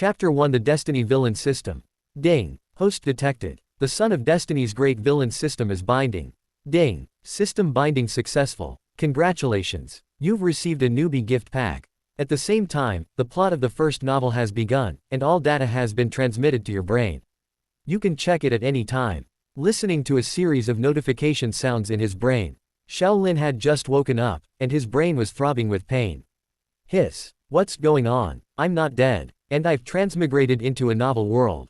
Chapter 1: The Destiny Villain System. Ding. Host detected. The Son of Destiny's great villain system is binding. Ding. System binding successful. Congratulations. You've received a newbie gift pack. At the same time, the plot of the first novel has begun, and all data has been transmitted to your brain. You can check it at any time. Listening to a series of notification sounds in his brain. Shaolin had just woken up, and his brain was throbbing with pain. Hiss. What's going on? I'm not dead, and I've transmigrated into a novel world.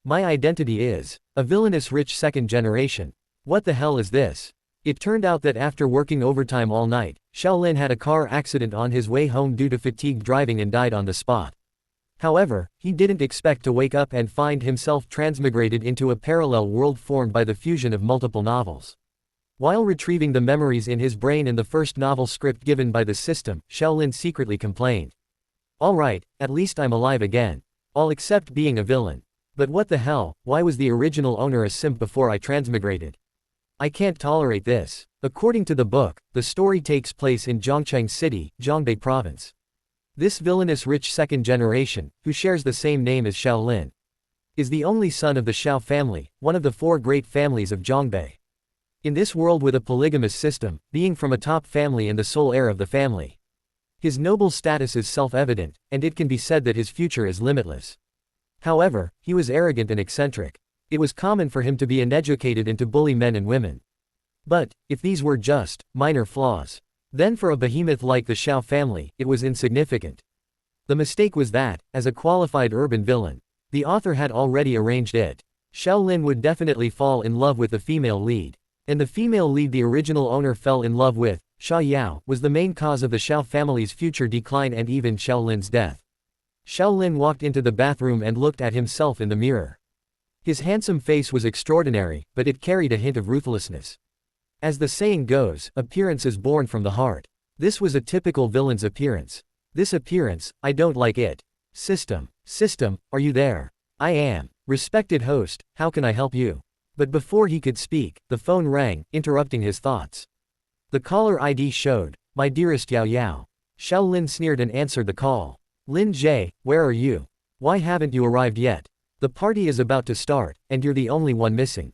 My identity is a villainous rich second generation. What the hell is this? It turned out that after working overtime all night, Shaolin had a car accident on his way home due to fatigued driving and died on the spot. However, he didn't expect to wake up and find himself transmigrated into a parallel world formed by the fusion of multiple novels. While retrieving the memories in his brain in the first novel script given by the system, Shaolin secretly complained. Alright, at least I'm alive again. I'll accept being a villain. But what the hell, why was the original owner a simp before I transmigrated? I can't tolerate this. According to the book, the story takes place in Zhongcheng City, Zhongbei Province. This villainous rich second generation, who shares the same name as Shaolin, is the only son of the Shao family, one of the four great families of Zhongbei. In this world with a polygamous system, being from a top family and the sole heir of the family, his noble status is self-evident, and it can be said that his future is limitless. However, he was arrogant and eccentric. It was common for him to be uneducated and to bully men and women. But, if these were just minor flaws, then for a behemoth like the Shao family, it was insignificant. The mistake was that, as a qualified urban villain, the author had already arranged it. Shaolin would definitely fall in love with the female lead. And the female lead the original owner fell in love with, Sha Yao, was the main cause of the Shao family's future decline and even Shaolin's death. Shaolin walked into the bathroom and looked at himself in the mirror. His handsome face was extraordinary, but it carried a hint of ruthlessness. As the saying goes, appearance is born from the heart. This was a typical villain's appearance. This appearance, I don't like it. System, are you there? I am. Respected host, how can I help you? But before he could speak, the phone rang, interrupting his thoughts. The caller ID showed, "My dearest Yao Yao." Shaolin sneered and answered the call. "Lin Jie, where are you? Why haven't you arrived yet? The party is about to start, and you're the only one missing.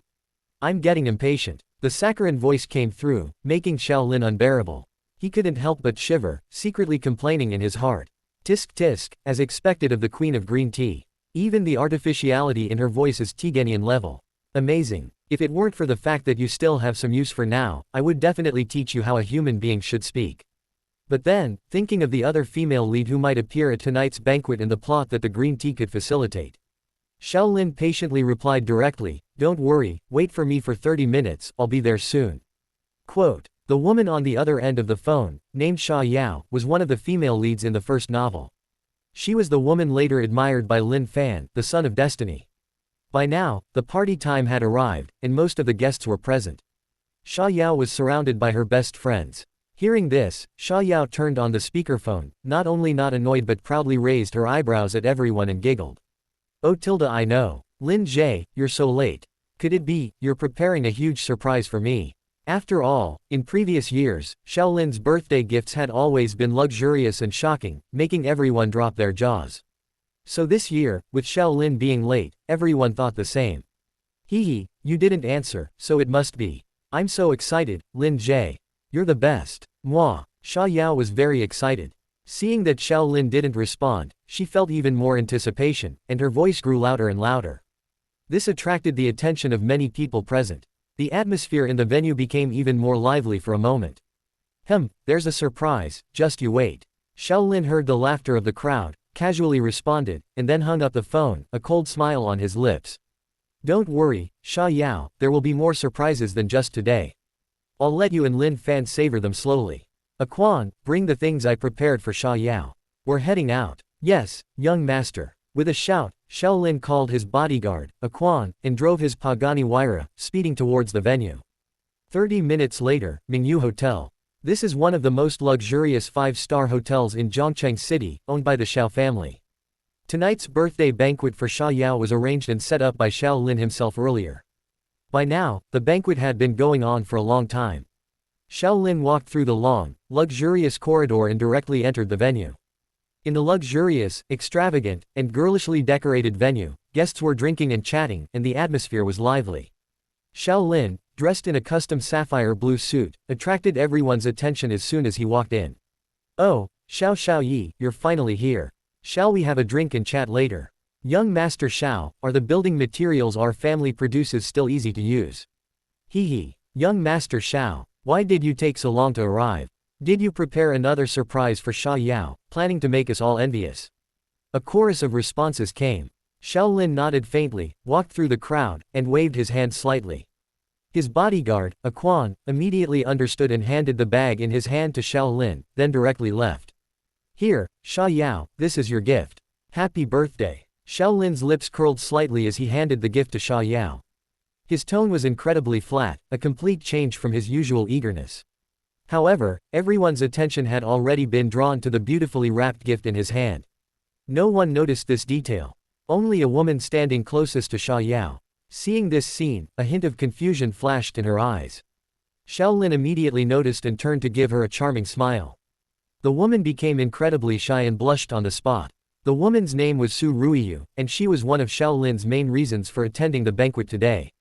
I'm getting impatient." The saccharine voice came through, making Shaolin unbearable. He couldn't help but shiver, secretly complaining in his heart. Tisk tisk, as expected of the queen of green tea. Even the artificiality in her voice is Tigenian level. Amazing. If it weren't for the fact that you still have some use for now, I would definitely teach you how a human being should speak. But then, thinking of the other female lead who might appear at tonight's banquet and the plot that the green tea could facilitate, Shaolin patiently replied directly, "Don't worry, wait for me for 30 minutes, I'll be there soon." Quote, the woman on the other end of the phone, named Sha Yao, was one of the female leads in the first novel. She was the woman later admired by Lin Fan, the Son of Destiny. By now, the party time had arrived, and most of the guests were present. Sha Yao was surrounded by her best friends. Hearing this, Sha Yao turned on the speakerphone, not only not annoyed but proudly raised her eyebrows at everyone and giggled. "Oh I know. Lin Jie, you're so late. Could it be, you're preparing a huge surprise for me?" After all, in previous years, Shaolin's birthday gifts had always been luxurious and shocking, making everyone drop their jaws. So this year, with Shaolin being late, everyone thought the same. Hee, you didn't answer, so it must be. I'm so excited, Lin Jie. You're the best. Mwah. Sha Yao was very excited. Seeing that Shaolin didn't respond, she felt even more anticipation, and her voice grew louder and louder. This attracted the attention of many people present. The atmosphere in the venue became even more lively for a moment. There's a surprise, just you wait. Shaolin heard the laughter of the crowd, casually responded, and then hung up the phone, a cold smile on his lips. "Don't worry, Sha Yao, there will be more surprises than just today. I'll let you and Lin Fan savor them slowly. Quan, bring the things I prepared for Sha Yao. We're heading out." "Yes, young master." With a shout, Shaolin called his bodyguard, Quan, and drove his Pagani Huayra, speeding towards the venue. 30 minutes later, Mingyu Hotel. This is one of the most luxurious 5-star hotels in Zhongcheng City, owned by the Shao family. Tonight's birthday banquet for Sha Yao was arranged and set up by Shaolin himself earlier. By now, the banquet had been going on for a long time. Shaolin walked through the long, luxurious corridor and directly entered the venue. In the luxurious, extravagant, and girlishly decorated venue, guests were drinking and chatting, and the atmosphere was lively. Shaolin, dressed in a custom sapphire blue suit, attracted everyone's attention as soon as he walked in. "Oh, Xiao Yi, you're finally here. Shall we have a drink and chat later? Young Master Xiao, are the building materials our family produces still easy to use?" "Hee. Young Master Xiao, why did you take so long to arrive? Did you prepare another surprise for Sha Yao, planning to make us all envious?" A chorus of responses came. Shaolin nodded faintly, walked through the crowd, and waved his hand slightly. His bodyguard, a Quan, immediately understood and handed the bag in his hand to Shaolin, then directly left. "Here, Sha Yao, this is your gift. Happy birthday." Shaolin's lips curled slightly as he handed the gift to Sha Yao. His tone was incredibly flat, a complete change from his usual eagerness. However, everyone's attention had already been drawn to the beautifully wrapped gift in his hand. No one noticed this detail. Only a woman standing closest to Sha Yao. Seeing this scene, a hint of confusion flashed in her eyes. Shaolin immediately noticed and turned to give her a charming smile. The woman became incredibly shy and blushed on the spot. The woman's name was Su Ruiyu, and she was one of Shaolin's main reasons for attending the banquet today.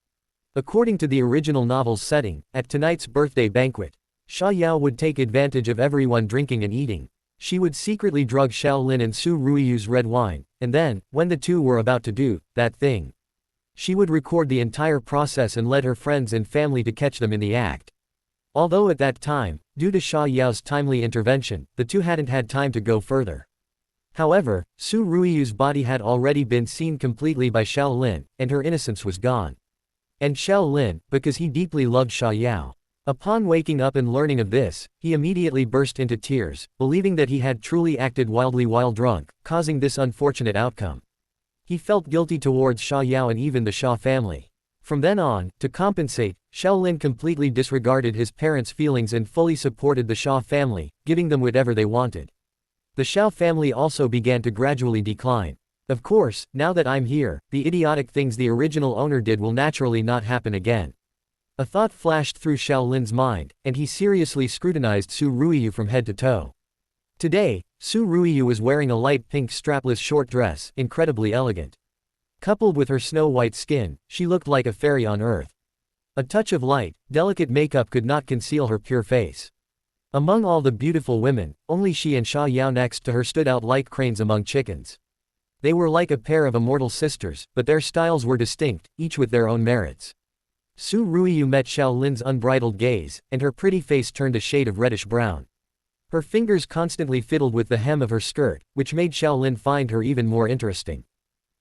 According to the original novel's setting, at tonight's birthday banquet, Sha Yao would take advantage of everyone drinking and eating. She would secretly drug Shaolin and Su Ruiyu's red wine, and then, when the two were about to do that thing, she would record the entire process and let her friends and family to catch them in the act. Although at that time, due to Sha Yao's timely intervention, the two hadn't had time to go further. However, Su Ruiyu's body had already been seen completely by Shaolin, and her innocence was gone. And Shaolin, because he deeply loved Sha Yao. Upon waking up and learning of this, he immediately burst into tears, believing that he had truly acted wildly while drunk, causing this unfortunate outcome. He felt guilty towards Sha Yao and even the Sha family. From then on, to compensate, Shaolin completely disregarded his parents' feelings and fully supported the Sha family, giving them whatever they wanted. The Shao family also began to gradually decline. Of course, now that I'm here, the idiotic things the original owner did will naturally not happen again. A thought flashed through Shaolin's mind, and he seriously scrutinized Su Ruiyu from head to toe. Today, Su Ruiyu was wearing a light pink strapless short dress, incredibly elegant. Coupled with her snow-white skin, she looked like a fairy on earth. A touch of light, delicate makeup could not conceal her pure face. Among all the beautiful women, only she and Sha Yao next to her stood out like cranes among chickens. They were like a pair of immortal sisters, but their styles were distinct, each with their own merits. Su Ruiyu met Shaolin's unbridled gaze, and her pretty face turned a shade of reddish-brown. Her fingers constantly fiddled with the hem of her skirt, which made Shaolin find her even more interesting.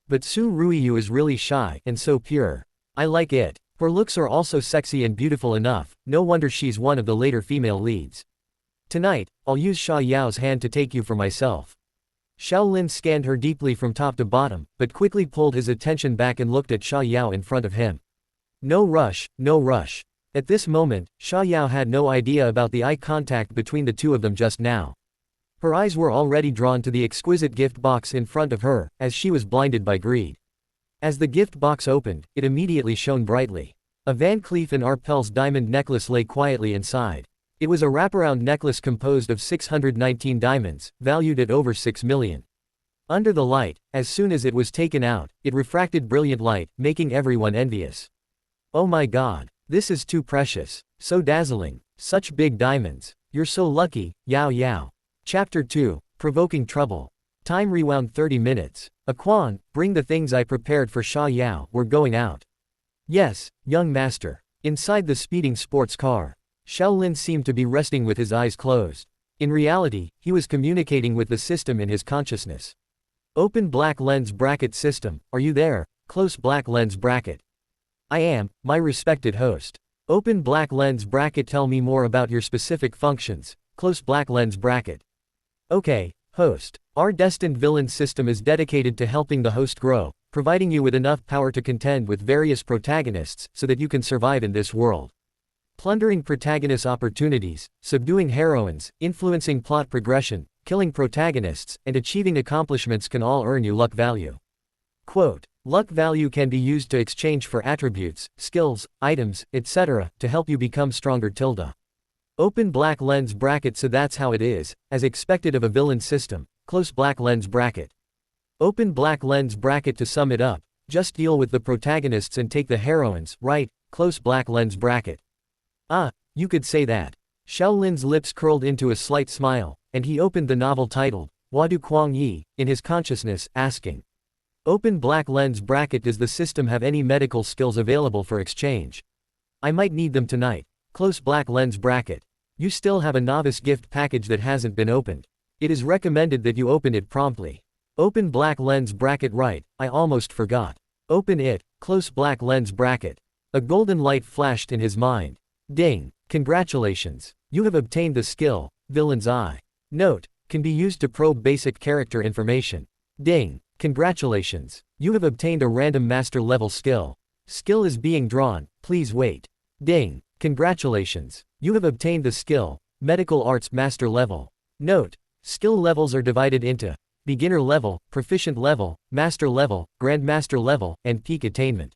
But Su Ruiyu is really shy, and so pure. I like it. Her looks are also sexy and beautiful enough, no wonder she's one of the later female leads. Tonight, I'll use Sha Yao's hand to take you for myself. Shaolin scanned her deeply from top to bottom, but quickly pulled his attention back and looked at Sha Yao in front of him. No rush, no rush. At this moment, Sha Yao had no idea about the eye contact between the two of them just now. Her eyes were already drawn to the exquisite gift box in front of her, as she was blinded by greed. As the gift box opened, it immediately shone brightly. A Van Cleef & Arpels diamond necklace lay quietly inside. It was a wraparound necklace composed of 619 diamonds, valued at over 6 million. Under the light, as soon as it was taken out, it refracted brilliant light, making everyone envious. Oh my god, this is too precious, so dazzling, such big diamonds. You're so lucky, Yao Yao. Chapter 2, Provoking Trouble. Time rewound 30 minutes. Quan, bring the things I prepared for Sha Yao, we're going out. Yes, young master. Inside the speeding sports car, Shaolin seemed to be resting with his eyes closed. In reality, he was communicating with the system in his consciousness. Open black lens bracket system, are you there? Close black lens bracket. I am, my respected host. Open black lens bracket, tell me more about your specific functions. Close black lens bracket. Okay, host. Our destined villain system is dedicated to helping the host grow, providing you with enough power to contend with various protagonists so that you can survive in this world. Plundering protagonist opportunities, subduing heroines, influencing plot progression, killing protagonists, and achieving accomplishments can all earn you luck value. Quote, luck value can be used to exchange for attributes, skills, items, etc., to help you become stronger. Open black lens bracket, so that's how it is, as expected of a villain system. close black lens bracket. Open black lens bracket. To sum it up, just deal with the protagonists and take the heroines, right, close black lens bracket. Ah, you could say that. Xiaolin's lips curled into a slight smile, and he opened the novel titled, Wadu Kuang Yi, in his consciousness, asking. Open black lens bracket. Does the system have any medical skills available for exchange? I might need them tonight. Close black lens bracket. You still have a novice gift package that hasn't been opened. It is recommended that you open it promptly. Open black lens bracket. Right, I almost forgot. Open it, close black lens bracket. A golden light flashed in his mind. Ding, congratulations. You have obtained the skill, Villain's Eye. Note, can be used to probe basic character information. Ding, congratulations. You have obtained a random master level skill. Skill is being drawn, please wait. Ding, congratulations. You have obtained the skill, Medical Arts Master Level. Note, skill levels are divided into beginner level, proficient level, master level, grandmaster level, and peak attainment.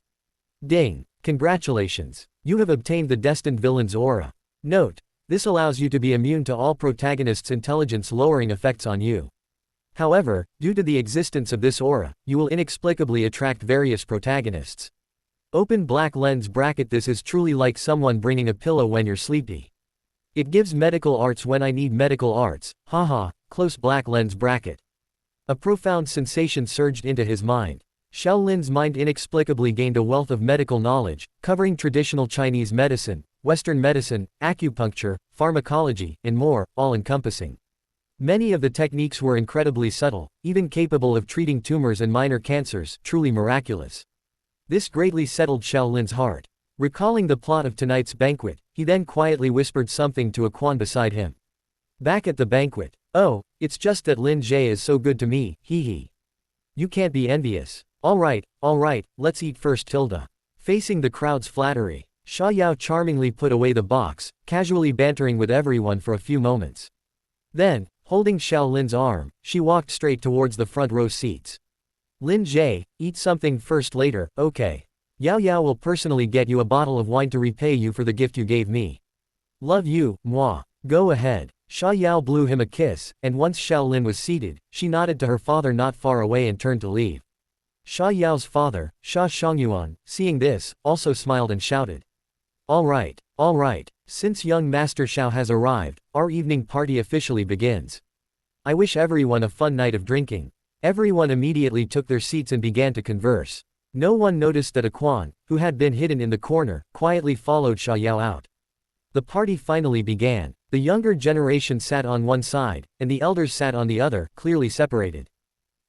Ding, congratulations. You have obtained the Destined Villain's Aura. Note, this allows you to be immune to all protagonists' intelligence-lowering effects on you. However, due to the existence of this aura, you will inexplicably attract various protagonists. Open black lens bracket. This is truly like someone bringing a pillow when you're sleepy. It gives medical arts when I need medical arts, haha, close black lens bracket. A profound sensation surged into his mind. Xiaolin's mind inexplicably gained a wealth of medical knowledge, covering traditional Chinese medicine, Western medicine, acupuncture, pharmacology, and more, all-encompassing. Many of the techniques were incredibly subtle, even capable of treating tumors and minor cancers, truly miraculous. This greatly settled Xiaolin's heart. Recalling the plot of tonight's banquet, he then quietly whispered something to a Quan beside him. Back at the banquet, oh, it's just that Lin Jie is so good to me, hee hee. You can't be envious. Alright, let's eat first. Tilda. Facing the crowd's flattery, Sha Yao charmingly put away the box, casually bantering with everyone for a few moments. Then, holding Xiaolin's arm, she walked straight towards the front row seats. Lin Jie, eat something first later, okay. Yao Yao will personally get you a bottle of wine to repay you for the gift you gave me. Love you, moi. Go ahead. Sha Yao blew him a kiss, and once Xiaolin was seated, she nodded to her father not far away and turned to leave. Sha Yao's father, Sha Shangyuan, seeing this, also smiled and shouted. Alright, since young Master Xiao has arrived, our evening party officially begins. I wish everyone a fun night of drinking. Everyone immediately took their seats and began to converse. No one noticed that a Quan, who had been hidden in the corner, quietly followed Sha Yao out. The party finally began. The younger generation sat on one side, and the elders sat on the other, clearly separated.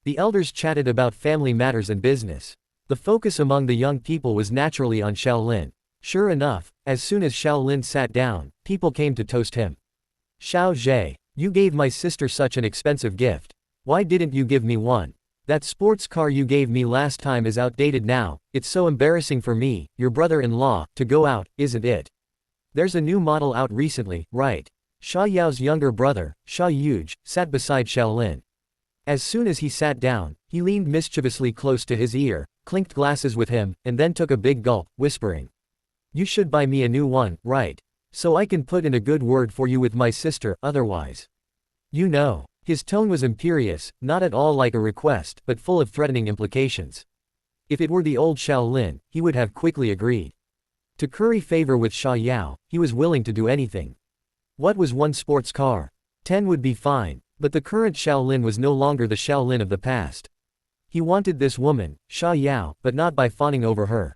The elders chatted about family matters and business. The focus among the young people was naturally on Xiaolin. Sure enough, as soon as Xiaolin sat down, people came to toast him. Xiao Zhe, you gave my sister such an expensive gift. Why didn't you give me one? That sports car you gave me last time is outdated now. It's so embarrassing for me, your brother-in-law, to go out, isn't it? There's a new model out recently, right? Sha Yao's younger brother, Sha Yuge, sat beside Xiaolin. As soon as he sat down, he leaned mischievously close to his ear, clinked glasses with him, and then took a big gulp, whispering. You should buy me a new one, right? So I can put in a good word for you with my sister, otherwise. You know. His tone was imperious, not at all like a request, but full of threatening implications. If it were the old Xiaolin, he would have quickly agreed. To curry favor with Sha Yao, he was willing to do anything. What was one sports car? 10 would be fine, but the current Xiaolin was no longer the Xiaolin of the past. He wanted this woman, Sha Yao, but not by fawning over her.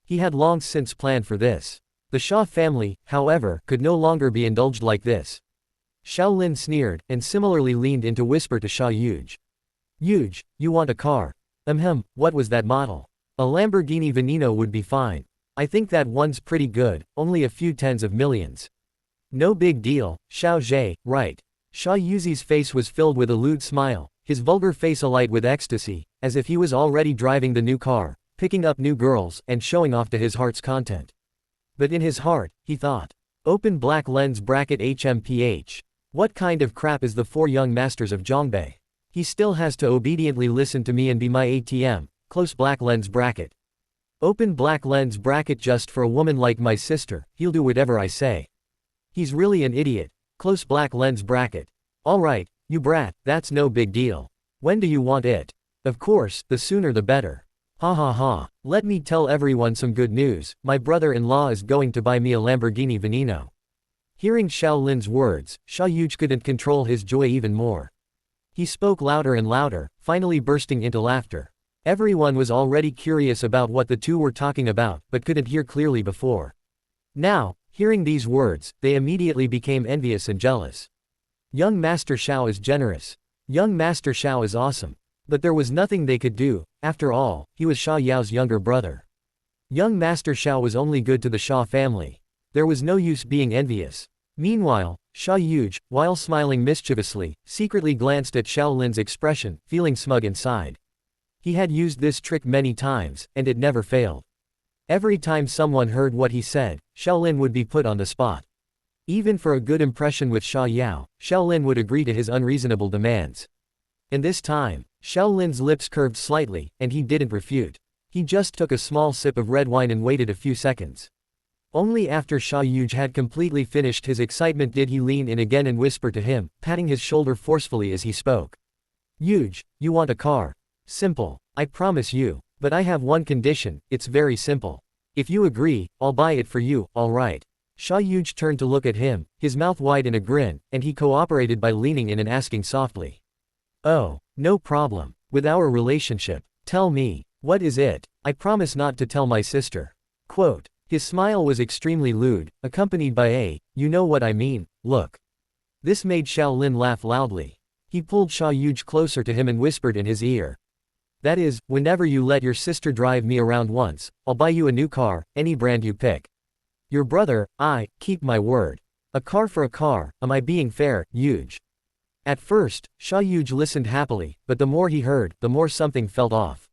He had long since planned for this. The Sha family, however, could no longer be indulged like this. Xiaolin sneered, and similarly leaned in to whisper to Sha Yuge. Yuge, you want a car? What was that model? A Lamborghini Veneno would be fine. I think that one's pretty good, only a few tens of millions. No big deal, Xiao Zhe, right. Sha Yuzi's face was filled with a lewd smile, his vulgar face alight with ecstasy, as if he was already driving the new car, picking up new girls, and showing off to his heart's content. But in his heart, he thought. Open black lens bracket HMPH. What kind of crap is the 4 young masters of Zhongbei? He still has to obediently listen to me and be my ATM, close black lens bracket. Open black lens bracket. Just for a woman like my sister, he'll do whatever I say. He's really an idiot, close black lens bracket. Alright, You brat, that's no big deal. When do you want it? Of course, the sooner the better. Ha ha ha, let me tell everyone some good news, my brother-in-law is going to buy me a Lamborghini Veneno. Hearing Xiao Lin's words, Sha Yuge couldn't control his joy even more. He spoke louder and louder, finally bursting into laughter. Everyone was already curious about what the two were talking about, but couldn't hear clearly before. Now, hearing these words, they immediately became envious and jealous. Young Master Xiao is generous. Young Master Xiao is awesome. But there was nothing they could do, after all, he was Sha Yao's younger brother. Young Master Xiao was only good to the Sha family. There was no use being envious. Meanwhile, Sha Yuge, while smiling mischievously, secretly glanced at Xiao Lin's expression, feeling smug inside. He had used this trick many times, and it never failed. Every time someone heard what he said, Xiao Lin would be put on the spot. Even for a good impression with Sha Yao, Xiao Lin would agree to his unreasonable demands. And this time, Xiao Lin's lips curved slightly, and he didn't refute. He just took a small sip of red wine and waited a few seconds. Only after Sha Yuge had completely finished his excitement did he lean in again and whisper to him, patting his shoulder forcefully as he spoke. Yuge, you want a car? Simple. I promise you. But I have one condition, it's very simple. If you agree, I'll buy it for you, alright. Sha Yuge turned to look at him, his mouth wide in a grin, and he cooperated by leaning in and asking softly. Oh, no problem. With our relationship. Tell me, what is it? I promise not to tell my sister. Quote. His smile was extremely lewd, accompanied by a, you know what I mean, look. This made Xiao Lin laugh loudly. He pulled Sha Yuge closer to him and whispered in his ear. That is, whenever you let your sister drive me around once, I'll buy you a new car, any brand you pick. Your brother, I, keep my word. A car for a car, am I being fair, Yuge? At first, Sha Yuge listened happily, but the more he heard, the more something felt off.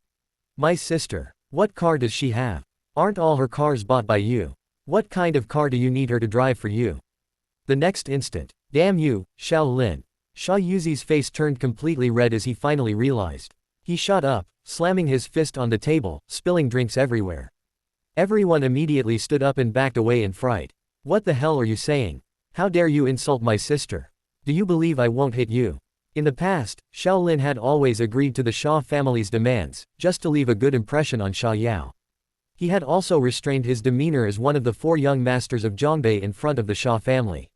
My sister. What car does she have? Aren't all her cars bought by you? What kind of car do you need her to drive for you? The next instant. Damn you, Xiao Lin. Sha Yuzi's face turned completely red as he finally realized. He shot up, slamming his fist on the table, spilling drinks everywhere. Everyone immediately stood up and backed away in fright. What the hell are you saying? How dare you insult my sister? Do you believe I won't hit you? In the past, Xiao Lin had always agreed to the Sha family's demands, just to leave a good impression on Sha Yao. He had also restrained his demeanor as one of the 4 young masters of Zhongbei in front of the Sha family.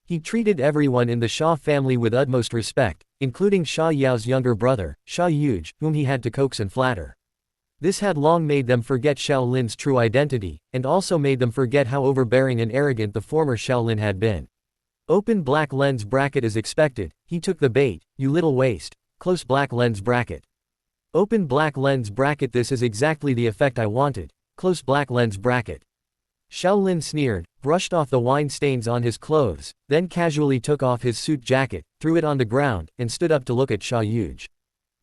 He treated everyone in the Sha family with utmost respect, including Sha Yao's younger brother, Sha Yuge, whom he had to coax and flatter. This had long made them forget Xiao Lin's true identity, and also made them forget how overbearing and arrogant the former Xiao Lin had been. Open black lens bracket as expected, he took the bait, you little waste. Close black lens bracket. Open black lens bracket. This is exactly the effect I wanted. Close black lens bracket. Xiao Lin sneered, brushed off the wine stains on his clothes, then casually took off his suit jacket, threw it on the ground, and stood up to look at Sha Yuge.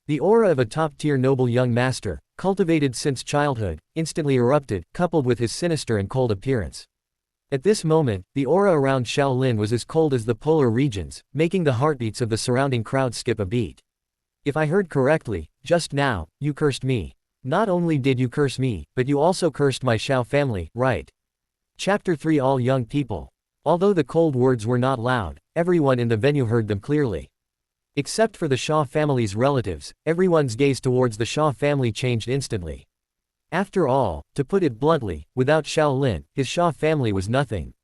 The aura of a top-tier noble young master, cultivated since childhood, instantly erupted, coupled with his sinister and cold appearance. At this moment, the aura around Xiao Lin was as cold as the polar regions, making the heartbeats of the surrounding crowd skip a beat. If I heard correctly, just now, you cursed me. Not only did you curse me, but you also cursed my Xiao family, right? Chapter 3. All young people. Although the cold words were not loud, everyone in the venue heard them clearly. Except for the Sha family's relatives, everyone's gaze towards the Sha family changed instantly. After all, to put it bluntly, without Xiao Lin, his Sha family was nothing.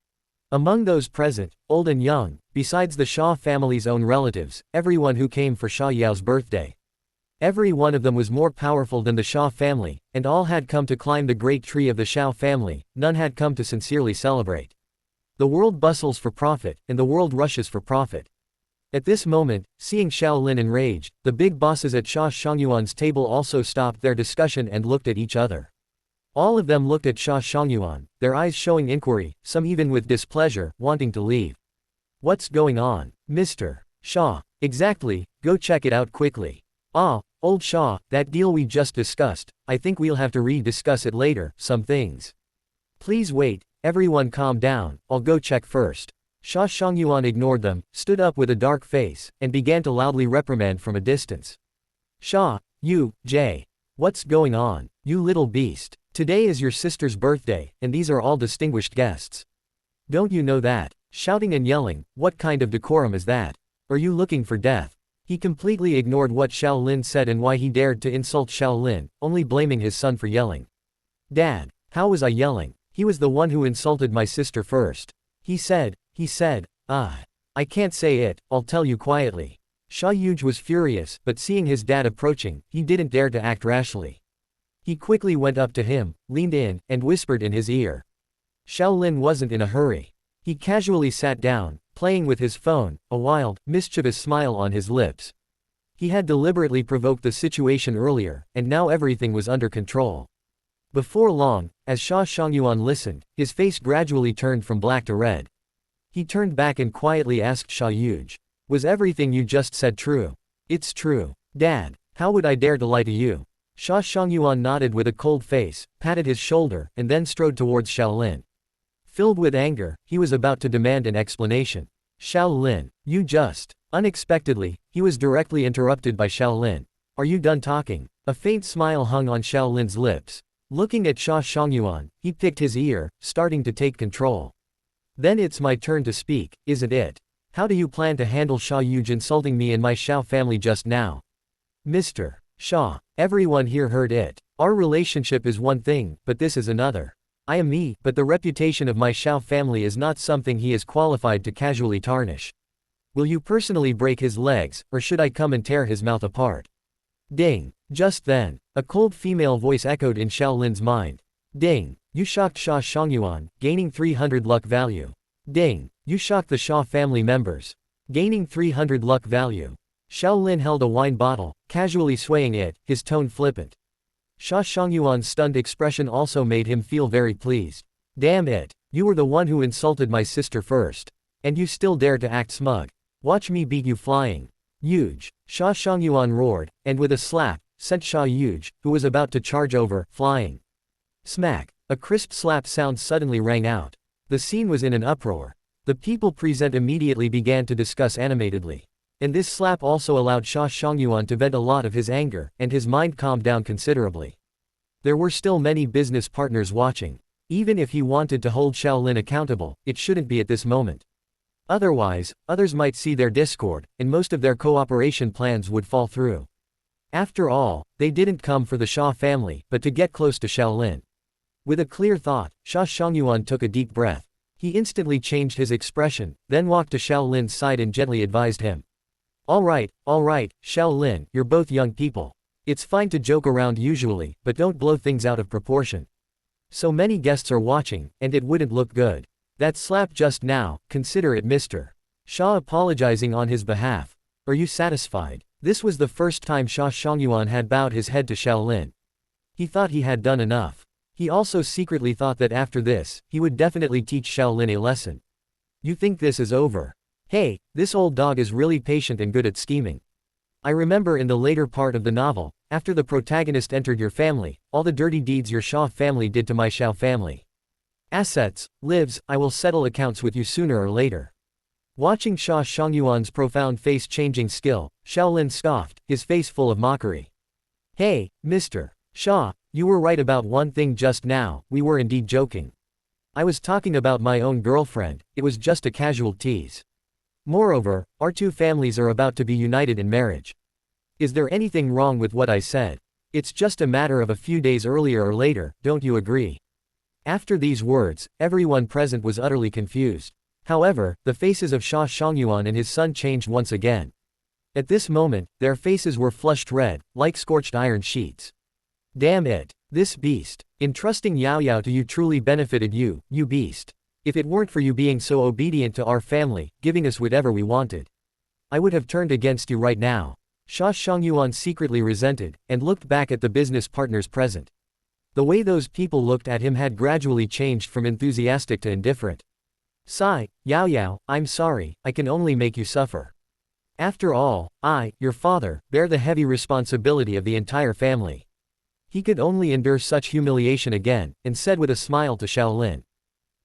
Among those present, old and young, besides the Sha family's own relatives, everyone who came for Sha Yao's birthday. Every one of them was more powerful than the Sha family, and all had come to climb the great tree of the Xiao family, none had come to sincerely celebrate. The world bustles for profit, and the world rushes for profit. At this moment, seeing Xiao Lin enraged, the big bosses at Sha Shangyuan's table also stopped their discussion and looked at each other. All of them looked at Sha Shangyuan, their eyes showing inquiry, some even with displeasure, wanting to leave. What's going on, Mr. Sha? Exactly, go check it out quickly. Ah, old Sha, that deal we just discussed, I think we'll have to re-discuss it later, some things. Please wait, everyone calm down, I'll go check first. Sha Shangyuan ignored them, stood up with a dark face, and began to loudly reprimand from a distance. Sha, you, Jay. What's going on, you little beast? Today is your sister's birthday, and these are all distinguished guests. Don't you know that? Shouting and yelling, what kind of decorum is that? Are you looking for death? He completely ignored what Xiao Lin said and why he dared to insult Xiao Lin, only blaming his son for yelling. Dad, how was I yelling? He was the one who insulted my sister first. He said, I can't say it, I'll tell you quietly. Sha Yuge was furious, but seeing his dad approaching, he didn't dare to act rashly. He quickly went up to him, leaned in, and whispered in his ear. Xiao Lin wasn't in a hurry. He casually sat down, playing with his phone, a wild, mischievous smile on his lips. He had deliberately provoked the situation earlier, and now everything was under control. Before long, as Sha Shangyuan listened, his face gradually turned from black to red. He turned back and quietly asked Sha Yuge, "Was everything you just said true?" "It's true. Dad, how would I dare to lie to you?" Sha Shangyuan nodded with a cold face, patted his shoulder, and then strode towards Xiao Lin. Filled with anger, he was about to demand an explanation. "Xiao Lin, you just..." Unexpectedly, he was directly interrupted by Xiao Lin. "Are you done talking?" A faint smile hung on Xiao Lin's lips. Looking at Sha Shangyuan, he picked his ear, starting to take control. "Then it's my turn to speak, isn't it? How do you plan to handle Sha Yuge insulting me and my Xiao family just now?" "Mr. Sha, everyone here heard it. Our relationship is one thing, but this is another. I am me, but the reputation of my Xiao family is not something he is qualified to casually tarnish. Will you personally break his legs, or should I come and tear his mouth apart?" Ding! Just then, a cold female voice echoed in Xiao Lin's mind. Ding! You shocked Sha Shangyuan, gaining 300 luck value. Ding! You shocked the Sha family members, gaining 300 luck value. Xiao Lin held a wine bottle, casually swaying it, his tone flippant. Sha Shangyuan's stunned expression also made him feel very pleased. "Damn it! You were the one who insulted my sister first. And you still dare to act smug. Watch me beat you flying." "Yuge!" Sha Shangyuan roared, and with a slap, sent Sha Yuge, who was about to charge over, flying. Smack! A crisp slap sound suddenly rang out. The scene was in an uproar. The people present immediately began to discuss animatedly. And this slap also allowed Sha Shangyuan to vent a lot of his anger, and his mind calmed down considerably. There were still many business partners watching. Even if he wanted to hold Xiao Lin accountable, it shouldn't be at this moment. Otherwise, others might see their discord, and most of their cooperation plans would fall through. After all, they didn't come for the Sha family, but to get close to Xiao Lin. With a clear thought, Sha Shangyuan took a deep breath. He instantly changed his expression, then walked to Xiao Lin's side and gently advised him. All right, Xiao Lin, you're both young people. It's fine to joke around usually, but don't blow things out of proportion. So many guests are watching, and it wouldn't look good. That slap just now, consider it Mr. Sha apologizing on his behalf. Are you satisfied? This was the first time Sha Shangyuan had bowed his head to Xiao Lin. He thought he had done enough. He also secretly thought that after this, he would definitely teach Xiao Lin a lesson. You think this is over? Hey, this old dog is really patient and good at scheming. I remember in the later part of the novel, after the protagonist entered your family, all the dirty deeds your Sha family did to my Xiao family. Assets, lives, I will settle accounts with you sooner or later. Watching Sha Shangyuan's profound face-changing skill, Xiao Lin scoffed, his face full of mockery. Hey, Mr. Sha, you were right about one thing just now, we were indeed joking. I was talking about my own girlfriend, it was just a casual tease. Moreover, our two families are about to be united in marriage. Is there anything wrong with what I said? It's just a matter of a few days earlier or later, don't you agree? After these words, everyone present was utterly confused. However, the faces of Sha Shangyuan and his son changed once again. At this moment, their faces were flushed red, like scorched iron sheets. Damn it! This beast! Entrusting Yao Yao to you truly benefited you, you beast. If it weren't for you being so obedient to our family, giving us whatever we wanted, I would have turned against you right now. Sha Shangyuan secretly resented, and looked back at the business partners present. The way those people looked at him had gradually changed from enthusiastic to indifferent. Sigh, Yao Yao, I'm sorry, I can only make you suffer. After all, I, your father, bear the heavy responsibility of the entire family. He could only endure such humiliation again, and said with a smile to Xiao Lin.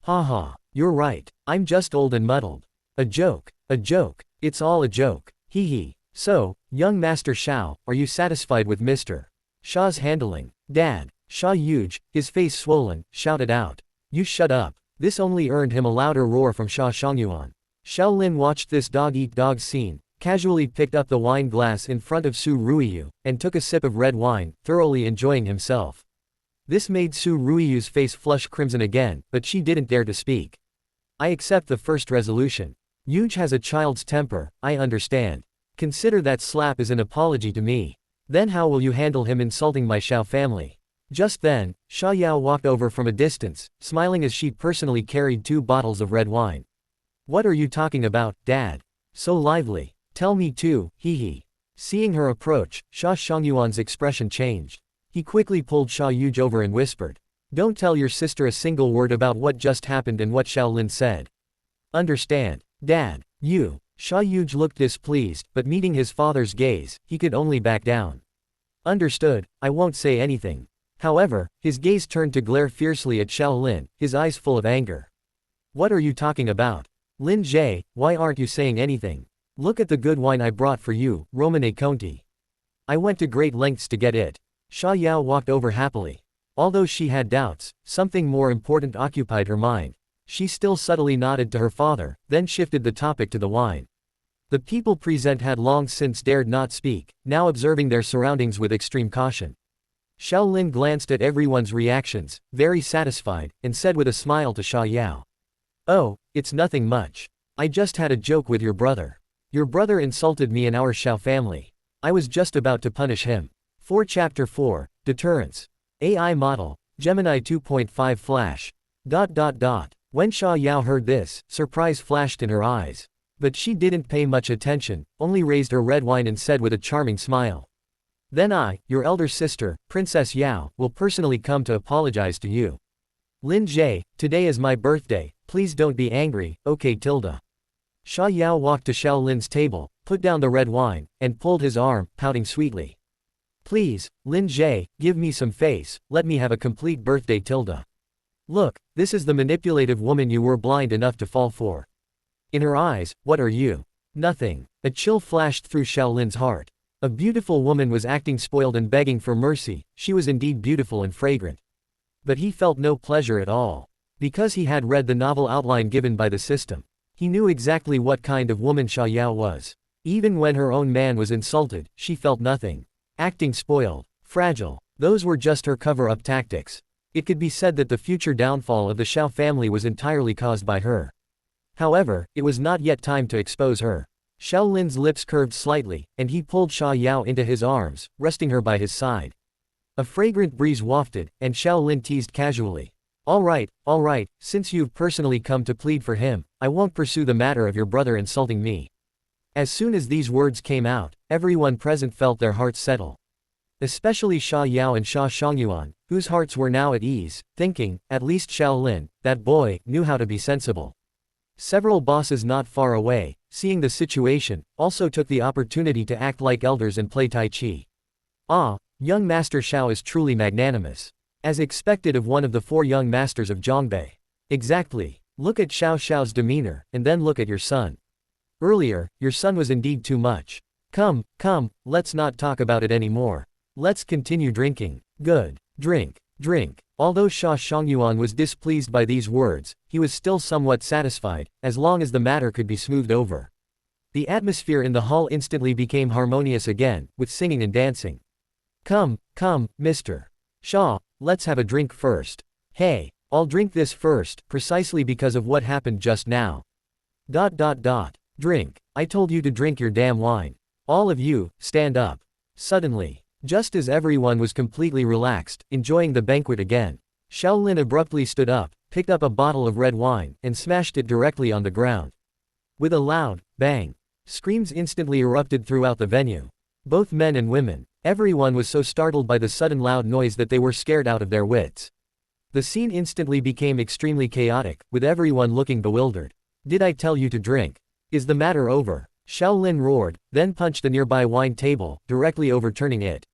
Ha, you're right, I'm just old and muddled. A joke, it's all a joke, hee hee. So, young Master Xiao, are you satisfied with Mr. Sha's handling? Dad, Sha Yuge, his face swollen, shouted out. You shut up. This only earned him a louder roar from Sha Shangyuan. Xiao Lin watched this dog-eat-dog scene, casually picked up the wine glass in front of Su Ruiyu, and took a sip of red wine, thoroughly enjoying himself. This made Su Ruiyu's face flush crimson again, but she didn't dare to speak. I accept the first resolution. Yuge has a child's temper, I understand. Consider that slap as an apology to me. Then how will you handle him insulting my Xiao family? Just then, Xia Yao walked over from a distance, smiling as she personally carried 2 bottles of red wine. What are you talking about, Dad? So lively. Tell me too, hee hee. Seeing her approach, Xia Shangyuan's expression changed. He quickly pulled Xia Yuge over and whispered. Don't tell your sister a single word about what just happened and what Xiaolin said. Understand, Dad, you. Xia Yuge looked displeased, but meeting his father's gaze, he could only back down. Understood, I won't say anything. However, his gaze turned to glare fiercely at Xiaolin, his eyes full of anger. What are you talking about? Lin Jie, why aren't you saying anything? Look at the good wine I brought for you, Romane Conti. I went to great lengths to get it. Xia Yao walked over happily. Although she had doubts, something more important occupied her mind. She still subtly nodded to her father, then shifted the topic to the wine. The people present had long since dared not speak, now observing their surroundings with extreme caution. Xiaolin glanced at everyone's reactions, very satisfied, and said with a smile to Xia Yao. Oh, it's nothing much. I just had a joke with your brother. Your brother insulted me and our Xiao family. I was just about to punish him. Chapter 4, Deterrence. AI Model, Gemini 2.5 Flash. When Xia Yao heard this, surprise flashed in her eyes. But she didn't pay much attention, only raised her red wine and said with a charming smile. Then I, your elder sister, Princess Yao, will personally come to apologize to you. Lin Jie, today is my birthday, please don't be angry, okay tilde. Xia Yao walked to Xiaolin's table, put down the red wine, and pulled his arm, pouting sweetly. Please, Lin Jie, give me some face, let me have a complete birthday tilde. Look, this is the manipulative woman you were blind enough to fall for. In her eyes, what are you? Nothing. A chill flashed through Xiaolin's heart. A beautiful woman was acting spoiled and begging for mercy, she was indeed beautiful and fragrant. But he felt no pleasure at all. Because he had read the novel outline given by the system. He knew exactly what kind of woman Xia Yao was. Even when her own man was insulted, she felt nothing. Acting spoiled, fragile, those were just her cover-up tactics. It could be said that the future downfall of the Xiao family was entirely caused by her. However, it was not yet time to expose her. Xiaolin's lips curved slightly, and he pulled Xia Yao into his arms, resting her by his side. A fragrant breeze wafted, and Xiaolin teased casually. All right, since you've personally come to plead for him, I won't pursue the matter of your brother insulting me. As soon as these words came out, everyone present felt their hearts settle. Especially Xia Yao and Xia Shangyuan, whose hearts were now at ease, thinking, at least Xiaolin, that boy, knew how to be sensible. Several bosses not far away, seeing the situation, also took the opportunity to act like elders and play Tai Chi. Ah, young Master Xiao is truly magnanimous. As expected of one of the 4 young masters of Zhongbei. Exactly. Look at Xiao Xiao's demeanor, and then look at your son. Earlier, your son was indeed too much. Come, let's not talk about it anymore. Let's continue drinking. Good. Drink. Although Xia Shangyuan was displeased by these words, he was still somewhat satisfied, as long as the matter could be smoothed over. The atmosphere in the hall instantly became harmonious again, with singing and dancing. Come, Mr. Xia, let's have a drink first. Hey, I'll drink this first, precisely because of what happened just now. Drink. I told you to drink your damn wine. All of you, stand up. Suddenly, just as everyone was completely relaxed, enjoying the banquet again, Xiaolin abruptly stood up, picked up a bottle of red wine, and smashed it directly on the ground. With a loud bang, screams instantly erupted throughout the venue. Both men and women, everyone was so startled by the sudden loud noise that they were scared out of their wits. The scene instantly became extremely chaotic, with everyone looking bewildered. Did I tell you to drink? Is the matter over? Xiaolin roared, then punched the nearby wine table, directly overturning it.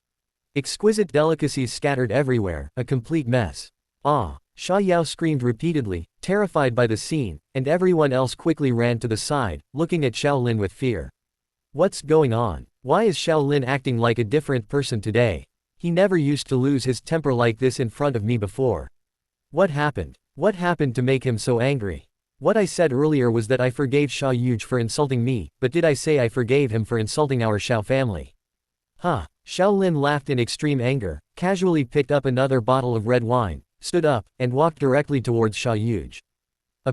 Exquisite delicacies scattered everywhere, a complete mess. Ah! Xia Yao screamed repeatedly, terrified by the scene, and everyone else quickly ran to the side, looking at Xiaolin with fear. What's going on? Why is Xiaolin acting like a different person today? He never used to lose his temper like this in front of me before. What happened? What happened to make him so angry? What I said earlier was that I forgave Xiao Yuge for insulting me, but did I say I forgave him for insulting our Xiao family? Huh. Xiao Lin laughed in extreme anger, casually picked up another bottle of red wine, stood up, and walked directly towards Xiao Yuge.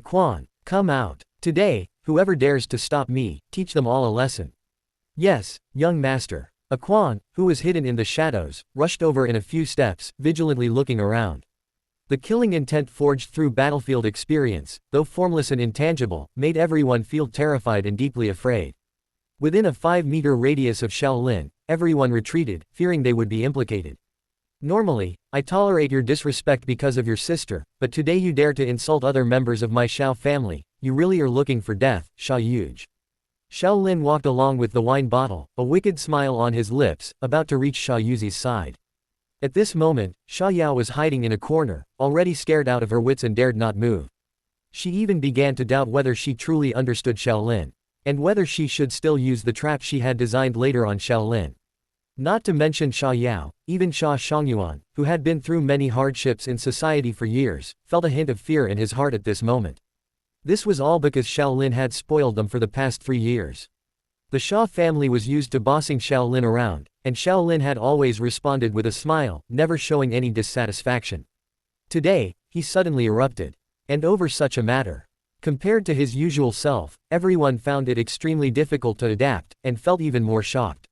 Quan, come out. Today, whoever dares to stop me, teach them all a lesson. Yes, young master. Quan, who was hidden in the shadows, rushed over in a few steps, vigilantly looking around. The killing intent forged through battlefield experience, though formless and intangible, made everyone feel terrified and deeply afraid. Within a 5-meter radius of Xiao Lin, everyone retreated, fearing they would be implicated. Normally, I tolerate your disrespect because of your sister, but today you dare to insult other members of my Xiao family, you really are looking for death, Xiao Yuge. Xiao Lin walked along with the wine bottle, a wicked smile on his lips, about to reach Xiao Yuzi's side. At this moment, Xia Yao was hiding in a corner, already scared out of her wits and dared not move. She even began to doubt whether she truly understood Xiao Lin, and whether she should still use the trap she had designed later on Xiao Lin. Not to mention Xia Yao, even Xia Shangyuan, who had been through many hardships in society for years, felt a hint of fear in his heart at this moment. This was all because Xiao Lin had spoiled them for the past 3 years. The Xia family was used to bossing Xiao Lin around, and Xiao Lin had always responded with a smile, never showing any dissatisfaction. Today, he suddenly erupted. And over such a matter. Compared to his usual self, everyone found it extremely difficult to adapt, and felt even more shocked.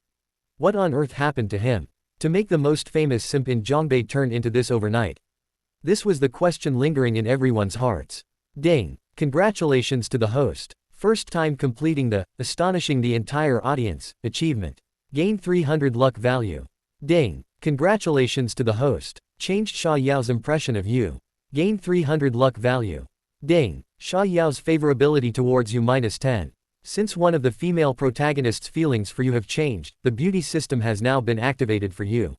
What on earth happened to him? To make the most famous simp in Zhongbei turn into this overnight? This was the question lingering in everyone's hearts. Ding! Congratulations to the host. First time completing the, astonishing the entire audience, achievement. Gain 300 luck value. Ding! Congratulations to the host. Changed Xia Yao's impression of you. Gain 300 luck value. Ding! Xia Yao's favorability towards you -10. Since one of the female protagonist's feelings for you have changed, the beauty system has now been activated for you.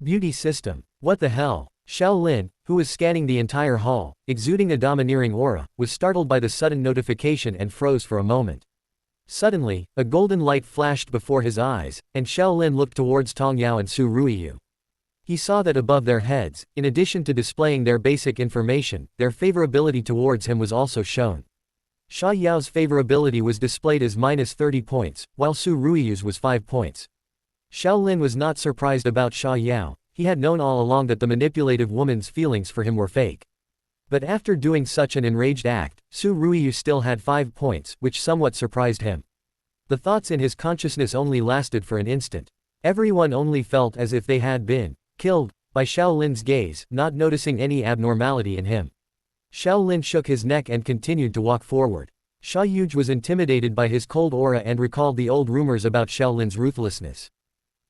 Beauty system. What the hell? Xiao Lin, who was scanning the entire hall, exuding a domineering aura, was startled by the sudden notification and froze for a moment. Suddenly, a golden light flashed before his eyes, and Xiao Lin looked towards Tong Yao and Su Ruiyu. He saw that above their heads, in addition to displaying their basic information, their favorability towards him was also shown. Xia Yao's favorability was displayed as -30 points, while Su Ruiyu's was 5 points. Xiao Lin was not surprised about Xia Yao. He had known all along that the manipulative woman's feelings for him were fake. But after doing such an enraged act, Su Ruiyu still had 5 points, which somewhat surprised him. The thoughts in his consciousness only lasted for an instant. Everyone only felt as if they had been killed by Xiao Lin's gaze, not noticing any abnormality in him. Xiao Lin shook his neck and continued to walk forward. Xiao Yuge was intimidated by his cold aura and recalled the old rumors about Xiao Lin's ruthlessness.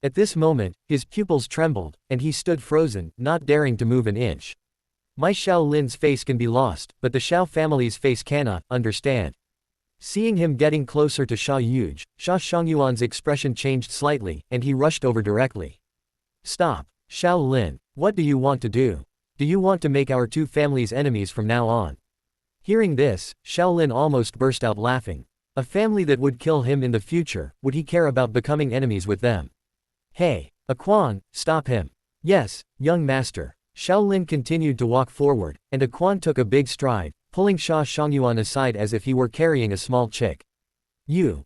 At this moment, his pupils trembled, and he stood frozen, not daring to move an inch. My Xiao Lin's face can be lost, but the Xiao family's face cannot, understand. Seeing him getting closer to Xia Yuge, Xia Shangyuan's expression changed slightly, and he rushed over directly. Stop. Xiao Lin, what do you want to do? Do you want to make our two families enemies from now on? Hearing this, Xiao Lin almost burst out laughing. A family that would kill him in the future, would he care about becoming enemies with them? Hey, Quan, stop him. Yes, young master. Xiao Lin continued to walk forward, and Quan took a big stride, pulling Xia Shangyuan aside as if he were carrying a small chick. You,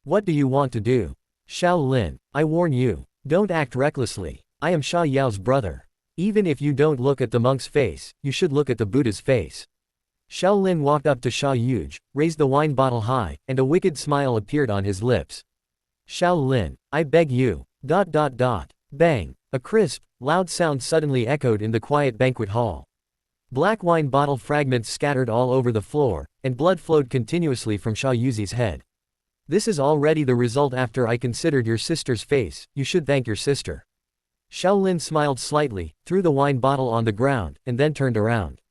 what do you want to do? Xiao Lin, I warn you, don't act recklessly. I am Xia Yao's brother. Even if you don't look at the monk's face, you should look at the Buddha's face. Xiao Lin walked up to Xia Yuge, raised the wine bottle high, and a wicked smile appeared on his lips. Xiao Lin, I beg you. Bang. A crisp, loud sound suddenly echoed in the quiet banquet hall. Black wine bottle fragments scattered all over the floor, and blood flowed continuously from Xia Yuzi's head. This is already the result after I considered your sister's face, you should thank your sister. Xiao Lin smiled slightly, threw the wine bottle on the ground, and then turned around.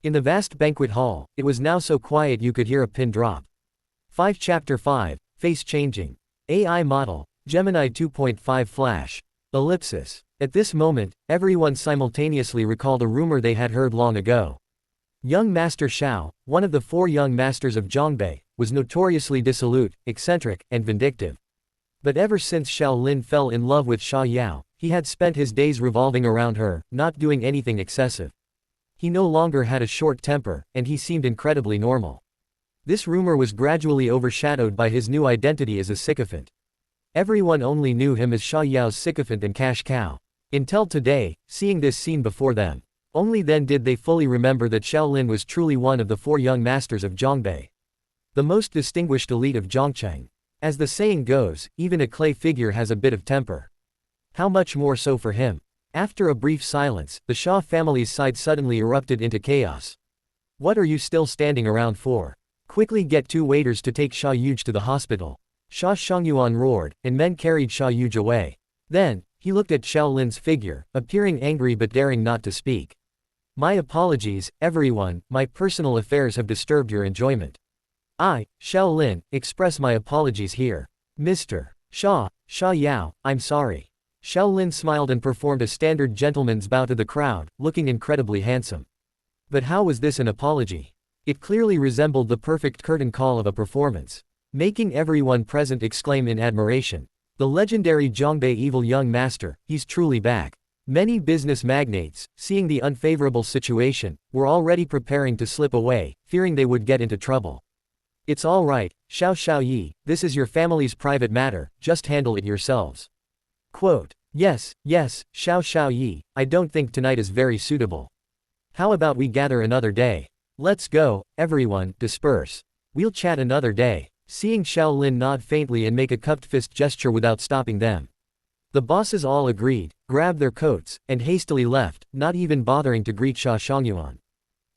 In the vast banquet hall, it was now so quiet you could hear a pin drop. 5 Chapter 5, Face Changing. AI Model, Gemini 2.5 Flash. Ellipsis. At this moment, everyone simultaneously recalled a rumor they had heard long ago. Young Master Xiao, one of the 4 young masters of Zhongbei, was notoriously dissolute, eccentric, and vindictive. But ever since Xiao Lin fell in love with Xia Yao, he had spent his days revolving around her, not doing anything excessive. He no longer had a short temper, and he seemed incredibly normal. This rumor was gradually overshadowed by his new identity as a sycophant. Everyone only knew him as Sha Yao's sycophant and cash cow. Until today, seeing this scene before them, only then did they fully remember that Shaolin was truly one of the 4 young masters of Zhongbei. The most distinguished elite of Zhongcheng. As the saying goes, even a clay figure has a bit of temper. How much more so for him? After a brief silence, the Sha family's side suddenly erupted into chaos. What are you still standing around for? Quickly get 2 waiters to take Sha Yuge to the hospital. Sha Shangyuan roared, and men carried Sha Yuge away. Then, he looked at Shaolin's figure, appearing angry but daring not to speak. My apologies, everyone, my personal affairs have disturbed your enjoyment. I, Shaolin, express my apologies here. Mr. Sha Yao, I'm sorry. Shaolin smiled and performed a standard gentleman's bow to the crowd, looking incredibly handsome. But how was this an apology? It clearly resembled the perfect curtain call of a performance, making everyone present exclaim in admiration. The legendary Zhongbei evil young master, he's truly back. Many business magnates, seeing the unfavorable situation, were already preparing to slip away, fearing they would get into trouble. It's all right, Xiao Yi, this is your family's private matter, just handle it yourselves. Quote, yes, Xiao Yi, I don't think tonight is very suitable. How about we gather another day? Let's go, everyone, disperse. We'll chat another day. Seeing Shaolin nod faintly and make a cupped fist gesture without stopping them, the bosses all agreed, grabbed their coats, and hastily left, not even bothering to greet Sha Shangyuan.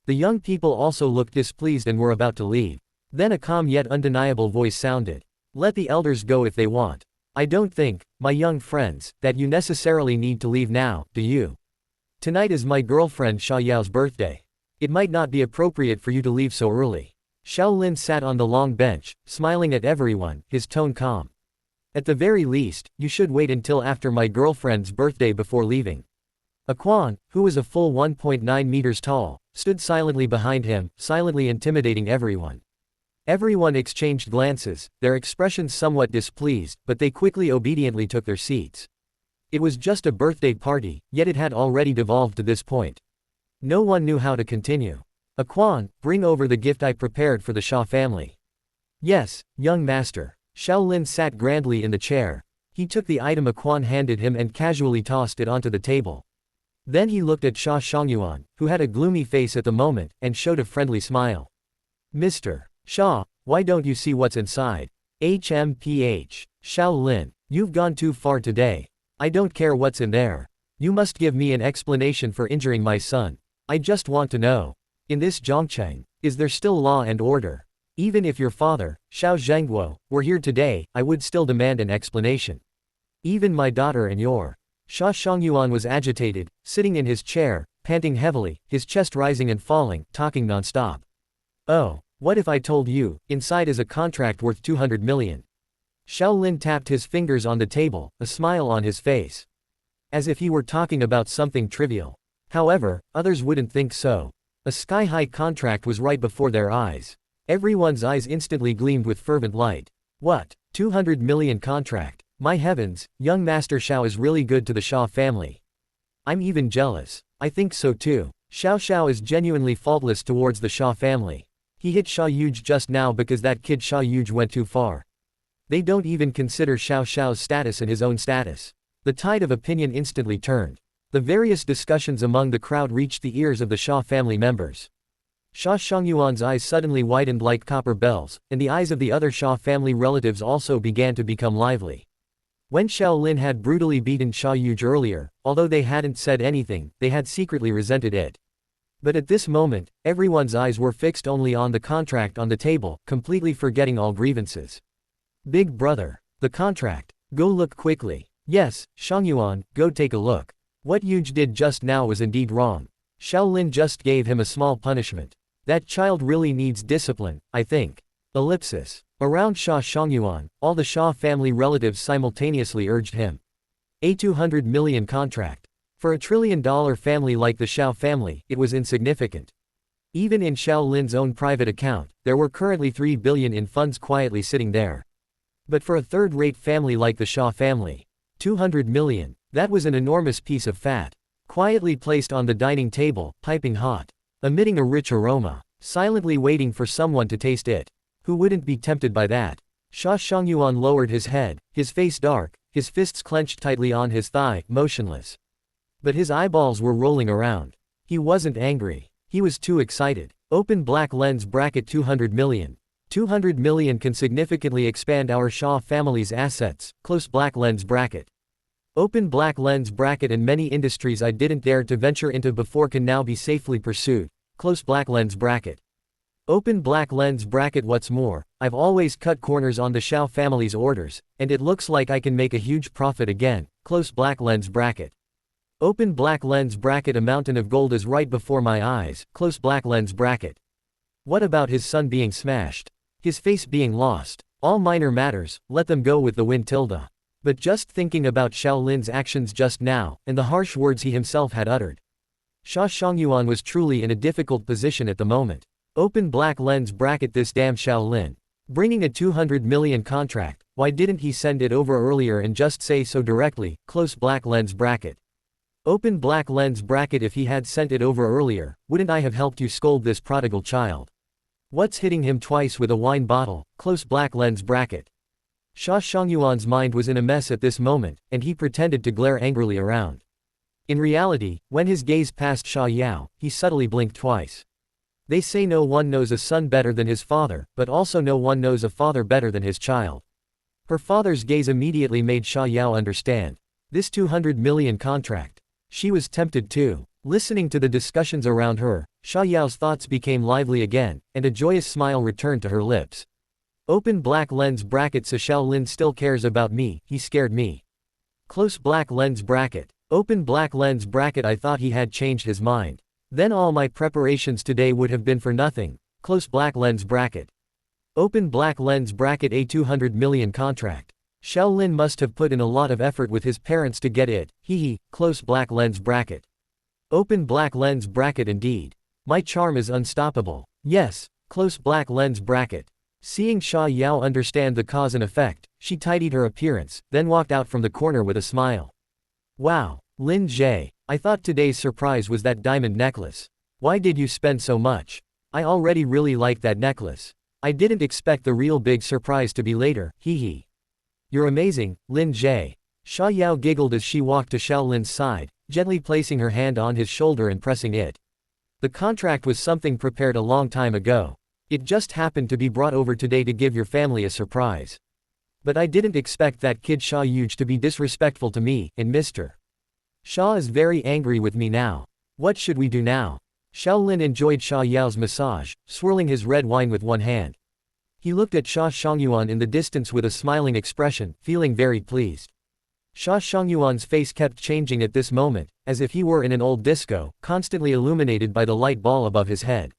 The young people also looked displeased and were about to leave. Then a calm yet undeniable voice sounded. Let the elders go if they want. I don't think, my young friends, that you necessarily need to leave now, do you? Tonight is my girlfriend Sha Yao's birthday. It might not be appropriate for you to leave so early. Shaolin sat on the long bench, smiling at everyone, his tone calm. At the very least, you should wait until after my girlfriend's birthday before leaving. Quan, who was a full 1.9 meters tall, stood silently behind him, silently intimidating everyone. Everyone exchanged glances, their expressions somewhat displeased, but they quickly obediently took their seats. It was just a birthday party, yet it had already devolved to this point. No one knew how to continue. Quan, bring over the gift I prepared for the Sha family. Yes, young master. Shaolin sat grandly in the chair. He took the item Quan handed him and casually tossed it onto the table. Then he looked at Sha Shangyuan, who had a gloomy face at the moment, and showed a friendly smile. Mr. Sha, why don't you see what's inside? HMPH. Shaolin, you've gone too far today. I don't care what's in there. You must give me an explanation for injuring my son. I just want to know. In this Zhongcheng, is there still law and order? Even if your father, Xiao Zhengguo, were here today, I would still demand an explanation. Even my daughter and your. Sha Shangyuan was agitated, sitting in his chair, panting heavily, his chest rising and falling, talking non-stop. Oh. What if I told you, inside is a contract worth 200 million? Shaolin tapped his fingers on the table, a smile on his face. As if he were talking about something trivial. However, others wouldn't think so. A sky-high contract was right before their eyes. Everyone's eyes instantly gleamed with fervent light. What? 200 million contract? My heavens, young Master Xiao is really good to the Sha family. I'm even jealous. I think so too. Xiao is genuinely faultless towards the Sha family. He hit Sha Yuge just now because that kid Sha Yuge went too far. They don't even consider Xiao's status and his own status. The tide of opinion instantly turned. The various discussions among the crowd reached the ears of the Sha family members. Sha Shangyuan's eyes suddenly widened like copper bells, and the eyes of the other Sha family relatives also began to become lively. When Shaolin had brutally beaten Sha Yuge earlier, although they hadn't said anything, they had secretly resented it. But at this moment, everyone's eyes were fixed only on the contract on the table, completely forgetting all grievances. Big brother. The contract. Go look quickly. Yes, Shangyuan, go take a look. What Yuge did just now was indeed wrong. Shaolin just gave him a small punishment. That child really needs discipline, I think. Ellipsis. Around Sha Shangyuan, all the Sha family relatives simultaneously urged him. A 200 million contract. For a $1 trillion family like the Xiao family, it was insignificant. Even in Shaolin's own private account, there were currently 3 billion in funds quietly sitting there. But for a third-rate family like the Sha family, 200 million, that was an enormous piece of fat. Quietly placed on the dining table, piping hot. emitting a rich aroma, silently waiting for someone to taste it. Who wouldn't be tempted by that? Sha Shangyuan lowered his head, his face dark, his fists clenched tightly on his thigh, motionless. But his eyeballs were rolling around. He wasn't angry. He was too excited. Open black lens bracket 200 million. 200 million can significantly expand our Shah family's assets, close black lens bracket. Open black lens bracket and many industries I didn't dare to venture into before can now be safely pursued, close black lens bracket. Open black lens bracket. What's more, I've always cut corners on the Shao family's orders, and it looks like I can make a huge profit again, close black lens bracket. Open black lens bracket. A mountain of gold is right before my eyes, close black lens bracket. What about his son being smashed? His face being lost? All minor matters, let them go with the wind tilde. But just thinking about Shaolin's actions just now, and the harsh words he himself had uttered. Sha Shangyuan was truly in a difficult position at the moment. Open black lens bracket. This damn Shaolin. Bringing a 200 million contract, why didn't he send it over earlier and just say so directly, close black lens bracket. Open black lens bracket. If he had sent it over earlier, wouldn't I have helped you scold this prodigal child? What's hitting him twice with a wine bottle, close black lens bracket. Sha Shangyuan's mind was in a mess at this moment, and he pretended to glare angrily around. In reality, when his gaze passed Sha Yao, he subtly blinked twice. They say no one knows a son better than his father, but also no one knows a father better than his child. Her father's gaze immediately made Sha Yao understand. This 200 million contract. She was tempted too. Listening to the discussions around her, Sha Yao's thoughts became lively again, and a joyous smile returned to her lips. Open black lens bracket. So Shaolin still cares about me, he scared me. Close black lens bracket. Open black lens bracket. I thought he had changed his mind. Then all my preparations today would have been for nothing, close black lens bracket. Open black lens bracket. A 200 million contract. Shaolin must have put in a lot of effort with his parents to get it, hee, close black lens bracket. Open black lens bracket. Indeed. My charm is unstoppable. Yes, close black lens bracket. Seeing Sha Yao understand the cause and effect, she tidied her appearance, then walked out from the corner with a smile. Wow, Lin Jie, I thought today's surprise was that diamond necklace. Why did you spend so much? I already really like that necklace. I didn't expect the real big surprise to be later, hee. You're amazing, Lin Jie. Sha Yao giggled as she walked to Shaolin's side, gently placing her hand on his shoulder and pressing it. The contract was something prepared a long time ago. It just happened to be brought over today to give your family a surprise. But I didn't expect that kid Sha Yuge to be disrespectful to me, and Mr. Sha is very angry with me now. What should we do now? Shaolin enjoyed Sha Yao's massage, swirling his red wine with one hand. He looked at Sha Shangyuan in the distance with a smiling expression, feeling very pleased. Sha Shangyuan's face kept changing at this moment, as if he were in an old disco, constantly illuminated by the light ball above his head.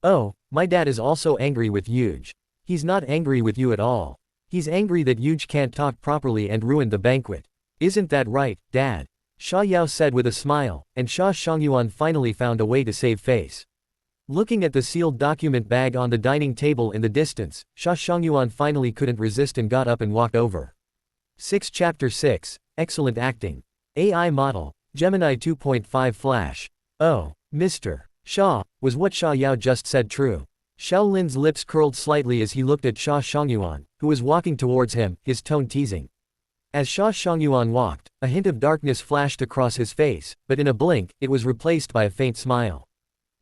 Oh, my dad is also angry with Yuge. He's not angry with you at all. He's angry that Yuge can't talk properly and ruined the banquet. Isn't that right, Dad? Sha Yao said with a smile, and Sha Shangyuan finally found a way to save face. Looking at the sealed document bag on the dining table in the distance, Sha Shangyuan finally couldn't resist and got up and walked over. 6 Chapter 6, Excellent Acting. AI Model, Gemini 2.5 Flash. Oh, Mr. Sha, was what Sha Yao just said true? Shaolin's lips curled slightly as he looked at Sha Shangyuan, who was walking towards him, his tone teasing. As Sha Shangyuan walked, a hint of darkness flashed across his face, but in a blink, it was replaced by a faint smile.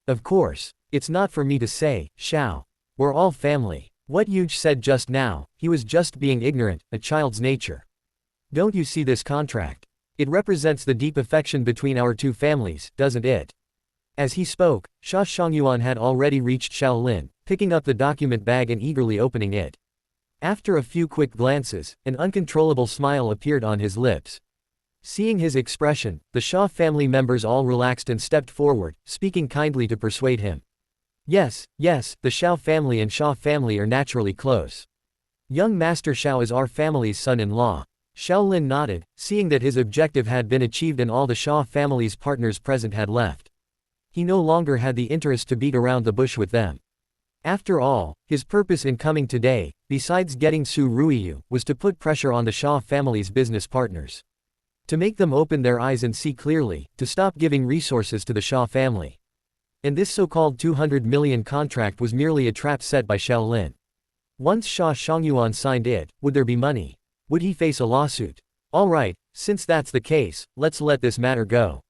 Of course, it's not for me to say, Shao. We're all family. What Yuge said just now, he was just being ignorant, a child's nature. Don't you see this contract? It represents the deep affection between our two families, doesn't it? As he spoke, Sha Shangyuan had already reached Shaolin, picking up the document bag and eagerly opening it. After a few quick glances, an uncontrollable smile appeared on his lips. Seeing his expression, the Sha family members all relaxed and stepped forward, speaking kindly to persuade him. Yes, the Shao family and Sha family are naturally close. Young Master Shao is our family's son-in-law. Shaolin nodded, seeing that his objective had been achieved and all the Sha family's partners present had left. He no longer had the interest to beat around the bush with them. After all, his purpose in coming today, besides getting Su Ruiyu, was to put pressure on the Sha family's business partners. To make them open their eyes and see clearly, to stop giving resources to the Sha family. And this so-called 200 million contract was merely a trap set by Shaolin. Once Sha Shongyuan signed it, would there be money? Would he face a lawsuit? Alright, since that's the case, let's let this matter go.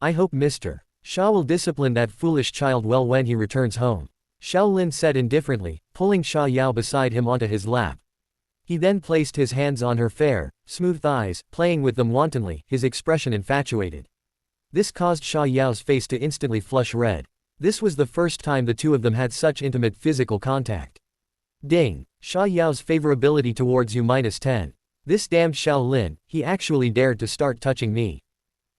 I hope Mr. Sha will discipline that foolish child well when he returns home. Shaolin said indifferently, pulling Sha Yao beside him onto his lap. He then placed his hands on her fair, smooth thighs, playing with them wantonly, his expression infatuated. This caused Sha Yao's face to instantly flush red. This was the first time the two of them had such intimate physical contact. Ding! Sha Yao's favorability towards you -10. This damned Shaolin, he actually dared to start touching me.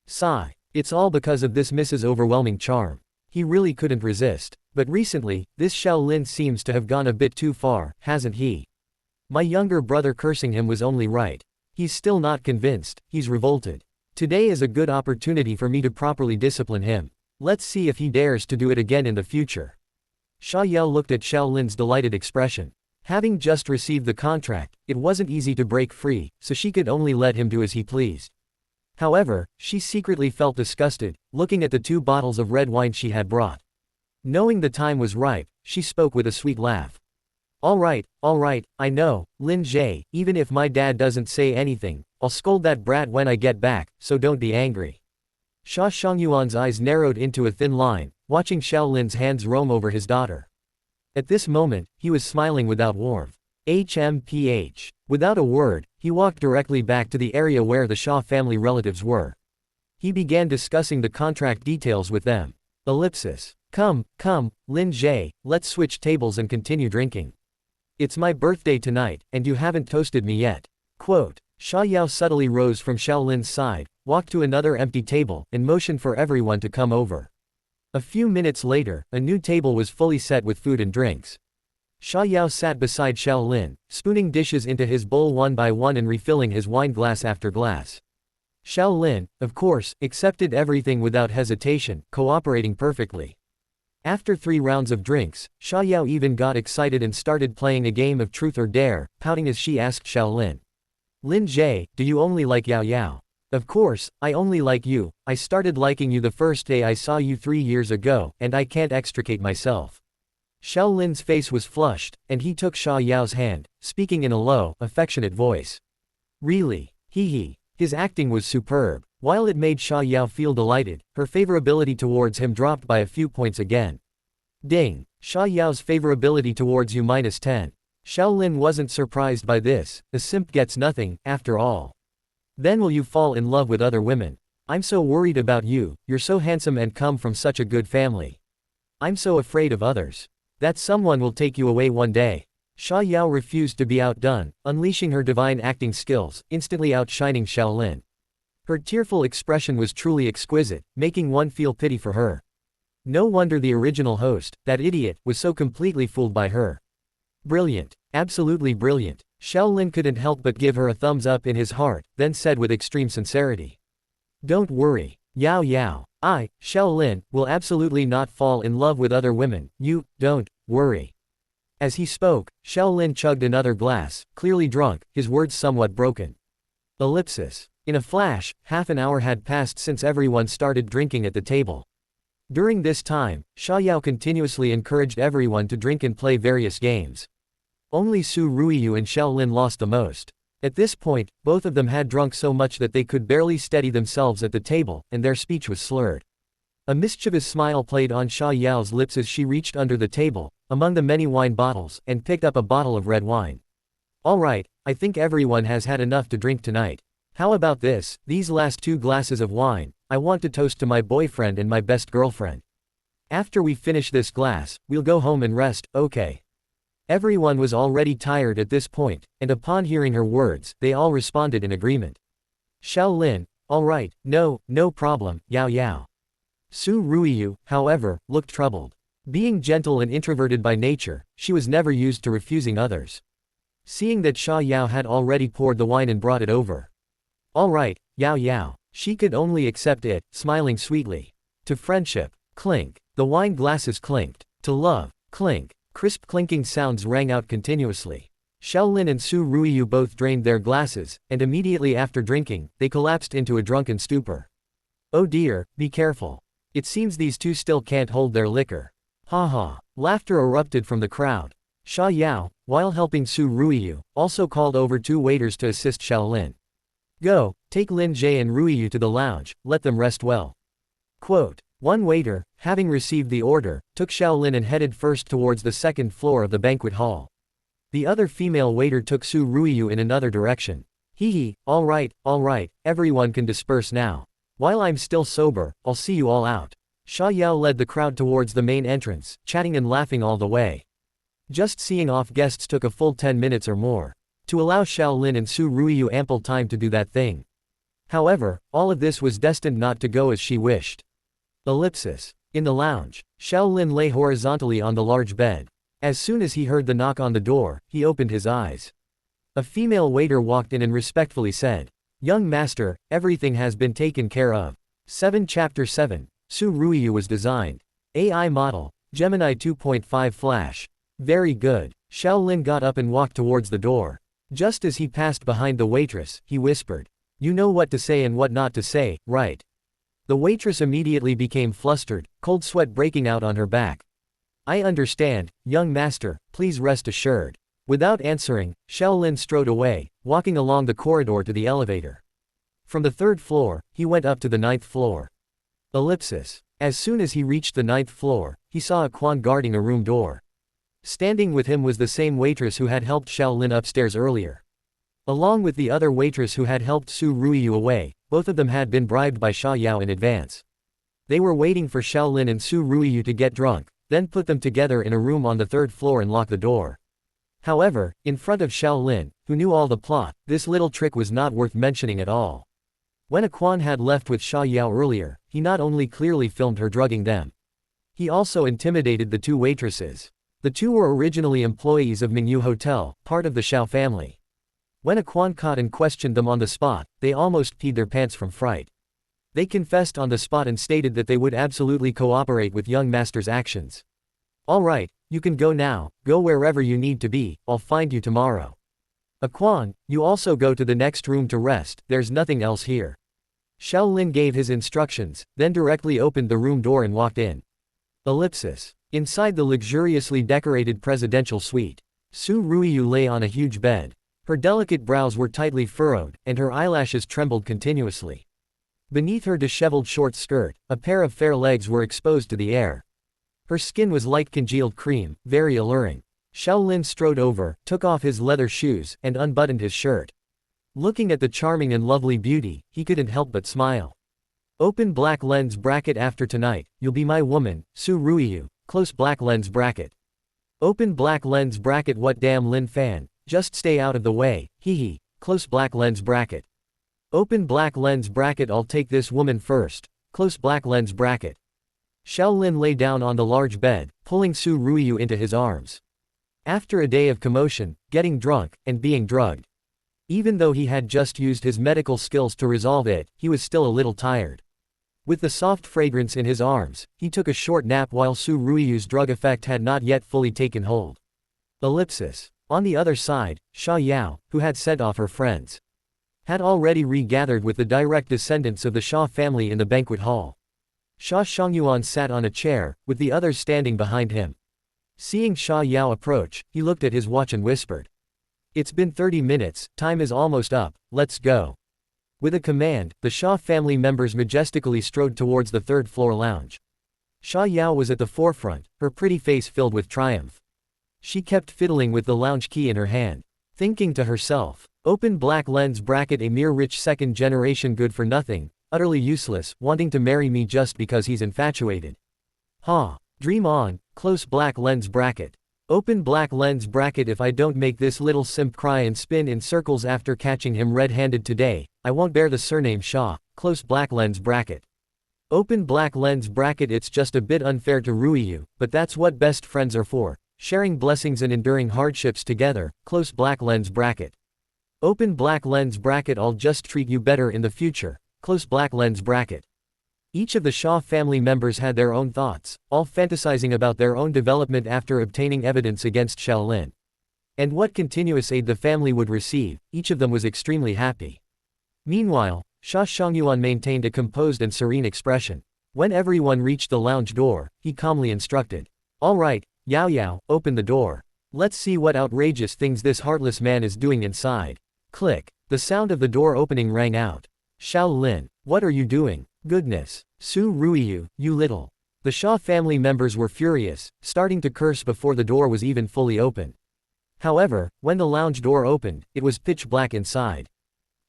Sigh. It's all because of this Mrs. Overwhelming Charm. He really couldn't resist. But recently, this Shaolin seems to have gone a bit too far, hasn't he? My younger brother cursing him was only right. He's still not convinced, he's revolted. Today is a good opportunity for me to properly discipline him. Let's see if he dares to do it again in the future. Sha Yao looked at Shaolin's delighted expression. Having just received the contract, it wasn't easy to break free, so she could only let him do as he pleased. However, she secretly felt disgusted, looking at the 2 bottles of red wine she had brought. Knowing the time was ripe, she spoke with a sweet laugh. Alright, I know, Lin Jie, even if my dad doesn't say anything, I'll scold that brat when I get back, so don't be angry. Sha Shongyuan's eyes narrowed into a thin line, watching Shaolin's hands roam over his daughter. At this moment, he was smiling without warmth. HMPH. Without a word, he walked directly back to the area where the Sha family relatives were. He began discussing the contract details with them. Ellipsis. Come, Lin Jie, let's switch tables and continue drinking. It's my birthday tonight, and you haven't toasted me yet. Quote. Sha Yao subtly rose from Shaolin's side, walked to another empty table, and motioned for everyone to come over. A few minutes later, a new table was fully set with food and drinks. Sha Yao sat beside Shaolin, spooning dishes into his bowl one by one and refilling his wine glass after glass. Shaolin, of course, accepted everything without hesitation, cooperating perfectly. After 3 rounds of drinks, Sha Yao even got excited and started playing a game of truth or dare, pouting as she asked Shaolin. Lin Jie, do you only like Yao Yao? Of course, I only like you. I started liking you the first day I saw you 3 years ago, and I can't extricate myself. Shaolin's face was flushed, and he took Sha Yao's hand, speaking in a low, affectionate voice. Really? Hee. His acting was superb. While it made Sha Yao feel delighted, her favorability towards him dropped by a few points again. Ding! Sha Yao's favorability towards you -10. Shaolin wasn't surprised by this. A simp gets nothing, after all. Then will you fall in love with other women? I'm so worried about you, you're so handsome and come from such a good family. I'm so afraid of others. That someone will take you away one day. Sha Yao refused to be outdone, unleashing her divine acting skills, instantly outshining Shaolin. Her tearful expression was truly exquisite, making one feel pity for her. No wonder the original host, that idiot, was so completely fooled by her. Brilliant. Absolutely brilliant. Shaolin couldn't help but give her a thumbs up in his heart, then said with extreme sincerity. Don't worry. Yao Yao. I, Shaolin, will absolutely not fall in love with other women, you, don't worry. As he spoke, Shaolin chugged another glass, clearly drunk, his words somewhat broken. Ellipsis. In a flash, half an hour had passed since everyone started drinking at the table. During this time, Sha Yao continuously encouraged everyone to drink and play various games. Only Su Ruiyu and Shaolin lost the most. At this point, both of them had drunk so much that they could barely steady themselves at the table, and their speech was slurred. A mischievous smile played on Sha Yao's lips as she reached under the table, among the many wine bottles, and picked up a bottle of red wine. Alright, I think everyone has had enough to drink tonight. How about this, these last 2 glasses of wine, I want to toast to my boyfriend and my best girlfriend. After we finish this glass, we'll go home and rest, okay? Everyone was already tired at this point, and upon hearing her words, they all responded in agreement. Shaolin, alright, no problem, Yao Yao. Su Ruiyu, however, looked troubled. Being gentle and introverted by nature, she was never used to refusing others. Seeing that Sha Yao had already poured the wine and brought it over. Alright, Yao Yao. She could only accept it, smiling sweetly. To friendship, clink. The wine glasses clinked. To love, clink. Crisp clinking sounds rang out continuously. Shaolin and Su Ruiyu both drained their glasses, and immediately after drinking, they collapsed into a drunken stupor. Oh dear, be careful. It seems these two still can't hold their liquor. Ha ha. Laughter erupted from the crowd. Sha Yao, while helping Su Ruiyu, also called over 2 waiters to assist Shaolin. Go, take Lin Jie and Ruiyu to the lounge, let them rest well. Quote. One waiter, having received the order, took Shaolin and headed first towards the 2nd floor of the banquet hall. The other female waiter took Su Ruiyu in another direction. Hee, all right, everyone can disperse now. While I'm still sober, I'll see you all out. Sha Yao led the crowd towards the main entrance, chatting and laughing all the way. Just seeing off guests took a full 10 minutes or more, to allow Shaolin and Su Ruiyu ample time to do that thing. However, all of this was destined not to go as she wished. Ellipsis. In the lounge, Shaolin lay horizontally on the large bed. As soon as he heard the knock on the door, he opened his eyes. A female waiter walked in and respectfully said, Young master, everything has been taken care of. 7 Chapter 7, Su Ruiyu was designed. AI model, Gemini 2.5 Flash. Very good. Shaolin got up and walked towards the door. Just as he passed behind the waitress, he whispered, You know what to say and what not to say, right? The waitress immediately became flustered, cold sweat breaking out on her back. I understand, young master, please rest assured. Without answering, Shaolin strode away, walking along the corridor to the elevator. From the 3rd floor, he went up to the 9th floor. Ellipsis. As soon as he reached the 9th floor, he saw a Quan guarding a room door. Standing with him was the same waitress who had helped Shaolin upstairs earlier. Along with the other waitress who had helped Su Ruiyu away, both of them had been bribed by Sha Yao in advance. They were waiting for Shaolin and Su Ruiyu to get drunk, then put them together in a room on the 3rd floor and lock the door. However, in front of Shaolin, who knew all the plot, this little trick was not worth mentioning at all. When a Quan had left with Sha Yao earlier, he not only clearly filmed her drugging them, he also intimidated the 2 waitresses. The 2 were originally employees of Mingyu Hotel, part of the Shao family. When a Quan caught and questioned them on the spot, they almost peed their pants from fright. They confessed on the spot and stated that they would absolutely cooperate with young master's actions. All right, you can go now, go wherever you need to be, I'll find you tomorrow. A Quan, you also go to the next room to rest, there's nothing else here. Shaolin gave his instructions, then directly opened the room door and walked in. Ellipsis. Inside the luxuriously decorated presidential suite, Su Ruiyu lay on a huge bed. Her delicate brows were tightly furrowed, and her eyelashes trembled continuously. Beneath her disheveled short skirt, a pair of fair legs were exposed to the air. Her skin was light congealed cream, very alluring. Shaolin strode over, took off his leather shoes, and unbuttoned his shirt. Looking at the charming and lovely beauty, he couldn't help but smile. Open black lens bracket after tonight, you'll be my woman, Su Ruiyu, close black lens bracket. Open black lens bracket what damn Lin fan, just stay out of the way, hee, close black lens bracket. Open black lens bracket I'll take this woman first, close black lens bracket. Shaolin lay down on the large bed, pulling Su Ruiyu into his arms. After a day of commotion, getting drunk, and being drugged. Even though he had just used his medical skills to resolve it, he was still a little tired. With the soft fragrance in his arms, he took a short nap while Su Ruiyu's drug effect had not yet fully taken hold. Ellipsis. On the other side, Sha Yao, who had sent off her friends, had already regathered with the direct descendants of the Sha family in the banquet hall. Sha Shangyuan sat on a chair, with the others standing behind him. Seeing Sha Yao approach, he looked at his watch and whispered, It's been 30 minutes, time is almost up, let's go. With a command, the Sha family members majestically strode towards the 3rd floor lounge. Sha Yao was at the forefront, her pretty face filled with triumph. She kept fiddling with the lounge key in her hand, thinking to herself, open black lens bracket a mere rich 2nd generation good for nothing, utterly useless, wanting to marry me just because he's infatuated. Ha, dream on, close black lens bracket. Open black lens bracket if I don't make this little simp cry and spin in circles after catching him red-handed today, I won't bear the surname Sha, close black lens bracket. Open black lens bracket it's just a bit unfair to Ruiyu, but that's what best friends are for. Sharing blessings and enduring hardships together, close black lens bracket. Open black lens bracket I'll just treat you better in the future, close black lens bracket. Each of the Sha family members had their own thoughts, all fantasizing about their own development after obtaining evidence against Shaolin. And what continuous aid the family would receive, each of them was extremely happy. Meanwhile, Sha Shangyuan maintained a composed and serene expression. When everyone reached the lounge door, he calmly instructed. All right, Yao Yao, open the door. Let's see what outrageous things this heartless man is doing inside. Click. The sound of the door opening rang out. Shaolin, what are you doing? Goodness. Su Ruiyu, you little. The Shaw family members were furious, starting to curse before the door was even fully open. However, when the lounge door opened, it was pitch black inside.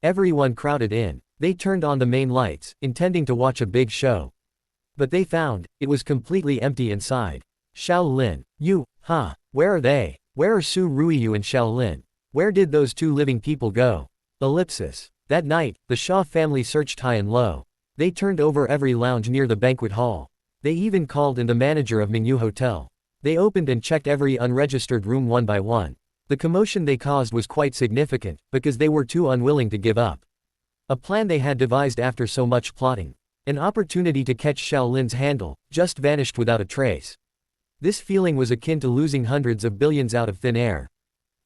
Everyone crowded in. They turned on the main lights, intending to watch a big show. But they found, it was completely empty inside. Shaolin, where are they? Where are Su Ruiyu and Shaolin? Where did those two living people go? Ellipsis. That night, the Shaw family searched high and low. They turned over every lounge near the banquet hall. They even called in the manager of Mingyu Hotel. They opened and checked every unregistered room one by one. The commotion they caused was quite significant, because they were too unwilling to give up. A plan they had devised after so much plotting. An opportunity to catch Shaolin's handle, just vanished without a trace. This feeling was akin to losing hundreds of billions out of thin air.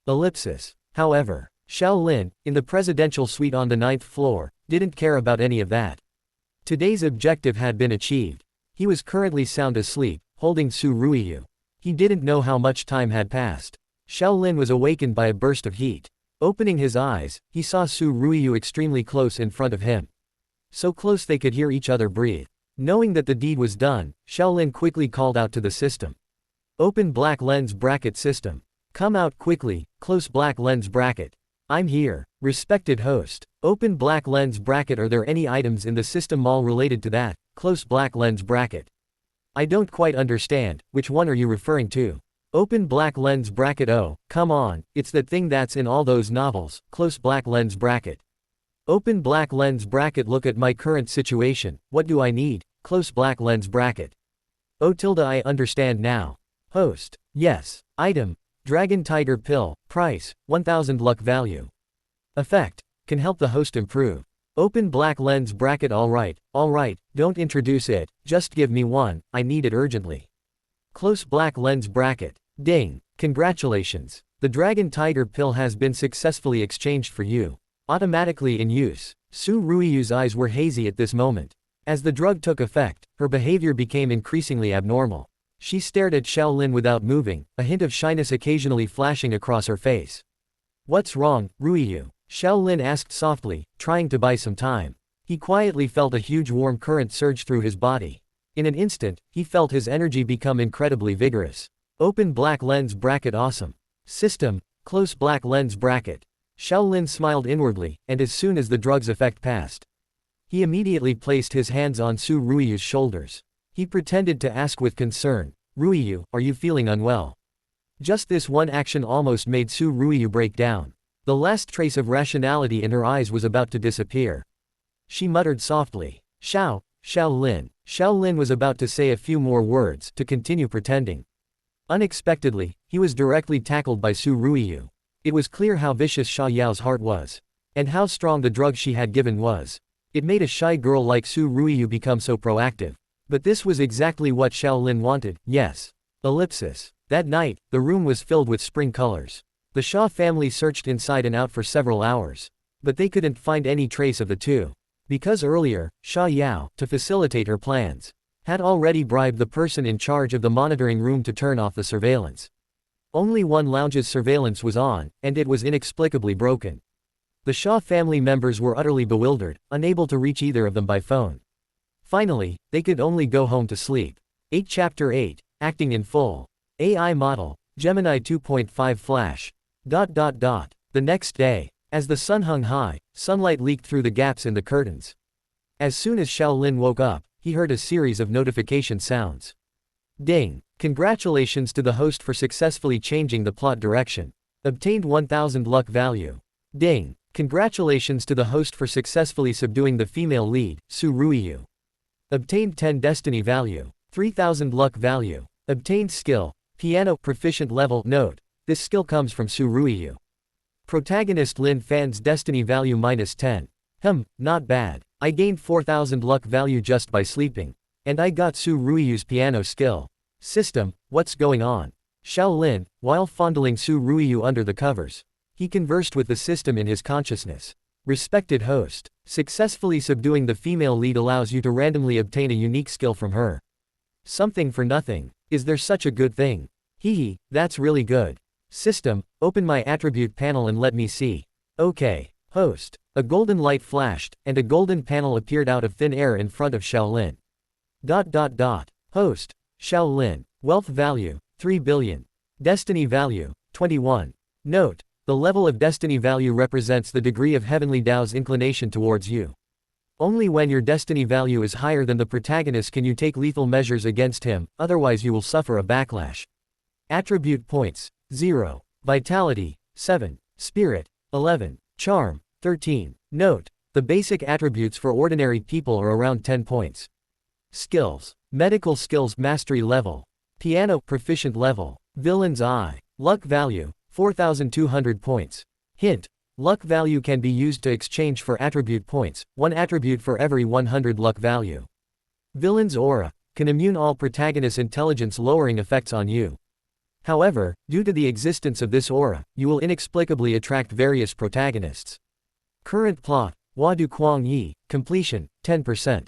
Ellipsis. However, Shaolin, in the presidential suite on the 9th floor, didn't care about any of that. Today's objective had been achieved. He was currently sound asleep, holding Su Ruiyu. He didn't know how much time had passed. Shaolin was awakened by a burst of heat. Opening his eyes, he saw Su Ruiyu extremely close in front of him. So close they could hear each other breathe. Knowing that the deed was done, Shaolin quickly called out to the system. Open black lens bracket system. Come out quickly, close black lens bracket. I'm here, respected host. Open black lens bracket. Are there any items in the system mall related to that? Close black lens bracket. I don't quite understand, which one are you referring to? Open black lens bracket. Oh, come on, it's that thing that's in all those novels, close black lens bracket. Open black lens bracket. Look at my current situation, what do I need? Close black lens bracket. Oh tilde, I understand now. Host. Yes. Item. Dragon Tiger Pill. Price. 1000 luck value. Effect. Can help the host improve. Open black lens bracket. Alright, don't introduce it, just give me one, I need it urgently. Close black lens bracket. Ding. Congratulations. The Dragon Tiger Pill has been successfully exchanged for you. Automatically in use. Su Ruiyu's eyes were hazy at this moment. As the drug took effect, her behavior became increasingly abnormal. She stared at Shaolin without moving, a hint of shyness occasionally flashing across her face. What's wrong, Ruiyu? Shaolin asked softly, trying to buy some time. He quietly felt a huge warm current surge through his body. In an instant, he felt his energy become incredibly vigorous. Open black lens bracket. Awesome. System. Close black lens bracket. Shaolin smiled inwardly, and as soon as the drug's effect passed, he immediately placed his hands on Su Ruiyu's shoulders. He pretended to ask with concern, Ruiyu, are you feeling unwell? Just this one action almost made Su Ruiyu break down. The last trace of rationality in her eyes was about to disappear. She muttered softly, Shaolin. Shaolin was about to say a few more words to continue pretending. Unexpectedly, he was directly tackled by Su Ruiyu. It was clear how vicious Sha Yao's heart was. And how strong the drug she had given was. It made a shy girl like Su Ruiyu become so proactive. But this was exactly what Shaolin wanted, yes. Ellipsis. That night, the room was filled with spring colors. The Shaw family searched inside and out for several hours. But they couldn't find any trace of the two. Because earlier, Sha Yao, to facilitate her plans, had already bribed the person in charge of the monitoring room to turn off the surveillance. Only one lounge's surveillance was on, and it was inexplicably broken. The Shaw family members were utterly bewildered, unable to reach either of them by phone. Finally, they could only go home to sleep. Chapter 8, Acting in Full. AI Model, Gemini 2.5 Flash. The next day, as the sun hung high, sunlight leaked through the gaps in the curtains. As soon as Shaolin woke up, he heard a series of notification sounds. Ding! Congratulations to the host for successfully changing the plot direction. Obtained 1000 luck value. Ding! Congratulations to the host for successfully subduing the female lead, Su Ruiyu. Obtained 10 destiny value. 3000 luck value. Obtained skill, piano proficient level. Note, this skill comes from Su Ruiyu. Protagonist Lin Fan's destiny value -10. Not bad. I gained 4000 luck value just by sleeping. And I got Su Ruiyu's piano skill. System, what's going on? Shaolin, while fondling Su Ruiyu under the covers. He conversed with the system in his consciousness. Respected host. Successfully subduing the female lead allows you to randomly obtain a unique skill from her. Something for nothing. Is there such a good thing? Hehe, that's really good. System, open my attribute panel and let me see. Okay. Host. A golden light flashed, and a golden panel appeared out of thin air in front of Shaolin. Host. Shaolin. Wealth value, 3 billion. Destiny value, 21. Note. The level of destiny value represents the degree of Heavenly Tao's inclination towards you. Only when your destiny value is higher than the protagonist can you take lethal measures against him, otherwise you will suffer a backlash. Attribute points, 0. Vitality, 7. Spirit, 11. Charm, 13. Note. The basic attributes for ordinary people are around 10 points. Skills. Medical skills mastery level. Piano proficient level. Villain's eye. Luck value, 4,200 points. Hint. Luck value can be used to exchange for attribute points, 1 attribute for every 100 luck value. Villain's aura. Can immune all protagonist's intelligence lowering effects on you. However, due to the existence of this aura, you will inexplicably attract various protagonists. Current plot. Hua Du Kuang Yi. Completion, 10%.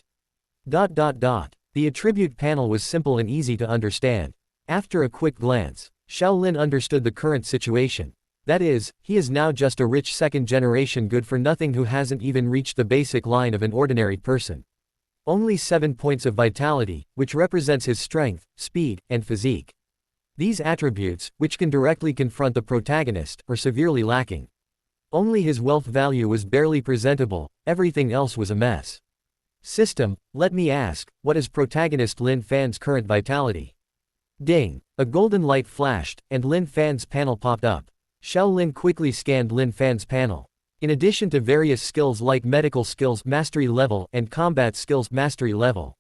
The attribute panel was simple and easy to understand. After a quick glance, Shaolin understood the current situation. That is, he is now just a rich second-generation good-for-nothing who hasn't even reached the basic line of an ordinary person. Only 7 points of vitality, which represents his strength, speed, and physique. These attributes, which can directly confront the protagonist, are severely lacking. Only his wealth value was barely presentable, everything else was a mess. System, let me ask, what is protagonist Lin Fan's current vitality? Ding! A golden light flashed, and Lin Fan's panel popped up. Shaolin quickly scanned Lin Fan's panel. In addition to various skills like medical skills mastery level and combat skills mastery level.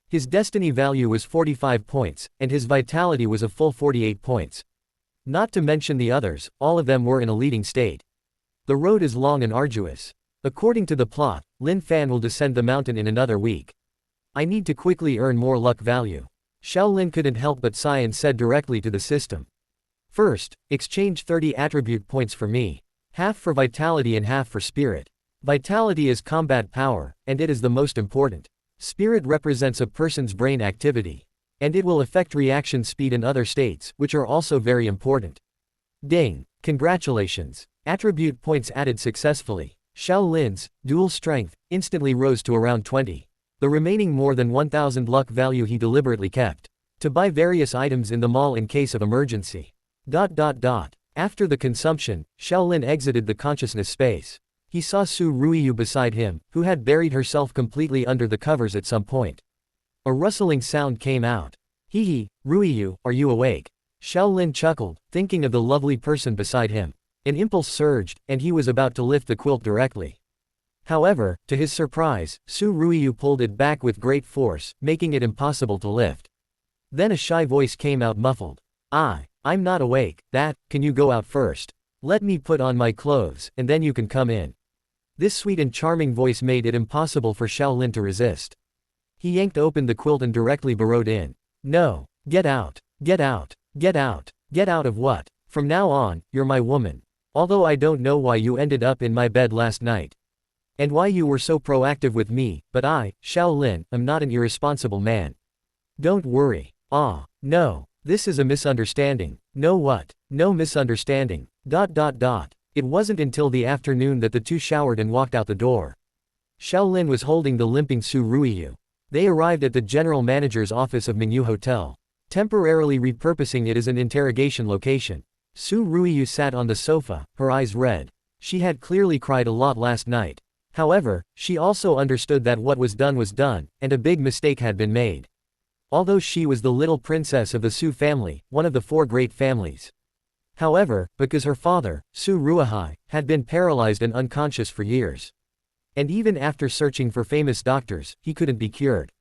His destiny value was 45 points, and his vitality was a full 48 points. Not to mention the others, all of them were in a leading state. The road is long and arduous. According to the plot, Lin Fan will descend the mountain in another week. I need to quickly earn more luck value. Shaolin couldn't help but sigh and said directly to the system. First, exchange 30 attribute points for me. Half for vitality and half for spirit. Vitality is combat power, and it is the most important. Spirit represents a person's brain activity. And it will affect reaction speed and other states, which are also very important. Ding! Congratulations! Attribute points added successfully. Shaolin's dual strength instantly rose to around 20. The remaining more than 1,000 luck value he deliberately kept to buy various items in the mall in case of emergency. After the consumption, Shaolin exited the consciousness space. He saw Su Ruiyu beside him, who had buried herself completely under the covers at some point. A rustling sound came out. Hehe, Ruiyu, are you awake? Shaolin chuckled, thinking of the lovely person beside him. An impulse surged, and he was about to lift the quilt directly. However, to his surprise, Su Ruiyu pulled it back with great force, making it impossible to lift. Then a shy voice came out muffled. I'm not awake, can you go out first? Let me put on my clothes, and then you can come in. This sweet and charming voice made it impossible for Shaolin to resist. He yanked open the quilt and directly burrowed in. No, get out, get out, get out, get out of what? From now on, you're my woman. Although I don't know why you ended up in my bed last night. And why you were so proactive with me, but I, Shaolin, am not an irresponsible man. Don't worry. No. This is a misunderstanding. No what? No misunderstanding. It wasn't until the afternoon that the two showered and walked out the door. Shaolin was holding the limping Su Ruiyu. They arrived at the general manager's office of Mingyu Hotel, temporarily repurposing it as an interrogation location. Su Ruiyu sat on the sofa, her eyes red. She had clearly cried a lot last night. However, she also understood that what was done, and a big mistake had been made. Although she was the little princess of the Su family, one of the 4 great families. However, because her father, Su Ruihai, had been paralyzed and unconscious for years. And even after searching for famous doctors, he couldn't be cured.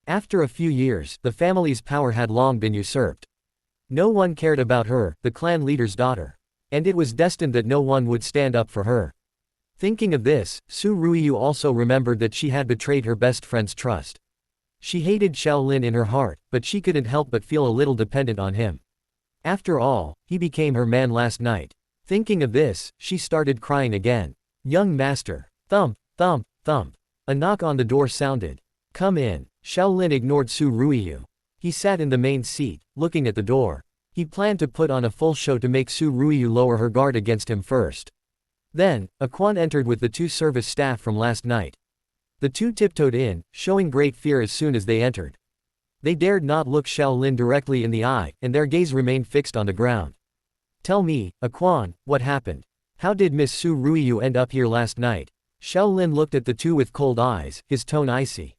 After a few years, the family's power had long been usurped. No one cared about her, the clan leader's daughter. And it was destined that no one would stand up for her. Thinking of this, Su Ruiyu also remembered that she had betrayed her best friend's trust. She hated Shaolin in her heart, but she couldn't help but feel a little dependent on him. After all, he became her man last night. Thinking of this, she started crying again. Young master. Thump, thump, thump. A knock on the door sounded. Come in. Shaolin ignored Su Ruiyu. He sat in the main seat, looking at the door. He planned to put on a full show to make Su Ruiyu lower her guard against him first. Then, Quan entered with the 2 service staff from last night. The 2 tiptoed in, showing great fear as soon as they entered. They dared not look Shaolin directly in the eye, and their gaze remained fixed on the ground. Tell me, Quan, what happened? How did Miss Su Ruiyu end up here last night? Shaolin looked at the 2 with cold eyes, his tone icy.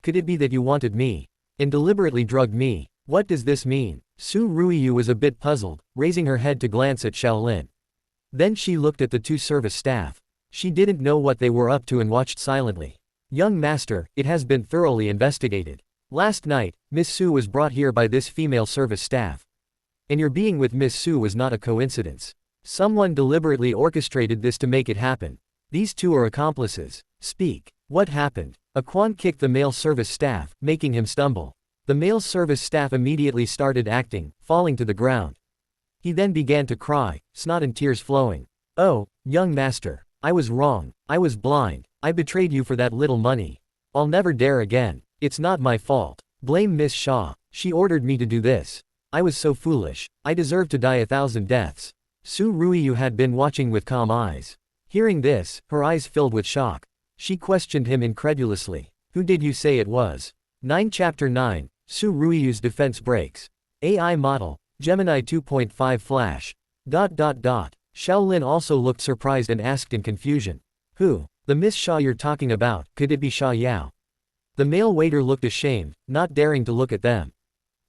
Could it be that you wanted me? And deliberately drugged me? What does this mean? Su Ruiyu was a bit puzzled, raising her head to glance at Shaolin. Then she looked at the 2 service staff. She didn't know what they were up to and watched silently. Young master, it has been thoroughly investigated. Last night, Miss Su was brought here by this female service staff. And your being with Miss Su was not a coincidence. Someone deliberately orchestrated this to make it happen. These 2 are accomplices. Speak. What happened? Quan kicked the male service staff, making him stumble. The male service staff immediately started acting, falling to the ground. He then began to cry, snot and tears flowing. Oh, young master. I was wrong. I was blind. I betrayed you for that little money. I'll never dare again. It's not my fault. Blame Miss Shaw. She ordered me to do this. I was so foolish. I deserve to die 1,000 deaths. Su Ruiyu had been watching with calm eyes. Hearing this, her eyes filled with shock. She questioned him incredulously. Who did you say it was? 9 Chapter 9, Su Ruiyu's defense breaks. AI model, Gemini 2.5 Flash. Shaolin also looked surprised and asked in confusion. Who? The Miss Shaw you're talking about, could it be Sha Yao? The male waiter looked ashamed, not daring to look at them.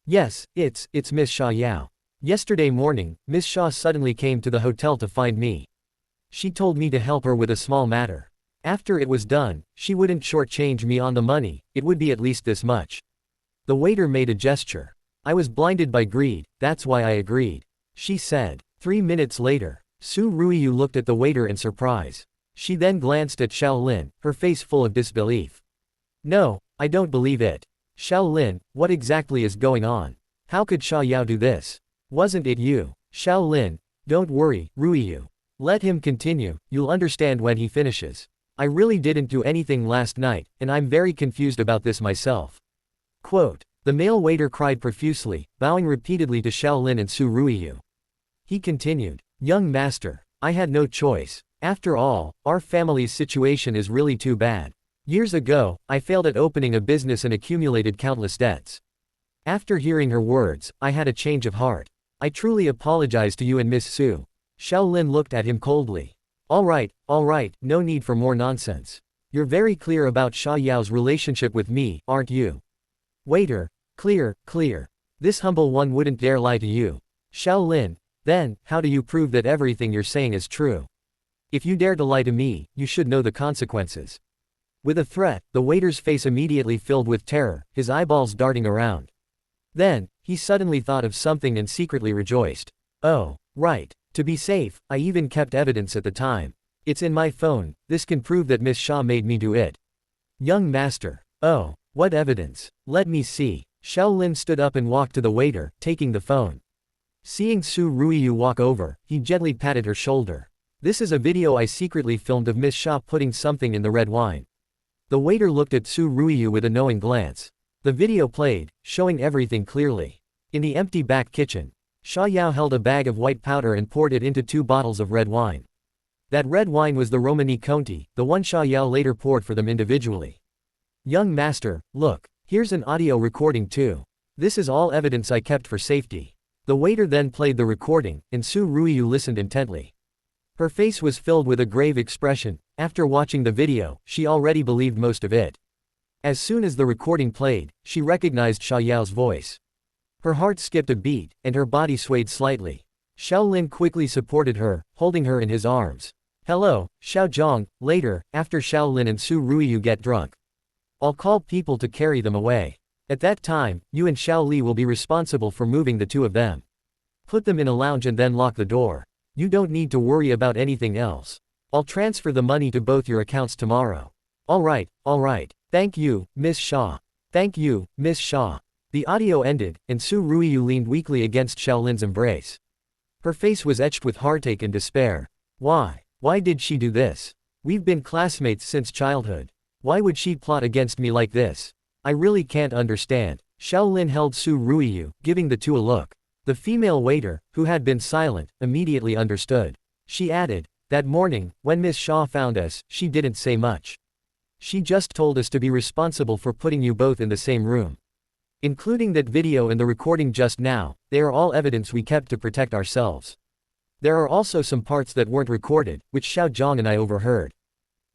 Yes, it's Miss Sha Yao. Yesterday morning, Miss Shaw suddenly came to the hotel to find me. She told me to help her with a small matter. After it was done, she wouldn't shortchange me on the money, it would be at least this much. The waiter made a gesture. I was blinded by greed, that's why I agreed. She said. 3 minutes later, Su Ruiyu looked at the waiter in surprise. She then glanced at Shaolin, her face full of disbelief. No, I don't believe it. Shaolin, what exactly is going on? How could Sha Yao do this? Wasn't it you? Shaolin, don't worry, Ruiyu. Let him continue, you'll understand when he finishes. I really didn't do anything last night, and I'm very confused about this myself. Quote. The male waiter cried profusely, bowing repeatedly to Shaolin and Su Ruiyu. He continued, Young master, I had no choice. After all, our family's situation is really too bad. Years ago, I failed at opening a business and accumulated countless debts. After hearing her words, I had a change of heart. I truly apologize to you and Miss Su. Shaolin looked at him coldly. All right, no need for more nonsense. You're very clear about Sha Yao's relationship with me, aren't you? Waiter, clear. This humble one wouldn't dare lie to you. Shaolin, then, how do you prove that everything you're saying is true? If you dare to lie to me, you should know the consequences. With a threat, the waiter's face immediately filled with terror, his eyeballs darting around. Then, he suddenly thought of something and secretly rejoiced. Oh, right. To be safe, I even kept evidence at the time. It's in my phone, this can prove that Miss Shaw made me do it. Young master. Oh, what evidence? Let me see. Shaolin stood up and walked to the waiter, taking the phone. Seeing Su Ruiyu walk over, he gently patted her shoulder. This is a video I secretly filmed of Miss Shaw putting something in the red wine. The waiter looked at Su Ruiyu with a knowing glance. The video played, showing everything clearly. In the empty back kitchen, Sha Yao held a bag of white powder and poured it into 2 bottles of red wine. That red wine was the Romani Conti, the one Sha Yao later poured for them individually. Young master, look, here's an audio recording too. This is all evidence I kept for safety. The waiter then played the recording, and Su Ruiyu listened intently. Her face was filled with a grave expression. After watching the video, she already believed most of it. As soon as the recording played, she recognized Sha Yao's voice. Her heart skipped a beat, and her body swayed slightly. Shaolin quickly supported her, holding her in his arms. Hello, Xiaozhong, later, after Shaolin and Su Ruiyu get drunk. I'll call people to carry them away. At that time, you and Xiao Li will be responsible for moving the 2 of them. Put them in a lounge and then lock the door. You don't need to worry about anything else. I'll transfer the money to both your accounts tomorrow. All right. Thank you, Miss Shaw. Thank you, Miss Shaw. The audio ended, and Su Ruiyu leaned weakly against Shaolin's embrace. Her face was etched with heartache and despair. Why did she do this? We've been classmates since childhood. Why would she plot against me like this? I really can't understand. Xiaolin held Su Ruiyu, giving the two a look. The female waiter, who had been silent, immediately understood. She added, that morning, when Miss Shaw found us, she didn't say much. She just told us to be responsible for putting you both in the same room. Including that video and the recording just now, they are all evidence we kept to protect ourselves. There are also some parts that weren't recorded, which Xiao Zhang and I overheard.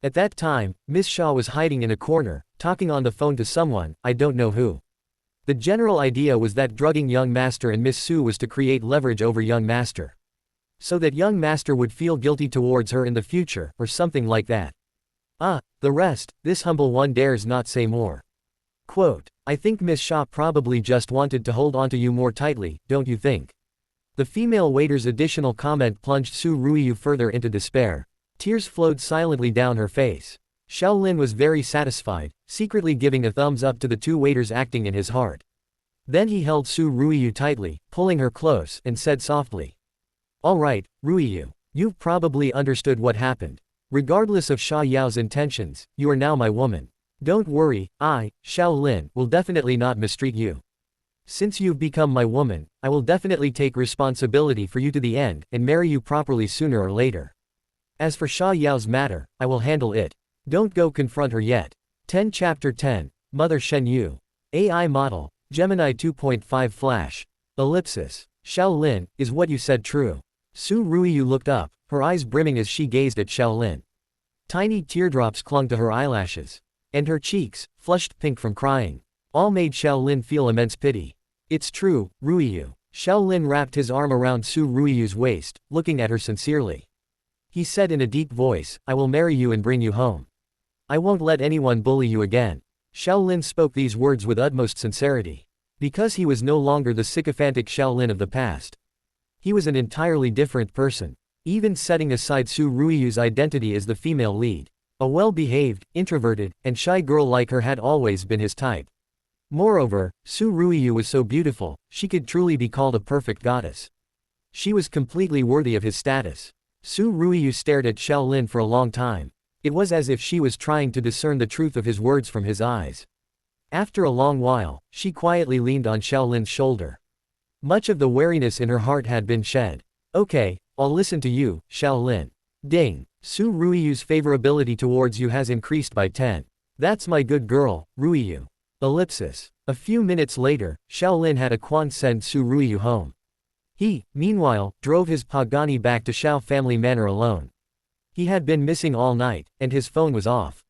At that time, Miss Shaw was hiding in a corner, talking on the phone to someone, I don't know who. The general idea was that drugging young master and Miss Su was to create leverage over young master. So that young master would feel guilty towards her in the future, or something like that. The rest, this humble one dares not say more. Quote, I think Miss Shaw probably just wanted to hold onto you more tightly, don't you think? The female waiter's additional comment plunged Su Ruiyu further into despair. Tears flowed silently down her face. Xiaolin was very satisfied, secretly giving a thumbs up to the two waiters acting in his heart. Then he held Su Ruiyu tightly, pulling her close, and said softly. All right, Ruiyu. You've probably understood what happened. Regardless of Sha Yao's intentions, you are now my woman. Don't worry, I, Xiaolin, will definitely not mistreat you. Since you've become my woman, I will definitely take responsibility for you to the end, and marry you properly sooner or later. As for Sha Yao's matter, I will handle it. Don't go confront her yet. 10 Chapter 10, Mother Shen Yu. AI Model, Gemini 2.5 Flash. Ellipsis. Xiaolin, is what you said true? Su Ruiyu looked up, her eyes brimming as she gazed at Xiaolin. Tiny teardrops clung to her eyelashes. And her cheeks, flushed pink from crying. All made Xiaolin feel immense pity. It's true, Ruiyu. Xiaolin wrapped his arm around Su Ruiyu's waist, looking at her sincerely. He said in a deep voice, I will marry you and bring you home. I won't let anyone bully you again. Xiaolin spoke these words with utmost sincerity. Because he was no longer the sycophantic Xiaolin of the past. He was an entirely different person. Even setting aside Su Ruiyu's identity as the female lead. A well-behaved, introverted, and shy girl like her had always been his type. Moreover, Su Ruiyu was so beautiful, she could truly be called a perfect goddess. She was completely worthy of his status. Su Ruiyu stared at Xiaolin for a long time. It was as if she was trying to discern the truth of his words from his eyes. After a long while, she quietly leaned on Xiaolin's shoulder. Much of the wariness in her heart had been shed. Okay, I'll listen to you, Xiaolin. Ding. Su Ruiyu's favorability towards you has increased by 10. That's my good girl, Ruiyu. Ellipsis. A few minutes later, Xiaolin had a Quan send Su Ruiyu home. He, meanwhile, drove his Pagani back to Xiao family manor alone. He had been missing all night, and his phone was off.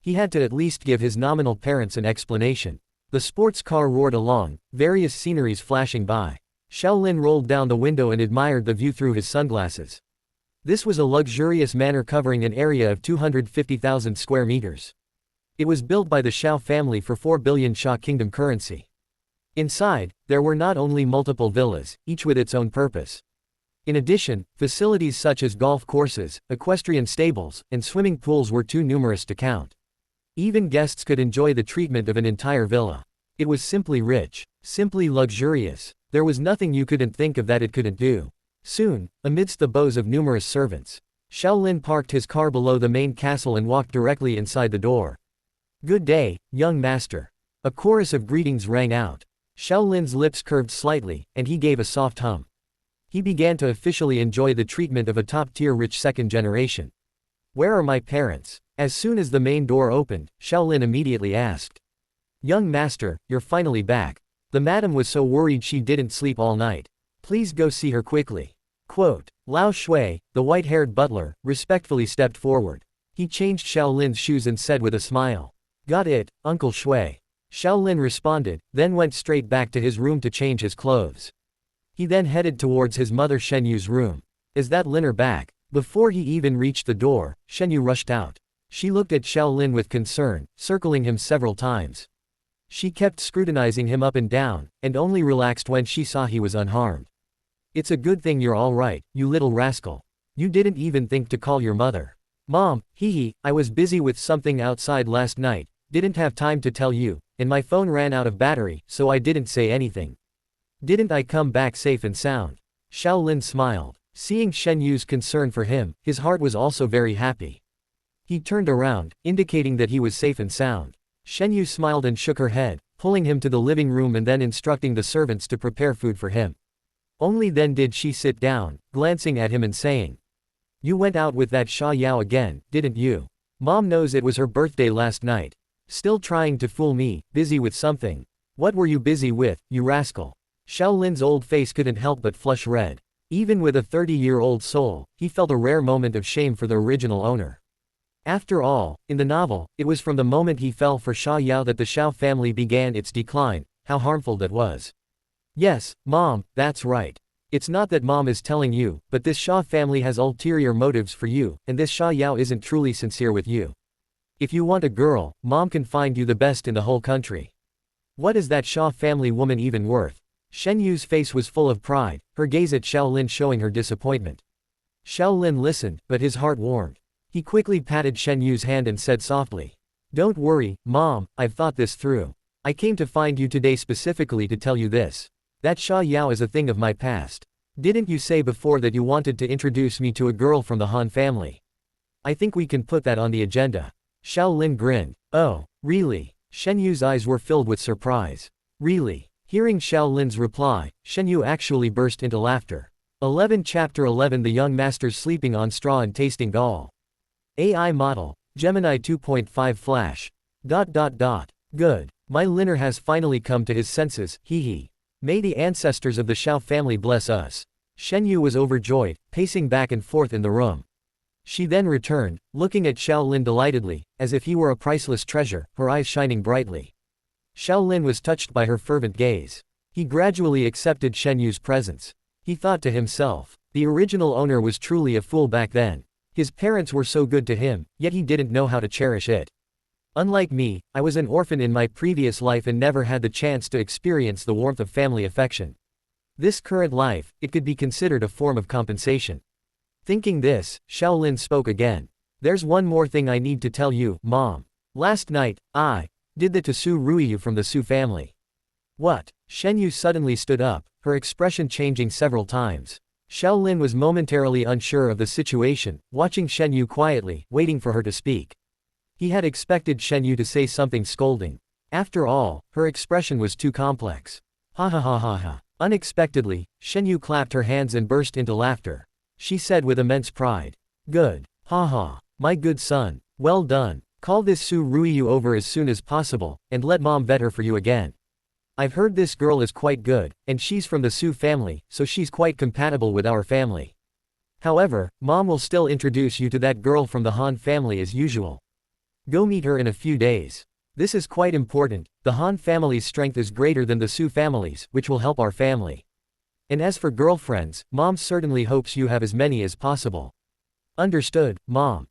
He had to at least give his nominal parents an explanation. The sports car roared along, various sceneries flashing by. Xiaolin rolled down the window and admired the view through his sunglasses. This was a luxurious manor covering an area of 250,000 square meters. It was built by the Xiao family for 4 billion Xia kingdom currency. Inside, there were not only multiple villas, each with its own purpose. In addition, facilities such as golf courses, equestrian stables, and swimming pools were too numerous to count. Even guests could enjoy the treatment of an entire villa. It was simply rich, simply luxurious. There was nothing you couldn't think of that it couldn't do. Soon, amidst the bows of numerous servants, Xiaolin parked his car below the main castle and walked directly inside the door. Good day, young master. A chorus of greetings rang out. Xiaolin's lips curved slightly, and he gave a soft hum. He began to officially enjoy the treatment of a top-tier rich second generation. Where are my parents? As soon as the main door opened, Xiaolin immediately asked. Young master, you're finally back. The madam was so worried she didn't sleep all night. Please go see her quickly. Quote, Lao Shui, the white-haired butler, respectfully stepped forward. He changed Xiaolin's shoes and said with a smile. Got it, Uncle Shui. Xiaolin responded, then went straight back to his room to change his clothes. He then headed towards his mother Shen Yu's room. Is that Lin back? Before he even reached the door, Shen Yu rushed out. She looked at Xiaolin with concern, circling him several times. She kept scrutinizing him up and down, and only relaxed when she saw he was unharmed. It's a good thing you're all right, you little rascal. You didn't even think to call your mother. Mom, I was busy with something outside last night, didn't have time to tell you, and my phone ran out of battery, so I didn't say anything. Didn't I come back safe and sound? Xiaolin smiled. Seeing Shen Yu's concern for him, his heart was also very happy. He turned around, indicating that he was safe and sound. Shen Yu smiled and shook her head, pulling him to the living room and then instructing the servants to prepare food for him. Only then did she sit down, glancing at him and saying, "You went out with that Sha Yao again, didn't you? Mom knows it was her birthday last night. Still trying to fool me, busy with something. What were you busy with, you rascal?" Xiaolin's old face couldn't help but flush red. Even with a 30-year-old soul, he felt a rare moment of shame for the original owner. After all, in the novel, it was from the moment he fell for Sha Yao that the Xiao family began its decline. How harmful that was. "Yes, Mom, that's right. It's not that Mom is telling you, but this Sha family has ulterior motives for you, and this Sha Yao isn't truly sincere with you. If you want a girl, Mom can find you the best in the whole country. What is that Sha family woman even worth?" Shen Yu's face was full of pride, her gaze at Xiaolin showing her disappointment. Xiaolin listened, but his heart warmed. He quickly patted Shen Yu's hand and said softly, "Don't worry, Mom, I've thought this through. I came to find you today specifically to tell you this. That Sha Yao is a thing of my past. Didn't you say before that you wanted to introduce me to a girl from the Han family? I think we can put that on the agenda." Xiaolin grinned. "Oh, really?" Shen Yu's eyes were filled with surprise. "Really?" Hearing Xiaolin's reply, Shen Yu actually burst into laughter. 11 Chapter 11 The Young Masters Sleeping on Straw and Tasting Gall. AI Model, Gemini 2.5 Flash. Good. My Linner has finally come to his senses, hee. May the ancestors of the Xiao family bless us. Shen Yu was overjoyed, pacing back and forth in the room. She then returned, looking at Xiaolin delightedly, as if he were a priceless treasure, her eyes shining brightly. Xiaolin was touched by her fervent gaze. He gradually accepted Shen Yu's presence. He thought to himself, the original owner was truly a fool back then. His parents were so good to him, yet he didn't know how to cherish it. Unlike me, I was an orphan in my previous life and never had the chance to experience the warmth of family affection. This current life, it could be considered a form of compensation. Thinking this, Xiaolin spoke again. "There's one more thing I need to tell you, Mom. Last night, I did that to Su Ruiyu from the Su family." "What?" Shen Yu suddenly stood up, her expression changing several times. Xiaolin was momentarily unsure of the situation, watching Shen Yu quietly, waiting for her to speak. He had expected Shen Yu to say something scolding. After all, her expression was too complex. Ha ha ha ha ha. Unexpectedly, Shen Yu clapped her hands and burst into laughter. She said with immense pride, "Good. Ha ha. My good son. Well done. Call this Su Ruiyu over as soon as possible, and let Mom vet her for you again. I've heard this girl is quite good, and she's from the Su family, so she's quite compatible with our family. However, Mom will still introduce you to that girl from the Han family as usual. Go meet her in a few days. This is quite important. The Han family's strength is greater than the Su family's, which will help our family. And as for girlfriends, Mom certainly hopes you have as many as possible." "Understood, Mom."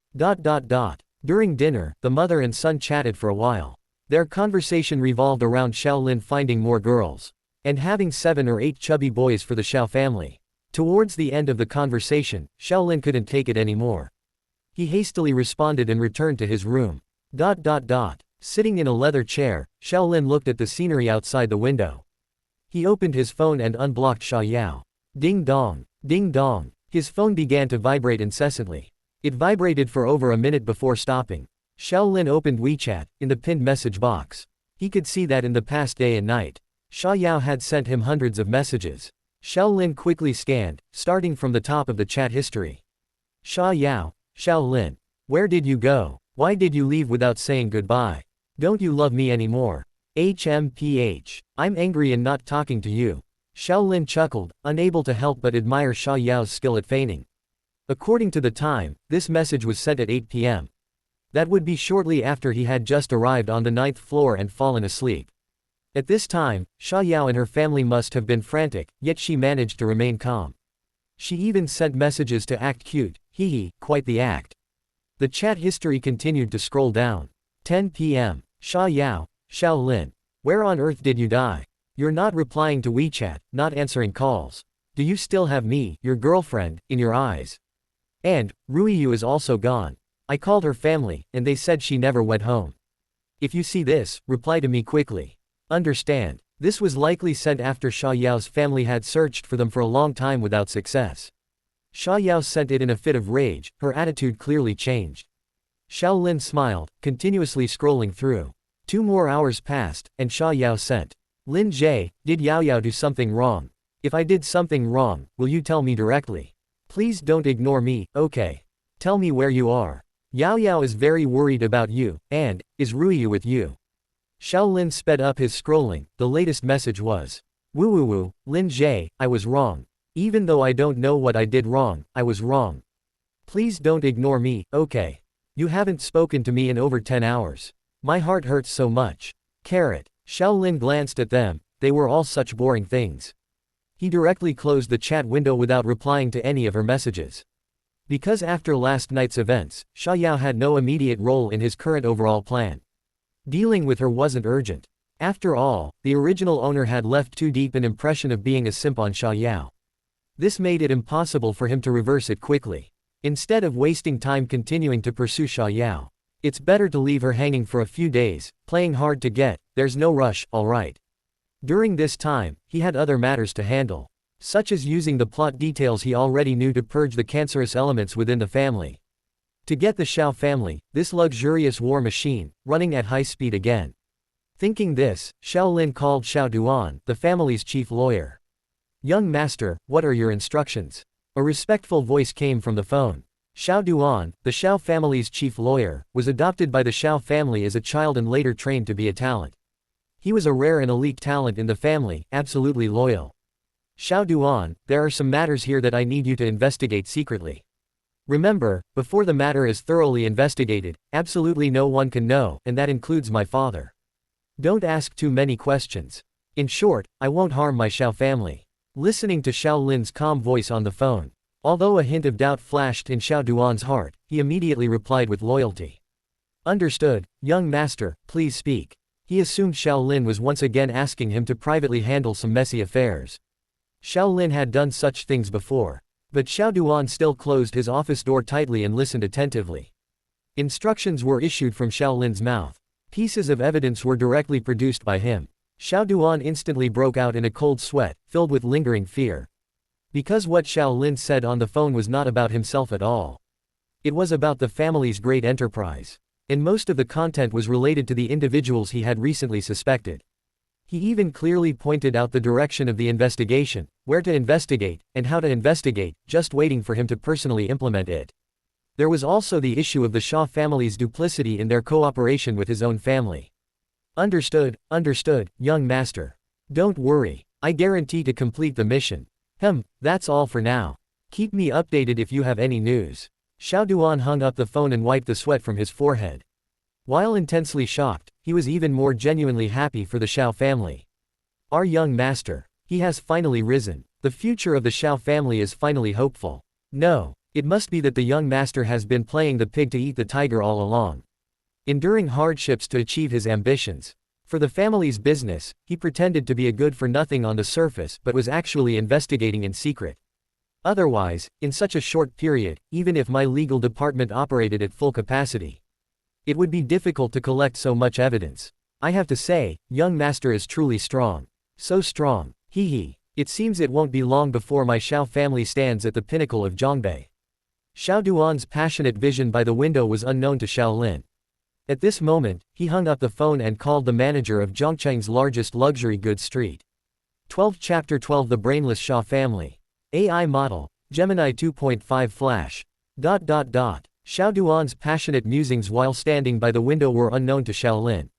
During dinner, the mother and son chatted for a while. Their conversation revolved around Xiaolin finding more girls, and having 7 or 8 chubby boys for the Xiao family. Towards the end of the conversation, Xiaolin couldn't take it anymore. He hastily responded and returned to his room. Sitting in a leather chair, Xiaolin looked at the scenery outside the window. He opened his phone and unblocked Sha Yao. Ding dong, ding dong. His phone began to vibrate incessantly. It vibrated for over a minute before stopping. Xiaolin opened WeChat, in the pinned message box. He could see that in the past day and night, Sha Yao had sent him hundreds of messages. Xiaolin quickly scanned, starting from the top of the chat history. Sha Yao, Xiaolin. Where did you go? Why did you leave without saying goodbye? Don't you love me anymore? HMPH. I'm angry and not talking to you. Xiaolin chuckled, unable to help but admire Sha Yao's skill at feigning. According to the time, this message was sent at 8 p.m. That would be shortly after he had just arrived on the 9th floor and fallen asleep. At this time, Sha Yao and her family must have been frantic, yet she managed to remain calm. She even sent messages to act cute, hee, quite the act. The chat history continued to scroll down. 10 p.m. Sha Yao, Xiaolin. Where on earth did you die? You're not replying to WeChat, not answering calls. Do you still have me, your girlfriend, in your eyes? And, Ruiyu is also gone. I called her family, and they said she never went home. If you see this, reply to me quickly. Understand, this was likely sent after Sha Yao's family had searched for them for a long time without success. Sha Yao sent it in a fit of rage, her attitude clearly changed. Xiaolin smiled, continuously scrolling through. 2 more hours passed, and Xia Yao sent. Lin Jie, did Yao Yao do something wrong? If I did something wrong, will you tell me directly? Please don't ignore me, okay? Tell me where you are. Yao Yao is very worried about you, and, is Ruiyu with you? Xiaolin sped up his scrolling. The latest message was, Woo woo woo, Lin Jie, I was wrong. Even though I don't know what I did wrong, I was wrong. Please don't ignore me, okay? You haven't spoken to me in over 10 hours. My heart hurts so much. Carrot. Xiaolin glanced at them, they were all such boring things. He directly closed the chat window without replying to any of her messages. Because after last night's events, Xia Yao had no immediate role in his current overall plan. Dealing with her wasn't urgent. After all, the original owner had left too deep an impression of being a simp on Xia Yao. This made it impossible for him to reverse it quickly. Instead of wasting time continuing to pursue Xia Yao, it's better to leave her hanging for a few days, playing hard to get, there's no rush, alright. During this time, he had other matters to handle, such as using the plot details he already knew to purge the cancerous elements within the family. To get the Xiao family, this luxurious war machine, running at high speed again. Thinking this, Xiaolin called Xiao Duan, the family's chief lawyer. Young master, what are your instructions? A respectful voice came from the phone. Xiao Duan, the Xiao family's chief lawyer, was adopted by the Xiao family as a child and later trained to be a talent. He was a rare and elite talent in the family, absolutely loyal. Xiao Duan, there are some matters here that I need you to investigate secretly. Remember, before the matter is thoroughly investigated, absolutely no one can know, and that includes my father. Don't ask too many questions. In short, I won't harm my Xiao family. Listening to Xiaolin's calm voice on the phone, although a hint of doubt flashed in Xiao Duan's heart, he immediately replied with loyalty. Understood, young master, please speak. He assumed Xiaolin was once again asking him to privately handle some messy affairs. Xiaolin had done such things before. But Xiao Duan still closed his office door tightly and listened attentively. Instructions were issued from Xiaolin's mouth. Pieces of evidence were directly produced by him. Xiao Duan instantly broke out in a cold sweat, filled with lingering fear. Because what Xiaolin said on the phone was not about himself at all. It was about the family's great enterprise. And most of the content was related to the individuals he had recently suspected. He even clearly pointed out the direction of the investigation, where to investigate, and how to investigate, just waiting for him to personally implement it. There was also the issue of the Xia family's duplicity in their cooperation with his own family. Understood, young master. Don't worry, I guarantee to complete the mission. That's all for now. Keep me updated if you have any news. Xiao Duan hung up the phone and wiped the sweat from his forehead. While intensely shocked, he was even more genuinely happy for the Xiao family. Our young master. He has finally risen. The future of the Xiao family is finally hopeful. No, it must be that the young master has been playing the pig to eat the tiger all along. Enduring hardships to achieve his ambitions. For the family's business, he pretended to be a good-for-nothing on the surface but was actually investigating in secret. Otherwise, in such a short period, even if my legal department operated at full capacity, it would be difficult to collect so much evidence. I have to say, young master is truly strong. So strong. Hee. It seems it won't be long before my Xiao family stands at the pinnacle of Zhongbei. Xiao Duan's passionate vision by the window was unknown to Xiaolin. At this moment, he hung up the phone and called the manager of Zhongcheng's largest luxury goods street. 12 Chapter 12 The Brainless Xia Family. AI Model. Gemini 2.5 Flash. Xiao Duan's passionate musings while standing by the window were unknown to Xiaolin.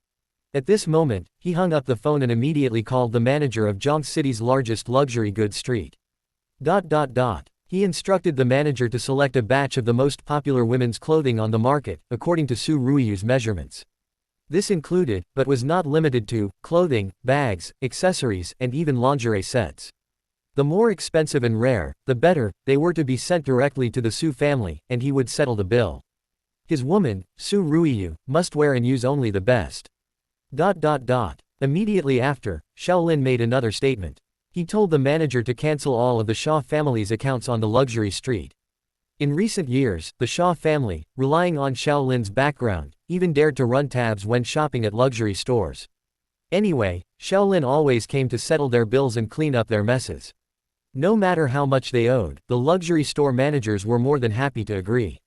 At this moment, he hung up the phone and immediately called the manager of Zhong City's largest luxury goods street. He instructed the manager to select a batch of the most popular women's clothing on the market, according to Su Ruiyu's measurements. This included, but was not limited to, clothing, bags, accessories, and even lingerie sets. The more expensive and rare, the better, they were to be sent directly to the Su family, and he would settle the bill. His woman, Su Ruiyu, must wear and use only the best. Immediately after, Xiaolin made another statement. He told the manager to cancel all of the Xia family's accounts on the luxury street. In recent years, the Xia family, relying on Xiaolin's background, even dared to run tabs when shopping at luxury stores. Anyway, Xiaolin always came to settle their bills and clean up their messes. No matter how much they owed, the luxury store managers were more than happy to agree.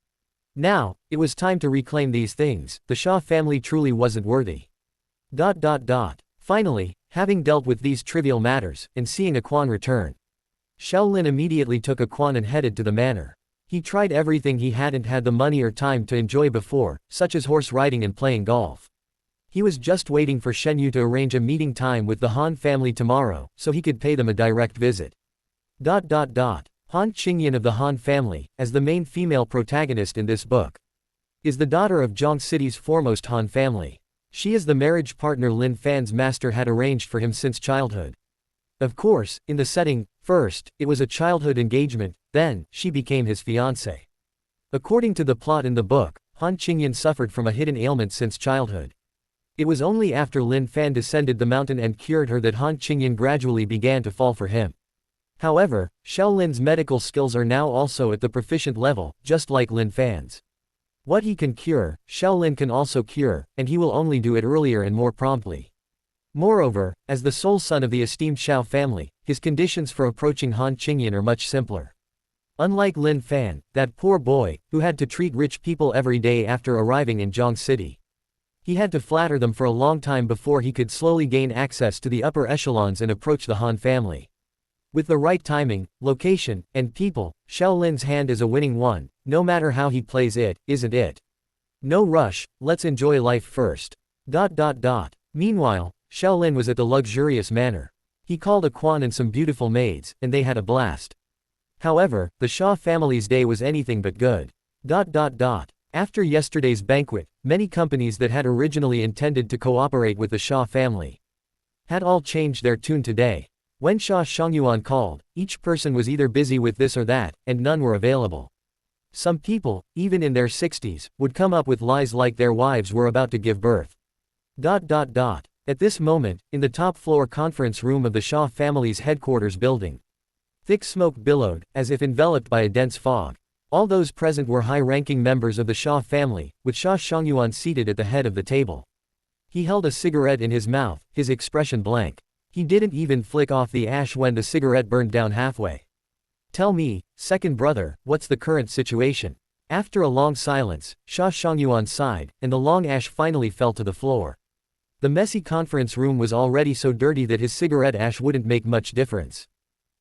Now, it was time to reclaim these things. The Shah family truly wasn't worthy. Finally, having dealt with these trivial matters, and seeing a Quan return, Shaolin immediately took a Quan and headed to the manor. He tried everything he hadn't had the money or time to enjoy before, such as horse riding and playing golf. He was just waiting for Shen Yu to arrange a meeting time with the Han family tomorrow, so he could pay them a direct visit. Han Qingyan of the Han family, as the main female protagonist in this book, is the daughter of Zhang City's foremost Han family. She is the marriage partner Lin Fan's master had arranged for him since childhood. Of course, in the setting, first, it was a childhood engagement, then, she became his fiancée. According to the plot in the book, Han Qingyan suffered from a hidden ailment since childhood. It was only after Lin Fan descended the mountain and cured her that Han Qingyan gradually began to fall for him. However, Shaolin's medical skills are now also at the proficient level, just like Lin Fan's. What he can cure, Shaolin can also cure, and he will only do it earlier and more promptly. Moreover, as the sole son of the esteemed Shao family, his conditions for approaching Han Qingyan are much simpler. Unlike Lin Fan, that poor boy, who had to treat rich people every day after arriving in Zhang City. He had to flatter them for a long time before he could slowly gain access to the upper echelons and approach the Han family. With the right timing, location, and people, Shaolin's hand is a winning one, no matter how he plays it, isn't it? No rush, let's enjoy life first. Meanwhile, Shaolin was at the luxurious manor. He called a Quan and some beautiful maids, and they had a blast. However, the Shah family's day was anything but good. After yesterday's banquet, many companies that had originally intended to cooperate with the Shah family had all changed their tune today. When Shah Shongyuan called, each person was either busy with this or that, and none were available. Some people, even in their 60s, would come up with lies like their wives were about to give birth. At this moment, in the top-floor conference room of the Shah family's headquarters building, thick smoke billowed, as if enveloped by a dense fog. All those present were high-ranking members of the Shah family, with Shah Shongyuan seated at the head of the table. He held a cigarette in his mouth, his expression blank. He didn't even flick off the ash when the cigarette burned down halfway. Tell me, second brother, what's the current situation? After a long silence, Shah Shongyuan sighed, and the long ash finally fell to the floor. The messy conference room was already so dirty that his cigarette ash wouldn't make much difference.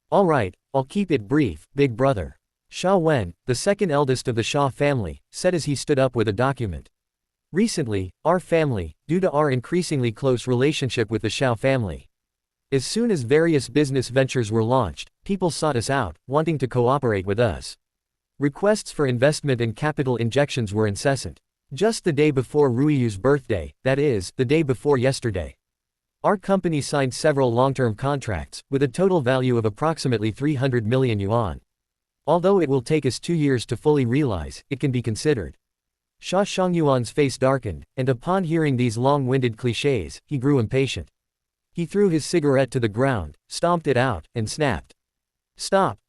All right, I'll keep it brief, big brother. Shah Wen, the second eldest of the Shah family, said as he stood up with a document. Recently, our family, due to our increasingly close relationship with the Shao family, as soon as various business ventures were launched, people sought us out, wanting to cooperate with us. Requests for investment and capital injections were incessant. Just the day before Ruiyu's birthday, that is, the day before yesterday, our company signed several long-term contracts, with a total value of approximately 300 million yuan. Although it will take us 2 years to fully realize, it can be considered. Shah Shongyuan's face darkened, and upon hearing these long-winded clichés, he grew impatient. He threw his cigarette to the ground, stomped it out, and snapped. Stop.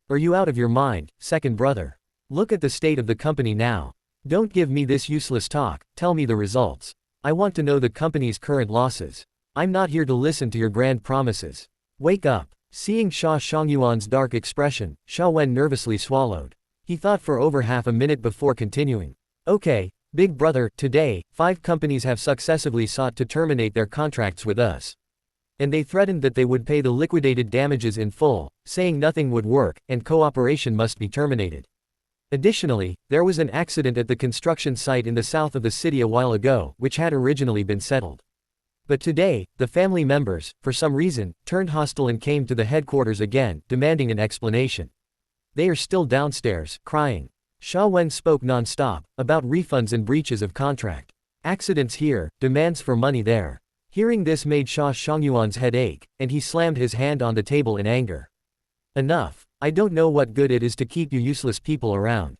Are you out of your mind, second brother? Look at the state of the company now. Don't give me this useless talk, tell me the results. I want to know the company's current losses. I'm not here to listen to your grand promises. Wake up. Seeing Shah Shongyuan's dark expression, Shah Wen nervously swallowed. He thought for over half a minute before continuing. Okay, big brother, today, 5 companies have successively sought to terminate their contracts with us. And they threatened that they would pay the liquidated damages in full, saying nothing would work, and cooperation must be terminated. Additionally, there was an accident at the construction site in the south of the city a while ago, which had originally been settled. But today, the family members, for some reason, turned hostile and came to the headquarters again, demanding an explanation. They are still downstairs, crying. Shah Wen spoke non-stop, about refunds and breaches of contract. Accidents here, demands for money there. Hearing this made Shah Shongyuan's head ache, and he slammed his hand on the table in anger. Enough. I don't know what good it is to keep you useless people around.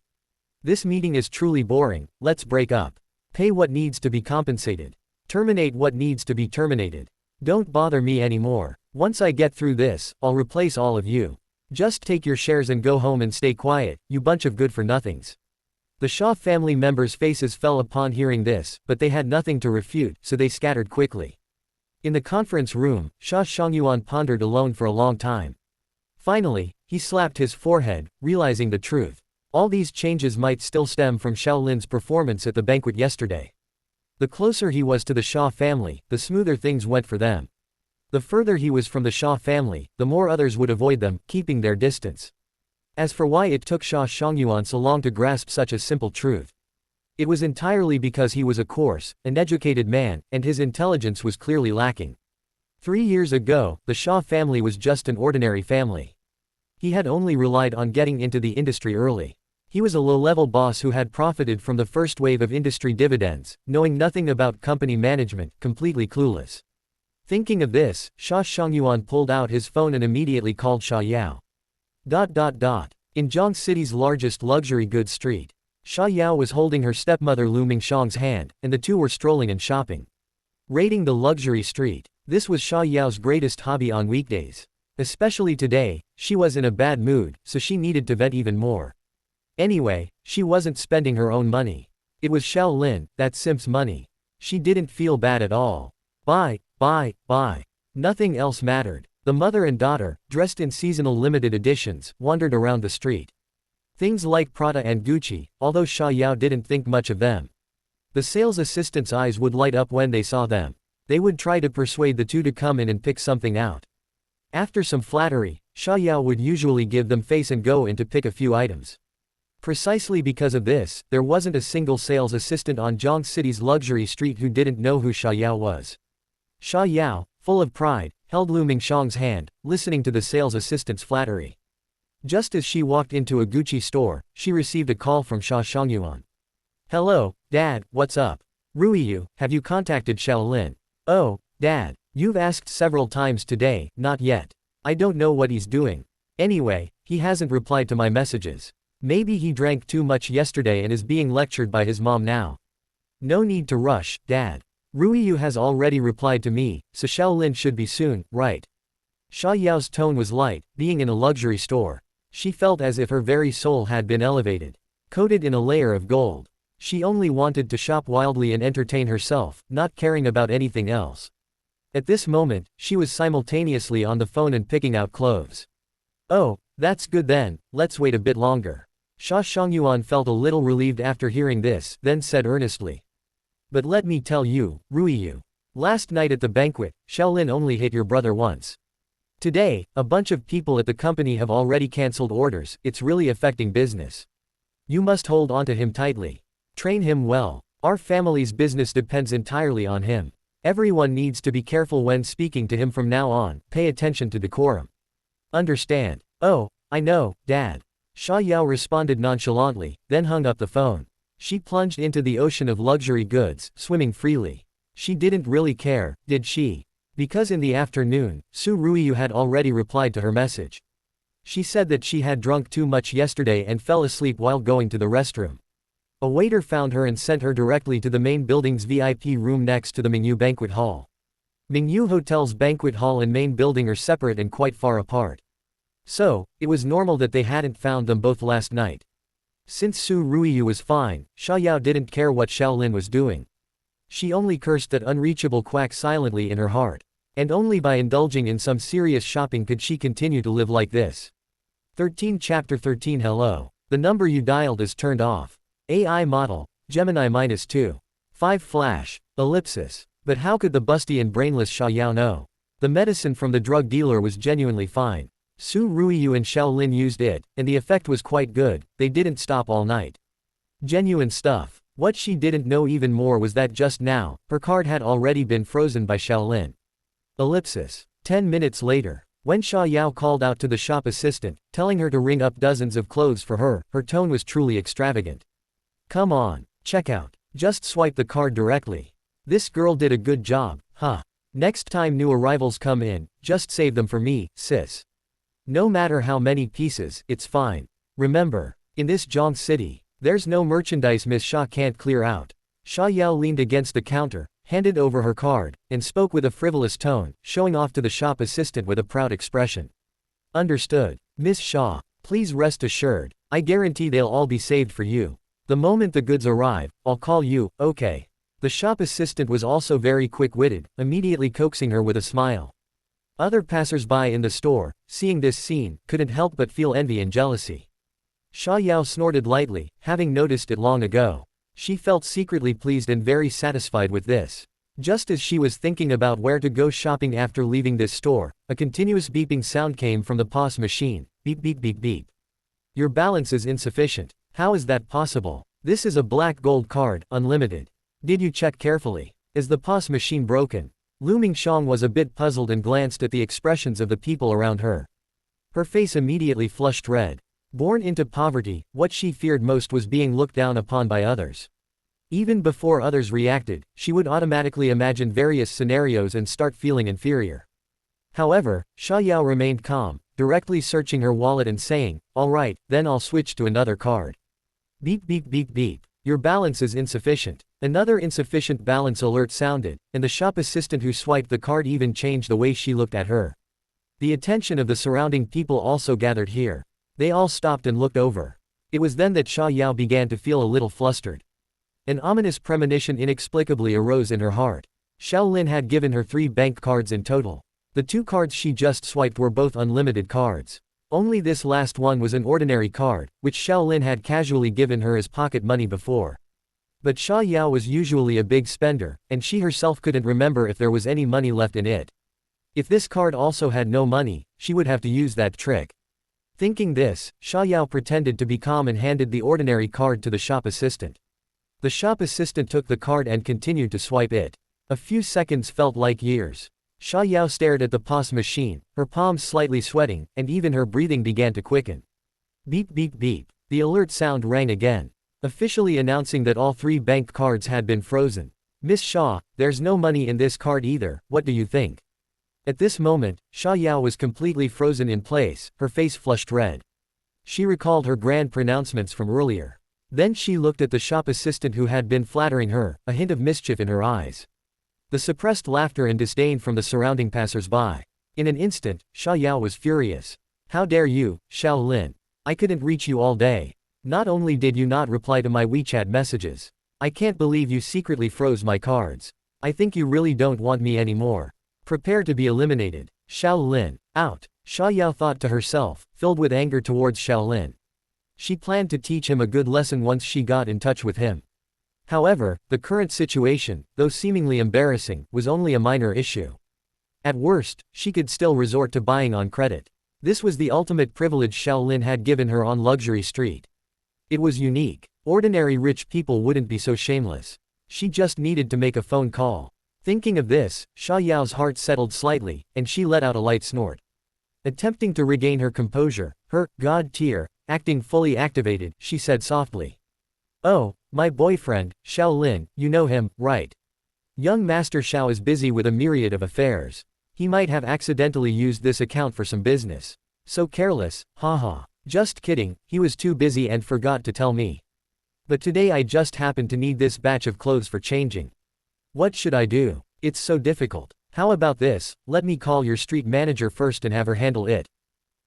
This meeting is truly boring, let's break up. Pay what needs to be compensated. Terminate what needs to be terminated. Don't bother me anymore. Once I get through this, I'll replace all of you. Just take your shares and go home and stay quiet, you bunch of good-for-nothings. The Shah family members' faces fell upon hearing this, but they had nothing to refute, so they scattered quickly. In the conference room, Shah Shongyuan pondered alone for a long time. Finally, he slapped his forehead, realizing the truth. All these changes might still stem from Shaolin's performance at the banquet yesterday. The closer he was to the Xia family, the smoother things went for them. The further he was from the Xia family, the more others would avoid them, keeping their distance. As for why it took Xia Shongyuan so long to grasp such a simple truth, it was entirely because he was a coarse, uneducated man, and his intelligence was clearly lacking. 3 years ago, the Xia family was just an ordinary family. He had only relied on getting into the industry early. He was a low-level boss who had profited from the first wave of industry dividends, knowing nothing about company management, completely clueless. Thinking of this, Xia Shongyuan pulled out his phone and immediately called Xia Yao. In Zhang City's largest luxury goods street, Xia Yao was holding her stepmother Lu Mingxiang's hand, and the two were strolling and shopping. Raiding the luxury street. This was Xia Yao's greatest hobby on weekdays. Especially today, she was in a bad mood, so she needed to vent even more. Anyway, she wasn't spending her own money. It was Shaolin, that simp's money. She didn't feel bad at all. Buy. Nothing else mattered. The mother and daughter, dressed in seasonal limited editions, wandered around the street. Things like Prada and Gucci, although Xia Yao didn't think much of them. The sales assistant's eyes would light up when they saw them. They would try to persuade the two to come in and pick something out. After some flattery, Xia Yao would usually give them face and go in to pick a few items. Precisely because of this, there wasn't a single sales assistant on Zhang City's luxury street who didn't know who Xia Yao was. Xia Yao, full of pride, held Lu Mingxiang's hand, listening to the sales assistant's flattery. Just as she walked into a Gucci store, she received a call from Xia Shongyuan. "Hello, Dad, what's up? Ruiyu, have you contacted Shaolin?" "Oh, Dad, you've asked several times today, not yet. I don't know what he's doing. Anyway, he hasn't replied to my messages. Maybe he drank too much yesterday and is being lectured by his mom now." "No need to rush, Dad. Ruiyu has already replied to me, so Shaolin should be soon, right?" Xia Yao's tone was light, being in a luxury store. She felt as if her very soul had been elevated, coated in a layer of gold. She only wanted to shop wildly and entertain herself, not caring about anything else. At this moment, she was simultaneously on the phone and picking out clothes. "Oh, that's good then, let's wait a bit longer." Xia Shongyuan felt a little relieved after hearing this, then said earnestly. "But let me tell you, Ruiyu. Last night at the banquet, Shaolin only hit your brother once. Today, a bunch of people at the company have already cancelled orders. It's really affecting business. You must hold on to him tightly. Train him well. Our family's business depends entirely on him. Everyone needs to be careful when speaking to him from now on. Pay attention to decorum. Understand?" "Oh, I know, Dad." Xia Yao responded nonchalantly, then hung up the phone. She plunged into the ocean of luxury goods, swimming freely. She didn't really care, did she? Because in the afternoon, Su Ruiyu had already replied to her message. She said that she had drunk too much yesterday and fell asleep while going to the restroom. A waiter found her and sent her directly to the main building's VIP room next to the Mingyu Banquet Hall. Mingyu Hotel's banquet hall and main building are separate and quite far apart. So, it was normal that they hadn't found them both last night. Since Su Ruiyu was fine, Xia Yao didn't care what Shaolin was doing. She only cursed that unreachable quack silently in her heart. And only by indulging in some serious shopping could she continue to live like this. 13 Chapter 13 Hello. The number you dialed is turned off. AI model, Gemini -2. 5 flash, ellipsis. But how could the busty and brainless Xia Yao know? The medicine from the drug dealer was genuinely fine. Su Ruiyu and Shaolin used it, and the effect was quite good. They didn't stop all night. Genuine stuff. What she didn't know even more was that just now, her card had already been frozen by Shaolin. Ellipsis. 10 minutes later, when Xia Yao called out to the shop assistant, telling her to ring up dozens of clothes for her, her tone was truly extravagant. "Come on, check out. Just swipe the card directly. This girl did a good job, huh? Next time new arrivals come in, just save them for me, sis. No matter how many pieces, it's fine. Remember, in this Zhang City, there's no merchandise Miss Xia can't clear out." Xia Yao leaned against the counter, handed over her card, and spoke with a frivolous tone, showing off to the shop assistant with a proud expression. "Understood, Miss Xia. Please rest assured, I guarantee they'll all be saved for you. The moment the goods arrive, I'll call you, okay?" The shop assistant was also very quick-witted, immediately coaxing her with a smile. Other passers-by in the store, seeing this scene, couldn't help but feel envy and jealousy. Sha Yao snorted lightly, having noticed it long ago. She felt secretly pleased and very satisfied with this. Just as she was thinking about where to go shopping after leaving this store, a continuous beeping sound came from the POS machine. Beep beep beep beep. Your balance is insufficient. How is that possible? This is a black gold card, unlimited. Did you check carefully? Is the POS machine broken? Lu Mingxiang was a bit puzzled and glanced at the expressions of the people around her. Her face immediately flushed red. Born into poverty, what she feared most was being looked down upon by others. Even before others reacted, she would automatically imagine various scenarios and start feeling inferior. However, Sha Yao remained calm, directly searching her wallet and saying, "All right, then I'll switch to another card." Beep beep beep beep. Your balance is insufficient. Another insufficient balance alert sounded, and the shop assistant who swiped the card even changed the way she looked at her. The attention of the surrounding people also gathered here. They all stopped and looked over. It was then that Sha Yao began to feel a little flustered. An ominous premonition inexplicably arose in her heart. Xiao Lin had given her 3 bank cards in total. The 2 cards she just swiped were both unlimited cards. Only this last one was an ordinary card, which Xiao Lin had casually given her as pocket money before. But Sha Yao was usually a big spender, and she herself couldn't remember if there was any money left in it. If this card also had no money, she would have to use that trick. Thinking this, Sha Yao pretended to be calm and handed the ordinary card to the shop assistant. The shop assistant took the card and continued to swipe it. A few seconds felt like years. Sha Yao stared at the POS machine, her palms slightly sweating, and even her breathing began to quicken. Beep beep beep. The alert sound rang again, officially announcing that all 3 bank cards had been frozen. Miss Sha, there's no money in this card either, what do you think? At this moment, Sha Yao was completely frozen in place, her face flushed red. She recalled her grand pronouncements from earlier. Then she looked at the shop assistant who had been flattering her, a hint of mischief in her eyes. The suppressed laughter and disdain from the surrounding passers-by. In an instant, Sha Yao was furious. How dare you, Xiao Lin? I couldn't reach you all day. Not only did you not reply to my WeChat messages, I can't believe you secretly froze my cards. I think you really don't want me anymore. Prepare to be eliminated. Xiao Lin, out. Sha Yao thought to herself, filled with anger towards Xiao Lin. She planned to teach him a good lesson once she got in touch with him. However, the current situation, though seemingly embarrassing, was only a minor issue. At worst, she could still resort to buying on credit. This was the ultimate privilege Xiao Lin had given her on Luxury Street. It was unique. Ordinary rich people wouldn't be so shameless. She just needed to make a phone call. Thinking of this, Sha Yao's heart settled slightly, and she let out a light snort. Attempting to regain her composure, her God tier acting fully activated, she said softly. Oh, my boyfriend, Xiao Lin, you know him, right? Young Master Xiao is busy with a myriad of affairs. He might have accidentally used this account for some business. So careless, haha. Just kidding, he was too busy and forgot to tell me. But today I just happened to need this batch of clothes for changing. What should I do? It's so difficult. How about this, let me call your street manager first and have her handle it.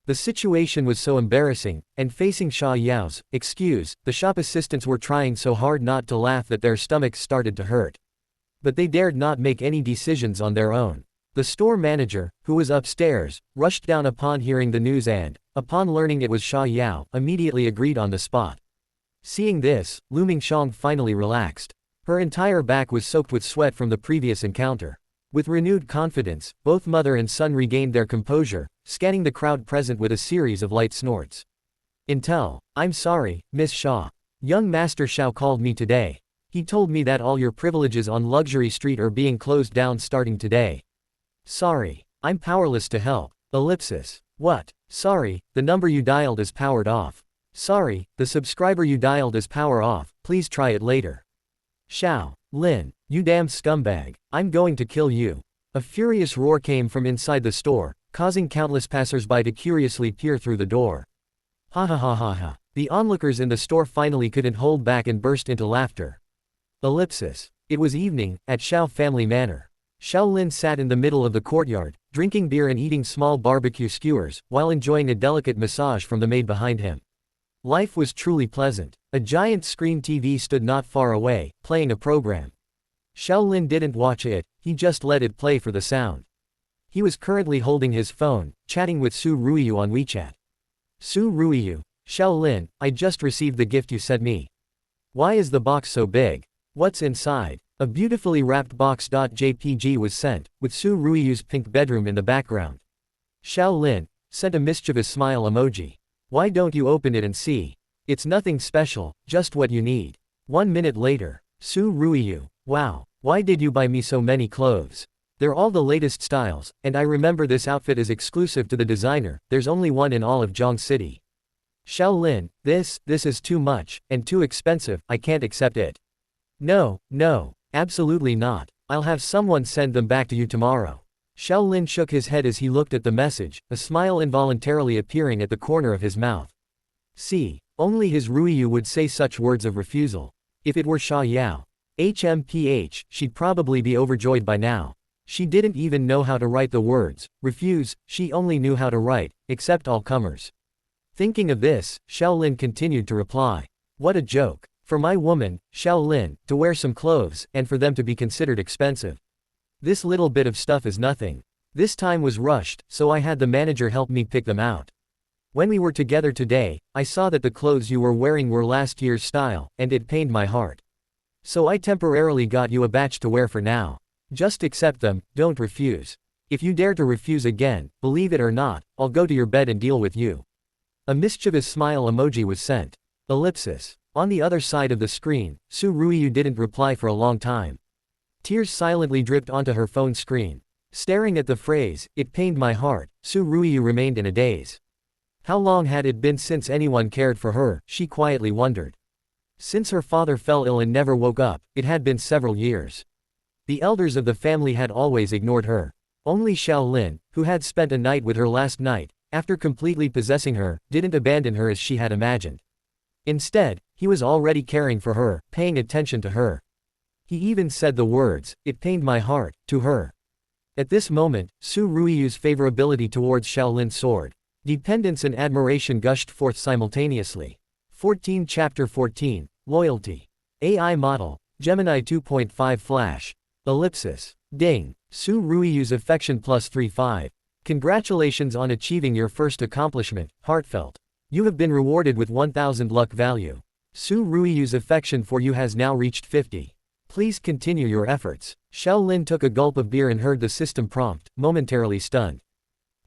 The situation was so embarrassing, and facing Sha Yao's excuse, the shop assistants were trying so hard not to laugh that their stomachs started to hurt. But they dared not make any decisions on their own. The store manager, who was upstairs, rushed down upon hearing the news and, upon learning it was Sha Yao, immediately agreed on the spot. Seeing this, Lu Mingxiang finally relaxed. Her entire back was soaked with sweat from the previous encounter. With renewed confidence, both mother and son regained their composure, scanning the crowd present with a series of light snorts. Intel, I'm sorry, Miss Shaw. Young Master Xiao called me today. He told me that all your privileges on Luxury Street are being closed down starting today. Sorry, I'm powerless to help. Ellipsis. What? Sorry, the number you dialed is powered off. Sorry, the subscriber you dialed is power off, please try it later. Xiao Lin, you damn scumbag, I'm going to kill you. A furious roar came from inside the store, causing countless passers-by to curiously peer through the door. Ha ha ha ha ha. The onlookers in the store finally couldn't hold back and burst into laughter. Ellipsis. It was evening, at Xiao Family Manor. Xiao Lin sat in the middle of the courtyard, drinking beer and eating small barbecue skewers, while enjoying a delicate massage from the maid behind him. Life was truly pleasant. A giant screen TV stood not far away, playing a program. Xiao Lin didn't watch it, he just let it play for the sound. He was currently holding his phone, chatting with Su Ruiyu on WeChat. Su Ruiyu. Xiao Lin, I just received the gift you sent me. Why is the box so big? What's inside? A beautifully wrapped box.jpg was sent, with Su Ruiyu's pink bedroom in the background. Xiao Lin sent a mischievous smile emoji. Why don't you open it and see? It's nothing special, just what you need. 1 minute later. Su Ruiyu, wow, why did you buy me so many clothes? They're all the latest styles, and I remember this outfit is exclusive to the designer, there's only one in all of Zhong City. Xiao Lin, this is too much, and too expensive, I can't accept it. No, absolutely not. I'll have someone send them back to you tomorrow. Xiao Lin shook his head as he looked at the message, a smile involuntarily appearing at the corner of his mouth. See, only his Ruiyu would say such words of refusal. If it were Xia Yao, HMPH, she'd probably be overjoyed by now. She didn't even know how to write the words, refuse, she only knew how to write, accept all comers. Thinking of this, Xiao Lin continued to reply. What a joke. For my woman, Xiao Lin, to wear some clothes, and for them to be considered expensive. This little bit of stuff is nothing. This time was rushed, so I had the manager help me pick them out. When we were together today, I saw that the clothes you were wearing were last year's style, and it pained my heart. So I temporarily got you a batch to wear for now. Just accept them, don't refuse. If you dare to refuse again, believe it or not, I'll go to your bed and deal with you. A mischievous smile emoji was sent. Ellipsis. On the other side of the screen, Su Ruiyu didn't reply for a long time. Tears silently dripped onto her phone screen. Staring at the phrase, it pained my heart, Su Ruiyu remained in a daze. How long had it been since anyone cared for her, she quietly wondered. Since her father fell ill and never woke up, it had been several years. The elders of the family had always ignored her. Only Xiao Lin, who had spent a night with her last night, after completely possessing her, didn't abandon her as she had imagined. Instead, he was already caring for her, paying attention to her. He even said the words, it pained my heart, to her. At this moment, Su Ruiyu's favorability towards Xiao Lin soared. Dependence and admiration gushed forth simultaneously. 14 Chapter 14, Loyalty. AI Model, Gemini 2.5 Flash. Ellipsis. Ding. Su Ruiyu's affection +35. Congratulations on achieving your first accomplishment, heartfelt. You have been rewarded with 1000 luck value. Su Ruiyu's affection for you has now reached 50. Please continue your efforts. Xiao Lin took a gulp of beer and heard the system prompt, momentarily stunned.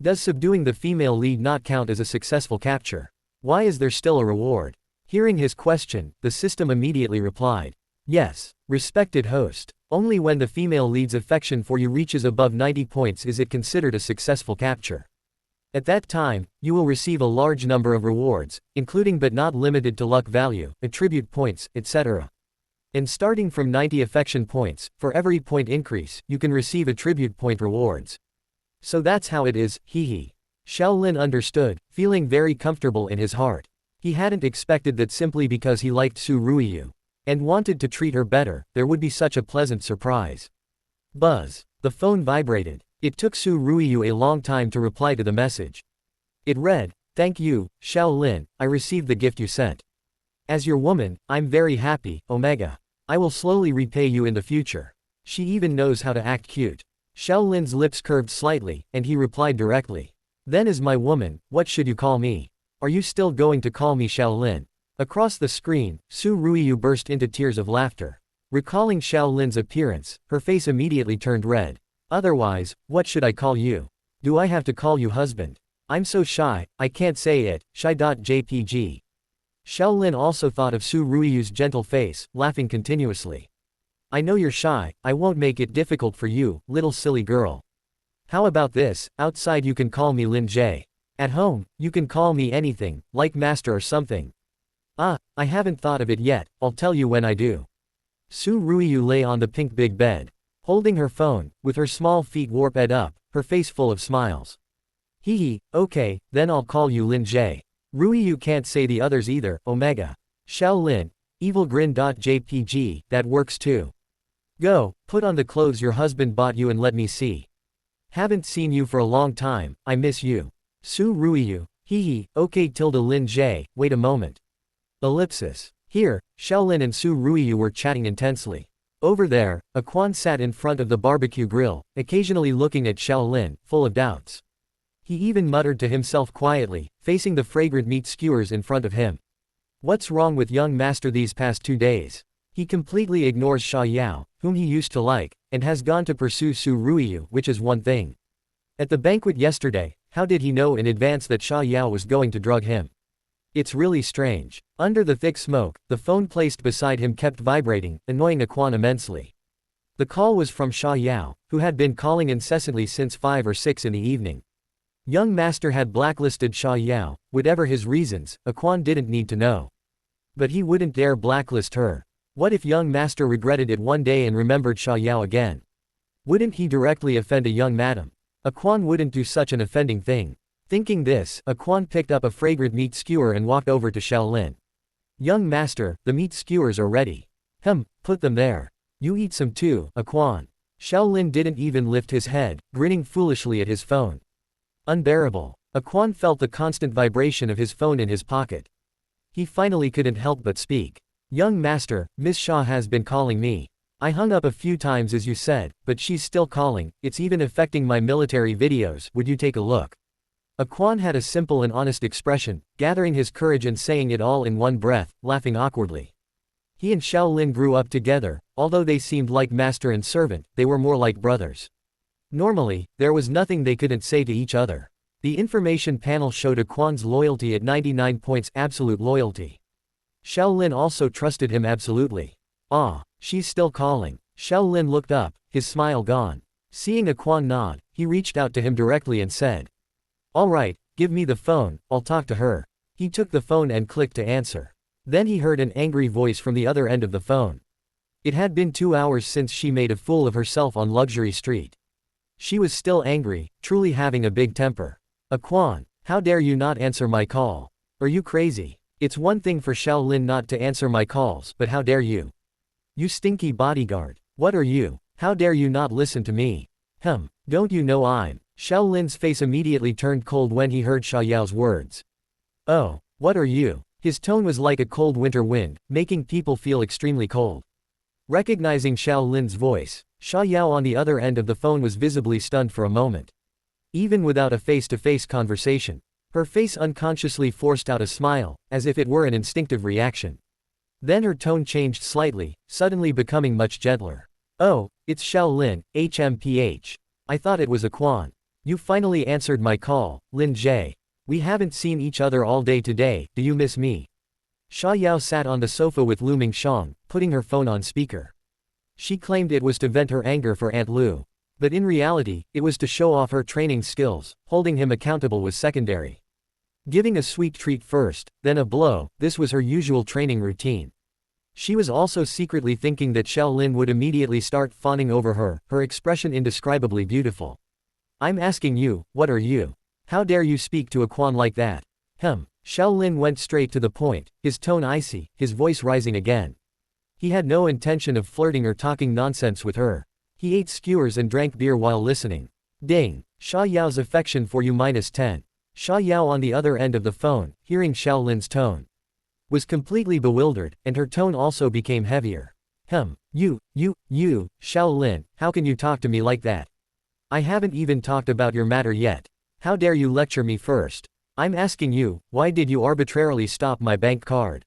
Does subduing the female lead not count as a successful capture? Why is there still a reward? Hearing his question, the system immediately replied. Yes, respected host. Only when the female lead's affection for you reaches above 90 points is it considered a successful capture. At that time, you will receive a large number of rewards, including but not limited to luck value, attribute points, etc. And starting from 90 affection points, for every point increase, you can receive attribute point rewards. So that's how it is, hehe. Xiao Lin understood, feeling very comfortable in his heart. He hadn't expected that simply because he liked Su Ruiyu and wanted to treat her better, there would be such a pleasant surprise. Buzz. The phone vibrated. It took Su Ruiyu a long time to reply to the message. It read, thank you, Xiao Lin, I received the gift you sent. As your woman, I'm very happy, Omega. I will slowly repay you in the future. She even knows how to act cute. Xiao Lin's lips curved slightly, and he replied directly. Then as my woman, what should you call me? Are you still going to call me Xiao Lin? Across the screen, Su Ruiyu burst into tears of laughter. Recalling Xiao Lin's appearance, her face immediately turned red. Otherwise, what should I call you? Do I have to call you husband? I'm so shy, I can't say it, shy.jpg. Xiao Lin also thought of Su Ruiyu's gentle face, laughing continuously. I know you're shy, I won't make it difficult for you, little silly girl. How about this, outside you can call me Lin J. At home, you can call me anything, like master or something. Ah, I haven't thought of it yet, I'll tell you when I do. Su Ruiyu lay on the pink big bed, holding her phone, with her small feet warped up, her face full of smiles. Hehe, okay, then I'll call you Lin J. Ruiyu can't say the others either, Omega. Xiao Lin, evilgrin.jpg, that works too. Go, put on the clothes your husband bought you and let me see. Haven't seen you for a long time, I miss you. Su Ruiyu, hehe, okay tilde Lin J, wait a moment. Ellipsis. Here, Xiao Lin and Su Ruiyu were chatting intensely. Over there, Quan sat in front of the barbecue grill, occasionally looking at Xiao Lin, full of doubts. He even muttered to himself quietly, facing the fragrant meat skewers in front of him. What's wrong with young master these past 2 days? He completely ignores Sha Yao, whom he used to like, and has gone to pursue Su Ruiyu, which is one thing. At the banquet yesterday, how did he know in advance that Sha Yao was going to drug him? It's really strange. Under the thick smoke, the phone placed beside him kept vibrating, annoying Akwon immensely. The call was from Sha Yao, who had been calling incessantly since 5 or 6 in the evening. Young master had blacklisted Sha Yao, whatever his reasons, Akwon didn't need to know. But he wouldn't dare blacklist her. What if young master regretted it one day and remembered Sha Yao again? Wouldn't he directly offend a young madam? Akwon wouldn't do such an offending thing. Thinking this, Akwon picked up a fragrant meat skewer and walked over to Shaolin. Young master, the meat skewers are ready. Put them there. You eat some too, Akwon. Shaolin didn't even lift his head, grinning foolishly at his phone. Unbearable. Akwon felt the constant vibration of his phone in his pocket. He finally couldn't help but speak. Young master, Miss Shaw has been calling me. I hung up a few times as you said, but she's still calling, it's even affecting my military videos, would you take a look? Akwon had a simple and honest expression, gathering his courage and saying it all in one breath, laughing awkwardly. He and Shaolin grew up together, although they seemed like master and servant, they were more like brothers. Normally, there was nothing they couldn't say to each other. The information panel showed Akwon's loyalty at 99 points, absolute loyalty. Shaolin also trusted him absolutely. Ah, she's still calling. Shaolin looked up, his smile gone. Seeing Akwon nod, he reached out to him directly and said, "All right, give me the phone, I'll talk to her." He took the phone and clicked to answer. Then he heard an angry voice from the other end of the phone. It had been 2 hours since she made a fool of herself on Luxury Street. She was still angry, truly having a big temper. "Akwon, how dare you not answer my call? Are you crazy? It's one thing for Shaolin not to answer my calls, but how dare you? You stinky bodyguard. What are you? How dare you not listen to me? Don't you know I'm..." Shaolin's face immediately turned cold when he heard Sha Yao's words. "Oh, what are you?" His tone was like a cold winter wind, making people feel extremely cold. Recognizing Shaolin's voice, Sha Yao on the other end of the phone was visibly stunned for a moment. Even without a face-to-face conversation, her face unconsciously forced out a smile, as if it were an instinctive reaction. Then her tone changed slightly, suddenly becoming much gentler. "Oh, it's Shaolin, HMPH. I thought it was Akwon. You finally answered my call, Lin Jie. We haven't seen each other all day today, do you miss me?" Sha Yao sat on the sofa with Lu Mingxiang, putting her phone on speaker. She claimed it was to vent her anger for Aunt Lu. But in reality, it was to show off her training skills, holding him accountable was secondary. Giving a sweet treat first, then a blow, this was her usual training routine. She was also secretly thinking that Shaolin would immediately start fawning over her, her expression indescribably beautiful. "I'm asking you, what are you? How dare you speak to Akwon like that?" Shaolin went straight to the point, his tone icy, his voice rising again. He had no intention of flirting or talking nonsense with her. He ate skewers and drank beer while listening. Ding! Sha Yao's affection for you -10. Sha Yao on the other end of the phone, hearing Shaolin's tone, was completely bewildered, and her tone also became heavier. You, Shaolin, how can you talk to me like that? I haven't even talked about your matter yet. How dare you lecture me first? I'm asking you, why did you arbitrarily stop my bank card?"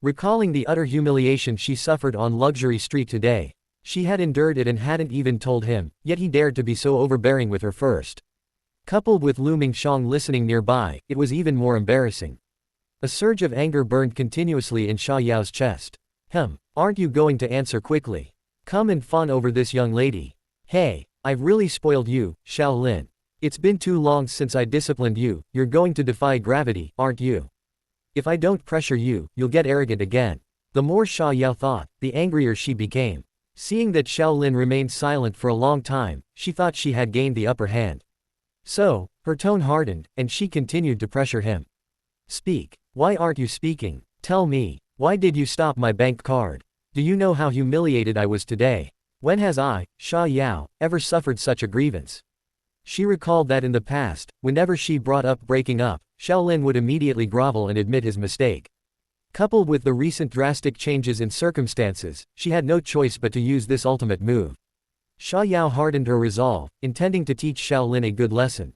Recalling the utter humiliation she suffered on Luxury Street today. She had endured it and hadn't even told him, yet he dared to be so overbearing with her first. Coupled with Lu Mingxiang listening nearby, it was even more embarrassing. A surge of anger burned continuously in Sha Yao's chest. Aren't you going to answer quickly? Come and fawn over this young lady. Hey, I've really spoiled you, Shaolin. It's been too long since I disciplined you, you're going to defy gravity, aren't you? If I don't pressure you, you'll get arrogant again. The more Sha Yao thought, the angrier she became. Seeing that Shaolin remained silent for a long time, she thought she had gained the upper hand. So, her tone hardened, and she continued to pressure him. "Speak. Why aren't you speaking? Tell me, why did you stop my bank card? Do you know how humiliated I was today? When has I, Sha Yao, ever suffered such a grievance?" She recalled that in the past, whenever she brought up breaking up, Shaolin would immediately grovel and admit his mistake. Coupled with the recent drastic changes in circumstances, she had no choice but to use this ultimate move. Sha Yao hardened her resolve, intending to teach Shaolin a good lesson.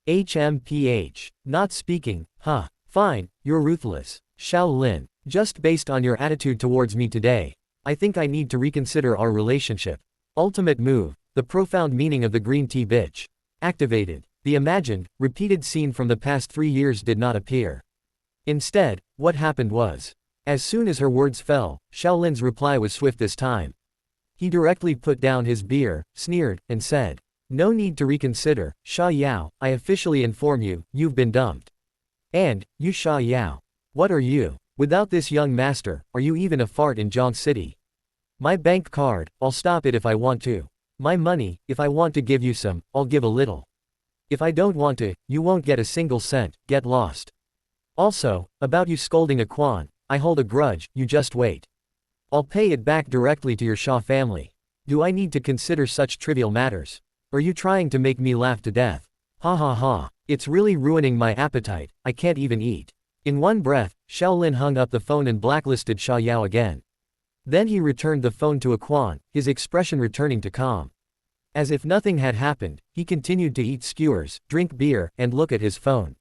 HMPH. Not speaking, huh? Fine, you're ruthless. Xiao Lin. Just based on your attitude towards me today, I think I need to reconsider our relationship. Ultimate move. The profound meaning of the green tea bitch. Activated. The imagined, repeated scene from the past 3 years did not appear. Instead, what happened was, as soon as her words fell, Xiao Lin's reply was swift this time. He directly put down his beer, sneered, and said, "No need to reconsider, Sha Yao, I officially inform you, you've been dumped. And, you Sha Yao. What are you? Without this young master, are you even a fart in Zhang City? My bank card, I'll stop it if I want to. My money, if I want to give you some, I'll give a little. If I don't want to, you won't get a single cent, get lost. Also, about you scolding a Quan, I hold a grudge, you just wait. I'll pay it back directly to your Shah family. Do I need to consider such trivial matters? Are you trying to make me laugh to death? Ha ha ha, it's really ruining my appetite, I can't even eat." In one breath, Xiao Lin hung up the phone and blacklisted Sha Yao again. Then he returned the phone to a Quan, his expression returning to calm. As if nothing had happened, he continued to eat skewers, drink beer, and look at his phone.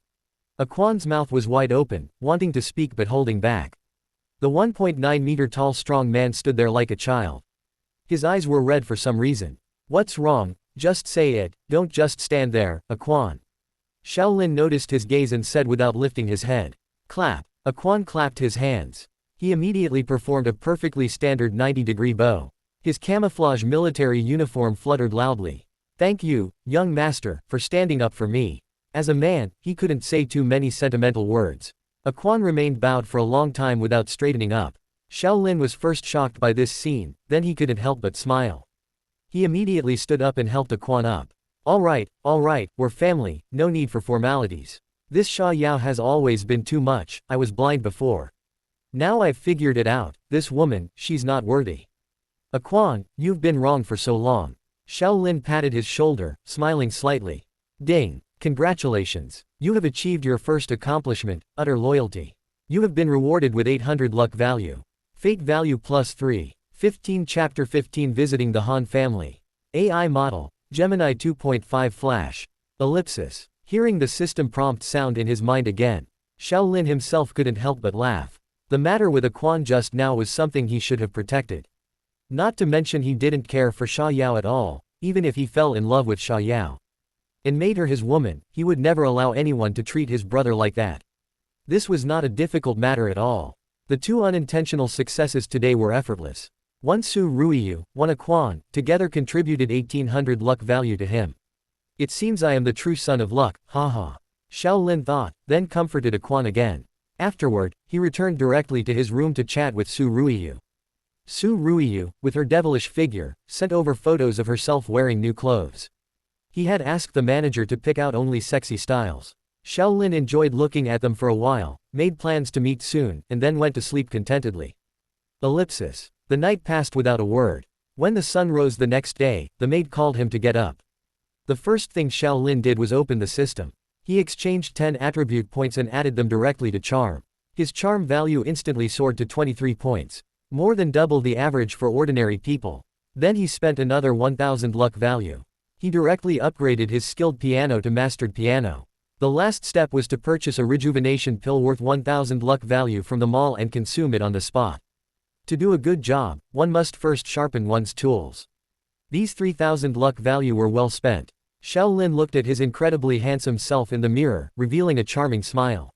Aquan's mouth was wide open, wanting to speak but holding back. The 1.9-meter tall strong man stood there like a child. His eyes were red for some reason. "What's wrong? Just say it, don't just stand there, Aquan." Xiao Lin noticed his gaze and said without lifting his head. "Clap." Aquan clapped his hands. He immediately performed a perfectly standard 90-degree bow. His camouflage military uniform fluttered loudly. "Thank you, young master, for standing up for me." As a man, he couldn't say too many sentimental words. Aquan remained bowed for a long time without straightening up. Xiao Lin was first shocked by this scene, then he couldn't help but smile. He immediately stood up and helped Aquan up. All right, we're family, no need for formalities. This Sha Yao has always been too much, I was blind before. Now I've figured it out, this woman, she's not worthy. Aquan, you've been wrong for so long." Xiao Lin patted his shoulder, smiling slightly. "Ding. Congratulations. You have achieved your first accomplishment, utter loyalty. You have been rewarded with 800 luck value. Fate value +3. 15 Chapter 15 Visiting the Han family. AI model, Gemini 2.5 Flash. Ellipsis. Hearing the system prompt sound in his mind again, Xiao Lin himself couldn't help but laugh. The matter with Aquan just now was something he should have protected. Not to mention he didn't care for Sha Yao at all, even if he fell in love with Sha Yao and made her his woman, he would never allow anyone to treat his brother like that. This was not a difficult matter at all. The two unintentional successes today were effortless. One Su Ruiyu, one Aquan, together contributed 1800 luck value to him. It seems I am the true son of luck, haha. Xiao Lin thought, then comforted Aquan again. Afterward, he returned directly to his room to chat with Su Ruiyu. Su Ruiyu, with her devilish figure, sent over photos of herself wearing new clothes. He had asked the manager to pick out only sexy styles. Xiao Lin enjoyed looking at them for a while, made plans to meet soon, and then went to sleep contentedly. Ellipsis. The night passed without a word. When the sun rose the next day, the maid called him to get up. The first thing Xiao Lin did was open the system. He exchanged 10 attribute points and added them directly to charm. His charm value instantly soared to 23 points. More than double the average for ordinary people. Then he spent another 1000 luck value. He directly upgraded his skilled piano to mastered piano. The last step was to purchase a rejuvenation pill worth 1000 luck value from the mall and consume it on the spot. To do a good job, one must first sharpen one's tools. These 3000 luck value were well spent. Xiao Lin looked at his incredibly handsome self in the mirror, revealing a charming smile.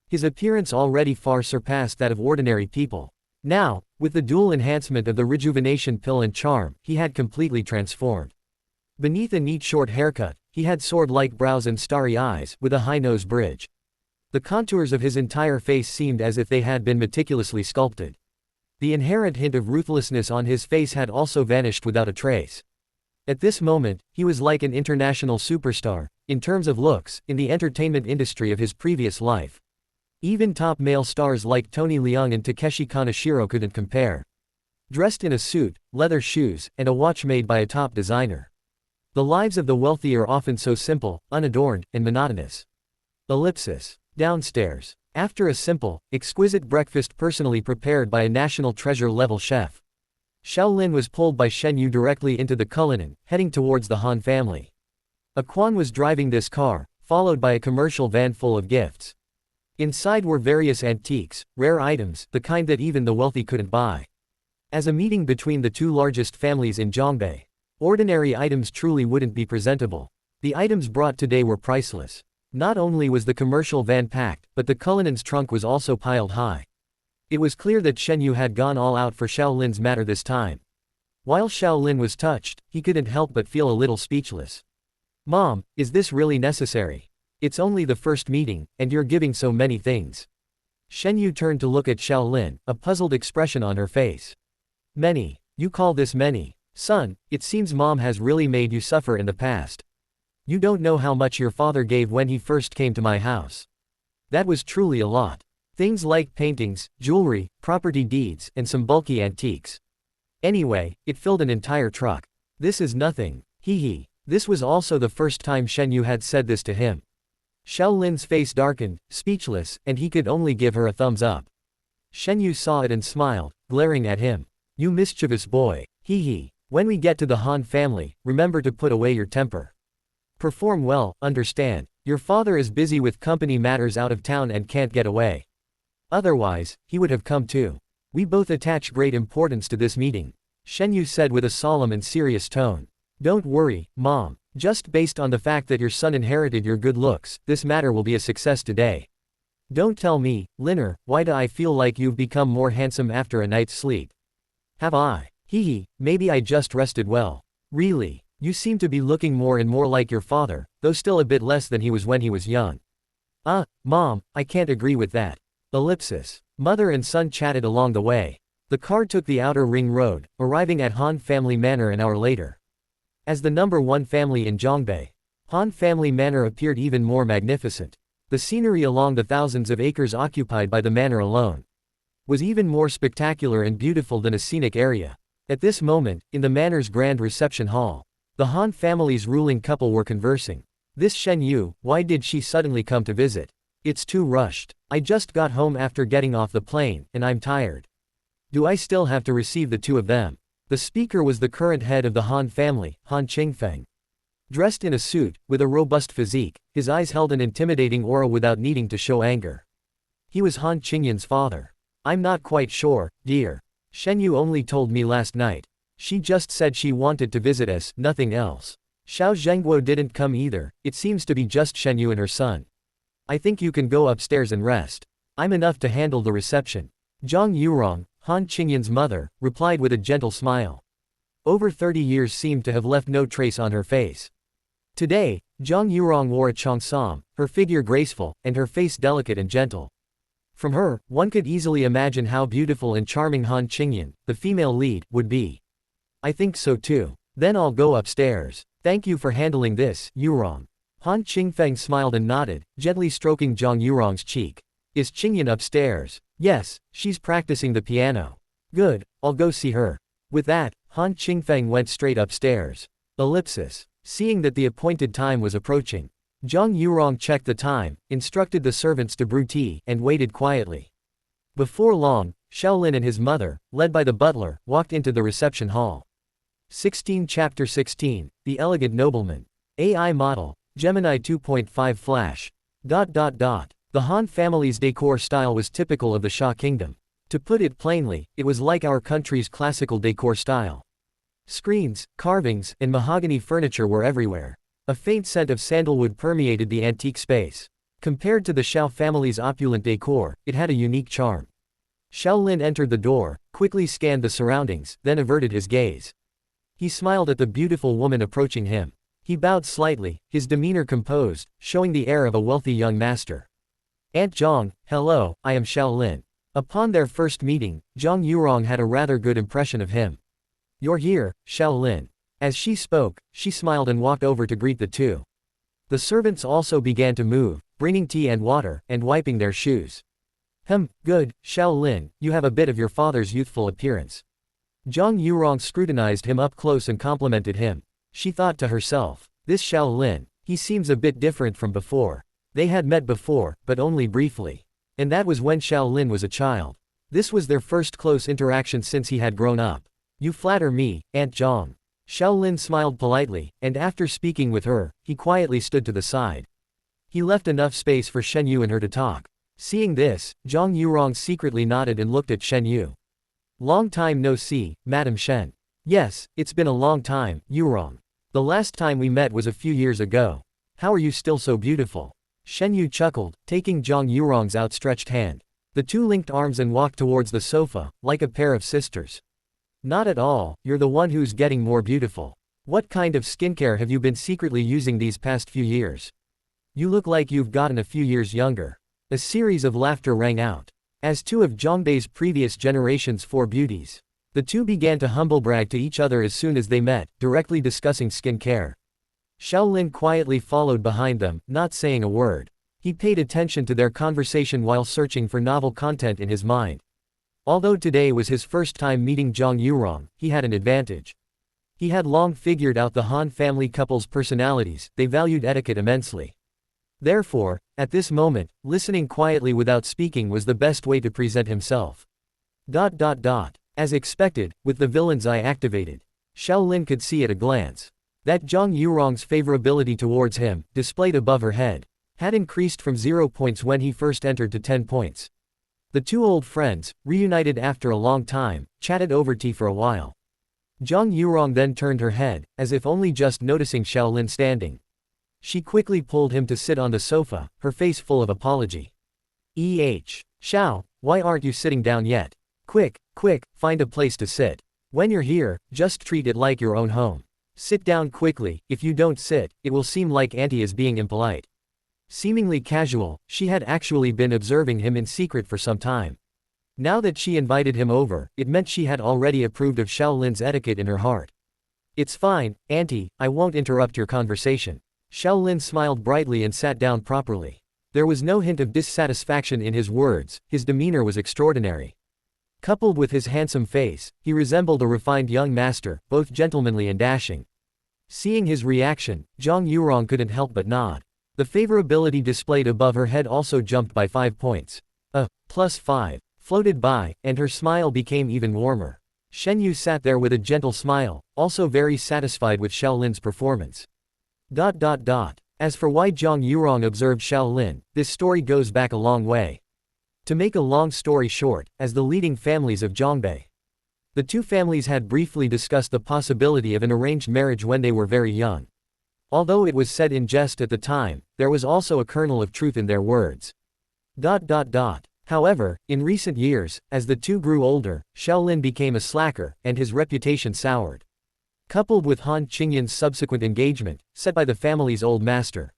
His appearance already far surpassed that of ordinary people. Now, with the dual enhancement of the rejuvenation pill and charm, he had completely transformed. Beneath a neat short haircut, he had sword-like brows and starry eyes, with a high nose bridge. The contours of his entire face seemed as if they had been meticulously sculpted. The inherent hint of ruthlessness on his face had also vanished without a trace. At this moment, he was like an international superstar, in terms of looks, in the entertainment industry of his previous life. Even top male stars like Tony Leung and Takeshi Kaneshiro couldn't compare. Dressed in a suit, leather shoes, and a watch made by a top designer. The lives of the wealthy are often so simple, unadorned, and monotonous. Ellipsis. Downstairs. After a simple, exquisite breakfast personally prepared by a national treasure-level chef, Xiao Lin was pulled by Shen Yu directly into the Cullinan, heading towards the Han family. Aquan was driving this car, followed by a commercial van full of gifts. Inside were various antiques, rare items, the kind that even the wealthy couldn't buy. As a meeting between the two largest families in Jongbei, ordinary items truly wouldn't be presentable. The items brought today were priceless. Not only was the commercial van packed, but the Cullinan's trunk was also piled high. It was clear that Shen Yu had gone all out for Xiao Lin's matter this time. While Xiao Lin was touched, he couldn't help but feel a little speechless. Mom, is this really necessary? It's only the first meeting, and you're giving so many things. Shen Yu turned to look at Xiao Lin, a puzzled expression on her face. Many? You call this many? Son, it seems Mom has really made you suffer in the past. You don't know how much your father gave when he first came to my house. That was truly a lot. Things like paintings, jewelry, property deeds, and some bulky antiques. Anyway, it filled an entire truck. This is nothing. Hee hee. This was also the first time Shen Yu had said this to him. Xiao Lin's face darkened, speechless, and he could only give her a thumbs up. Shen Yu saw it and smiled, glaring at him. You mischievous boy. Hee hee. When we get to the Han family, remember to put away your temper. Perform well, understand. Your father is busy with company matters out of town and can't get away. Otherwise, he would have come too. We both attach great importance to this meeting, Shen Yu said with a solemn and serious tone. Don't worry, Mom. Just based on the fact that your son inherited your good looks, this matter will be a success today. Don't tell me, Linner, why do I feel like you've become more handsome after a night's sleep? Have I? Hee hee, maybe I just rested well. Really? You seem to be looking more and more like your father, though still a bit less than he was when he was young. Mom, I can't agree with that. Ellipsis. Mother and son chatted along the way. The car took the outer ring road, arriving at Han Family Manor an hour later. As the number one family in Jongbei, Han Family Manor appeared even more magnificent. The scenery along the thousands of acres occupied by the manor alone was even more spectacular and beautiful than a scenic area. At this moment, in the manor's grand reception hall, the Han family's ruling couple were conversing. This Shen Yu, why did she suddenly come to visit? It's too rushed. I just got home after getting off the plane, and I'm tired. Do I still have to receive the two of them? The speaker was the current head of the Han family, Han Qingfeng. Dressed in a suit, with a robust physique, his eyes held an intimidating aura without needing to show anger. He was Han Qingyan's father. I'm not quite sure, dear. Shen Yu only told me last night. She just said she wanted to visit us, nothing else. Xiao Zhengguo didn't come either, it seems to be just Shen Yu and her son. I think you can go upstairs and rest. I'm enough to handle the reception. Zhang Yurong, Han Qingyan's mother, replied with a gentle smile. Over 30 years seemed to have left no trace on her face. Today, Zhang Yurong wore a cheongsam, her figure graceful, and her face delicate and gentle. From her, one could easily imagine how beautiful and charming Han Qingyan, the female lead, would be. I think so too. Then I'll go upstairs. Thank you for handling this, Yurong. Han Qingfeng smiled and nodded, gently stroking Zhang Yurong's cheek. Is Qingyan upstairs? Yes, she's practicing the piano. Good, I'll go see her. With that, Han Qingfeng went straight upstairs. Ellipsis. Seeing that the appointed time was approaching, Zhang Yurong checked the time, instructed the servants to brew tea, and waited quietly. Before long, Xiao Lin and his mother, led by the butler, walked into the reception hall. 16 Chapter 16, The Elegant Nobleman. AI Model, Gemini 2.5 Flash. The Han family's decor style was typical of the Xia Kingdom. To put it plainly, it was like our country's classical decor style. Screens, carvings, and mahogany furniture were everywhere. A faint scent of sandalwood permeated the antique space. Compared to the Xiao family's opulent decor, it had a unique charm. Xiao Lin entered the door, quickly scanned the surroundings, then averted his gaze. He smiled at the beautiful woman approaching him. He bowed slightly, his demeanor composed, showing the air of a wealthy young master. Aunt Zhang, hello, I am Xiao Lin. Upon their first meeting, Zhang Yurong had a rather good impression of him. You're here, Xiao Lin. As she spoke, she smiled and walked over to greet the two. The servants also began to move, bringing tea and water, and wiping their shoes. Good, Xiao Lin, you have a bit of your father's youthful appearance. Zhang Yurong scrutinized him up close and complimented him. She thought to herself, this Xiao Lin, he seems a bit different from before. They had met before, but only briefly. And that was when Xiao Lin was a child. This was their first close interaction since he had grown up. You flatter me, Aunt Zhang. Xiao Lin smiled politely, and after speaking with her, he quietly stood to the side. He left enough space for Shen Yu and her to talk. Seeing this, Zhang Yurong secretly nodded and looked at Shen Yu. Long time no see, Madam Shen. Yes, it's been a long time, Yurong. The last time we met was a few years ago. How are you still so beautiful? Shen Yu chuckled, taking Zhang Yurong's outstretched hand. The two linked arms and walked towards the sofa, like a pair of sisters. Not at all, you're the one who's getting more beautiful. What kind of skincare have you been secretly using these past few years? You look like you've gotten a few years younger. A series of laughter rang out. As two of Zhongbei's previous generation's four beauties, the two began to humblebrag to each other as soon as they met, directly discussing skincare. Shaolin quietly followed behind them, not saying a word. He paid attention to their conversation while searching for novel content in his mind. Although today was his first time meeting Zhang Yurong, he had an advantage. He had long figured out the Han family couple's personalities, they valued etiquette immensely. Therefore, at this moment, listening quietly without speaking was the best way to present himself. As expected, with the villain's eye activated, Shaolin could see at a glance that Zhang Yurong's favorability towards him, displayed above her head, had increased from 0 points when he first entered to 10 points. The two old friends, reunited after a long time, chatted over tea for a while. Zhang Yurong then turned her head, as if only just noticing Shaolin standing. She quickly pulled him to sit on the sofa, her face full of apology. Shao, why aren't you sitting down yet? Quick, find a place to sit. When you're here, just treat it like your own home. Sit down quickly, if you don't sit, it will seem like Auntie is being impolite. Seemingly casual, she had actually been observing him in secret for some time. Now that she invited him over, it meant she had already approved of Shaolin's etiquette in her heart. It's fine, Auntie, I won't interrupt your conversation. Shaolin smiled brightly and sat down properly. There was no hint of dissatisfaction in his words, his demeanor was extraordinary. Coupled with his handsome face, he resembled a refined young master, both gentlemanly and dashing. Seeing his reaction, Zhang Yurong couldn't help but nod. The favorability displayed above her head also jumped by 5 points. +5, floated by, and her smile became even warmer. Shen Yu sat there with a gentle smile, also very satisfied with Shaolin's performance. As for why Zhang Yurong observed Shaolin, this story goes back a long way. To make a long story short, as the leading families of Zhongbei, the two families had briefly discussed the possibility of an arranged marriage when they were very young. Although it was said in jest at the time, there was also a kernel of truth in their words. However, in recent years, as the two grew older, Shaolin became a slacker, and his reputation soured. Coupled with Han Qingyan's subsequent engagement, set by the family's old master,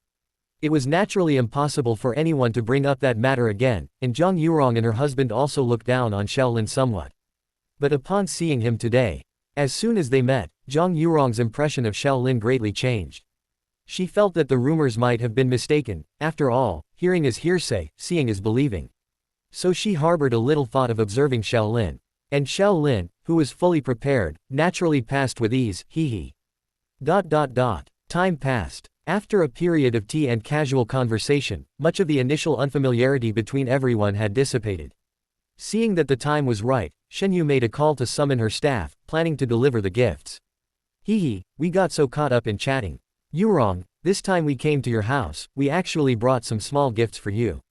it was naturally impossible for anyone to bring up that matter again, and Zhang Yurong and her husband also looked down on Shaolin somewhat. But upon seeing him today, as soon as they met, Zhang Yurong's impression of Shaolin greatly changed. She felt that the rumors might have been mistaken, after all, hearing is hearsay, seeing is believing. So she harbored a little thought of observing Shaolin. And Shaolin, who was fully prepared, naturally passed with ease, Time passed. After a period of tea and casual conversation, much of the initial unfamiliarity between everyone had dissipated. Seeing that the time was right, Shen Yu made a call to summon her staff, planning to deliver the gifts. We got so caught up in chatting. Yurong, this time we came to your house, we actually brought some small gifts for you.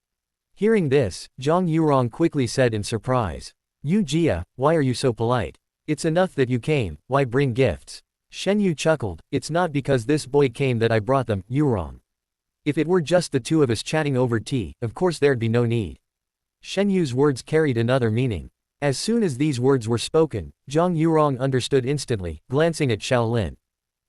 Hearing this, Zhang Yurong quickly said in surprise. Yu Jia, why are you so polite? It's enough that you came, why bring gifts? Shen Yu chuckled, it's not because this boy came that I brought them, Yurong. If it were just the two of us chatting over tea, of course there'd be no need. Shen Yu's words carried another meaning. As soon as these words were spoken, Zhang Yurong understood instantly, glancing at Shaolin.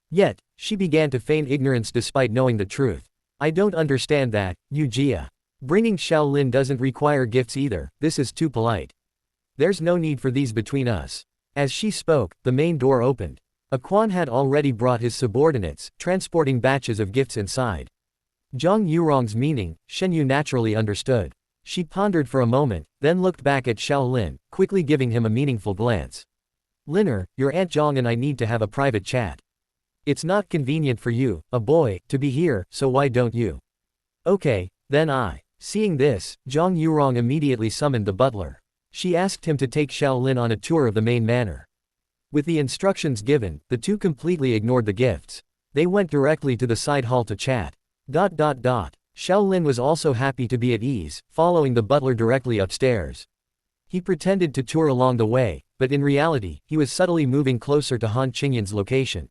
Yet, she began to feign ignorance despite knowing the truth. I don't understand that, Yu Jia. Bringing Shaolin doesn't require gifts either, this is too polite. There's no need for these between us. As she spoke, the main door opened. A Quan had already brought his subordinates, transporting batches of gifts inside. Zhang Yurong's meaning, Shen Yu naturally understood. She pondered for a moment, then looked back at Shaolin, quickly giving him a meaningful glance. Liner, your Aunt Zhang and I need to have a private chat. It's not convenient for you, a boy, to be here, so why don't you? Okay, then I. Seeing this, Zhang Yurong immediately summoned the butler. She asked him to take Shaolin on a tour of the main manor. With the instructions given, the two completely ignored the gifts. They went directly to the side hall to chat. Shaolin was also happy to be at ease, following the butler directly upstairs. He pretended to tour along the way, but in reality, he was subtly moving closer to Han Qingyan's location.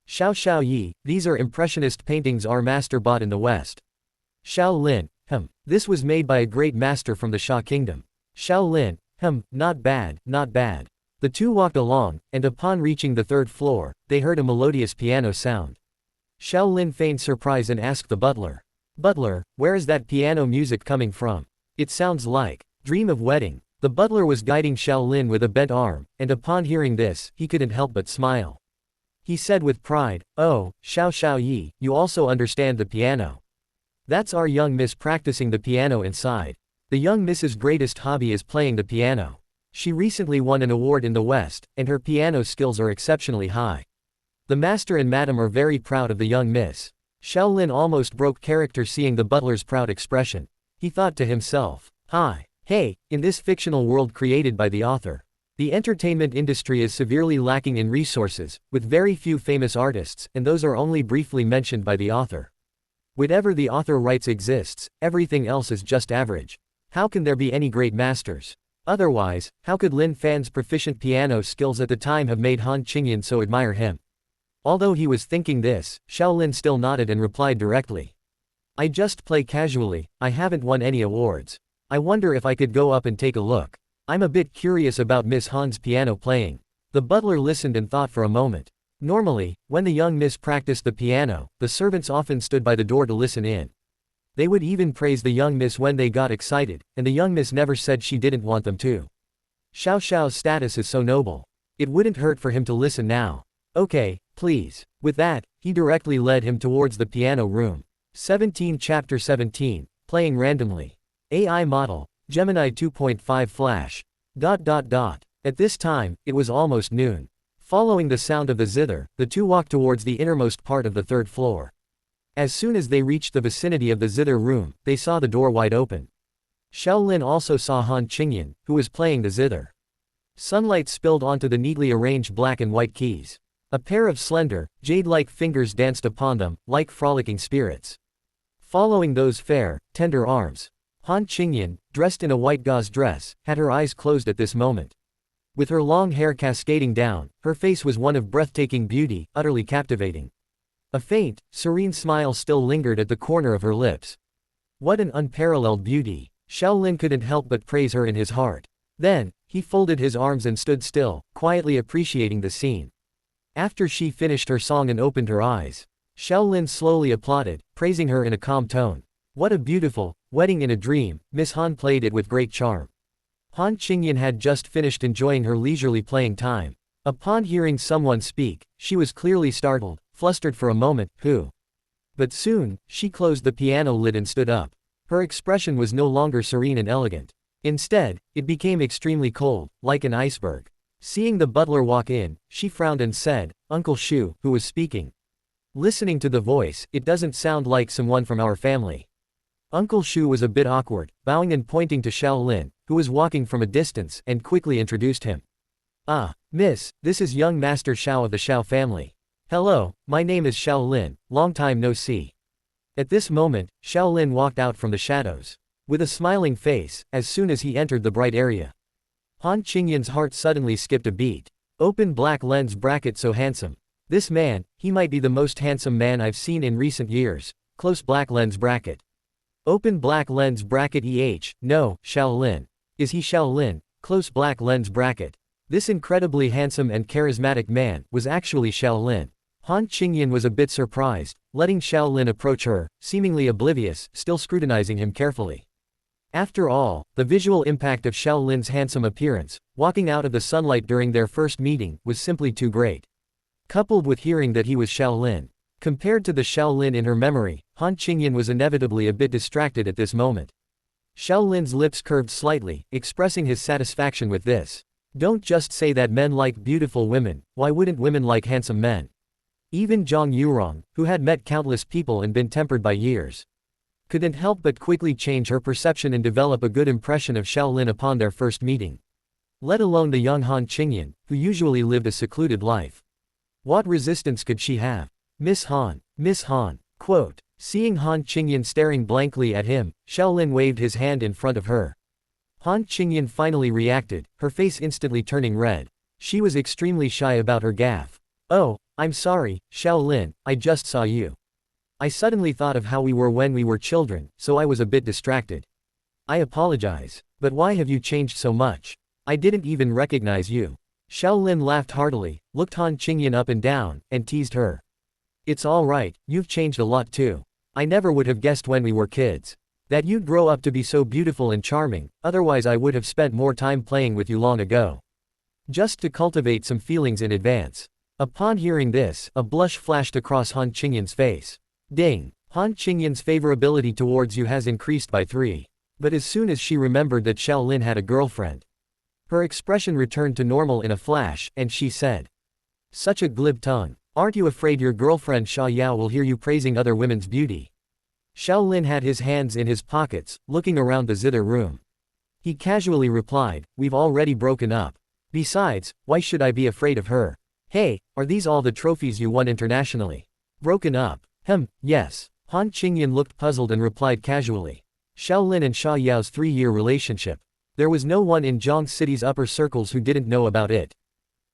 Xiao Yi, these are impressionist paintings our master bought in the West. Shaolin, this was made by a great master from the Xia kingdom. Shaolin, not bad, not bad. The two walked along, and upon reaching the third floor, they heard a melodious piano sound. Shaolin feigned surprise and asked the butler, "Butler, where is that piano music coming from? It sounds like Dream of Wedding." The butler was guiding Shaolin with a bent arm, and upon hearing this, he couldn't help but smile. He said with pride, "Oh, Xiao Yi, you also understand the piano. That's our young miss practicing the piano inside. The young miss's greatest hobby is playing the piano. She recently won an award in the West, and her piano skills are exceptionally high. The master and madam are very proud of the young miss." Shaolin almost broke character seeing the butler's proud expression. He thought to himself, Hey, in this fictional world created by the author, the entertainment industry is severely lacking in resources, with very few famous artists, and those are only briefly mentioned by the author. Whatever the author writes exists, everything else is just average. How can there be any great masters? Otherwise, how could Lin Fan's proficient piano skills at the time have made Han Qingyan so admire him? Although he was thinking this, Shaolin still nodded and replied directly, "I just play casually, I haven't won any awards. I wonder if I could go up and take a look. I'm a bit curious about Miss Han's piano playing." The butler listened and thought for a moment. Normally, when the young miss practiced the piano, the servants often stood by the door to listen in. They would even praise the young miss when they got excited, and the young miss never said she didn't want them to. Xiao's status is so noble. It wouldn't hurt for him to listen now. "Okay, please." With that, he directly led him towards the piano room. 17 Chapter 17, Playing Randomly. AI Model, Gemini 2.5 Flash. At this time, it was almost noon. Following the sound of the zither, the two walked towards the innermost part of the third floor. As soon as they reached the vicinity of the zither room, they saw the door wide open. Shaolin also saw Han Qingyan, who was playing the zither. Sunlight spilled onto the neatly arranged black and white keys. A pair of slender, jade-like fingers danced upon them, like frolicking spirits. Following those fair, tender arms, Han Qingyan, dressed in a white gauze dress, had her eyes closed at this moment. With her long hair cascading down, her face was one of breathtaking beauty, utterly captivating. A faint, serene smile still lingered at the corner of her lips. What an unparalleled beauty! Shaolin couldn't help but praise her in his heart. Then, he folded his arms and stood still, quietly appreciating the scene. After she finished her song and opened her eyes, Shaolin slowly applauded, praising her in a calm tone. "What a beautiful wedding in a dream." Miss Han played it with great charm. Han Qingyan had just finished enjoying her leisurely playing time. Upon hearing someone speak, she was clearly startled, flustered for a moment, who? But soon, she closed the piano lid and stood up. Her expression was no longer serene and elegant. Instead, it became extremely cold, like an iceberg. Seeing the butler walk in, she frowned and said, "Uncle Shu," who was speaking. Listening to the voice, it doesn't sound like someone from our family. Uncle Shu was a bit awkward, bowing and pointing to Shaolin, who was walking from a distance, and quickly introduced him. "Ah, miss, this is young Master Xiao of the Xiao family. Hello, my name is Shaolin, long time no see." At this moment, Shaolin walked out from the shadows. With a smiling face, as soon as he entered the bright area. Han Qingyan's heart suddenly skipped a beat. Open black lens bracket, so handsome. This man, he might be the most handsome man I've seen in recent years. Close black lens bracket. Open black lens bracket no, Shaolin. Is he Shaolin? Close black lens bracket. This incredibly handsome and charismatic man was actually Shaolin. Han Qingyan was a bit surprised, letting Shaolin approach her, seemingly oblivious, still scrutinizing him carefully. After all, the visual impact of Shaolin's handsome appearance, walking out of the sunlight during their first meeting, was simply too great. Coupled with hearing that he was Shaolin. Compared to the Shaolin in her memory, Han Qingyan was inevitably a bit distracted at this moment. Shaolin's lips curved slightly, expressing his satisfaction with this. Don't just say that men like beautiful women, why wouldn't women like handsome men? Even Zhang Yurong, who had met countless people and been tempered by years, couldn't help but quickly change her perception and develop a good impression of Shaolin upon their first meeting. Let alone the young Han Qingyan, who usually lived a secluded life. What resistance could she have? Miss Han, quote, Seeing Han Qingyan staring blankly at him, Shaolin waved his hand in front of her. Han Qingyan finally reacted, her face instantly turning red. She was extremely shy about her gaffe. "Oh, I'm sorry, Shaolin, I just saw you. I suddenly thought of how we were when we were children, so I was a bit distracted. I apologize. But why have you changed so much? I didn't even recognize you." Shaolin laughed heartily, looked Han Qingyan up and down, and teased her. "It's alright, you've changed a lot too. I never would have guessed when we were kids that you'd grow up to be so beautiful and charming, otherwise I would have spent more time playing with you long ago. Just to cultivate some feelings in advance." Upon hearing this, a blush flashed across Han Qingyan's face. Ding! Han Qingyan's favorability towards you has increased by 3. But as soon as she remembered that Shaolin had a girlfriend, her expression returned to normal in a flash, and she said, "Such a glib tongue. Aren't you afraid your girlfriend Xia Yao will hear you praising other women's beauty?" Shaolin had his hands in his pockets, looking around the zither room. He casually replied, "We've already broken up. Besides, why should I be afraid of her? Hey, are these all the trophies you won internationally?" "Broken up? Yes." Han Qingyan looked puzzled and replied casually. Shaolin and Xia Yao's 3-year relationship. There was no one in Zhang City's upper circles who didn't know about it.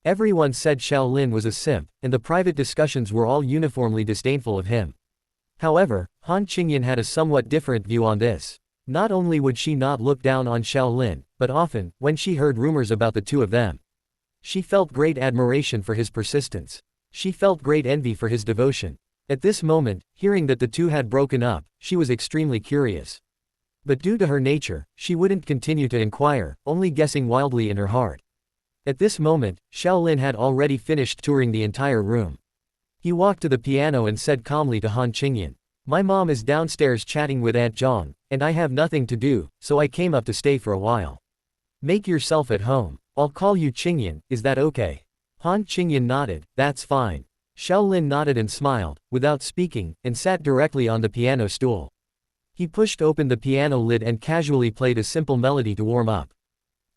Everyone said Shaolin was a simp, and the private discussions were all uniformly disdainful of him. However, Han Qingyan had a somewhat different view on this. Not only would she not look down on Shaolin, but often, when she heard rumors about the two of them, she felt great admiration for his persistence. She felt great envy for his devotion. At this moment, hearing that the two had broken up, she was extremely curious. But due to her nature, she wouldn't continue to inquire, only guessing wildly in her heart. At this moment, Shaolin had already finished touring the entire room. He walked to the piano and said calmly to Han Qingyan, "My mom is downstairs chatting with Aunt Zhang, and I have nothing to do, so I came up to stay for a while. Make yourself at home. I'll call you Qingyan, is that okay?" Han Qingyan nodded, "That's fine." Shaolin nodded and smiled, without speaking, and sat directly on the piano stool. He pushed open the piano lid and casually played a simple melody to warm up.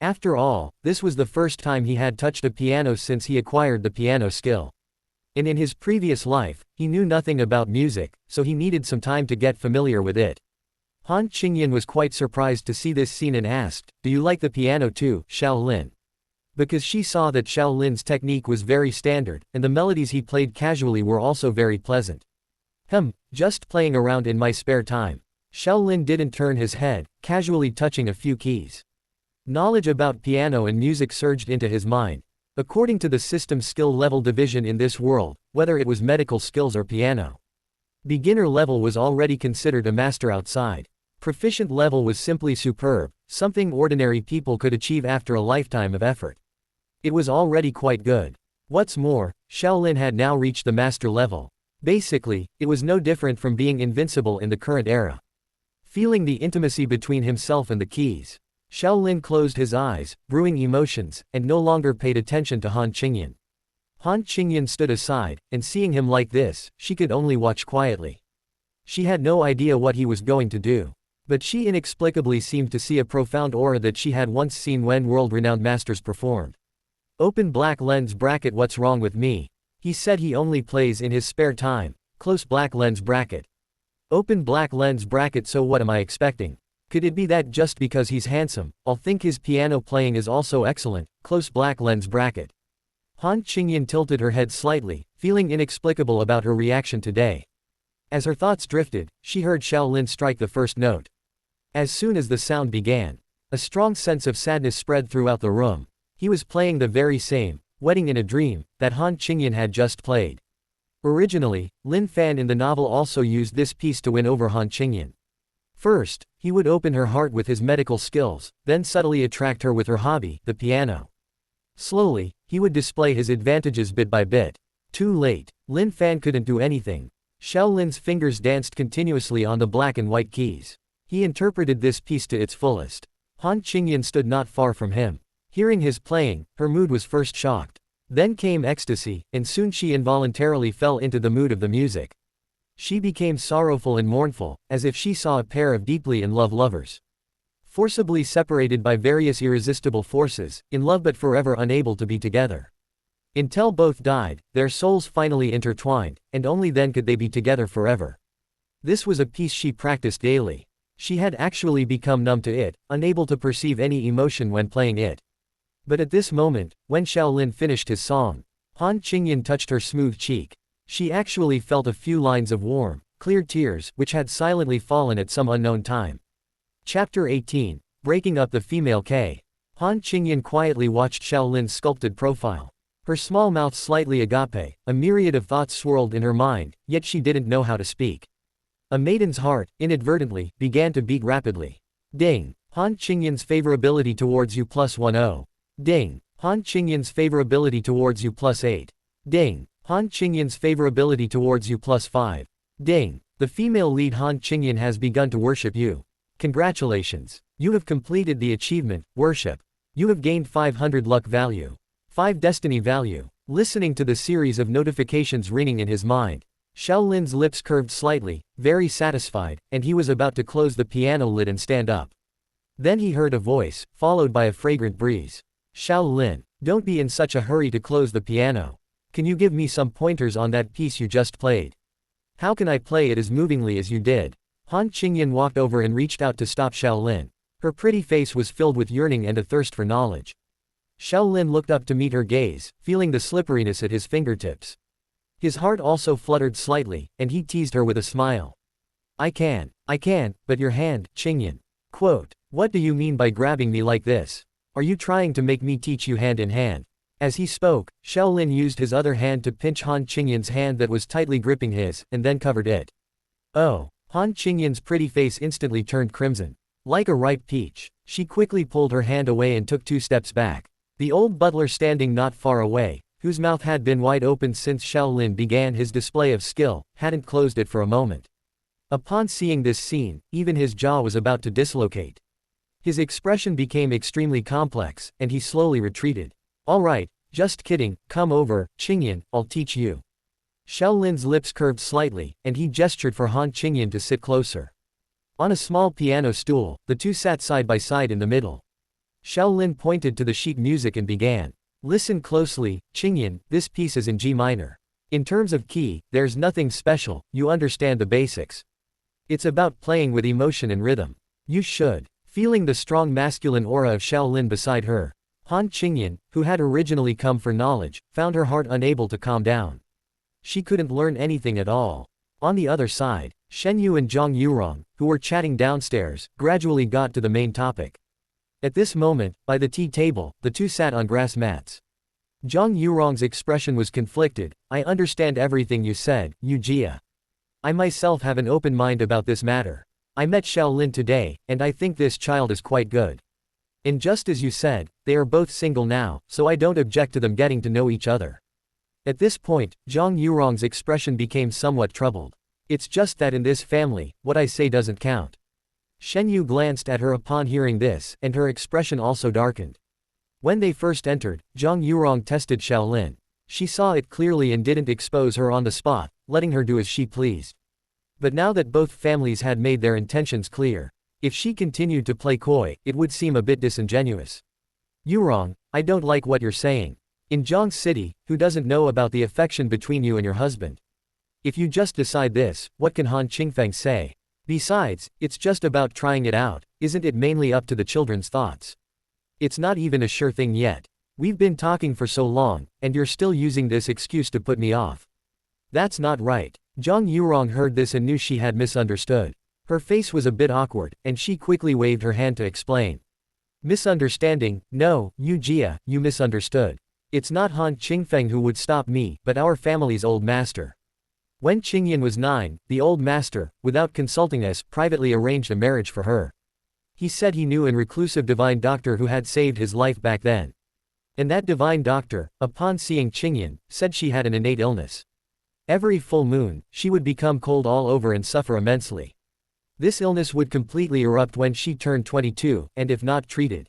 After all, this was the first time he had touched a piano since he acquired the piano skill. And in his previous life, he knew nothing about music, so he needed some time to get familiar with it. Han Qingyan was quite surprised to see this scene and asked, "Do you like the piano too, Shaolin?" Because she saw that Shaolin's technique was very standard, and the melodies he played casually were also very pleasant. Just playing around in my spare time." Shaolin didn't turn his head, casually touching a few keys. Knowledge about piano and music surged into his mind. According to the system skill level division in this world, whether it was medical skills or piano, beginner level was already considered a master outside. Proficient level was simply superb, something ordinary people could achieve after a lifetime of effort. It was already quite good. What's more, Shaolin had now reached the master level. Basically, it was no different from being invincible in the current era. Feeling the intimacy between himself and the keys, Shaolin closed his eyes, brewing emotions, and no longer paid attention to Han Qingyan. Han Qingyan stood aside, and seeing him like this, she could only watch quietly. She had no idea what he was going to do. But she inexplicably seemed to see a profound aura that she had once seen when world-renowned masters performed. Open black lens bracket. What's wrong with me? He said he only plays in his spare time. Close black lens bracket. Open black lens bracket. So what am I expecting? Could it be that just because he's handsome, I'll think his piano playing is also excellent? Close black lens bracket. Han Qingyan tilted her head slightly, feeling inexplicable about her reaction today. As her thoughts drifted, she heard Shaolin strike the first note. As soon as the sound began, a strong sense of sadness spread throughout the room. He was playing the very same, Wedding in a Dream, that Han Qingyan had just played. Originally, Lin Fan in the novel also used this piece to win over Han Qingyan. First, he would open her heart with his medical skills, then subtly attract her with her hobby, the piano. Slowly, he would display his advantages bit by bit. Too late, Lin Fan couldn't do anything. Shaolin's fingers danced continuously on the black and white keys. He interpreted this piece to its fullest. Han Qingyan stood not far from him. Hearing his playing, her mood was first shocked. Then came ecstasy, and soon she involuntarily fell into the mood of the music. She became sorrowful and mournful, as if she saw a pair of deeply in love lovers, forcibly separated by various irresistible forces, in love but forever unable to be together. Until both died, their souls finally intertwined, and only then could they be together forever. This was a piece she practiced daily. She had actually become numb to it, unable to perceive any emotion when playing it. But at this moment, when Shaolin finished his song, Han Qingyan touched her smooth cheek. She actually felt a few lines of warm, clear tears, which had silently fallen at some unknown time. Chapter 18. Breaking up the female K. Han Qingyan quietly watched Shaolin's sculpted profile. Her small mouth slightly agape, a myriad of thoughts swirled in her mind, yet she didn't know how to speak. A maiden's heart, inadvertently, began to beat rapidly. Ding. Han Qingyan's favorability towards you +10. Ding. Han Qingyan's favorability towards you +8. Ding. Han Qingyan's favorability towards you +5. Ding. The female lead Han Qingyan has begun to worship you. Congratulations. You have completed the achievement, worship. You have gained 500 luck value. 5 destiny value. Listening to the series of notifications ringing in his mind, Shaolin's lips curved slightly, very satisfied, and he was about to close the piano lid and stand up. Then he heard a voice, followed by a fragrant breeze. Shaolin, don't be in such a hurry to close the piano. Can you give me some pointers on that piece you just played? How can I play it as movingly as you did? Han Qingyan walked over and reached out to stop Shaolin. Her pretty face was filled with yearning and a thirst for knowledge. Shaolin looked up to meet her gaze, feeling the slipperiness at his fingertips. His heart also fluttered slightly, and he teased her with a smile. I can, but your hand, Qingyan. Quote, what do you mean by grabbing me like this? Are you trying to make me teach you hand in hand? As he spoke, Shaolin used his other hand to pinch Han Qingyan's hand that was tightly gripping his, and then covered it. Oh, Han Qingyan's pretty face instantly turned crimson. Like a ripe peach, she quickly pulled her hand away and took 2 steps back. The old butler standing not far away, whose mouth had been wide open since Shaolin began his display of skill, hadn't closed it for a moment. Upon seeing this scene, even his jaw was about to dislocate. His expression became extremely complex, and he slowly retreated. All right, just kidding, come over, Qingyan, I'll teach you. Shaolin's lips curved slightly, and he gestured for Han Qingyan to sit closer. On a small piano stool, the two sat side by side in the middle. Shaolin pointed to the sheet music and began. Listen closely, Qingyan, this piece is in G minor. In terms of key, there's nothing special, you understand the basics. It's about playing with emotion and rhythm. You should. Feeling the strong masculine aura of Shaolin beside her, Han Qingyan, who had originally come for knowledge, found her heart unable to calm down. She couldn't learn anything at all. On the other side, Shen Yu and Zhang Yurong, who were chatting downstairs, gradually got to the main topic. At this moment, by the tea table, the two sat on grass mats. Zhang Yurong's expression was conflicted. I understand everything you said, Yu Jia. I myself have an open mind about this matter. I met Shaolin today, and I think this child is quite good. And just as you said, they are both single now, so I don't object to them getting to know each other. At this point, Zhang Yurong's expression became somewhat troubled. It's just that in this family, what I say doesn't count. Shen Yu glanced at her upon hearing this, and her expression also darkened. When they first entered, Zhang Yurong tested Shaolin. She saw it clearly and didn't expose her on the spot, letting her do as she pleased. But now that both families had made their intentions clear, if she continued to play coy, it would seem a bit disingenuous. Yurong, I don't like what you're saying. In Zhang City, who doesn't know about the affection between you and your husband? If you just decide this, what can Han Qingfeng say? Besides, it's just about trying it out, isn't it mainly up to the children's thoughts? It's not even a sure thing yet. We've been talking for so long, and you're still using this excuse to put me off. That's not right. Zhang Yurong heard this and knew she had misunderstood. Her face was a bit awkward, and she quickly waved her hand to explain. Misunderstanding? No, Yu Jia, you misunderstood. It's not Han Qingfeng who would stop me, but our family's old master. When Qingyan was 9, the old master, without consulting us, privately arranged a marriage for her. He said he knew an reclusive divine doctor who had saved his life back then. And that divine doctor, upon seeing Qingyan, said she had an innate illness. Every full moon, she would become cold all over and suffer immensely. This illness would completely erupt when she turned 22, and if not treated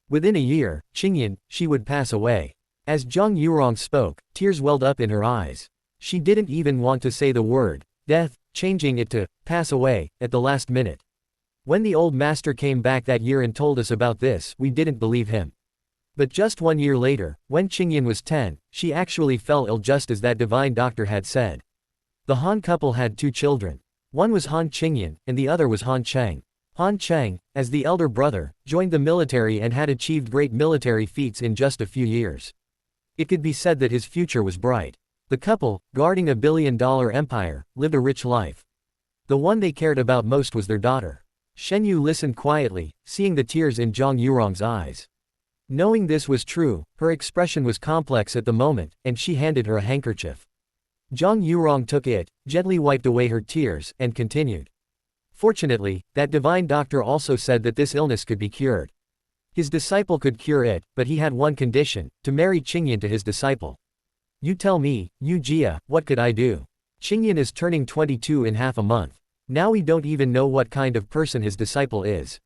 within a year, Qingyan, she would pass away. As Zhang Yurong spoke, tears welled up in her eyes. She didn't even want to say the word, death, changing it to, pass away, at the last minute. When the old master came back that year and told us about this, we didn't believe him. But just 1 year later, when Qingyan was 10, she actually fell ill just as that divine doctor had said. The Han couple had 2 children. One was Han Qingyan, and the other was Han Cheng. Han Cheng, as the elder brother, joined the military and had achieved great military feats in just a few years. It could be said that his future was bright. The couple, guarding a billion-dollar empire, lived a rich life. The one they cared about most was their daughter. Shen Yu listened quietly, seeing the tears in Zhang Yurong's eyes. Knowing this was true, her expression was complex at the moment, and she handed her a handkerchief. Zhang Yurong took it, gently wiped away her tears, and continued. Fortunately, that divine doctor also said that this illness could be cured. His disciple could cure it, but he had one condition, to marry Qingyan to his disciple. You tell me, Yu Jia, what could I do? Qingyan is turning 22 in half a month. Now we don't even know what kind of person his disciple is.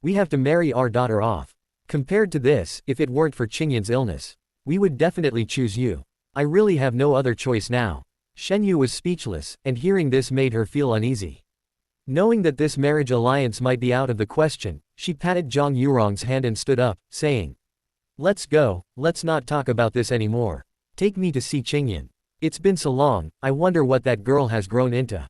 We have to marry our daughter off. Compared to this, if it weren't for Qingyan's illness, we would definitely choose you. I really have no other choice now. Shen Yu was speechless, and hearing this made her feel uneasy. Knowing that this marriage alliance might be out of the question, she patted Zhang Yurong's hand and stood up, saying, Let's go, let's not talk about this anymore. Take me to see Qingyan. It's been so long, I wonder what that girl has grown into.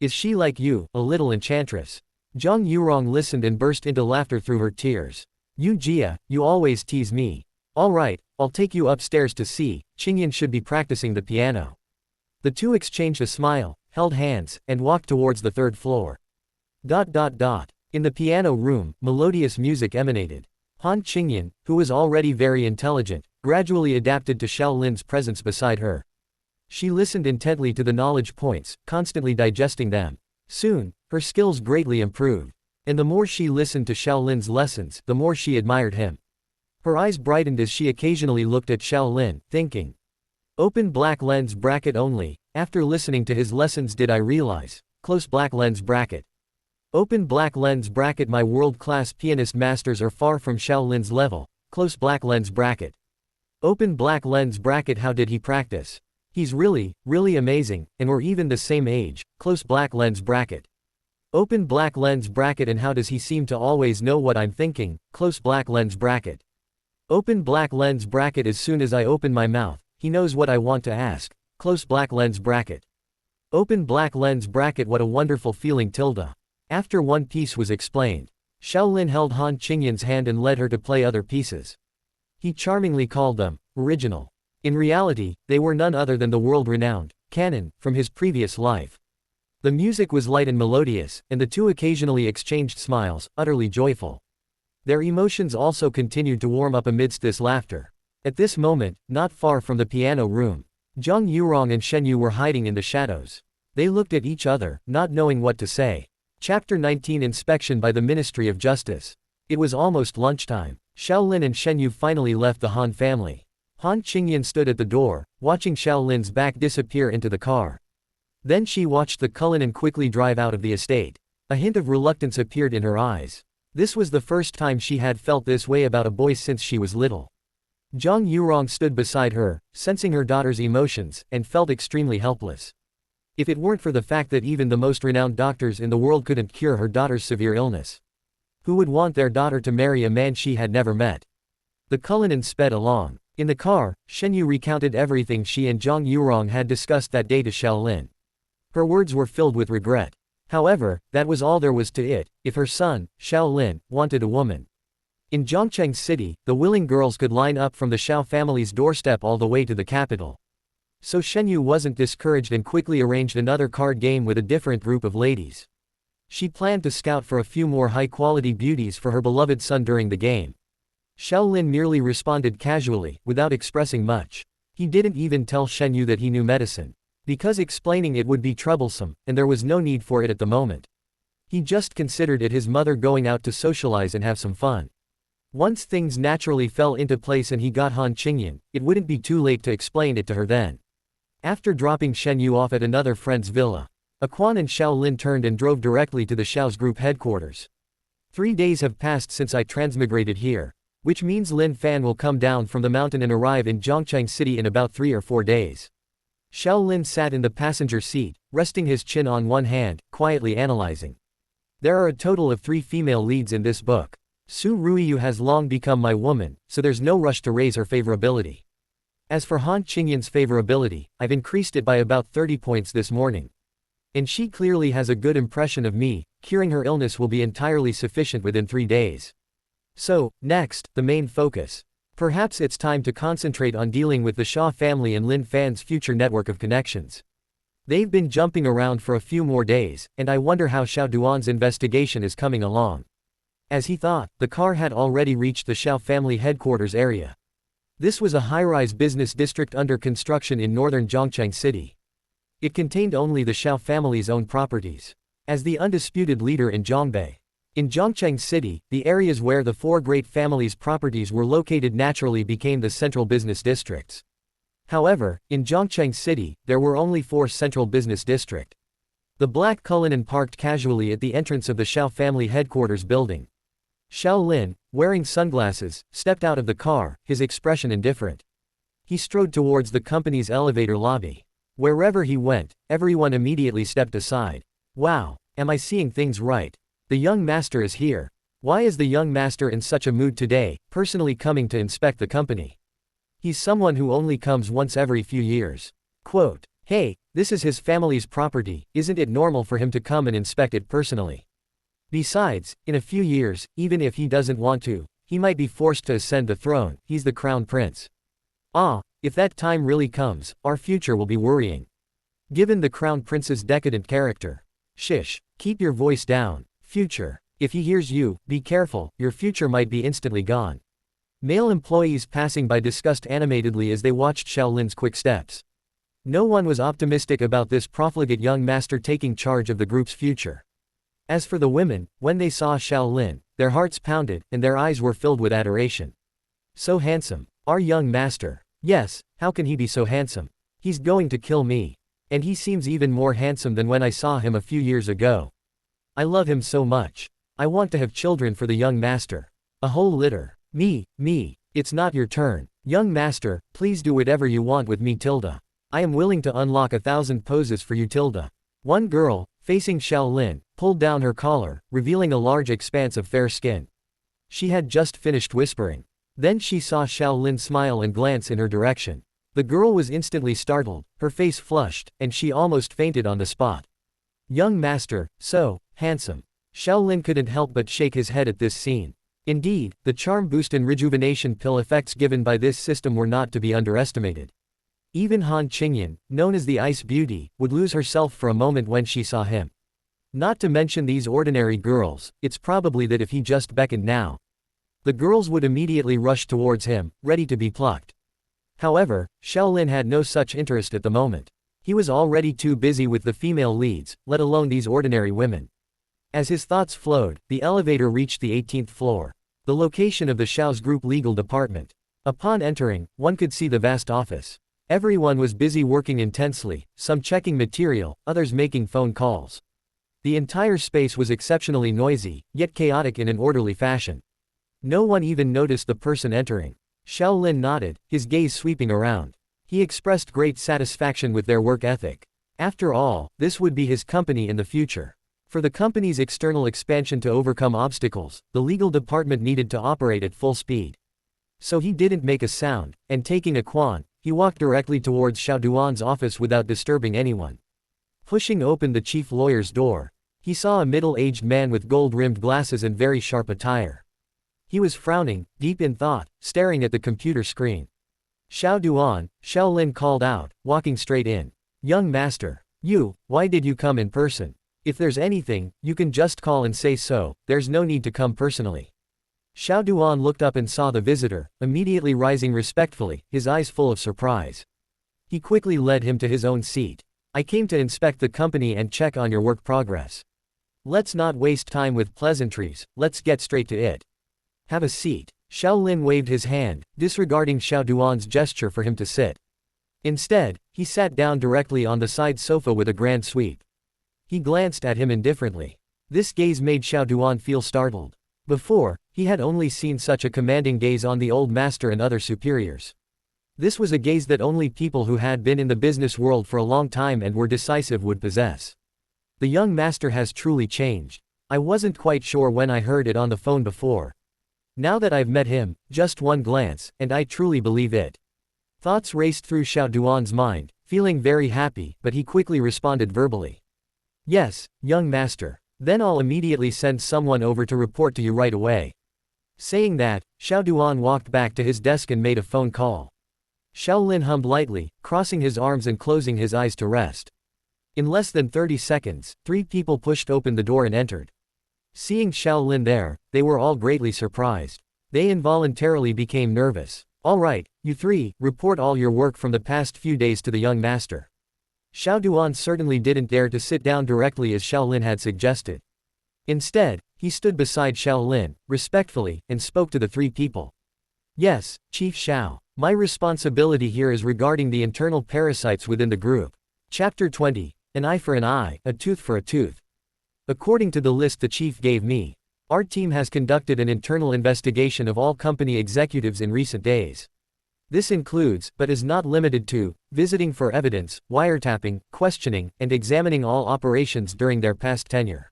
Is she like you, a little enchantress? Zhang Yurong listened and burst into laughter through her tears. Yu Jia, you always tease me. All right, I'll take you upstairs to see, Qingyan should be practicing the piano. The two exchanged a smile, held hands, and walked towards the third floor. In the piano room, melodious music emanated. Han Qingyan, who was already very intelligent, gradually adapted to Shaolin's presence beside her. She listened intently to the knowledge points, constantly digesting them. Soon, her skills greatly improved. And the more she listened to Shaolin's lessons, the more she admired him. Her eyes brightened as she occasionally looked at Shaolin, thinking. Open black lens bracket only, after listening to his lessons did I realize. Close black lens bracket. Open black lens bracket. My world-class pianist masters are far from Shaolin's level. Close black lens bracket. Open black lens bracket. How did he practice? He's really, really amazing, and we're even the same age. Close black lens bracket. Open black lens bracket. And how does he seem to always know what I'm thinking? Close black lens bracket. Open black lens bracket. As soon as I open my mouth, he knows what I want to ask. Close black lens bracket. Open black lens bracket. What a wonderful feeling. After one piece was explained, Shaolin held Han Qingyan's hand and led her to play other pieces. He charmingly called them original. In reality, they were none other than the world-renowned canon from his previous life. The music was light and melodious, and the two occasionally exchanged smiles, utterly joyful. Their emotions also continued to warm up amidst this laughter. At this moment, not far from the piano room, Zhang Yurong and Shen Yu were hiding in the shadows. They looked at each other, not knowing what to say. Chapter 19 Inspection by the Ministry of Justice. It was almost lunchtime. Shaolin and Shen Yu finally left the Han family. Han Qingyan stood at the door, watching Shaolin's back disappear into the car. Then she watched the Cullinan quickly drive out of the estate. A hint of reluctance appeared in her eyes. This was the first time she had felt this way about a boy since she was little. Zhang Yurong stood beside her, sensing her daughter's emotions, and felt extremely helpless. If it weren't for the fact that even the most renowned doctors in the world couldn't cure her daughter's severe illness. Who would want their daughter to marry a man she had never met? The Cullinan sped along. In the car, Shen Yu recounted everything she and Zhang Yurong had discussed that day to Shaolin. Her words were filled with regret. However, that was all there was to it. If her son, Shaolin, wanted a woman. In Zhongcheng City, the willing girls could line up from the Shao family's doorstep all the way to the capital. So Shen Yu wasn't discouraged and quickly arranged another card game with a different group of ladies. She planned to scout for a few more high-quality beauties for her beloved son during the game. Shaolin merely responded casually, without expressing much. He didn't even tell Shen Yu that he knew medicine, because explaining it would be troublesome, and there was no need for it at the moment. He just considered it his mother going out to socialize and have some fun. Once things naturally fell into place and he got Han Qingyan, it wouldn't be too late to explain it to her then. After dropping Shen Yu off at another friend's villa, Quan and Shaolin turned and drove directly to the Shao's group headquarters. 3 days have passed since I transmigrated here, which means Lin Fan will come down from the mountain and arrive in Zhongcheng City in about 3 or 4 days. Shaolin sat in the passenger seat, resting his chin on one hand, quietly analyzing. There are a total of 3 female leads in this book. Su Ruiyu has long become my woman, so there's no rush to raise her favorability. As for Han Qingyan's favorability, I've increased it by about 30 points this morning. And she clearly has a good impression of me, curing her illness will be entirely sufficient within 3 days. So, next, the main focus. Perhaps it's time to concentrate on dealing with the Shaw family and Lin Fan's future network of connections. They've been jumping around for a few more days, and I wonder how Xiao Duan's investigation is coming along. As he thought, the car had already reached the Xiao family headquarters area. This was a high-rise business district under construction in northern Zhongcheng City. It contained only the Xiao family's own properties. As the undisputed leader in Zhongbei. In Zhongcheng City, the areas where the 4 great families' properties were located naturally became the central business districts. However, in Zhongcheng City, there were only 4 central business districts. The black Cullinan parked casually at the entrance of the Xiao family headquarters building. Xiao Lin, wearing sunglasses, stepped out of the car, his expression indifferent. He strode towards the company's elevator lobby. Wherever he went, everyone immediately stepped aside. Wow, am I seeing things right? The young master is here. Why is the young master in such a mood today, personally coming to inspect the company? He's someone who only comes once every few years. Quote, hey, this is his family's property, isn't it normal for him to come and inspect it personally? Besides, in a few years, even if he doesn't want to, he might be forced to ascend the throne, he's the crown prince. Ah, if that time really comes, our future will be worrying. Given the crown prince's decadent character. Shish, keep your voice down. Future. If he hears you, be careful, your future might be instantly gone. Male employees passing by discussed animatedly as they watched Xiao Lin's quick steps. No one was optimistic about this profligate young master taking charge of the group's future. As for the women, when they saw Xiao Lin, their hearts pounded, and their eyes were filled with adoration. So handsome. Our young master. Yes, how can he be so handsome? He's going to kill me. And he seems even more handsome than when I saw him a few years ago. I love him so much. I want to have children for the young master. A whole litter. Me, it's not your turn. Young master, please do whatever you want with me tilde. I am willing to unlock 1,000 poses for you tilde. One girl, facing Xiao Lin, pulled down her collar, revealing a large expanse of fair skin. She had just finished whispering. Then she saw Xiao Lin smile and glance in her direction. The girl was instantly startled, her face flushed, and she almost fainted on the spot. Young master, so handsome. Xiao Lin couldn't help but shake his head at this scene. Indeed, the charm boost and rejuvenation pill effects given by this system were not to be underestimated. Even Han Qingyan, known as the Ice Beauty, would lose herself for a moment when she saw him. Not to mention these ordinary girls, it's probably that if he just beckoned now, the girls would immediately rush towards him, ready to be plucked. However, Xiao Lin had no such interest at the moment. He was already too busy with the female leads, let alone these ordinary women. As his thoughts flowed, the elevator reached the 18th floor, the location of the Xiao's group legal department. Upon entering, one could see the vast office. Everyone was busy working intensely, some checking material, others making phone calls. The entire space was exceptionally noisy, yet chaotic in an orderly fashion. No one even noticed the person entering. Xiao Lin nodded, his gaze sweeping around. He expressed great satisfaction with their work ethic. After all, this would be his company in the future. For the company's external expansion to overcome obstacles, the legal department needed to operate at full speed. So he didn't make a sound, and taking a quan, he walked directly towards Xiao Duan's office without disturbing anyone. Pushing open the chief lawyer's door, he saw a middle-aged man with gold-rimmed glasses and very sharp attire. He was frowning, deep in thought, staring at the computer screen. Xiao Duan, Xiao Lin called out, walking straight in. Young master. Why did you come in person? If there's anything, you can just call and say so, there's no need to come personally. Xiao Duan looked up and saw the visitor, immediately rising respectfully, his eyes full of surprise. He quickly led him to his own seat. I came to inspect the company and check on your work progress. Let's not waste time with pleasantries, let's get straight to it. Have a seat. Xiao Lin waved his hand, disregarding Xiao Duan's gesture for him to sit. Instead, he sat down directly on the side sofa with a grand sweep. He glanced at him indifferently. This gaze made Xiao Duan feel startled. Before, he had only seen such a commanding gaze on the old master and other superiors. This was a gaze that only people who had been in the business world for a long time and were decisive would possess. The young master has truly changed. I wasn't quite sure when I heard it on the phone before. Now that I've met him, just one glance, and I truly believe it. Thoughts raced through Xiao Duan's mind, feeling very happy, but he quickly responded verbally. Yes, young master. Then I'll immediately send someone over to report to you right away. Saying that, Xiao Duan walked back to his desk and made a phone call. Shaolin hummed lightly, crossing his arms and closing his eyes to rest. In less than 30 seconds, 3 people pushed open the door and entered. Seeing Shaolin there, they were all greatly surprised. They involuntarily became nervous. All right, you 3, report all your work from the past few days to the young master. Xiao Duan certainly didn't dare to sit down directly as Shaolin had suggested. Instead, he stood beside Shaolin, respectfully, and spoke to the 3 people. Yes, Chief Xiao. My responsibility here is regarding the internal parasites within the group. Chapter 20. An eye for an eye, a tooth for a tooth. According to the list the chief gave me, our team has conducted an internal investigation of all company executives in recent days. This includes, but is not limited to, visiting for evidence, wiretapping, questioning, and examining all operations during their past tenure.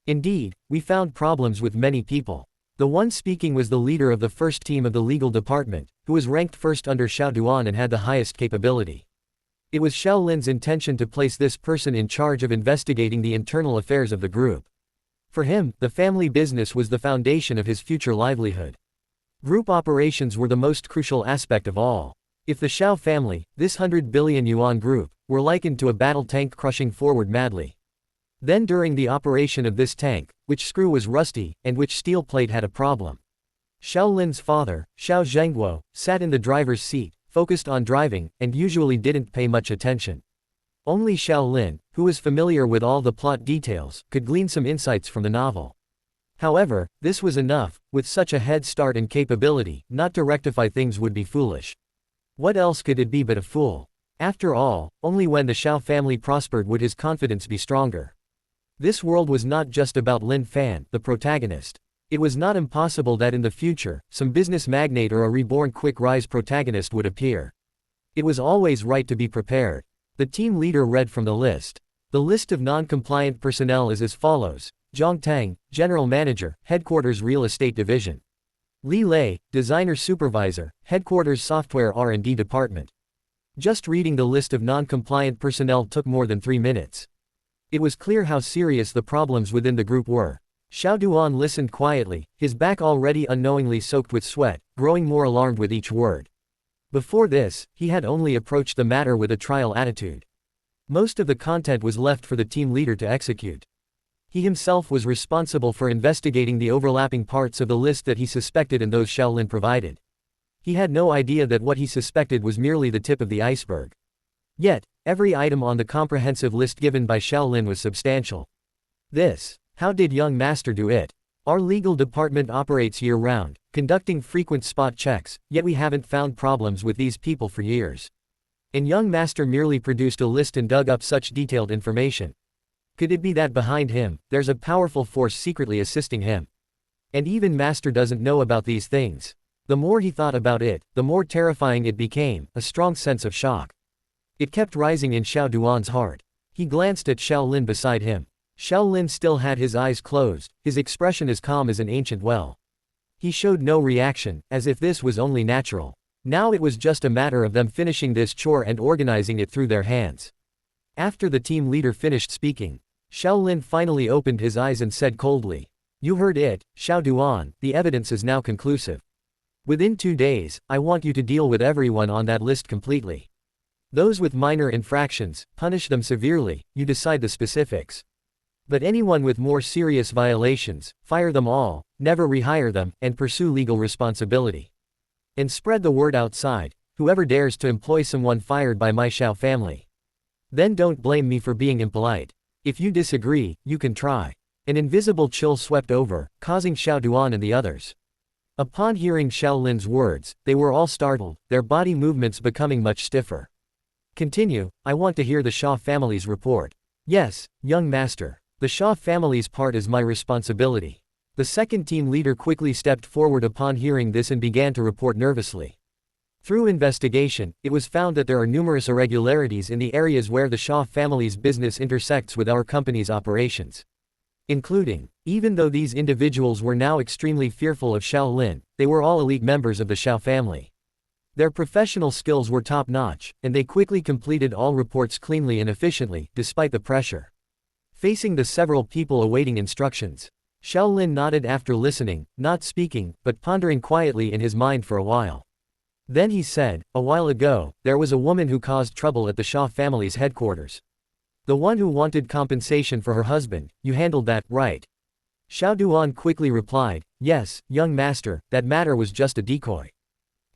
Indeed, we found problems with many people. The one speaking was the leader of the first team of the legal department, who was ranked first under Xiao Duan and had the highest capability. It was Shaolin's intention to place this person in charge of investigating the internal affairs of the group. For him, the family business was the foundation of his future livelihood. Group operations were the most crucial aspect of all. If the Xiao family, this 100 billion yuan group, were likened to a battle tank crushing forward madly. Then during the operation of this tank, which screw was rusty, and which steel plate had a problem. Shaolin's father, Xiao Zhengguo, sat in the driver's seat, focused on driving, and usually didn't pay much attention. Only Shaolin, who was familiar with all the plot details, could glean some insights from the novel. However, this was enough. With such a head start and capability, not to rectify things would be foolish. What else could it be but a fool? After all, only when the Xiao family prospered would his confidence be stronger. This world was not just about Lin Fan, the protagonist. It was not impossible that in the future, some business magnate or a reborn quick rise protagonist would appear. It was always right to be prepared. The team leader read from the list. The list of non-compliant personnel is as follows: Zhang Tang, General Manager, Headquarters Real Estate Division. Li Lei, Designer Supervisor, Headquarters Software R&D Department. Just reading the list of non-compliant personnel took more than 3 minutes. It was clear how serious the problems within the group were. Xiao Duan listened quietly, his back already unknowingly soaked with sweat, growing more alarmed with each word. Before this, he had only approached the matter with a trial attitude. Most of the content was left for the team leader to execute. He himself was responsible for investigating the overlapping parts of the list that he suspected and those Shaolin provided. He had no idea that what he suspected was merely the tip of the iceberg. Yet, every item on the comprehensive list given by Shaolin was substantial. How did young master do it? Our legal department operates year-round, conducting frequent spot checks, yet we haven't found problems with these people for years. And young master merely produced a list and dug up such detailed information. Could it be that behind him, there's a powerful force secretly assisting him? And even master doesn't know about these things. The more he thought about it, the more terrifying it became, a strong sense of shock. It kept rising in Xiao Duan's heart. He glanced at Shaolin beside him. Shaolin still had his eyes closed, his expression as calm as an ancient well. He showed no reaction, as if this was only natural. Now it was just a matter of them finishing this chore and organizing it through their hands. After the team leader finished speaking, Shaolin finally opened his eyes and said coldly, "You heard it, Xiao Duan, the evidence is now conclusive. Within 2 days, I want you to deal with everyone on that list completely. Those with minor infractions, punish them severely, you decide the specifics. But anyone with more serious violations, fire them all, never rehire them, and pursue legal responsibility. And spread the word outside, whoever dares to employ someone fired by my Xiao family. Then don't blame me for being impolite. If you disagree, you can try." An invisible chill swept over, causing Xiao Duan and the others. Upon hearing Shaolin's words, they were all startled, their body movements becoming much stiffer. "Continue, I want to hear the Shaw family's report." "Yes, young master. The Shaw family's part is my responsibility." The second team leader quickly stepped forward upon hearing this and began to report nervously. Through investigation, it was found that there are numerous irregularities in the areas where the Shaw family's business intersects with our company's operations. Including, even though these individuals were now extremely fearful of Shaolin, they were all elite members of the Xiao family. Their professional skills were top-notch, and they quickly completed all reports cleanly and efficiently, despite the pressure. facing the several people awaiting instructions. Shaolin nodded after listening, not speaking, but pondering quietly in his mind for a while. Then he said, "A while ago, there was a woman who caused trouble at the Shah family's headquarters. The one who wanted compensation for her husband, you handled that, right?" Xiao Duan quickly replied, "Yes, young master, that matter was just a decoy.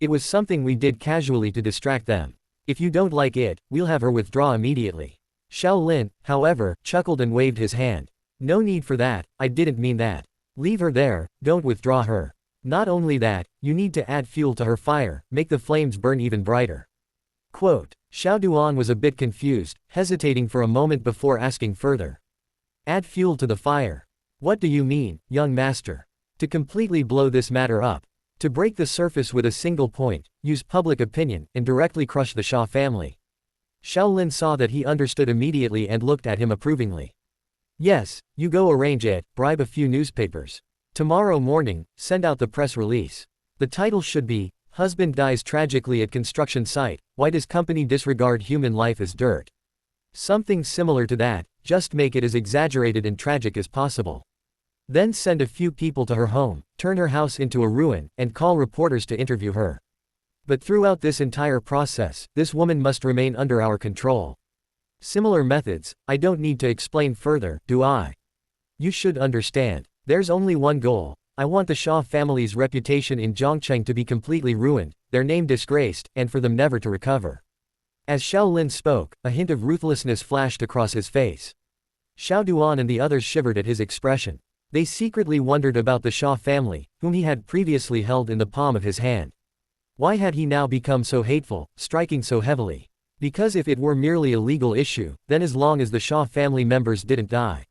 It was something we did casually to distract them. If you don't like it, we'll have her withdraw immediately." Shaolin, however, chuckled and waved his hand. "No need for that, I didn't mean that. Leave her there, don't withdraw her. Not only that, you need to add fuel to her fire, make the flames burn even brighter." Quote. Xiao Duan was a bit confused, hesitating for a moment before asking further. "Add fuel to the fire. What do you mean, young master?" "To completely blow this matter up. To break the surface with a single point, use public opinion, and directly crush the Shah family." Shaolin saw that he understood immediately and looked at him approvingly. "Yes, you go arrange it, bribe a few newspapers. Tomorrow morning, send out the press release. The title should be, 'Husband Dies Tragically at Construction Site, Why Does Company Disregard Human Life as Dirt?' Something similar to that, just make it as exaggerated and tragic as possible. Then send a few people to her home, turn her house into a ruin, and call reporters to interview her. But throughout this entire process, this woman must remain under our control. Similar methods, I don't need to explain further, do I? You should understand. There's only one goal. I want the Shah family's reputation in Zhongcheng to be completely ruined, their name disgraced, and for them never to recover." As Shaolin spoke, a hint of ruthlessness flashed across his face. Xiao Duan and the others shivered at his expression. They secretly wondered about the Shah family, whom he had previously held in the palm of his hand. Why had he now become so hateful, striking so heavily? Because if it were merely a legal issue, then as long as the Shah family members didn't die,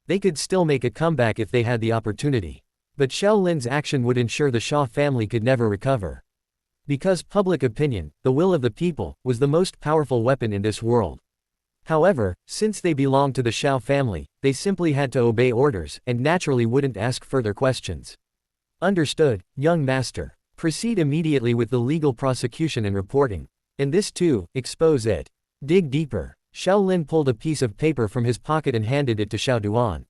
they could still make a comeback if they had the opportunity. But Shaolin's action would ensure the Shah family could never recover. Because public opinion, the will of the people, was the most powerful weapon in this world. However, since they belonged to the Shao family, they simply had to obey orders, and naturally wouldn't ask further questions. "Understood, young master. Proceed immediately with the legal prosecution and reporting. And this too, expose it. Dig deeper." Shaolin pulled a piece of paper from his pocket and handed it to Xiao Duan.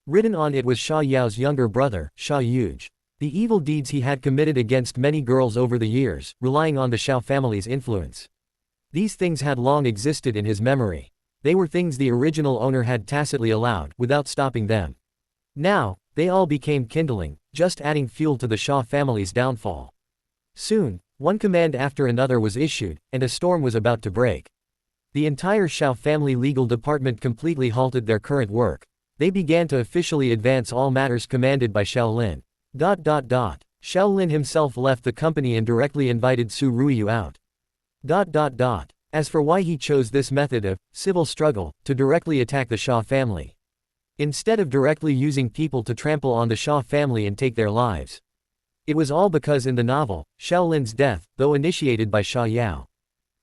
Written on it was Sha Yao's younger brother, Sha Yuge. The evil deeds he had committed against many girls over the years, relying on the Shao family's influence. These things had long existed in his memory. They were things the original owner had tacitly allowed, without stopping them. Now, they all became kindling, just adding fuel to the Shah family's downfall. Soon, one command after another was issued, and a storm was about to break. The entire Shao family legal department completely halted their current work. They began to officially advance all matters commanded by Shaolin. Shaolin himself left the company and directly invited Su Ruiyu out. As for why he chose this method of civil struggle to directly attack the Shah family, instead of directly using people to trample on the Shah family and take their lives, it was all because in the novel, Shaolin's death, though initiated by Sha Yao,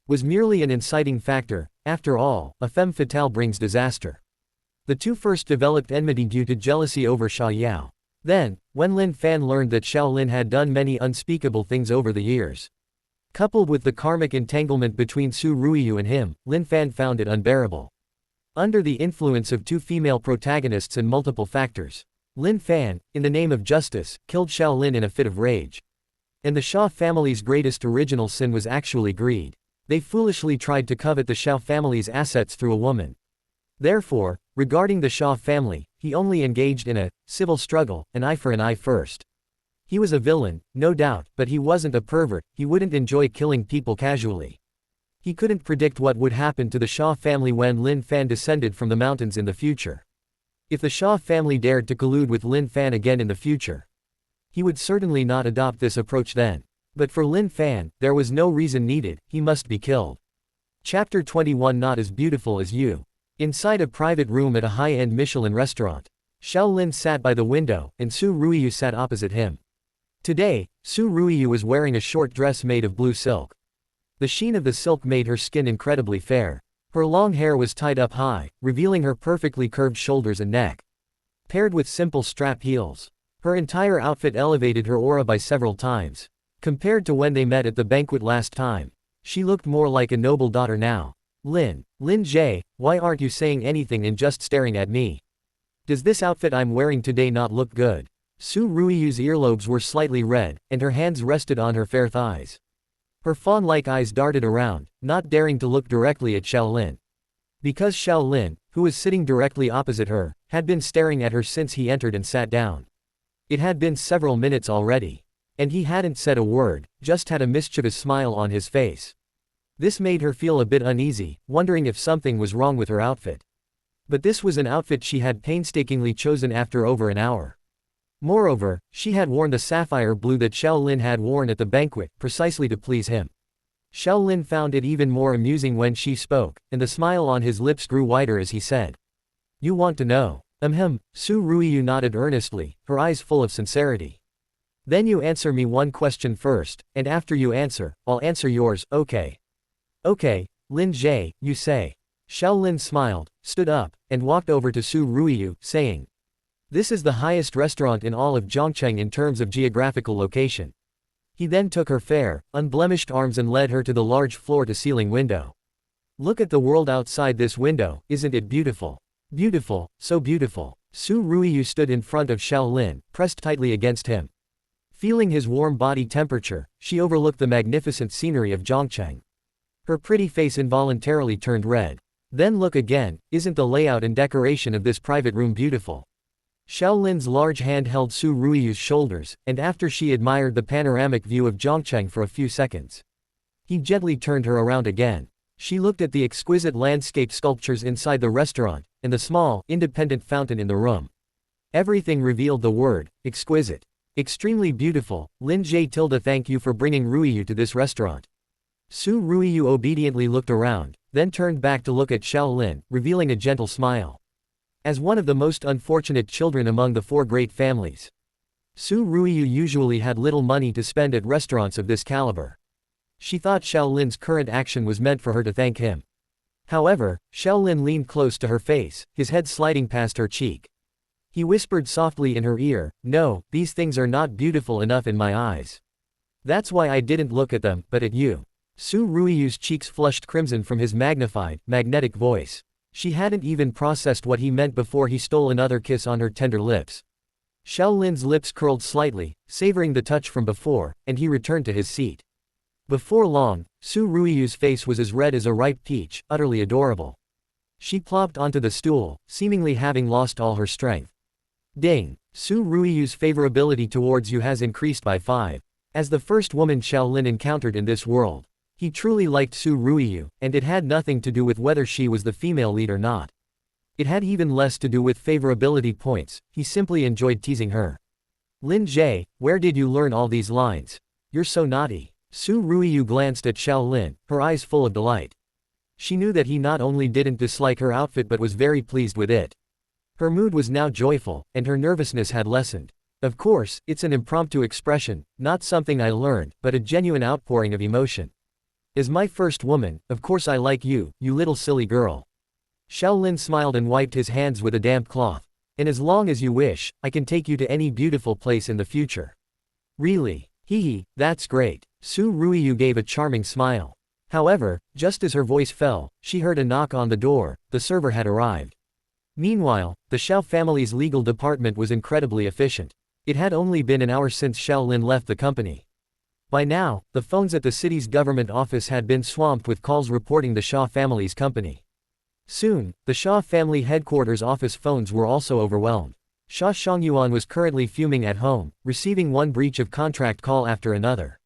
was merely an inciting factor. After all, a femme fatale brings disaster. The two first developed enmity due to jealousy over Sha Yao. Then, when Lin Fan learned that Shaolin had done many unspeakable things over the years, coupled with the karmic entanglement between Su Ruiyu and him, Lin Fan found it unbearable. Under the influence of two female protagonists and multiple factors, Lin Fan, in the name of justice, killed Shaolin in a fit of rage. And the Shah family's greatest original sin was actually greed. They foolishly tried to covet the Shah family's assets through a woman. Therefore, regarding the Shah family, he only engaged in a civil struggle, an eye for an eye first. He was a villain, no doubt, but he wasn't a pervert. He wouldn't enjoy killing people casually. He couldn't predict what would happen to the Shah family when Lin Fan descended from the mountains in the future. If the Shah family dared to collude with Lin Fan again in the future, he would certainly not adopt this approach then. But for Lin Fan, there was no reason needed, he must be killed. Chapter 21 Not as Beautiful as You. Inside a private room at a high-end Michelin restaurant, Shaolin sat by the window, and Su Ruiyu sat opposite him. Today, Su Ruiyu was wearing a short dress made of blue silk. The sheen of the silk made her skin incredibly fair. Her long hair was tied up high, revealing her perfectly curved shoulders and neck, paired with simple strap heels. Her entire outfit elevated her aura by several times. Compared to when they met at the banquet last time, she looked more like a noble daughter now. Lin Jie, why aren't you saying anything and just staring at me? Does this outfit I'm wearing today not look good? Su Ruiyu's earlobes were slightly red, and her hands rested on her fair thighs. Her fawn-like eyes darted around, not daring to look directly at Xiaolin. Because Xiaolin, who was sitting directly opposite her, had been staring at her since he entered and sat down. It had been several minutes already. And he hadn't said a word, just had a mischievous smile on his face. This made her feel a bit uneasy, wondering if something was wrong with her outfit. But this was an outfit she had painstakingly chosen after over an hour. Moreover, she had worn the sapphire blue that Xiaolin had worn at the banquet, precisely to please him. Xiaolin found it even more amusing when she spoke, and the smile on his lips grew wider as he said. You want to know? Su Ruiyu nodded earnestly, her eyes full of sincerity. Then you answer me one question first, and after you answer, I'll answer yours, okay? Okay, Lin Jie, you say. Xiaolin smiled, stood up, and walked over to Su Ruiyu, saying. This is the highest restaurant in all of Zhongcheng in terms of geographical location. He then took her fair, unblemished arms and led her to the large floor-to-ceiling window. Look at the world outside this window, isn't it beautiful? Beautiful, so beautiful. Su Ruiyu stood in front of Xiaolin, pressed tightly against him. Feeling his warm body temperature, she overlooked the magnificent scenery of Zhongcheng. Her pretty face involuntarily turned red. Then look again, isn't the layout and decoration of this private room beautiful? Xiaolin's large hand held Su Ruiyu's shoulders, and after she admired the panoramic view of Zhongcheng for a few seconds, he gently turned her around again. She looked at the exquisite landscape sculptures inside the restaurant, and the small, independent fountain in the room. Everything revealed the word, exquisite. Extremely beautiful. Lin Jie tilde, thank you for bringing Ruiyu to this restaurant. Su Ruiyu obediently looked around, then turned back to look at Xiaolin, revealing a gentle smile. As one of the most unfortunate children among the four great families, Su Ruiyu usually had little money to spend at restaurants of this caliber. She thought Xiaolin's current action was meant for her to thank him. However, Xiaolin leaned close to her face, his head sliding past her cheek. He whispered softly in her ear, no, these things are not beautiful enough in my eyes. That's why I didn't look at them, but at you. Su Ruiyu's cheeks flushed crimson from his magnified, magnetic voice. She hadn't even processed what he meant before he stole another kiss on her tender lips. Xiaolin's lips curled slightly, savoring the touch from before, and he returned to his seat. Before long, Su Ruiyu's face was as red as a ripe peach, utterly adorable. She plopped onto the stool, seemingly having lost all her strength. Ding! Su Ruiyu's favorability towards you has increased by 5. As the first woman Xiaolin encountered in this world, he truly liked Su Ruiyu, and it had nothing to do with whether she was the female lead or not. It had even less to do with favorability points, he simply enjoyed teasing her. Lin Jie, where did you learn all these lines? You're so naughty. Su Ruiyu glanced at Xiaolin, her eyes full of delight. She knew that he not only didn't dislike her outfit but was very pleased with it. Her mood was now joyful, and her nervousness had lessened. Of course, it's an impromptu expression, not something I learned, but a genuine outpouring of emotion. As my first woman, of course I like you, you little silly girl. Xiaolin smiled and wiped his hands with a damp cloth. And as long as you wish, I can take you to any beautiful place in the future. Really? Hee, that's great. Su Ruiyu gave a charming smile. However, just as her voice fell, she heard a knock on the door. The server had arrived. Meanwhile, the Xiao family's legal department was incredibly efficient. It had only been an hour since Xiaolin left the company. By now, the phones at the city's government office had been swamped with calls reporting the Xia family's company. Soon, the Xia family headquarters office phones were also overwhelmed. Xia Shangyuan was currently fuming at home, receiving one breach of contract call after another.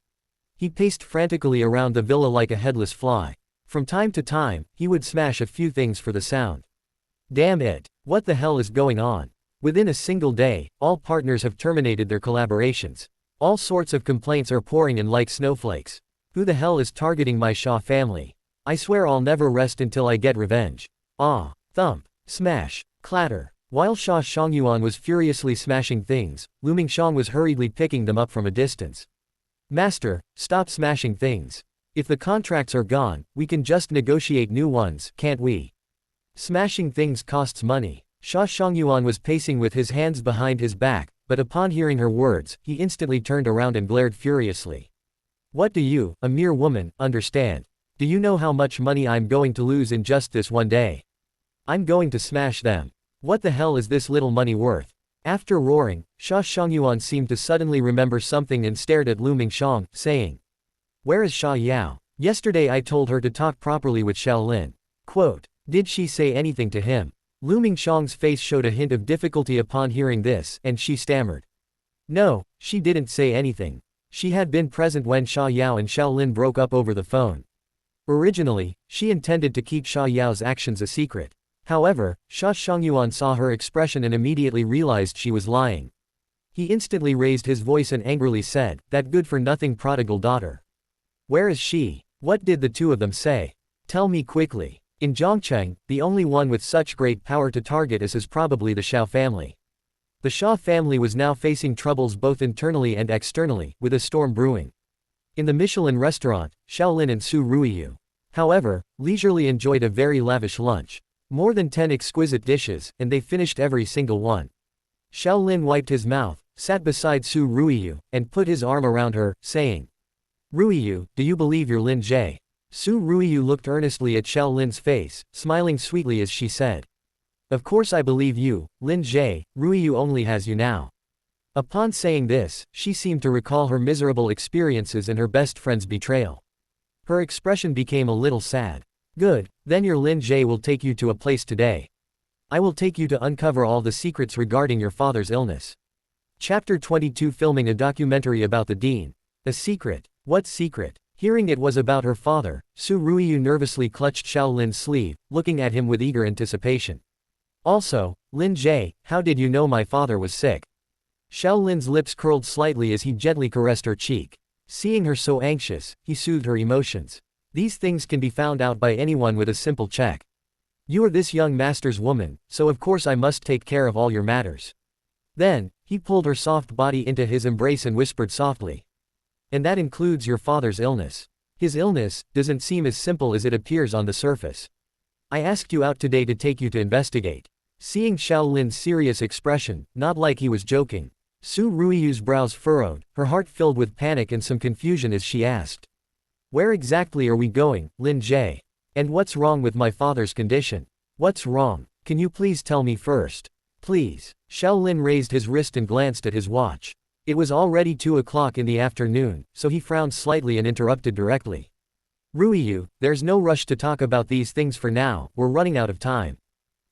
He paced frantically around the villa like a headless fly. From time to time, he would smash a few things for the sound. Damn it! What the hell is going on? Within a single day, all partners have terminated their collaborations. All sorts of complaints are pouring in like snowflakes. Who the hell is targeting my Xia family? I swear I'll never rest until I get revenge. Ah! Thump! Smash! Clatter! While Xia Shangyuan was furiously smashing things, Lu Mingxiang was hurriedly picking them up from a distance. Master, stop smashing things. If the contracts are gone, we can just negotiate new ones, can't we? Smashing things costs money. Xia Shangyuan was pacing with his hands behind his back, but upon hearing her words, he instantly turned around and glared furiously. What do you, a mere woman, understand? Do you know how much money I'm going to lose in just this one day? I'm going to smash them. What the hell is this little money worth? After roaring, Sha Shangyuan seemed to suddenly remember something and stared at Lu Mingxiang, saying, "Where is Sha Yao? Yesterday I told her to talk properly with Shaolin." Quote, "Did she say anything to him?" Lu Mingxiang's face showed a hint of difficulty upon hearing this, and she stammered. "No, she didn't say anything. She had been present when Sha Yao and Shaolin broke up over the phone. Originally, she intended to keep Sha Yao's actions a secret. However, Sha Shangyuan saw her expression and immediately realized she was lying. He instantly raised his voice and angrily said, "That good-for-nothing prodigal daughter. Where is she? What did the two of them say? Tell me quickly." In Zhongcheng, the only one with such great power to target is probably the Shao family. The Shah family was now facing troubles both internally and externally, with a storm brewing. In the Michelin restaurant, Shaolin and Su Ruiyu, however, leisurely enjoyed a very lavish lunch. More than 10 exquisite dishes, and they finished every single one. Shaolin wiped his mouth, sat beside Su Ruiyu, and put his arm around her, saying, "Ruiyu, do you believe you're Lin Jie?" Su Ruiyu looked earnestly at Shaolin's face, smiling sweetly as she said, "Of course I believe you, Lin Jie, Ruiyu only has you now." Upon saying this, she seemed to recall her miserable experiences and her best friend's betrayal. Her expression became a little sad. "Good, then your Lin Jie will take you to a place today. I will take you to uncover all the secrets regarding your father's illness." Chapter 22 Filming a documentary about the dean. A secret? What secret? Hearing it was about her father, Su Ruiyu nervously clutched Shaolin's sleeve, looking at him with eager anticipation. "Also, Lin Jie, how did you know my father was sick?" Shaolin's lips curled slightly as he gently caressed her cheek. Seeing her so anxious, he soothed her emotions. "These things can be found out by anyone with a simple check. You are this young master's woman, so of course I must take care of all your matters." Then, he pulled her soft body into his embrace and whispered softly, "And that includes your father's illness. His illness doesn't seem as simple as it appears on the surface. I asked you out today to take you to investigate." Seeing Shaolin's serious expression, not like he was joking, Su Ruiyu's brows furrowed, her heart filled with panic and some confusion as she asked, "Where exactly are we going, Lin Jie? And what's wrong with my father's condition? What's wrong? Can you please tell me first? Please." Shaolin raised his wrist and glanced at his watch. It was already 2 o'clock in the afternoon, so he frowned slightly and interrupted directly. "Ruiyu, there's no rush to talk about these things for now, we're running out of time.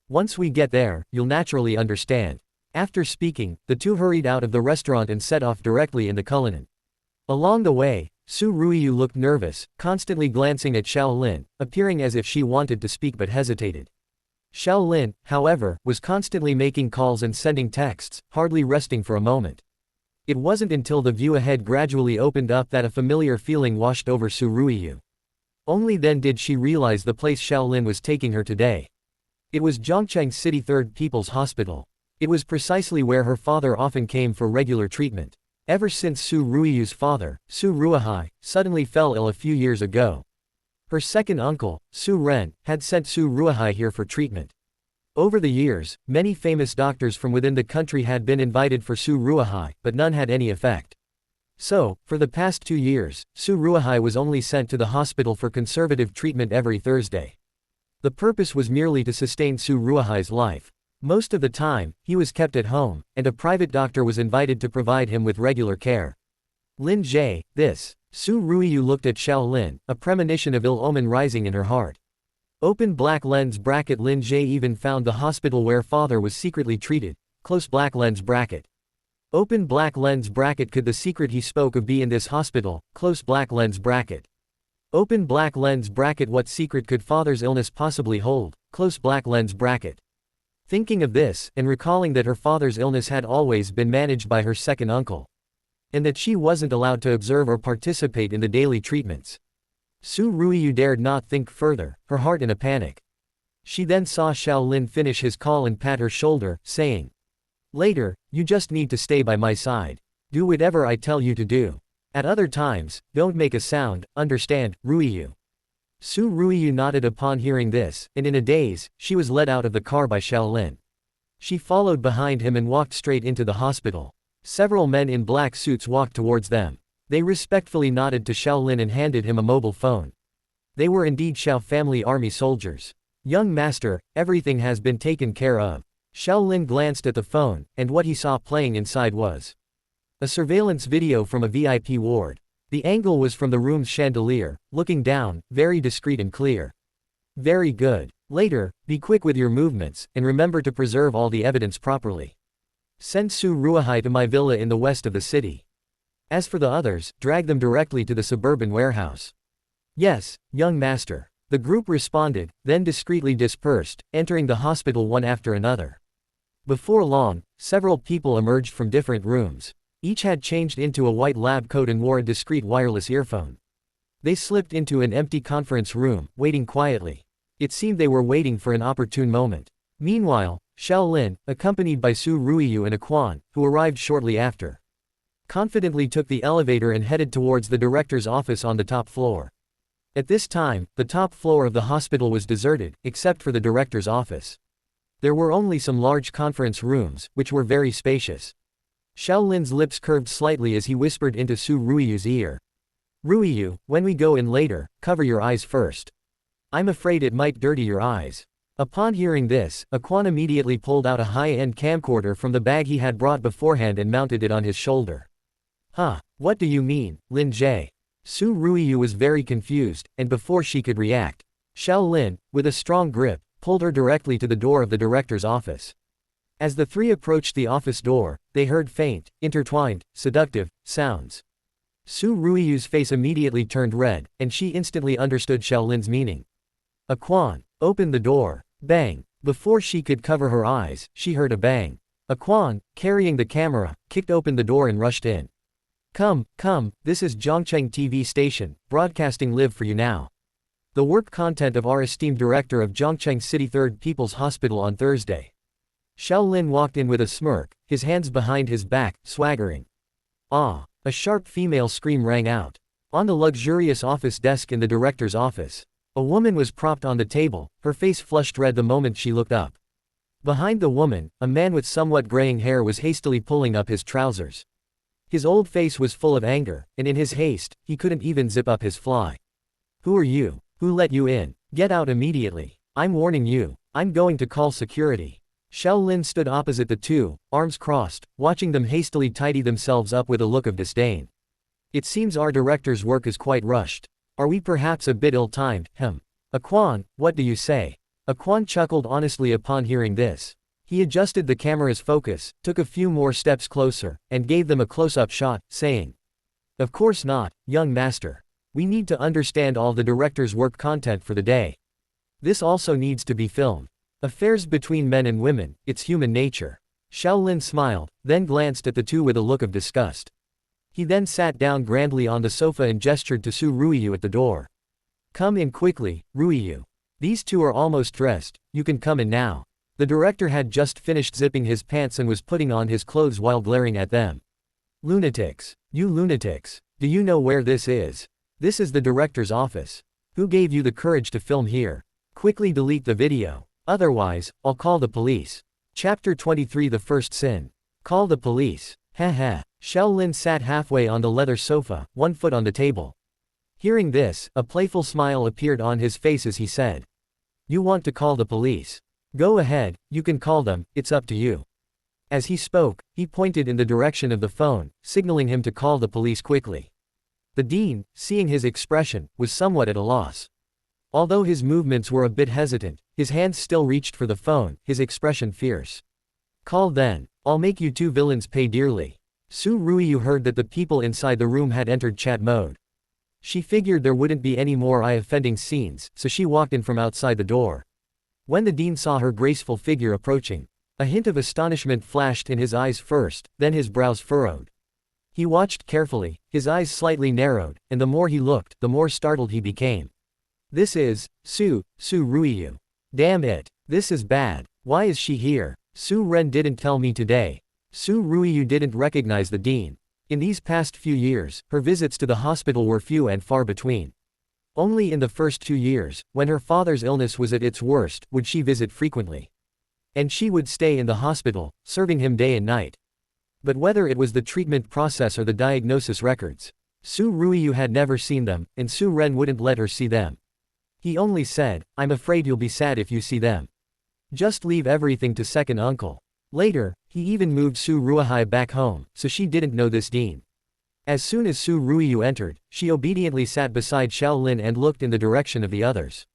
Once we get there, you'll naturally understand." After speaking, the two hurried out of the restaurant and set off directly in the Cullinan. Along the way, Su Ruiyu looked nervous, constantly glancing at Shaolin, appearing as if she wanted to speak but hesitated. Shaolin, however, was constantly making calls and sending texts, hardly resting for a moment. It wasn't until the view ahead gradually opened up that a familiar feeling washed over Su Ruiyu. Only then did she realize the place Shaolin was taking her today. It was Zhongcheng City Third People's Hospital. It was precisely where her father often came for regular treatment. Ever since Su Ruiyu's father, Su Ruihai, suddenly fell ill a few years ago. Her second uncle, Su Ren, had sent Su Ruihai here for treatment. Over the years, many famous doctors from within the country had been invited for Su Ruihai, but none had any effect. So, for the past 2 years, Su Ruihai was only sent to the hospital for conservative treatment every Thursday. The purpose was merely to sustain Su Ruihai's life. Most of the time, he was kept at home, and a private doctor was invited to provide him with regular care. Lin Jie, this. Su Ruiyu looked at Shaolin, a premonition of ill omen rising in her heart. Open black lens bracket. Lin Jie even found the hospital where father was secretly treated, close black lens bracket. Open black lens bracket. Could the secret he spoke of be in this hospital, close black lens bracket. Open black lens bracket. What secret could father's illness possibly hold, close black lens bracket. Thinking of this, and recalling that her father's illness had always been managed by her second uncle, and that she wasn't allowed to observe or participate in the daily treatments, Su Ruiyu dared not think further, her heart in a panic. She then saw Shaolin finish his call and pat her shoulder, saying, "Later, you just need to stay by my side. Do whatever I tell you to do. At other times, don't make a sound, understand, Ruiyu?" Su Ruiyu nodded upon hearing this, and in a daze, she was led out of the car by Shaolin. She followed behind him and walked straight into the hospital. Several men in black suits walked towards them. They respectfully nodded to Shaolin and handed him a mobile phone. They were indeed Xiao family army soldiers. Young master, everything has been taken care of. Xiao Lin glanced at the phone, and what he saw playing inside was a surveillance video from a VIP ward. The angle was from the room's chandelier, looking down, very discreet and clear. Very good. Later, be quick with your movements, and remember to preserve all the evidence properly. Send Su Ruihai to my villa in the west of the city. As for the others, drag them directly to the suburban warehouse. Yes, young master. The group responded, then discreetly dispersed, entering the hospital one after another. Before long, several people emerged from different rooms. Each had changed into a white lab coat and wore a discreet wireless earphone. They slipped into an empty conference room, waiting quietly. It seemed they were waiting for an opportune moment. Meanwhile, Xiao Lin, accompanied by Su Ruiyu and Quan, who arrived shortly after, confidently took the elevator and headed towards the director's office on the top floor. At this time, the top floor of the hospital was deserted, except for the director's office. There were only some large conference rooms, which were very spacious. Xiao Lin's lips curved slightly as he whispered into Su Ruiyu's ear. Ruiyu, when we go in later, cover your eyes first. I'm afraid it might dirty your eyes. Upon hearing this, Quan immediately pulled out a high-end camcorder from the bag he had brought beforehand and mounted it on his shoulder. Huh, what do you mean, Lin Jie? Su Ruiyu was very confused, and before she could react, Xiao Lin, with a strong grip, pulled her directly to the door of the director's office. As the three approached the office door, they heard faint, intertwined, seductive sounds. Su Ruiyu's face immediately turned red, and she instantly understood Xiao Lin's meaning. Quan, open the door. Bang. Before she could cover her eyes, she heard a bang. Quan, carrying the camera, kicked open the door and rushed in. Come, this is Zhongcheng TV station, broadcasting live for you now. The work content of our esteemed director of Zhongcheng City 3rd People's Hospital on Thursday. Xiao Lin walked in with a smirk, his hands behind his back, swaggering. Ah! A sharp female scream rang out. On the luxurious office desk in the director's office, a woman was propped on the table, her face flushed red the moment she looked up. Behind the woman, a man with somewhat graying hair was hastily pulling up his trousers. His old face was full of anger, and in his haste, he couldn't even zip up his fly. Who are you? Who let you in? Get out immediately. I'm warning you. I'm going to call security. Xiao Lin stood opposite the two, arms crossed, watching them hastily tidy themselves up with a look of disdain. It seems our director's work is quite rushed. Are we perhaps a bit ill-timed, Quan, what do you say? Quan chuckled honestly upon hearing this. He adjusted the camera's focus, took a few more steps closer, and gave them a close-up shot, saying, Of course not, young master. We need to understand all the director's work content for the day. This also needs to be filmed. Affairs between men and women, it's human nature. Xiao Lin smiled, then glanced at the two with a look of disgust. He then sat down grandly on the sofa and gestured to Su Ruiyu at the door. Come in quickly, Ruiyu. These two are almost dressed, you can come in now. The director had just finished zipping his pants and was putting on his clothes while glaring at them. Lunatics. You lunatics. Do you know where this is? This is the director's office. Who gave you the courage to film here? Quickly delete the video. Otherwise, I'll call the police. Chapter 23 The First Sin. Call the police. Heh. Xiao Lin sat halfway on the leather sofa, one foot on the table. Hearing this, a playful smile appeared on his face as he said. You want to call the police? Go ahead, you can call them, it's up to you. As he spoke, he pointed in the direction of the phone, signaling him to call the police quickly. The dean, seeing his expression, was somewhat at a loss. Although his movements were a bit hesitant, his hands still reached for the phone, his expression fierce. Call then. I'll make you two villains pay dearly. Su Ruiyu heard that the people inside the room had entered chat mode. She figured there wouldn't be any more eye-offending scenes, so she walked in from outside the door. When the dean saw her graceful figure approaching, a hint of astonishment flashed in his eyes first, then his brows furrowed. He watched carefully, his eyes slightly narrowed, and the more he looked, the more startled he became. This is Su Ruiyu. Damn it. This is bad. Why is she here? Su Ren didn't tell me today. Su Ruiyu didn't recognize the dean. In these past few years, her visits to the hospital were few and far between. Only in the first 2 years, when her father's illness was at its worst, would she visit frequently. And she would stay in the hospital, serving him day and night. But whether it was the treatment process or the diagnosis records, Su Ruiyu had never seen them, and Su Ren wouldn't let her see them. He only said, I'm afraid you'll be sad if you see them. Just leave everything to second uncle. Later, he even moved Su Ruihai back home, so she didn't know this dean. As soon as Su Ruiyu entered, she obediently sat beside Xiao Lin and looked in the direction of the others,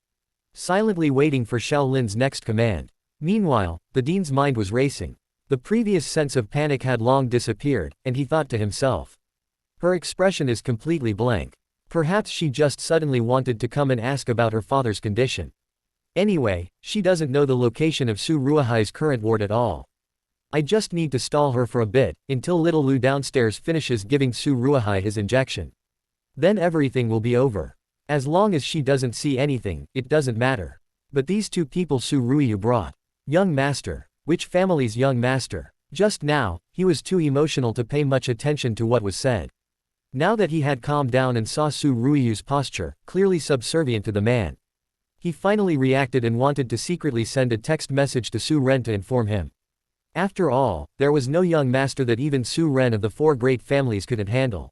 silently waiting for Xiao Lin's next command. Meanwhile, the dean's mind was racing. The previous sense of panic had long disappeared, and he thought to himself, her expression is completely blank. Perhaps she just suddenly wanted to come and ask about her father's condition. Anyway, she doesn't know the location of Su Ruihai's current ward at all. I just need to stall her for a bit, until little Lu downstairs finishes giving Su Ruihai his injection. Then everything will be over. As long as she doesn't see anything, it doesn't matter. But these two people Su Ruiyu brought. Young master. Which family's young master? Just now, he was too emotional to pay much attention to what was said. Now that he had calmed down and saw Su Ruiyu's posture, clearly subservient to the man, he finally reacted and wanted to secretly send a text message to Su Ren to inform him. After all, there was no young master that even Su Ren of the four great families couldn't handle.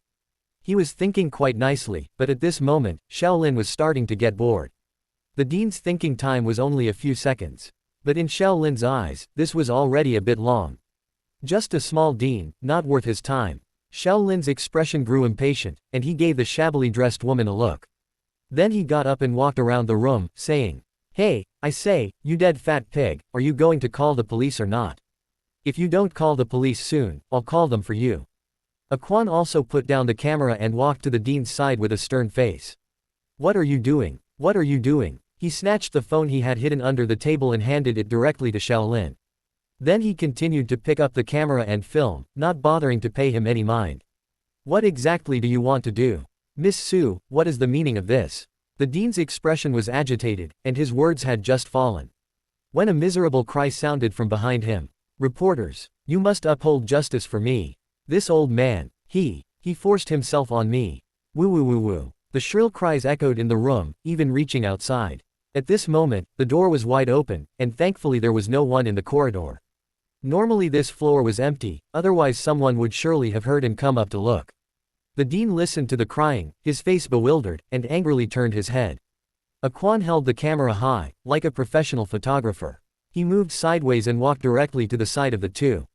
He was thinking quite nicely, but at this moment, Xiao Lin was starting to get bored. The dean's thinking time was only a few seconds. But in Xiao Lin's eyes, this was already a bit long. Just a small dean, not worth his time. Xiao Lin's expression grew impatient, and he gave the shabbily dressed woman a look. Then he got up and walked around the room, saying, Hey, I say, you dead fat pig, are you going to call the police or not? If you don't call the police soon, I'll call them for you. Quan also put down the camera and walked to the dean's side with a stern face. What are you doing? What are you doing? He snatched the phone he had hidden under the table and handed it directly to Xiao Lin. Then he continued to pick up the camera and film, not bothering to pay him any mind. What exactly do you want to do? Miss Su, what is the meaning of this? The dean's expression was agitated, and his words had just fallen, when a miserable cry sounded from behind him. Reporters, you must uphold justice for me. This old man, he forced himself on me. Woo woo woo woo. The shrill cries echoed in the room, even reaching outside. At this moment, the door was wide open, and thankfully there was no one in the corridor. Normally this floor was empty, otherwise someone would surely have heard and come up to look. The dean listened to the crying, his face bewildered, and angrily turned his head. Quan held the camera high, like a professional photographer. He moved sideways and walked directly to the side of the two.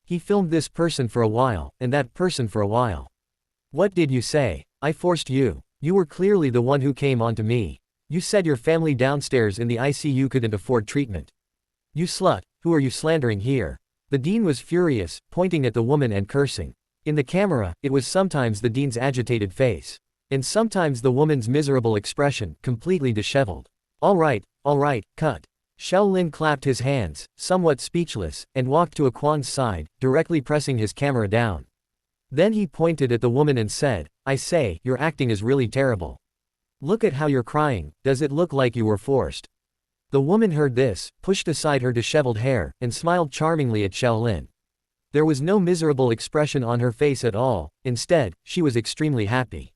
He filmed this person for a while, and that person for a while. What did you say? I forced you. You were clearly the one who came onto me. You said your family downstairs in the ICU couldn't afford treatment. You slut, who are you slandering here? The dean was furious, pointing at the woman and cursing. In the camera, it was sometimes the dean's agitated face, and sometimes the woman's miserable expression, completely disheveled. All right, cut. Xiao Lin clapped his hands, somewhat speechless, and walked to Quan's side, directly pressing his camera down. Then he pointed at the woman and said, I say, your acting is really terrible. Look at how you're crying, does it look like you were forced? The woman heard this, pushed aside her disheveled hair, and smiled charmingly at Xiao Lin. There was no miserable expression on her face at all, instead, she was extremely happy.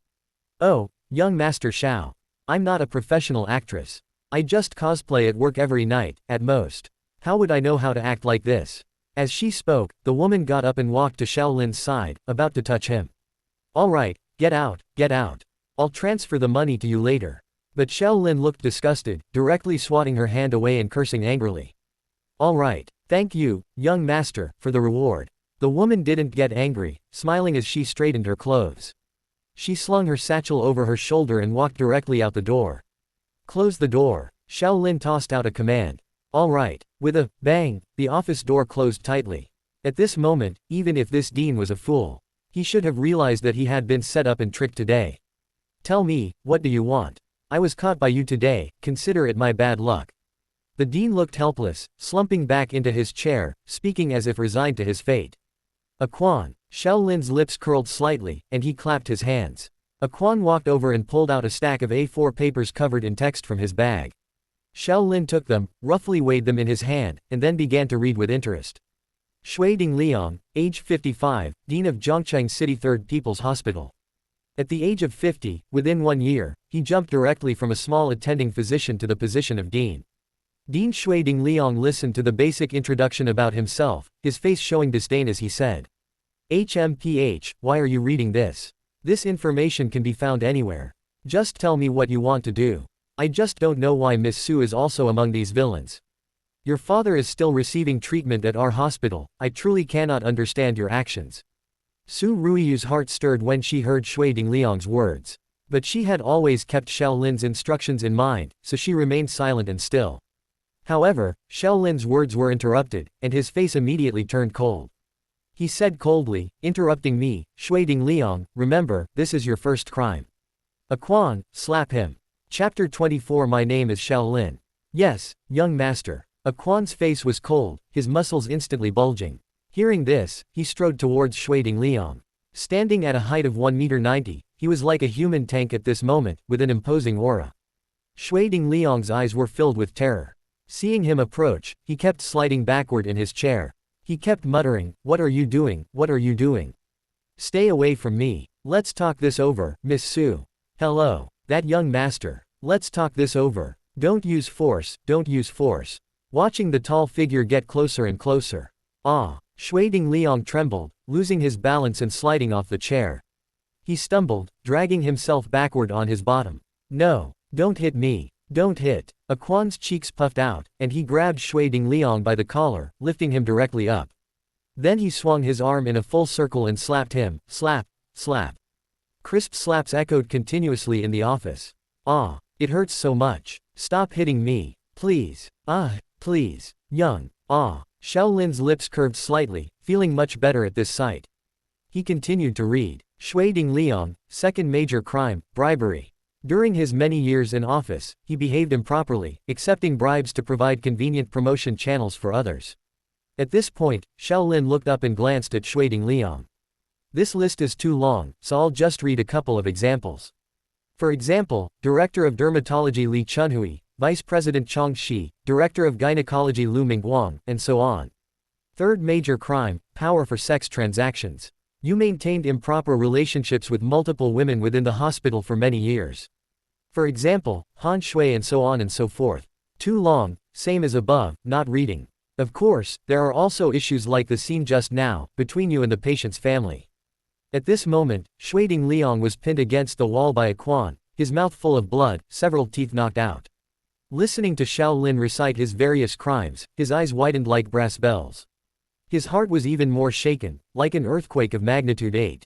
Oh, young Master Xiao. I'm not a professional actress. I just cosplay at work every night, at most. How would I know how to act like this? As she spoke, the woman got up and walked to Xiao Lin's side, about to touch him. All right, get out, get out. I'll transfer the money to you later. But Xiao Lin looked disgusted, directly swatting her hand away and cursing angrily. All right, thank you, young master, for the reward. The woman didn't get angry, smiling as she straightened her clothes. She slung her satchel over her shoulder and walked directly out the door. Close the door. Xiao Lin tossed out a command. All right. With a bang, the office door closed tightly. At this moment, even if this dean was a fool, he should have realized that he had been set up and tricked today. Tell me, what do you want? I was caught by you today, consider it my bad luck. The dean looked helpless, slumping back into his chair, speaking as if resigned to his fate. Quan. Xiao Lin's lips curled slightly, and he clapped his hands. Quan walked over and pulled out a stack of A4 papers covered in text from his bag. Xiao Lin took them, roughly weighed them in his hand, and then began to read with interest. Shui Ding Liang, age 55, Dean of Zhongcheng City 3rd People's Hospital. At the age of 50, within 1 year, he jumped directly from a small attending physician to the position of dean. Dean Shui Ding Liang listened to the basic introduction about himself, his face showing disdain as he said, HMPH, why are you reading this? This information can be found anywhere. Just tell me what you want to do. I just don't know why Miss Su is also among these villains. Your father is still receiving treatment at our hospital, I truly cannot understand your actions. Su Ruiyu's heart stirred when she heard Shui Dingliang's words. But she had always kept Xiao Lin's instructions in mind, so she remained silent and still. However, Xiao Lin's words were interrupted, and his face immediately turned cold. He said coldly, interrupting me, Shui Dingliang, remember, this is your first crime. Quan, slap him. Chapter 24. My name is Xiao Lin. Yes, young master. Quan's face was cold, his muscles instantly bulging. Hearing this, he strode towards Shui Dingliang. Standing at a height of 1.90 m, he was like a human tank at this moment, with an imposing aura. Shui Dingliang's eyes were filled with terror. Seeing him approach, he kept sliding backward in his chair. He kept muttering, what are you doing, what are you doing? Stay away from me. Let's talk this over, Miss Su. Hello, that young master. Let's talk this over. Don't use force, don't use force. Watching the tall figure get closer and closer. Shui Dingliang trembled, losing his balance and sliding off the chair. He stumbled, dragging himself backward on his bottom. No, don't hit me. Don't hit. Quan's cheeks puffed out, and he grabbed Shui Dingliang by the collar, lifting him directly up. Then he swung his arm in a full circle and slapped him, slap, slap. Crisp slaps echoed continuously in the office. It hurts so much. Stop hitting me, please. Please. Young. Xiao Lin's lips curved slightly, feeling much better at this sight. He continued to read. Shui Dingliang, second major crime, bribery. During his many years in office, he behaved improperly, accepting bribes to provide convenient promotion channels for others. At this point, Xiao Lin looked up and glanced at Shui Dingliang. This list is too long, so I'll just read a couple of examples. For example, Director of Dermatology Li Chunhui, Vice President Chang Shi, Director of Gynecology Lu Mingguang, and so on. Third major crime, power for sex transactions. You maintained improper relationships with multiple women within the hospital for many years. For example, Han Shui and so on and so forth. Too long, same as above, not reading. Of course, there are also issues like the scene just now, between you and the patient's family. At this moment, Shui Dingliang was pinned against the wall by Quan, his mouth full of blood, several teeth knocked out. Listening to Xiao Lin recite his various crimes, his eyes widened like brass bells. His heart was even more shaken, like an earthquake of magnitude 8.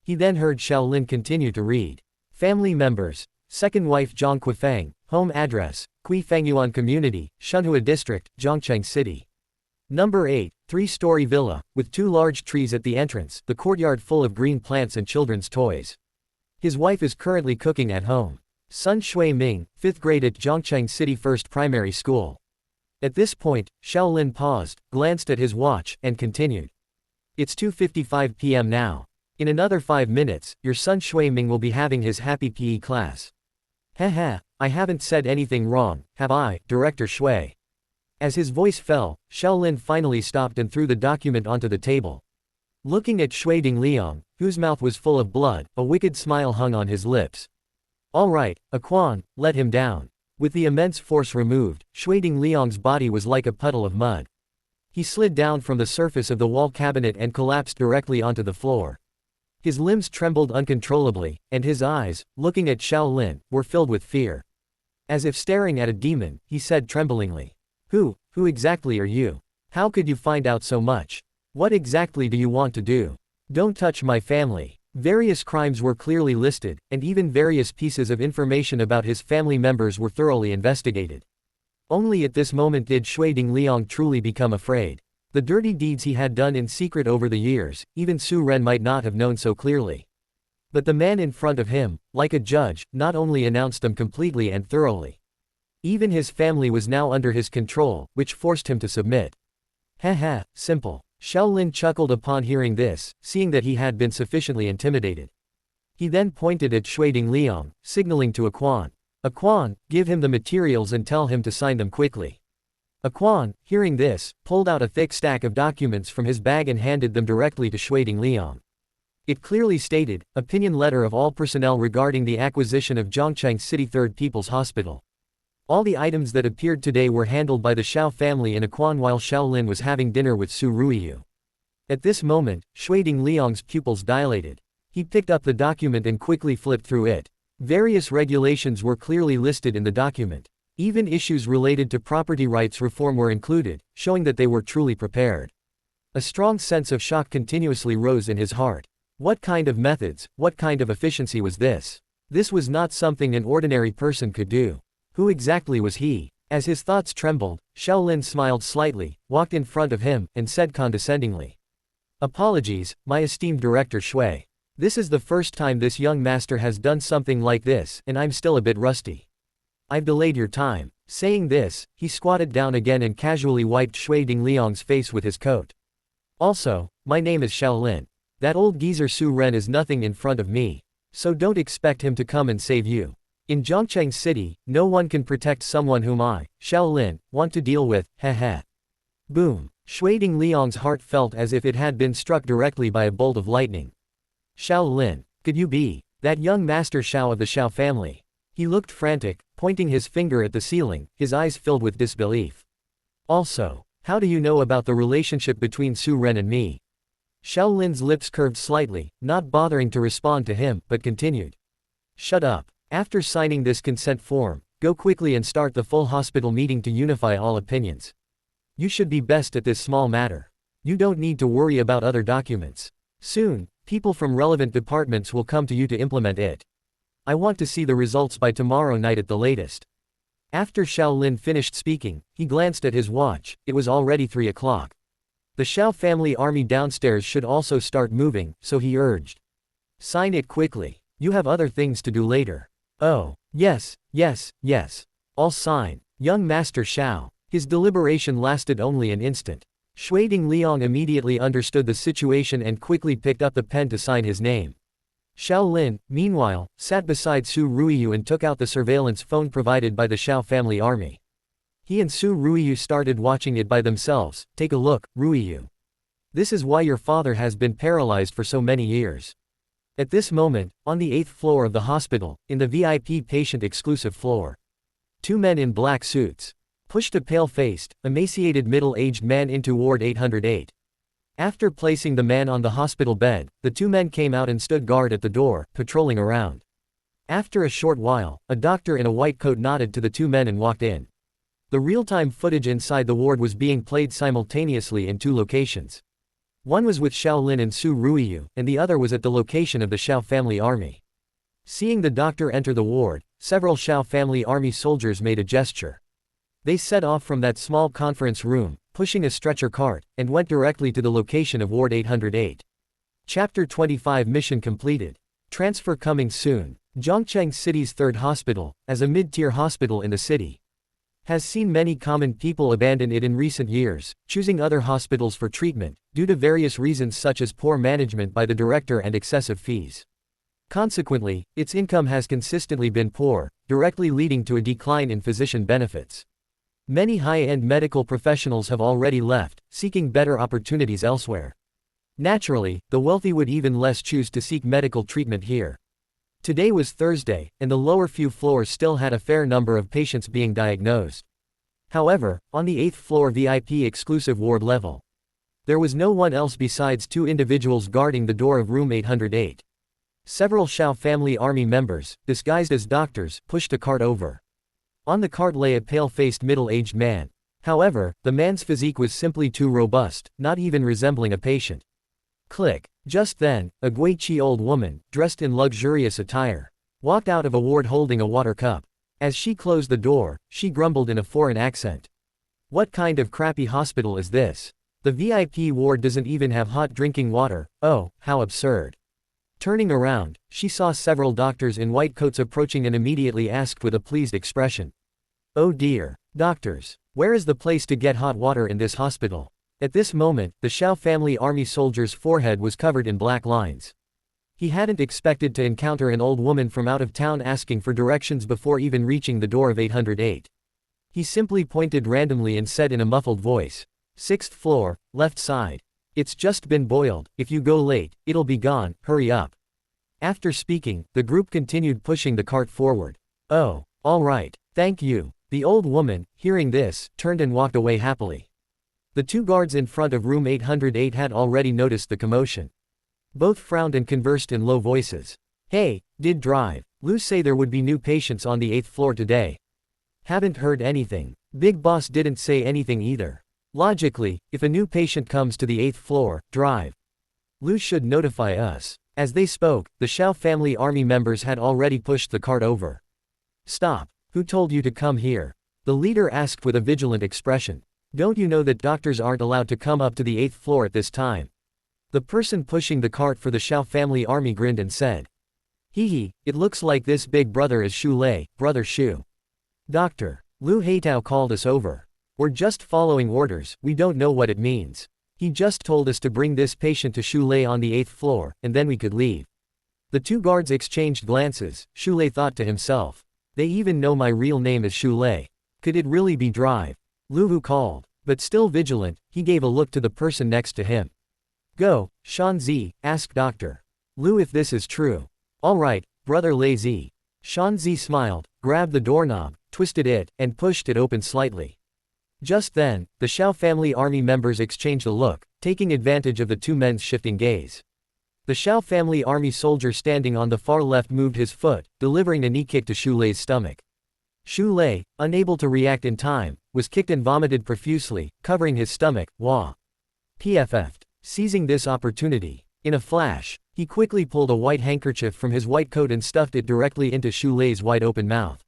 He then heard Xiao Lin continue to read. Family members. Second wife Zhang Quifeng, home address, Kui Fengyuan Community, Shunhua District, Zhongcheng City. Number 8, 3-story villa, with 2 large trees at the entrance, the courtyard full of green plants and children's toys. His wife is currently cooking at home. Son Shui Ming, 5th grade at Zhongcheng City First Primary School. At this point, Xiao Lin paused, glanced at his watch, and continued. It's 2:55 p.m. now. In another 5 minutes, your son Shui Ming will be having his happy PE class. Haha, I haven't said anything wrong, have I, Director Shui? As his voice fell, Xiao Lin finally stopped and threw the document onto the table. Looking at Shui Dingliang, whose mouth was full of blood, a wicked smile hung on his lips. All right, Quan, let him down. With the immense force removed, Shui Dingliang's body was like a puddle of mud. He slid down from the surface of the wall cabinet and collapsed directly onto the floor. His limbs trembled uncontrollably, and his eyes, looking at Xiao Lin, were filled with fear. As if staring at a demon, he said tremblingly. Who exactly are you? How could you find out so much? What exactly do you want to do? Don't touch my family. Various crimes were clearly listed, and even various pieces of information about his family members were thoroughly investigated. Only at this moment did Shui Dingliang truly become afraid. The dirty deeds he had done in secret over the years, even Su Ren might not have known so clearly. But the man in front of him, like a judge, not only announced them completely and thoroughly. Even his family was now under his control, which forced him to submit. Haha, simple. Xiao Lin chuckled upon hearing this, seeing that he had been sufficiently intimidated. He then pointed at Shui Dingliang, signaling to Quan. Quan, give him the materials and tell him to sign them quickly. Quan, hearing this, pulled out a thick stack of documents from his bag and handed them directly to Shui Dingliang. It clearly stated, opinion letter of all personnel regarding the acquisition of Zhongcheng City Third People's Hospital. All the items that appeared today were handled by the Xiao family in Quan while Xiao Lin was having dinner with Su Ruiyu. At this moment, Shui Dingliang's pupils dilated. He picked up the document and quickly flipped through it. Various regulations were clearly listed in the document. Even issues related to property rights reform were included, showing that they were truly prepared. A strong sense of shock continuously rose in his heart. What kind of methods, what kind of efficiency was this? This was not something an ordinary person could do. Who exactly was he? As his thoughts trembled, Shaolin smiled slightly, walked in front of him, and said condescendingly, "Apologies, my esteemed director Shui. This is the first time this young master has done something like this, and I'm still a bit rusty. I've delayed your time." Saying this, he squatted down again and casually wiped Shui Dingliang's face with his coat. "Also, my name is Shaolin. That old geezer Su Ren is nothing in front of me. So don't expect him to come and save you. In Zhongcheng City, no one can protect someone whom I, Shaolin, want to deal with, heh. Boom. Shui Dingliang's heart felt as if it had been struck directly by a bolt of lightning. Shaolin, could you be that young master Shao of the Shao family? He looked frantic, pointing his finger at the ceiling, his eyes filled with disbelief. Also, how do you know about the relationship between Su Ren and me? Shaolin's lips curved slightly, not bothering to respond to him, but continued. Shut up. After signing this consent form, go quickly and start the full hospital meeting to unify all opinions. You should be best at this small matter. You don't need to worry about other documents. Soon, people from relevant departments will come to you to implement it. I want to see the results by tomorrow night at the latest. After Shaolin finished speaking, he glanced at his watch. It was already 3 o'clock. The Shao family army downstairs should also start moving, so he urged. Sign it quickly. You have other things to do later. Oh, yes. I'll sign. Young Master Shao. His deliberation lasted only an instant. Shui Dingliang immediately understood the situation and quickly picked up the pen to sign his name. Shaolin, meanwhile, sat beside Su Ruiyu and took out the surveillance phone provided by the Shao family army. He and Su Ruiyu started watching it by themselves. Take a look, Ruiyu. This is why your father has been paralyzed for so many years. At this moment, on the 8th floor of the hospital, in the VIP patient exclusive floor, 2 men in black suits pushed a pale-faced, emaciated middle-aged man into Ward 808. After placing the man on the hospital bed, the 2 men came out and stood guard at the door, patrolling around. After a short while, a doctor in a white coat nodded to the 2 men and walked in. The real-time footage inside the ward was being played simultaneously in 2 locations. One was with Shaolin and Su Ruiyu, and the other was at the location of the Shao family army. Seeing the doctor enter the ward, several Shao family army soldiers made a gesture. They set off from that small conference room, pushing a stretcher cart, and went directly to the location of Ward 808. Chapter 25 Mission completed. Transfer coming soon. Zhongcheng City's 3rd hospital, as a mid-tier hospital in the city, has seen many common people abandon it in recent years, choosing other hospitals for treatment, due to various reasons such as poor management by the director and excessive fees. Consequently, its income has consistently been poor, directly leading to a decline in physician benefits. Many high-end medical professionals have already left, seeking better opportunities elsewhere. Naturally, the wealthy would even less choose to seek medical treatment here. Today was Thursday, and the lower few floors still had a fair number of patients being diagnosed. However, on the 8th floor VIP exclusive ward level, there was no one else besides 2 individuals guarding the door of room 808. Several Shao family army members, disguised as doctors, pushed a cart over. On the cart lay a pale-faced middle-aged man. However, the man's physique was simply too robust, not even resembling a patient. Click. Just then, a Guiqi old woman, dressed in luxurious attire, walked out of a ward holding a water cup. As she closed the door, she grumbled in a foreign accent. What kind of crappy hospital is this? The VIP ward doesn't even have hot drinking water. Oh, how absurd. Turning around, she saw several doctors in white coats approaching and immediately asked with a pleased expression. Oh dear. Doctors, where is the place to get hot water in this hospital? At this moment, the Shao family army soldier's forehead was covered in black lines. He hadn't expected to encounter an old woman from out of town asking for directions before even reaching the door of 808. He simply pointed randomly and said in a muffled voice, 6th floor, left side. It's just been boiled. If you go late, it'll be gone. Hurry up. After speaking, the group continued pushing the cart forward. Oh, all right, thank you. The old woman, hearing this, turned and walked away happily. The 2 guards in front of room 808 had already noticed the commotion. Both frowned and conversed in low voices. Hey, did drive. Lu say there would be new patients on the 8th floor today. Haven't heard anything. Big boss didn't say anything either. Logically, if a new patient comes to the 8th floor, drive. Lu should notify us. As they spoke, the Xiao family army members had already pushed the cart over. Stop. Who told you to come here? The leader asked with a vigilant expression. Don't you know that doctors aren't allowed to come up to the 8th floor at this time? The person pushing the cart for the Xiao family army grinned and said. Hee, it looks like this big brother is Shu Lei, brother Shu. Doctor, Lu Haitao called us over. We're just following orders, we don't know what it means. He just told us to bring this patient to Shu Lei on the 8th floor, and then we could leave. The two guards exchanged glances. Shu Lei thought to himself. They even know my real name is Shu Lei. Could it really be Drive? Lu Hu called. But still vigilant, he gave a look to the person next to him. Go, Shan Zi, ask Doctor Lu if this is true. Alright, brother Lei Zi. Shan Zi smiled, grabbed the doorknob, twisted it, and pushed it open slightly. Just then, the Xiao family army members exchanged a look, taking advantage of the two men's shifting gaze. The Xiao family army soldier standing on the far left moved his foot, delivering a knee kick to Shu Lei's stomach. Shu Lei, unable to react in time, was kicked and vomited profusely, covering his stomach. Wah! PFF'd. Seizing this opportunity, in a flash, he quickly pulled a white handkerchief from his white coat and stuffed it directly into Shu Lei's wide-open mouth.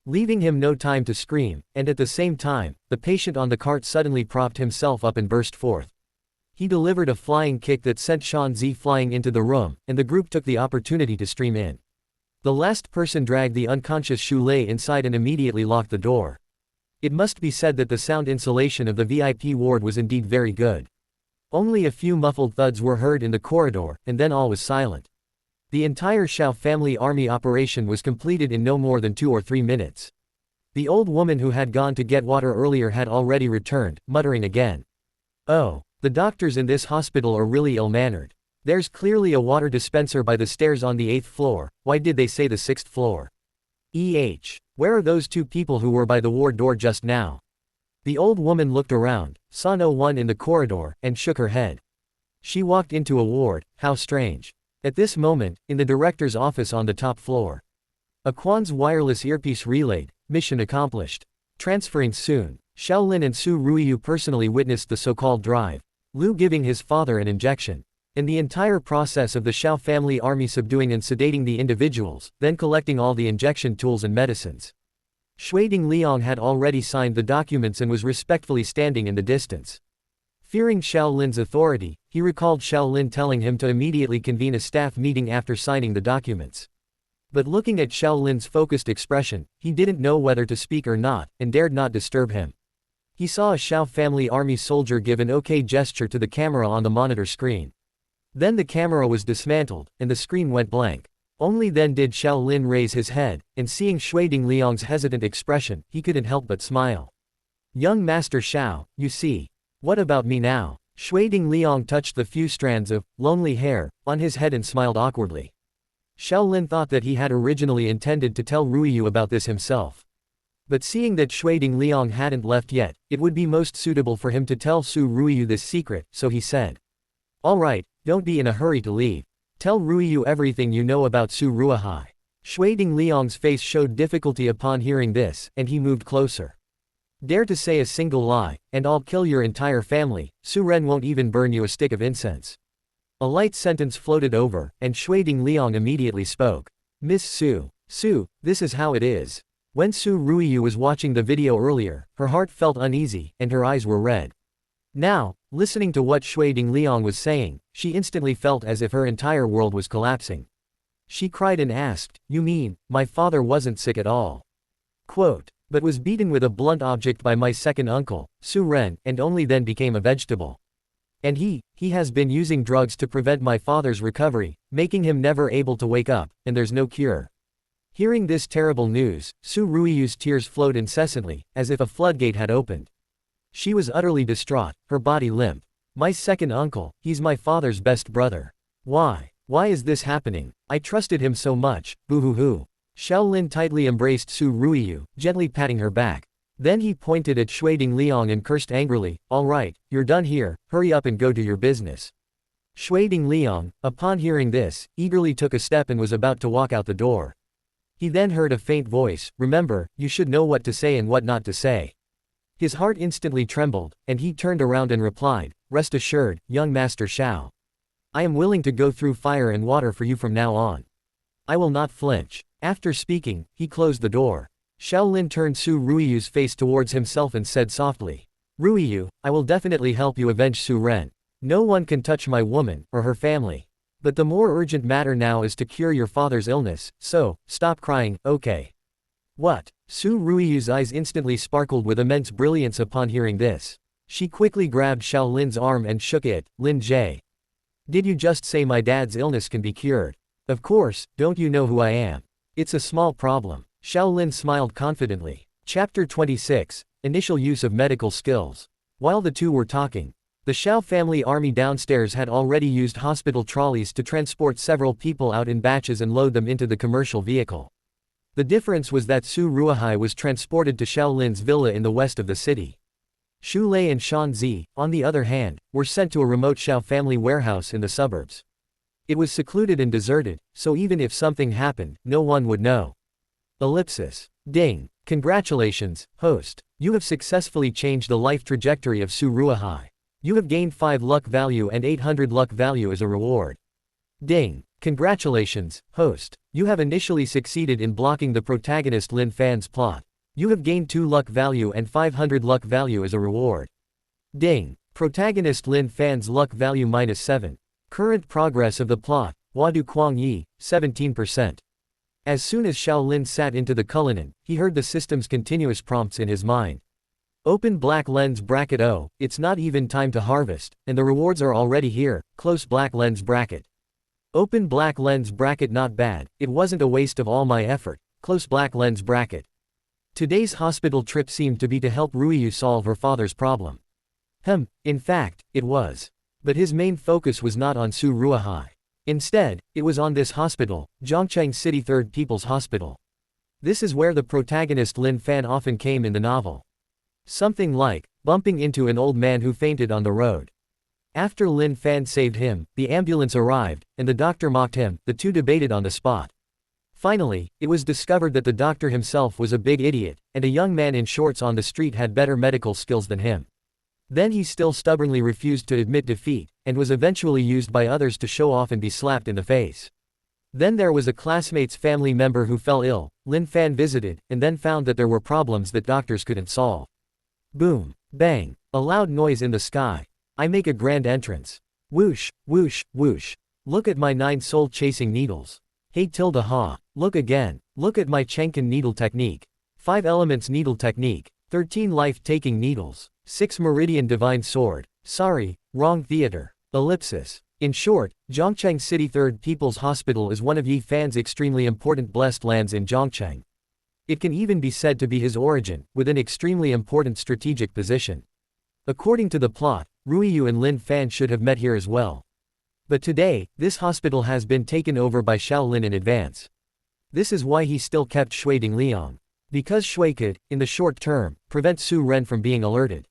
Leaving him no time to scream, and at the same time, the patient on the cart suddenly propped himself up and burst forth. He delivered a flying kick that sent Shan Zi flying into the room, and the group took the opportunity to stream in. The last person dragged the unconscious Shu Lei inside and immediately locked the door. It must be said that the sound insulation of the VIP ward was indeed very good. Only a few muffled thuds were heard in the corridor, and then all was silent. The entire Xiao family army operation was completed in no more than 2 or 3 minutes. The old woman who had gone to get water earlier had already returned, muttering again. Oh, the doctors in this hospital are really ill-mannered. There's clearly a water dispenser by the stairs on the 8th floor, why did they say the 6th floor? Where are those two people who were by the ward door just now? The old woman looked around, saw no one in the corridor, and shook her head. She walked into a ward, how strange. At this moment, in the director's office on the top floor. A Quan's wireless earpiece relayed, mission accomplished. Transferring soon. Shaolin and Su Ruiyu personally witnessed the so-called drive. Lu giving his father an injection. And the entire process of the Xiao family army subduing and sedating the individuals, then collecting all the injection tools and medicines. Shuiding Liang had already signed the documents and was respectfully standing in the distance. Fearing Shaolin's authority, he recalled Shaolin telling him to immediately convene a staff meeting after signing the documents. But looking at Shaolin's focused expression, he didn't know whether to speak or not, and dared not disturb him. He saw a Xiao family army soldier give an OK gesture to the camera on the monitor screen. Then the camera was dismantled, and the screen went blank. Only then did Shaolin raise his head, and seeing Shuiding Liang's hesitant expression, he couldn't help but smile. Young Master Xiao, you see. What about me now? Shuiding Liang touched the few strands of lonely hair on his head and smiled awkwardly. Shaolin thought that he had originally intended to tell Ruiyu about this himself. But seeing that Shuiding Liang hadn't left yet, it would be most suitable for him to tell Su Ruiyu this secret, so he said. Alright, don't be in a hurry to leave. Tell Ruiyu everything you know about Su Ruihai. Shuiding Liang's face showed difficulty upon hearing this, and he moved closer. Dare to say a single lie, and I'll kill your entire family. Su Ren won't even burn you a stick of incense. A light sentence floated over, and Shuiding Liang immediately spoke. Miss Su, this is how it is. When Su Ruiyu was watching the video earlier, her heart felt uneasy, and her eyes were red. Now, listening to what Shuiding Liang was saying, she instantly felt as if her entire world was collapsing. She cried and asked, you mean, my father wasn't sick at all? Quote. But was beaten with a blunt object by my second uncle, Su Ren, and only then became a vegetable. And he has been using drugs to prevent my father's recovery, making him never able to wake up, and there's no cure. Hearing this terrible news, Su Ruiyu's tears flowed incessantly, as if a floodgate had opened. She was utterly distraught, her body limp. My second uncle, he's my father's best brother. Why is this happening? I trusted him so much, boo-hoo-hoo. Shaolin tightly embraced Su Ruiyu, gently patting her back. Then he pointed at Shuiding Liang and cursed angrily, alright, you're done here, hurry up and go to your business. Shuiding Liang, upon hearing this, eagerly took a step and was about to walk out the door. He then heard a faint voice, "Remember, you should know what to say and what not to say." His heart instantly trembled, and he turned around and replied, "Rest assured, young Master Xiao. I am willing to go through fire and water for you from now on. I will not flinch." After speaking, he closed the door. Xiao Lin turned Su Ruiyu's face towards himself and said softly, "Ruiyu, I will definitely help you avenge Su Ren. No one can touch my woman, or her family. But the more urgent matter now is to cure your father's illness, so, stop crying, okay?" "What?" Su Ruiyu's eyes instantly sparkled with immense brilliance upon hearing this. She quickly grabbed Xiao Lin's arm and shook it. "Lin Jie. Did you just say my dad's illness can be cured? Of course, don't you know who I am? It's a small problem." Xiao Lin smiled confidently. Chapter 26, Initial Use of Medical Skills. While the two were talking, the Xiao family army downstairs had already used hospital trolleys to transport several people out in batches and load them into the commercial vehicle. The difference was that Su Ruihai was transported to Xiao Lin's villa in the west of the city. Xu Lei and Shan Zi, on the other hand, were sent to a remote Xiao family warehouse in the suburbs. It was secluded and deserted, so even if something happened, no one would know. Ellipsis. Ding. Congratulations, host. You have successfully changed the life trajectory of Su Ruihai. You have gained 5 luck value and 800 luck value as a reward. Ding. Congratulations, host. You have initially succeeded in blocking the protagonist Lin Fan's plot. You have gained 2 luck value and 500 luck value as a reward. Ding. Protagonist Lin Fan's luck value -7. Current progress of the plot, Wadu Kuang Yi, 17%. As soon as Xiao Lin sat into the Cullinan, he heard the system's continuous prompts in his mind. Open black lens bracket. Oh, it's not even time to harvest, and the rewards are already here. Close black lens bracket. Open black lens bracket. Not bad, it wasn't a waste of all my effort. Close black lens bracket. Today's hospital trip seemed to be to help Ruiyu solve her father's problem. In fact, it was. But his main focus was not on Su Ruihai. Instead, it was on this hospital, Zhongcheng City Third People's Hospital. This is where the protagonist Lin Fan often came in the novel. Something like bumping into an old man who fainted on the road. After Lin Fan saved him, the ambulance arrived, and the doctor mocked him. The two debated on the spot. Finally, it was discovered that the doctor himself was a big idiot, and a young man in shorts on the street had better medical skills than him. Then he still stubbornly refused to admit defeat, and was eventually used by others to show off and be slapped in the face. Then there was a classmate's family member who fell ill. Lin Fan visited, and then found that there were problems that doctors couldn't solve. Boom. Bang. A loud noise in the sky. I make a grand entrance. Whoosh, whoosh, whoosh. Look at my 9 soul-chasing needles. Hey tilde ha. Look again. Look at my Chenkin needle technique. 5 elements needle technique. 13 life-taking needles. 6 meridian divine sword. Sorry, wrong theater. Ellipsis. In short, Zhongcheng City Third People's Hospital is one of Yi Fan's extremely important blessed lands in Zhongcheng. It can even be said to be his origin, with an extremely important strategic position. According to the plot, Ruiyu and Lin Fan should have met here as well. But today, this hospital has been taken over by Xiao Lin in advance. This is why he still kept Shui Dingliang. Because Shui could, in the short term, prevent Su Ren from being alerted.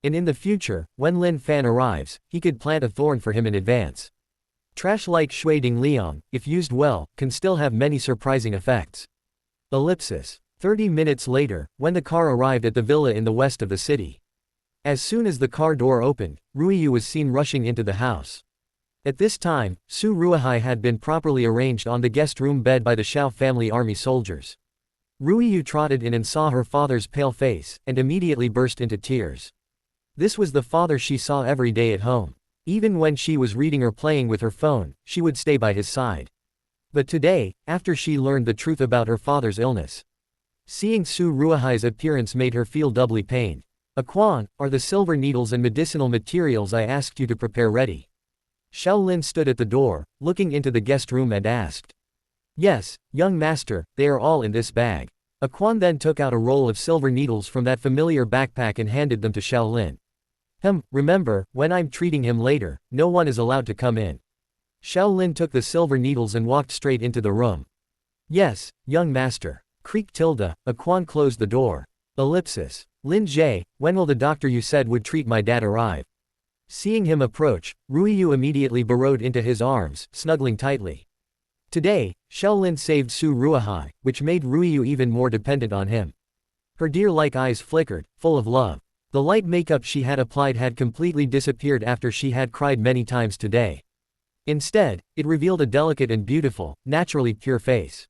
And in the future, when Lin Fan arrives, he could plant a thorn for him in advance. Trash like Shui Dingliang, if used well, can still have many surprising effects. Ellipsis. 30 minutes later, when the car arrived at the villa in the west of the city. As soon as the car door opened, Ruiyu was seen rushing into the house. At this time, Su Ruihai had been properly arranged on the guest room bed by the Xiao family army soldiers. Ruiyu trotted in and saw her father's pale face, and immediately burst into tears. This was the father she saw every day at home. Even when she was reading or playing with her phone, she would stay by his side. But today, after she learned the truth about her father's illness, seeing Su Ruihai's appearance made her feel doubly pained. Quan, are the silver needles and medicinal materials I asked you to prepare ready? Xiao Lin stood at the door, looking into the guest room and asked. Yes, young master, they are all in this bag. Quan then took out a roll of silver needles from that familiar backpack and handed them to Xiao Lin. Remember, when I'm treating him later, no one is allowed to come in. Xiao Lin took the silver needles and walked straight into the room. Yes, young master. Creak tilde, Quan closed the door. Ellipsis. Lin Jie, when will the doctor you said would treat my dad arrive? Seeing him approach, Ruiyu immediately burrowed into his arms, snuggling tightly. Today, Xiaolin saved Su Ruihai, which made Ruiyu even more dependent on him. Her deer-like eyes flickered, full of love. The light makeup she had applied had completely disappeared after she had cried many times today. Instead, it revealed a delicate and beautiful, naturally pure face.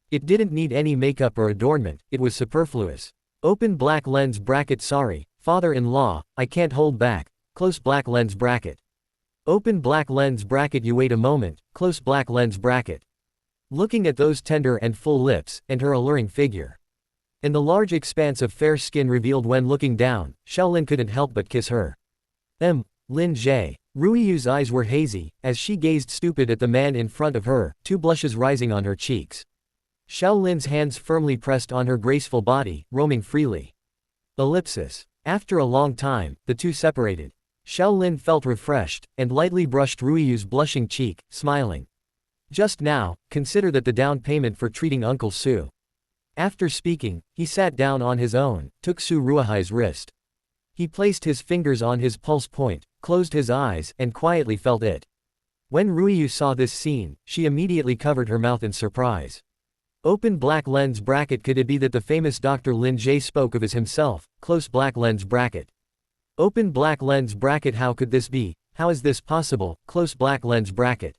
It didn't need any makeup or adornment, it was superfluous. Open black lens bracket. Sorry, father-in-law, I can't hold back. Close black lens bracket. Open black lens bracket. You wait a moment, close black lens bracket. Looking at those tender and full lips, and her alluring figure. And the large expanse of fair skin revealed when looking down, Xiaolin couldn't help but kiss her. Lin Jie. Ruiyu's eyes were hazy, as she gazed stupid at the man in front of her, two blushes rising on her cheeks. Xiaolin's hands firmly pressed on her graceful body, roaming freely. Ellipsis. After a long time, the two separated. Xiaolin felt refreshed, and lightly brushed Ruiyu's blushing cheek, smiling. Just now, consider that the down payment for treating Uncle Su. After speaking, he sat down on his own, took Su Ruihai's wrist. He placed his fingers on his pulse point, closed his eyes, and quietly felt it. When Ruiyu saw this scene, she immediately covered her mouth in surprise. Open black lens bracket. Could it be that the famous Dr. Lin Jie spoke of as himself? Close black lens bracket. Open black lens bracket. How could this be? How is this possible? Close black lens bracket.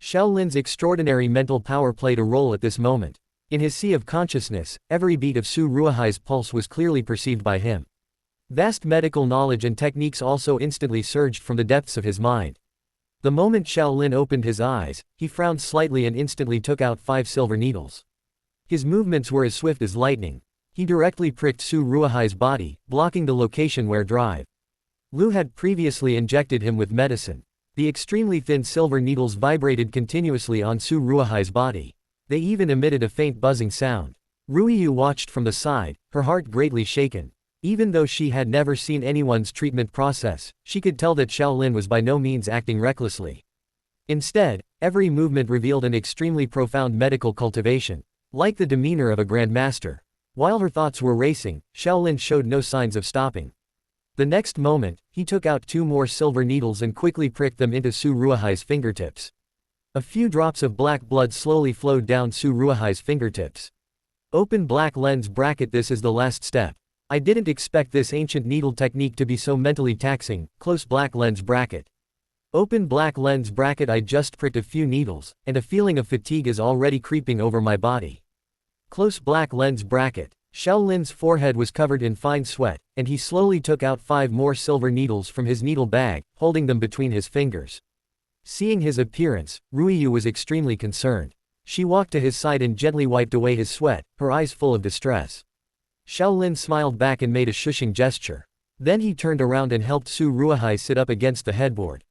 Xiaolin's extraordinary mental power played a role at this moment. In his sea of consciousness, every beat of Su Ruihai's pulse was clearly perceived by him. Vast medical knowledge and techniques also instantly surged from the depths of his mind. The moment Xiaolin opened his eyes, he frowned slightly and instantly took out 5 silver needles. His movements were as swift as lightning. He directly pricked Su Ruihai's body, blocking the location where drive. Lu had previously injected him with medicine. The extremely thin silver needles vibrated continuously on Su Ruihai's body. They even emitted a faint buzzing sound. Ruiyu watched from the side, her heart greatly shaken. Even though she had never seen anyone's treatment process, she could tell that Xiaolin was by no means acting recklessly. Instead, every movement revealed an extremely profound medical cultivation, like the demeanor of a grandmaster. While her thoughts were racing, Xiaolin showed no signs of stopping. The next moment, he took out 2 more silver needles and quickly pricked them into Su Ruihai's fingertips. A few drops of black blood slowly flowed down Su Ruihai's fingertips. Open black lens bracket. This is the last step. I didn't expect this ancient needle technique to be so mentally taxing. Close black lens bracket. Open black lens bracket. I just pricked a few needles, and a feeling of fatigue is already creeping over my body. Close black lens bracket. Xiaolin's forehead was covered in fine sweat, and he slowly took out 5 more silver needles from his needle bag, holding them between his fingers. Seeing his appearance, Ruiyu was extremely concerned. She walked to his side and gently wiped away his sweat, her eyes full of distress. Xiaolin smiled back and made a shushing gesture. Then he turned around and helped Su Ruihai sit up against the headboard.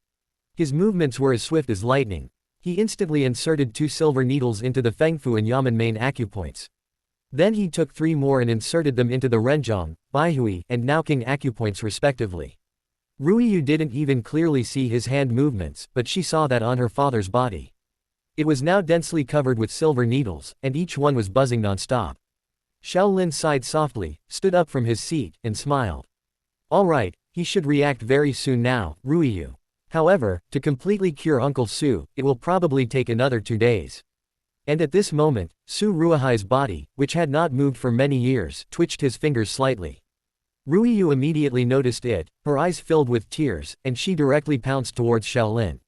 His movements were as swift as lightning. He instantly inserted 2 silver needles into the Fengfu and Yamen main acupoints. Then he took 3 more and inserted them into the Renjiang, Baihui, and Naoqing acupoints respectively. Ruiyu didn't even clearly see his hand movements, but she saw that on her father's body. It was now densely covered with silver needles, and each one was buzzing non-stop. Xiaolin sighed softly, stood up from his seat, and smiled. All right, he should react very soon now, Ruiyu. However, to completely cure Uncle Su, it will probably take another 2 days. And at this moment, Su Ruihai's body, which had not moved for many years, twitched his fingers slightly. Ruiyu immediately noticed it, her eyes filled with tears, and she directly pounced towards Xiaolin.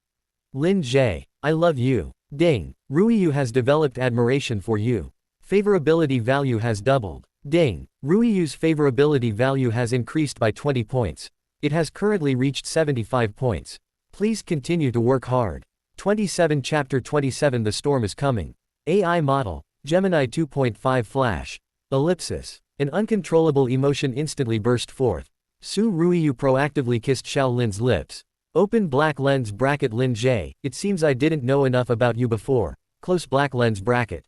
Lin Jie, I love you. Ding. Ruiyu has developed admiration for you. Favorability value has doubled. Ding. Ruiyu's favorability value has increased by 20 points. It has currently reached 75 points. Please continue to work hard. 27 Chapter 27 The Storm is Coming. AI Model, Gemini 2.5 Flash. Ellipsis. An uncontrollable emotion instantly burst forth. Su Ruiyu proactively kissed Xiaolin's lips. Open black lens bracket. Lin Jie, it seems I didn't know enough about you before. Close black lens bracket.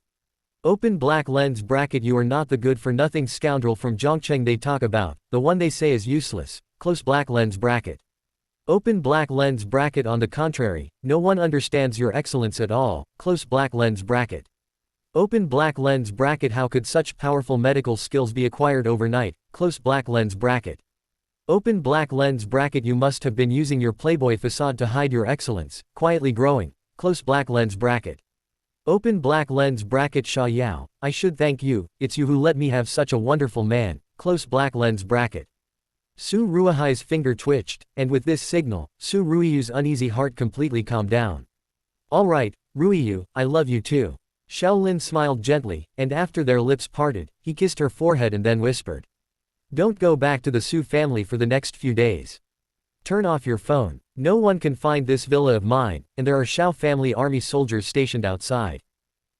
Open black lens bracket. You are not the good-for-nothing scoundrel from Zhongcheng they talk about, the one they say is useless. Close black lens bracket. Open black lens bracket. On the contrary, no one understands your excellence at all. Close black lens bracket. Open black lens bracket. How could such powerful medical skills be acquired overnight? Close black lens bracket. Open black lens bracket. You must have been using your playboy facade to hide your excellence, quietly growing. Close black lens bracket. Open black lens bracket Sha Yao, I should thank you, it's you who let me have such a wonderful man, close black lens bracket. Su Ruihai's finger twitched, and with this signal, Su Ruiyu's uneasy heart completely calmed down. Alright, Ruiyu, I love you too. Xiaolin smiled gently, and after their lips parted, he kissed her forehead and then whispered. Don't go back to the Su family for the next few days. Turn off your phone. No one can find this villa of mine, and there are Xiao family army soldiers stationed outside.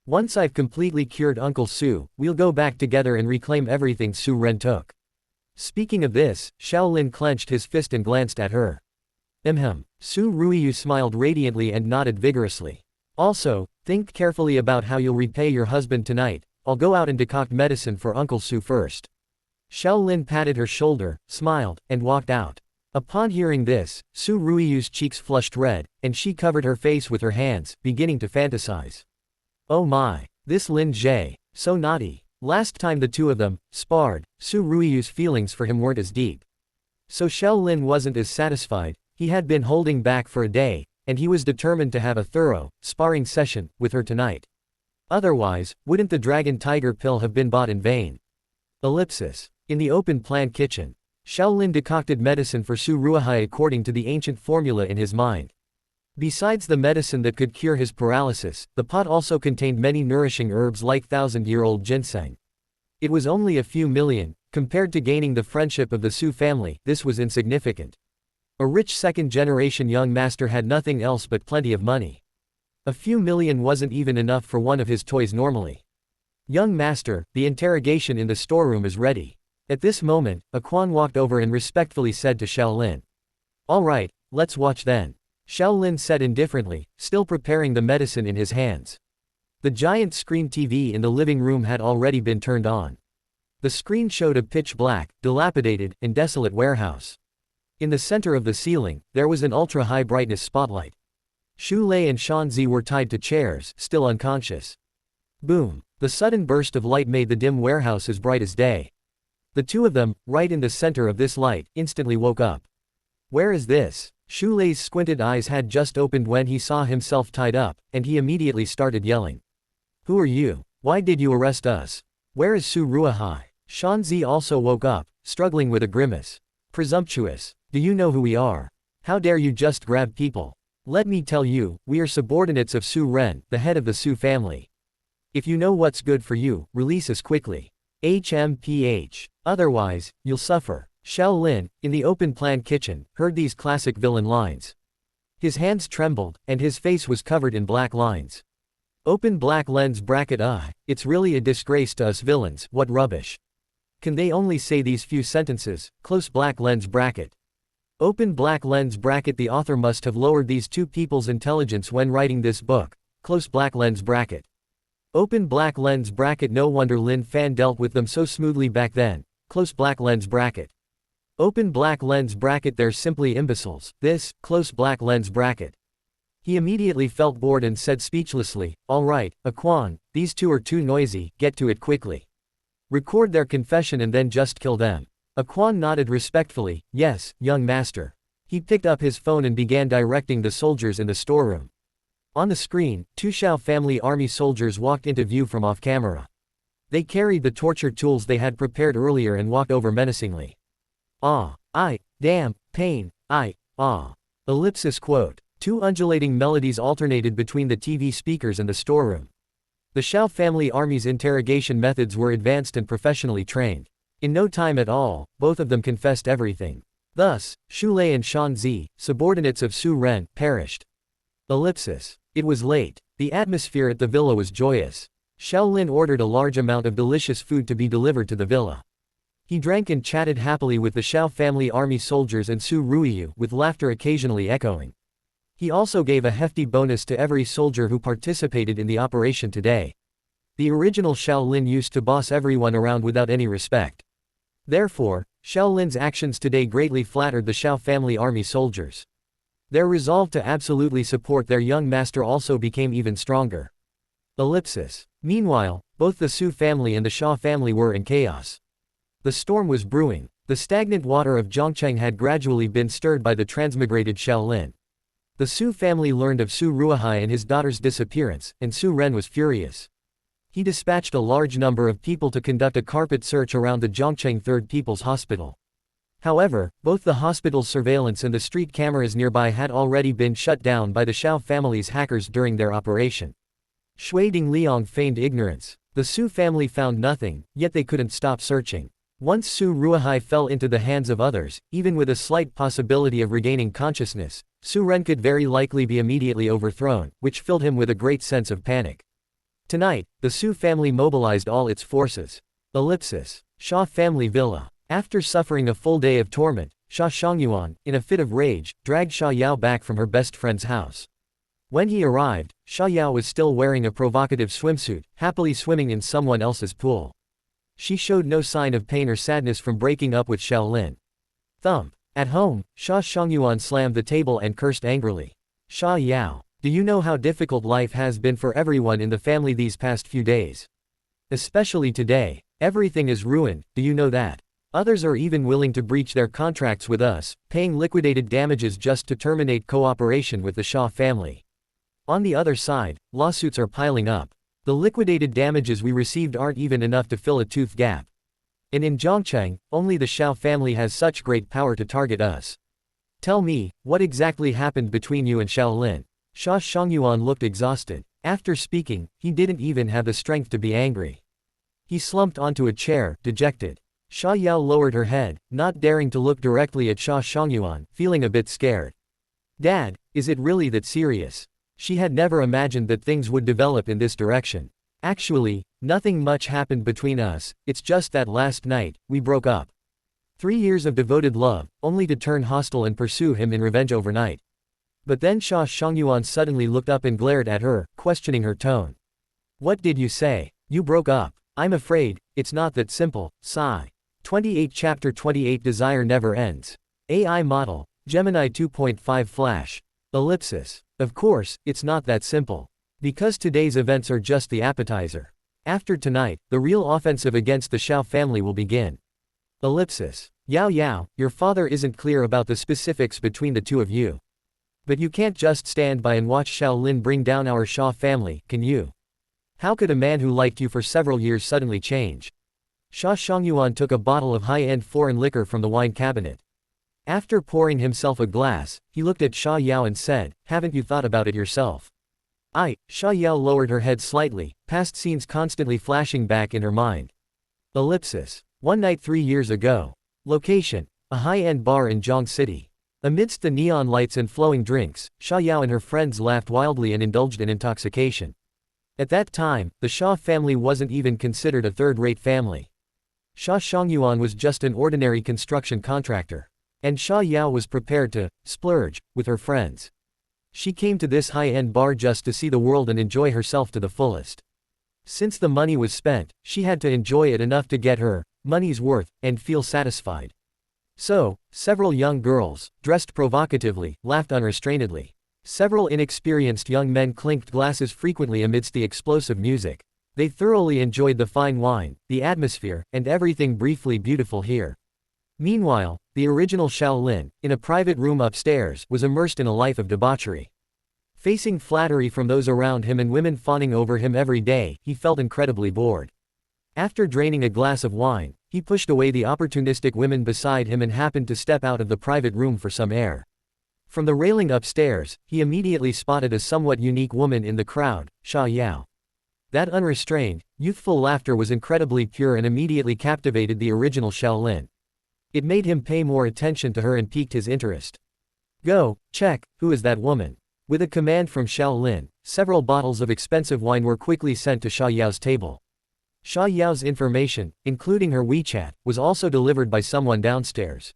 Once I've completely cured Uncle Su, we'll go back together and reclaim everything Su Ren took. Speaking of this, Xiaolin clenched his fist and glanced at her. Su Ruiyu smiled radiantly and nodded vigorously. Also, think carefully about how you'll repay your husband tonight. I'll go out and decoct medicine for Uncle Su first. Xiaolin patted her shoulder, smiled, and walked out. Upon hearing this, Su Ruiyu's cheeks flushed red, and she covered her face with her hands, beginning to fantasize. Oh my, this Lin Jie, so naughty. Last time the two of them sparred, Su Ruiyu's feelings for him weren't as deep. So Xiaolin wasn't as satisfied. He had been holding back for a day, and he was determined to have a thorough, sparring session with her tonight. Otherwise, wouldn't the dragon tiger pill have been bought in vain? In the open-plan kitchen, Xiaolin decocted medicine for Su Ruihai according to the ancient formula in his mind. Besides the medicine that could cure his paralysis, the pot also contained many nourishing herbs like thousand-year-old ginseng. It was only a few million. Compared to gaining the friendship of the Su family, this was insignificant. A rich second-generation young master had nothing else but plenty of money. A few million wasn't even enough for one of his toys normally. Young master, the interrogation in the storeroom is ready. At this moment, a Quan walked over and respectfully said to Xiaolin. Alright, let's watch then. Xiaolin said indifferently, still preparing the medicine in his hands. The giant screen TV in the living room had already been turned on. The screen showed a pitch-black, dilapidated, and desolate warehouse. In the center of the ceiling, there was an ultra-high brightness spotlight. Xu Lei and Shanzi were tied to chairs, still unconscious. Boom! The sudden burst of light made the dim warehouse as bright as day. The two of them, right in the center of this light, instantly woke up. Where is this? Xu Lei's squinted eyes had just opened when he saw himself tied up, and he immediately started yelling. Who are you? Why did you arrest us? Where is Su Ruihai? Shanzi also woke up, struggling with a grimace. Presumptuous. Do you know who we are? How dare you just grab people? Let me tell you, we are subordinates of Su Ren, the head of the Su family. If you know what's good for you, release us quickly. HMPH. Otherwise, you'll suffer. Xiaolin, in the open-plan kitchen, heard these classic villain lines. His hands trembled, and his face was covered in black lines. Open black lens bracket. It's really a disgrace to us villains, what rubbish. Can they only say these few sentences? Close black lens bracket. Open black lens bracket. The author must have lowered these two people's intelligence when writing this book. Close black lens bracket. Open black lens bracket. No wonder Lin Fan dealt with them so smoothly back then. Close black lens bracket. Open black lens bracket. They're simply imbeciles. This, close black lens bracket. He immediately felt bored and said speechlessly, all right, Quan, these two are too noisy, get to it quickly. Record their confession and then just kill them. Quan nodded respectfully, yes, young master. He picked up his phone and began directing the soldiers in the storeroom. On the screen, two Xiao family army soldiers walked into view from off-camera. They carried the torture tools they had prepared earlier and walked over menacingly. Damn, pain, Quote. Two undulating melodies alternated between the TV speakers and the storeroom. The Xiao family army's interrogation methods were advanced and professionally trained. In no time at all, both of them confessed everything. Thus, Xu Lei and Shanzi, subordinates of Su Ren, perished. It was late. The atmosphere at the villa was joyous. Xiaolin ordered a large amount of delicious food to be delivered to the villa. He drank and chatted happily with the Xiao family army soldiers and Su Ruiyu, with laughter occasionally echoing. He also gave a hefty bonus to every soldier who participated in the operation today. The original Xiaolin used to boss everyone around without any respect. Therefore, Xiaolin's actions today greatly flattered the Xiao family army soldiers. Their resolve to absolutely support their young master also became even stronger. Meanwhile, both the Su family and the Xia family were in chaos. The storm was brewing. The stagnant water of Zhongcheng had gradually been stirred by the transmigrated Xiaolin. The Su family learned of Su Ruihai and his daughter's disappearance, and Su Ren was furious. He dispatched a large number of people to conduct a carpet search around the Zhongcheng Third People's Hospital. However, both the hospital's surveillance and the street cameras nearby had already been shut down by the Xiao family's hackers during their operation. Shui Dingliang feigned ignorance. The Su family found nothing, yet they couldn't stop searching. Once Su Ruihai fell into the hands of others, even with a slight possibility of regaining consciousness, Su Ren could very likely be immediately overthrown, which filled him with a great sense of panic. Tonight, the Su family mobilized all its forces. Ellipsis. Xia family villa. After suffering a full day of torment, Xia Shangyuan, in a fit of rage, dragged Xia Yao back from her best friend's house. When he arrived, Xia Yao was still wearing a provocative swimsuit, happily swimming in someone else's pool. She showed no sign of pain or sadness from breaking up with Xiaolin. Thump. At home, Xia Shangyuan slammed the table and cursed angrily. Xia Yao, do you know how difficult life has been for everyone in the family these past few days? Especially today, everything is ruined, do you know that? Others are even willing to breach their contracts with us, paying liquidated damages just to terminate cooperation with the Xia family. On the other side, lawsuits are piling up. The liquidated damages we received aren't even enough to fill a tooth gap. And in Zhongcheng, only the Xiao family has such great power to target us. Tell me, what exactly happened between you and Xiaolin? Xia Shangyuan looked exhausted. After speaking, he didn't even have the strength to be angry. He slumped onto a chair, dejected. Xia Yao lowered her head, not daring to look directly at Xia Shangyuan, feeling a bit scared. Dad, is it really that serious? She had never imagined that things would develop in this direction. Actually, nothing much happened between us, it's just that last night, we broke up. 3 years of devoted love, only to turn hostile and pursue him in revenge overnight. But then Xia Shangyuan suddenly looked up and glared at her, questioning her tone. What did you say? You broke up. I'm afraid, it's not that simple, sigh. 28 Chapter 28 Desire Never Ends. AI Model, Gemini 2.5 Flash. Ellipsis. Of course, it's not that simple. Because today's events are just the appetizer. After tonight, the real offensive against the Xiao family will begin. Ellipsis. Yao Yao, your father isn't clear about the specifics between the two of you. But you can't just stand by and watch Xiaolin bring down our Xia family, can you? How could a man who liked you for several years suddenly change? Xia Shangyuan took a bottle of high-end foreign liquor from the wine cabinet. After pouring himself a glass, he looked at Xia Yao and said, haven't you thought about it yourself? Xia Yao lowered her head slightly, past scenes constantly flashing back in her mind. Ellipsis. One night 3 years ago. Location. A high-end bar in Zhong City. Amidst the neon lights and flowing drinks, Xia Yao and her friends laughed wildly and indulged in intoxication. At that time, the Xia family wasn't even considered a third-rate family. Xia Shangyuan was just an ordinary construction contractor. And Xia Yao was prepared to splurge with her friends. She came to this high-end bar just to see the world and enjoy herself to the fullest. Since the money was spent, she had to enjoy it enough to get her money's worth and feel satisfied. So, several young girls, dressed provocatively, laughed unrestrainedly. Several inexperienced young men clinked glasses frequently amidst the explosive music. They thoroughly enjoyed the fine wine, the atmosphere, and everything briefly beautiful here. Meanwhile, the original Xiaolin, in a private room upstairs, was immersed in a life of debauchery. Facing flattery from those around him and women fawning over him every day, he felt incredibly bored. After draining a glass of wine, he pushed away the opportunistic women beside him and happened to step out of the private room for some air. From the railing upstairs, he immediately spotted a somewhat unique woman in the crowd, Xia Yao. That unrestrained, youthful laughter was incredibly pure and immediately captivated the original Xiaolin. It made him pay more attention to her and piqued his interest. Go, check, who is that woman? With a command from Xiaolin, several bottles of expensive wine were quickly sent to Xia Yao's table. Xia Yao's information, including her WeChat, was also delivered by someone downstairs.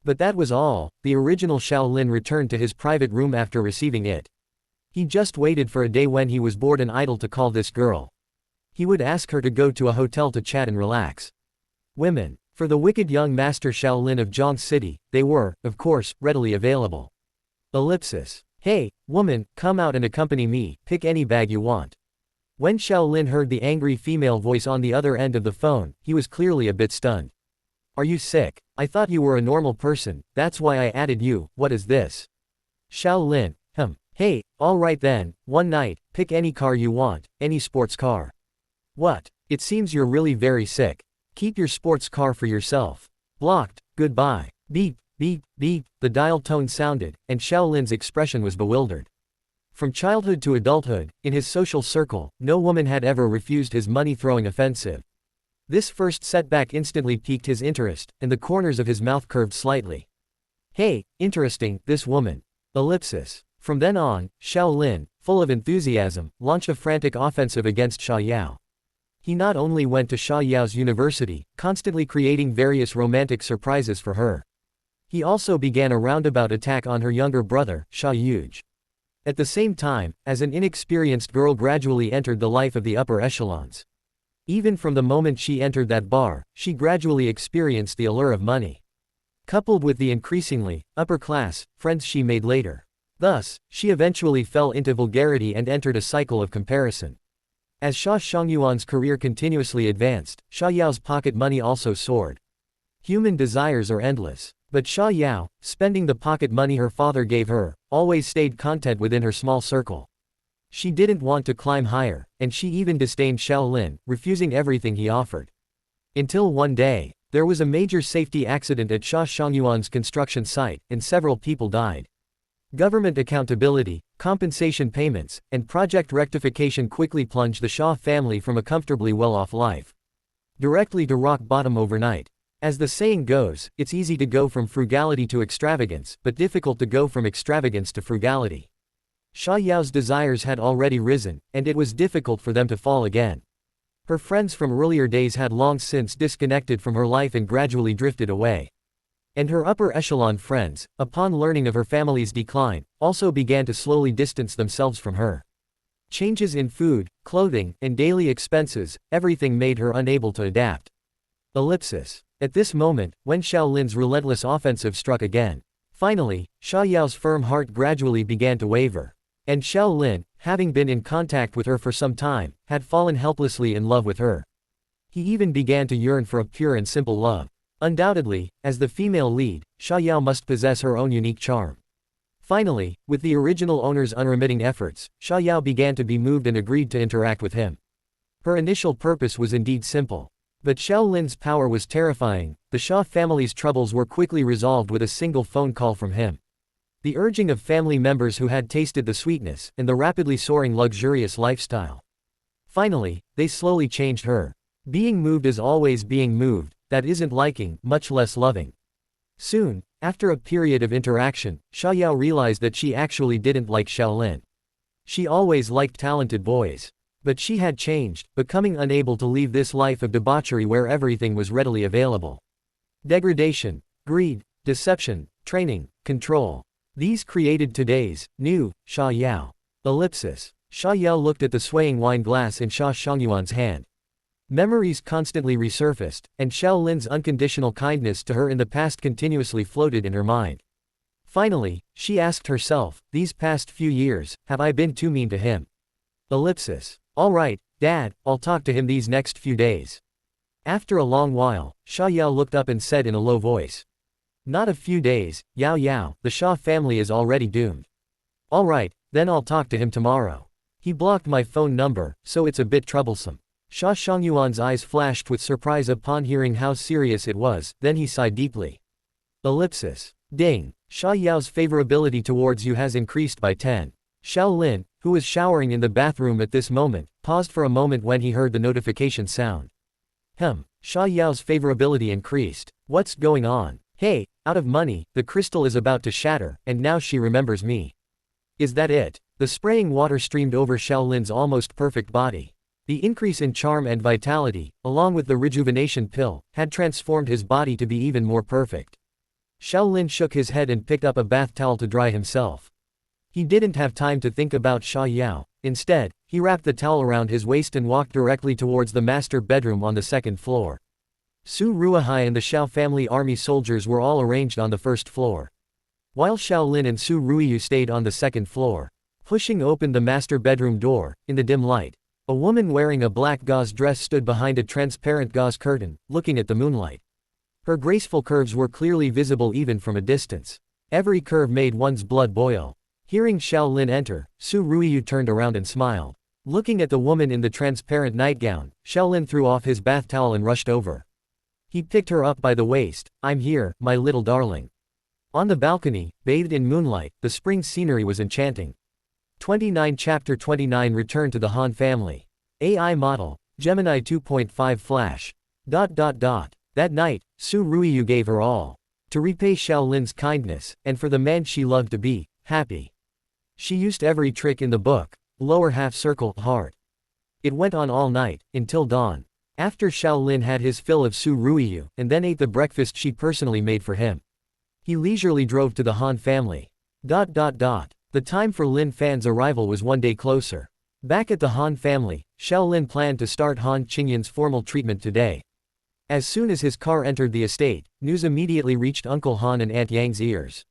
But that was all. The original Xiaolin returned to his private room after receiving it. He just waited for a day when he was bored and idle to call this girl. He would ask her to go to a hotel to chat and relax. Women. For the wicked young master Xiaolin of Zhong City, they were, of course, readily available. Ellipsis. Hey, woman, come out and accompany me, pick any bag you want. When Xiaolin heard the angry female voice on the other end of the phone, he was clearly a bit stunned. Are you sick? I thought you were a normal person, that's why I added you, what is this? Xiaolin. Hey, alright then, one night, pick any car you want, any sports car. What? It seems you're really very sick. Keep your sports car for yourself. Blocked, goodbye. Beep, beep, beep, the dial tone sounded, and Shaolin's expression was bewildered. From childhood to adulthood, in his social circle, no woman had ever refused his money-throwing offensive. This first setback instantly piqued his interest, and the corners of his mouth curved slightly. Hey, interesting, this woman. Ellipsis. From then on, Shaolin, full of enthusiasm, launched a frantic offensive against Sha Yao. He not only went to Sha Yao's university, constantly creating various romantic surprises for her. He also began a roundabout attack on her younger brother, Sha Yuge. At the same time, as an inexperienced girl gradually entered the life of the upper echelons. Even from the moment she entered that bar, she gradually experienced the allure of money. Coupled with the increasingly upper-class friends she made later. Thus, she eventually fell into vulgarity and entered a cycle of comparison. As Sha Shongyuan's career continuously advanced, Sha Yao's pocket money also soared. Human desires are endless. But Sha Yao, spending the pocket money her father gave her, always stayed content within her small circle. She didn't want to climb higher, and she even disdained Shaolin, refusing everything he offered. Until one day, there was a major safety accident at Sha Shongyuan's construction site, and several people died. Government accountability, compensation payments, and project rectification quickly plunged the Sha family from a comfortably well-off life directly to rock bottom overnight. As the saying goes, it's easy to go from frugality to extravagance, but difficult to go from extravagance to frugality. Sha Yao's desires had already risen, and it was difficult for them to fall again. Her friends from earlier days had long since disconnected from her life and gradually drifted away. And her upper echelon friends, upon learning of her family's decline, also began to slowly distance themselves from her. Changes in food, clothing, and daily expenses, everything made her unable to adapt. Ellipsis. At this moment, when Shaolin's relentless offensive struck again. Finally, Sha Yao's firm heart gradually began to waver. And Shaolin, having been in contact with her for some time, had fallen helplessly in love with her. He even began to yearn for a pure and simple love. Undoubtedly, as the female lead, Sha Yao must possess her own unique charm. Finally, with the original owner's unremitting efforts, Sha Yao began to be moved and agreed to interact with him. Her initial purpose was indeed simple. But Shaolin's power was terrifying. The Sha family's troubles were quickly resolved with a single phone call from him. The urging of family members who had tasted the sweetness and the rapidly soaring luxurious lifestyle. Finally, they slowly changed her. Being moved is always being moved, that isn't liking, much less loving. Soon, after a period of interaction, Sha Yao realized that she actually didn't like Shaolin. She always liked talented boys. But she had changed, becoming unable to leave this life of debauchery where everything was readily available. Degradation, greed, deception, training, control. These created today's new Sha Yao. Ellipsis. Sha Yao looked at the swaying wine glass in Sha Shongyuan's hand. Memories constantly resurfaced, and Shaolin's unconditional kindness to her in the past continuously floated in her mind. Finally, she asked herself, these past few years, have I been too mean to him? Ellipsis. Alright, Dad, I'll talk to him these next few days. After a long while, Sha Yao looked up and said in a low voice. Not a few days, Yao Yao, the Sha family is already doomed. Alright, then I'll talk to him tomorrow. He blocked my phone number, so it's a bit troublesome. Sha Shongyuan's eyes flashed with surprise upon hearing how serious it was, then he sighed deeply. Ellipsis. Ding. Sha Yao's favorability towards you has increased by 10. Shaolin, who was showering in the bathroom at this moment, paused for a moment when he heard the notification sound. Sha Yao's favorability increased. What's going on? Hey, out of money, the crystal is about to shatter, and now she remembers me. Is that it? The spraying water streamed over Shaolin's almost perfect body. The increase in charm and vitality, along with the rejuvenation pill, had transformed his body to be even more perfect. Shaolin shook his head and picked up a bath towel to dry himself. He didn't have time to think about Sha Yao. Instead, he wrapped the towel around his waist and walked directly towards the master bedroom on the second floor. Su Ruihai and the Xiao family army soldiers were all arranged on the first floor. While Shaolin and Su Ruiyu stayed on the second floor. Pushing open the master bedroom door, in the dim light, a woman wearing a black gauze dress stood behind a transparent gauze curtain, looking at the moonlight. Her graceful curves were clearly visible even from a distance. Every curve made one's blood boil. Hearing Xiao Lin enter, Su Ruiyu turned around and smiled. Looking at the woman in the transparent nightgown, Xiao Lin threw off his bath towel and rushed over. He picked her up by the waist. "I'm here, my little darling." On the balcony, bathed in moonlight, the spring scenery was enchanting. 29 Chapter 29 Return to the Han family. AI model, Gemini 2.5 Flash. That night, Su Ruiyu gave her all. To repay Xiao Lin's kindness, and for the man she loved to be happy. She used every trick in the book. Lower half circle, heart. It went on all night, until dawn. After Xiao Lin had his fill of Su Ruiyu, and then ate the breakfast she personally made for him, he leisurely drove to the Han family. The time for Lin Fan's arrival was one day closer. Back at the Han family, Xiao Lin planned to start Han Qingyan's formal treatment today. As soon as his car entered the estate, news immediately reached Uncle Han and Aunt Yang's ears.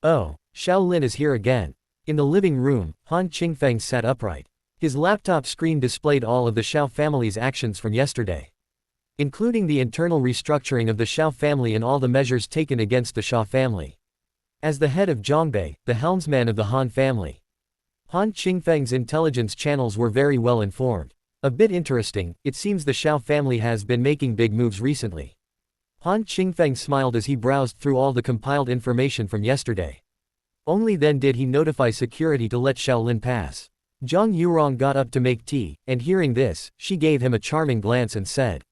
"Oh, Xiao Lin is here again." In the living room, Han Qingfeng sat upright. His laptop screen displayed all of the Xiao family's actions from yesterday, including the internal restructuring of the Xiao family and all the measures taken against the Xia family. As the head of Zhongbei, the helmsman of the Han family, Han Qingfeng's intelligence channels were very well informed. A bit interesting, it seems the Xiao family has been making big moves recently. Han Qingfeng smiled as he browsed through all the compiled information from yesterday. Only then did he notify security to let Xiao Lin pass. Zhang Yurong got up to make tea, and hearing this, she gave him a charming glance and said,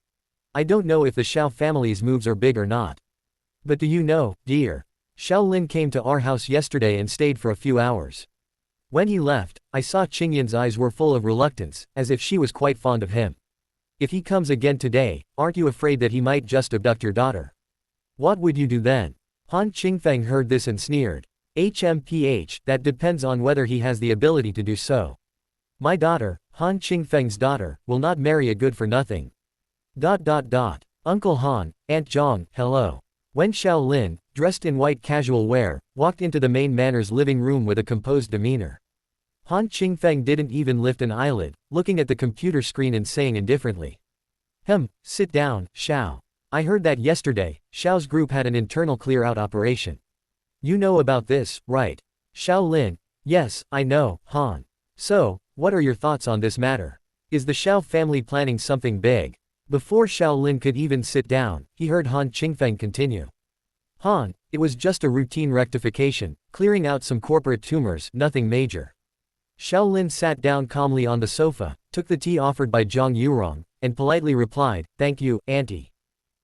"I don't know if the Xiao family's moves are big or not. But do you know, dear? Xiao Lin came to our house yesterday and stayed for a few hours. When he left, I saw Qingyan's eyes were full of reluctance, as if she was quite fond of him. If he comes again today, aren't you afraid that he might just abduct your daughter? What would you do then?" Han Qingfeng heard this and sneered. That depends on whether he has the ability to do so. My daughter, Han Qingfeng's daughter, will not marry a good-for-nothing. Uncle Han, Aunt Zhang, hello. When Xiao Lin, dressed in white casual wear, walked into the main manor's living room with a composed demeanor, Han Qingfeng didn't even lift an eyelid, looking at the computer screen and saying indifferently, "Sit down, Xiao. I heard that yesterday, Xiao's group had an internal clear-out operation. You know about this, right?" Xiao Lin, "Yes, I know, Han. So, what are your thoughts on this matter? Is the Xiao family planning something big?" Before Xiao Lin could even sit down, he heard Han Qingfeng continue. "Han, it was just a routine rectification, clearing out some corporate tumors, nothing major." Xiao Lin sat down calmly on the sofa, took the tea offered by Zhang Yurong, and politely replied, "Thank you, Auntie."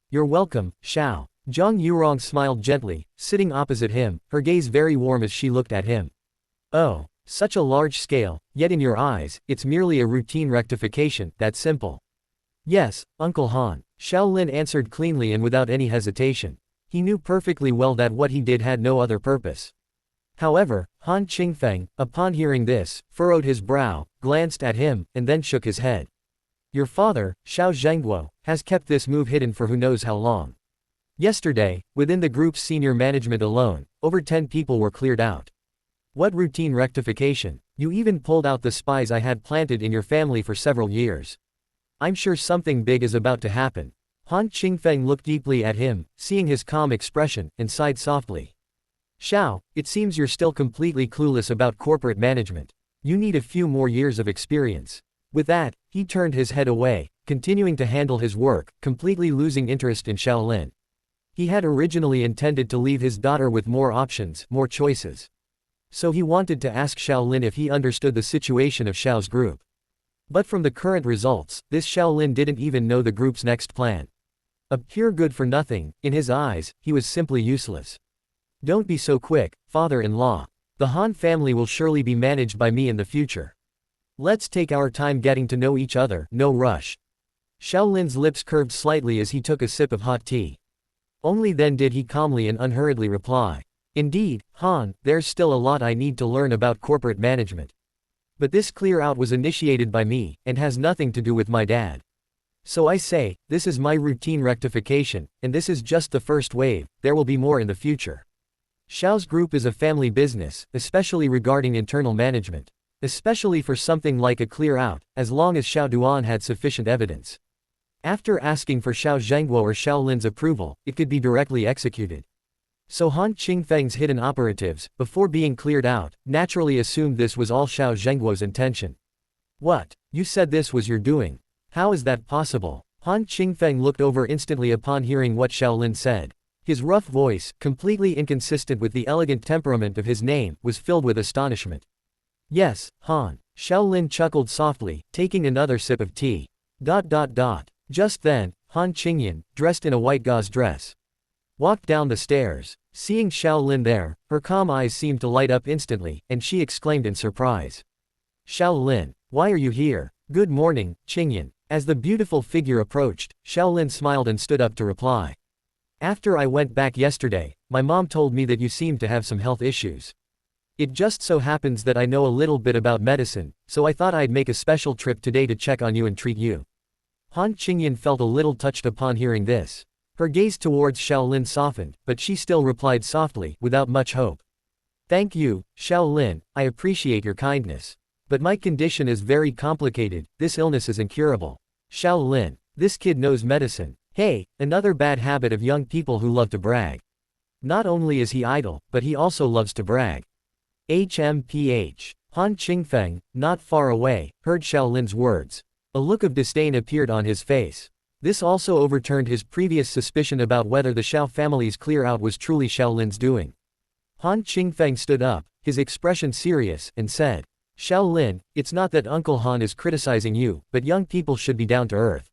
"You're welcome, Xiao." Zhang Yurong smiled gently, sitting opposite him, her gaze very warm as she looked at him. "Oh, such a large scale, yet in your eyes, it's merely a routine rectification, that simple." "Yes, Uncle Han," Xiao Lin answered cleanly and without any hesitation. He knew perfectly well that what he did had no other purpose. However, Han Qingfeng, upon hearing this, furrowed his brow, glanced at him, and then shook his head. "Your father, Xiao Zhengguo, has kept this move hidden for who knows how long. Yesterday, within the group's senior management alone, over 10 people were cleared out. What routine rectification? You even pulled out the spies I had planted in your family for several years. I'm sure something big is about to happen." Han Qingfeng looked deeply at him, seeing his calm expression, and sighed softly. "Xiao, it seems you're still completely clueless about corporate management. You need a few more years of experience." With that, he turned his head away, continuing to handle his work, completely losing interest in Xiao Lin. He had originally intended to leave his daughter with more options, more choices. So he wanted to ask Xiao Lin if he understood the situation of Xiao's group. But from the current results, this Xiao Lin didn't even know the group's next plan. A pure good-for-nothing, in his eyes, he was simply useless. "Don't be so quick, father-in-law. The Han family will surely be managed by me in the future. Let's take our time getting to know each other, no rush." Xiao Lin's lips curved slightly as he took a sip of hot tea. Only then did he calmly and unhurriedly reply, "Indeed, Han, there's still a lot I need to learn about corporate management. But this clear-out was initiated by me, and has nothing to do with my dad. So I say, this is my routine rectification, and this is just the first wave, there will be more in the future. Xiao's group is a family business, especially regarding internal management. Especially for something like a clear-out, as long as Xiao Duan had sufficient evidence. After asking for Xiao Zhengguo or Xiao Lin's approval, it could be directly executed. So Han Qingfeng's hidden operatives, before being cleared out, naturally assumed this was all Xiao Zhengguo's intention. What? You said this was your doing. How is that possible? Han Qingfeng looked over instantly upon hearing what Xiaolin said. His rough voice, completely inconsistent with the elegant temperament of his name, was filled with astonishment. Yes, Han. Xiaolin chuckled softly, taking another sip of tea. Just then, Han Qingyan, dressed in a white gauze dress, walked down the stairs. Seeing Xiaolin there, her calm eyes seemed to light up instantly, and she exclaimed in surprise. Xiaolin, why are you here? Good morning, Qingyan. As the beautiful figure approached, Xiaolin smiled and stood up to reply. After I went back yesterday, my mom told me that you seemed to have some health issues. It just so happens that I know a little bit about medicine, so I thought I'd make a special trip today to check on you and treat you. Han Qingyan felt a little touched upon hearing this. Her gaze towards Xiaolin softened, but she still replied softly, without much hope. Thank you, Xiaolin, I appreciate your kindness. But my condition is very complicated, this illness is incurable. Xiaolin, this kid knows medicine. Hey, another bad habit of young people who love to brag. Not only is he idle, but he also loves to brag. HMPH. Han Qingfeng, not far away, heard Xiaolin's words. A look of disdain appeared on his face. This also overturned his previous suspicion about whether the Xiao family's clear-out was truly Xiaolin's doing. Han Qingfeng stood up, his expression serious, and said, Xiaolin, it's not that Uncle Han is criticizing you, but young people should be down to earth.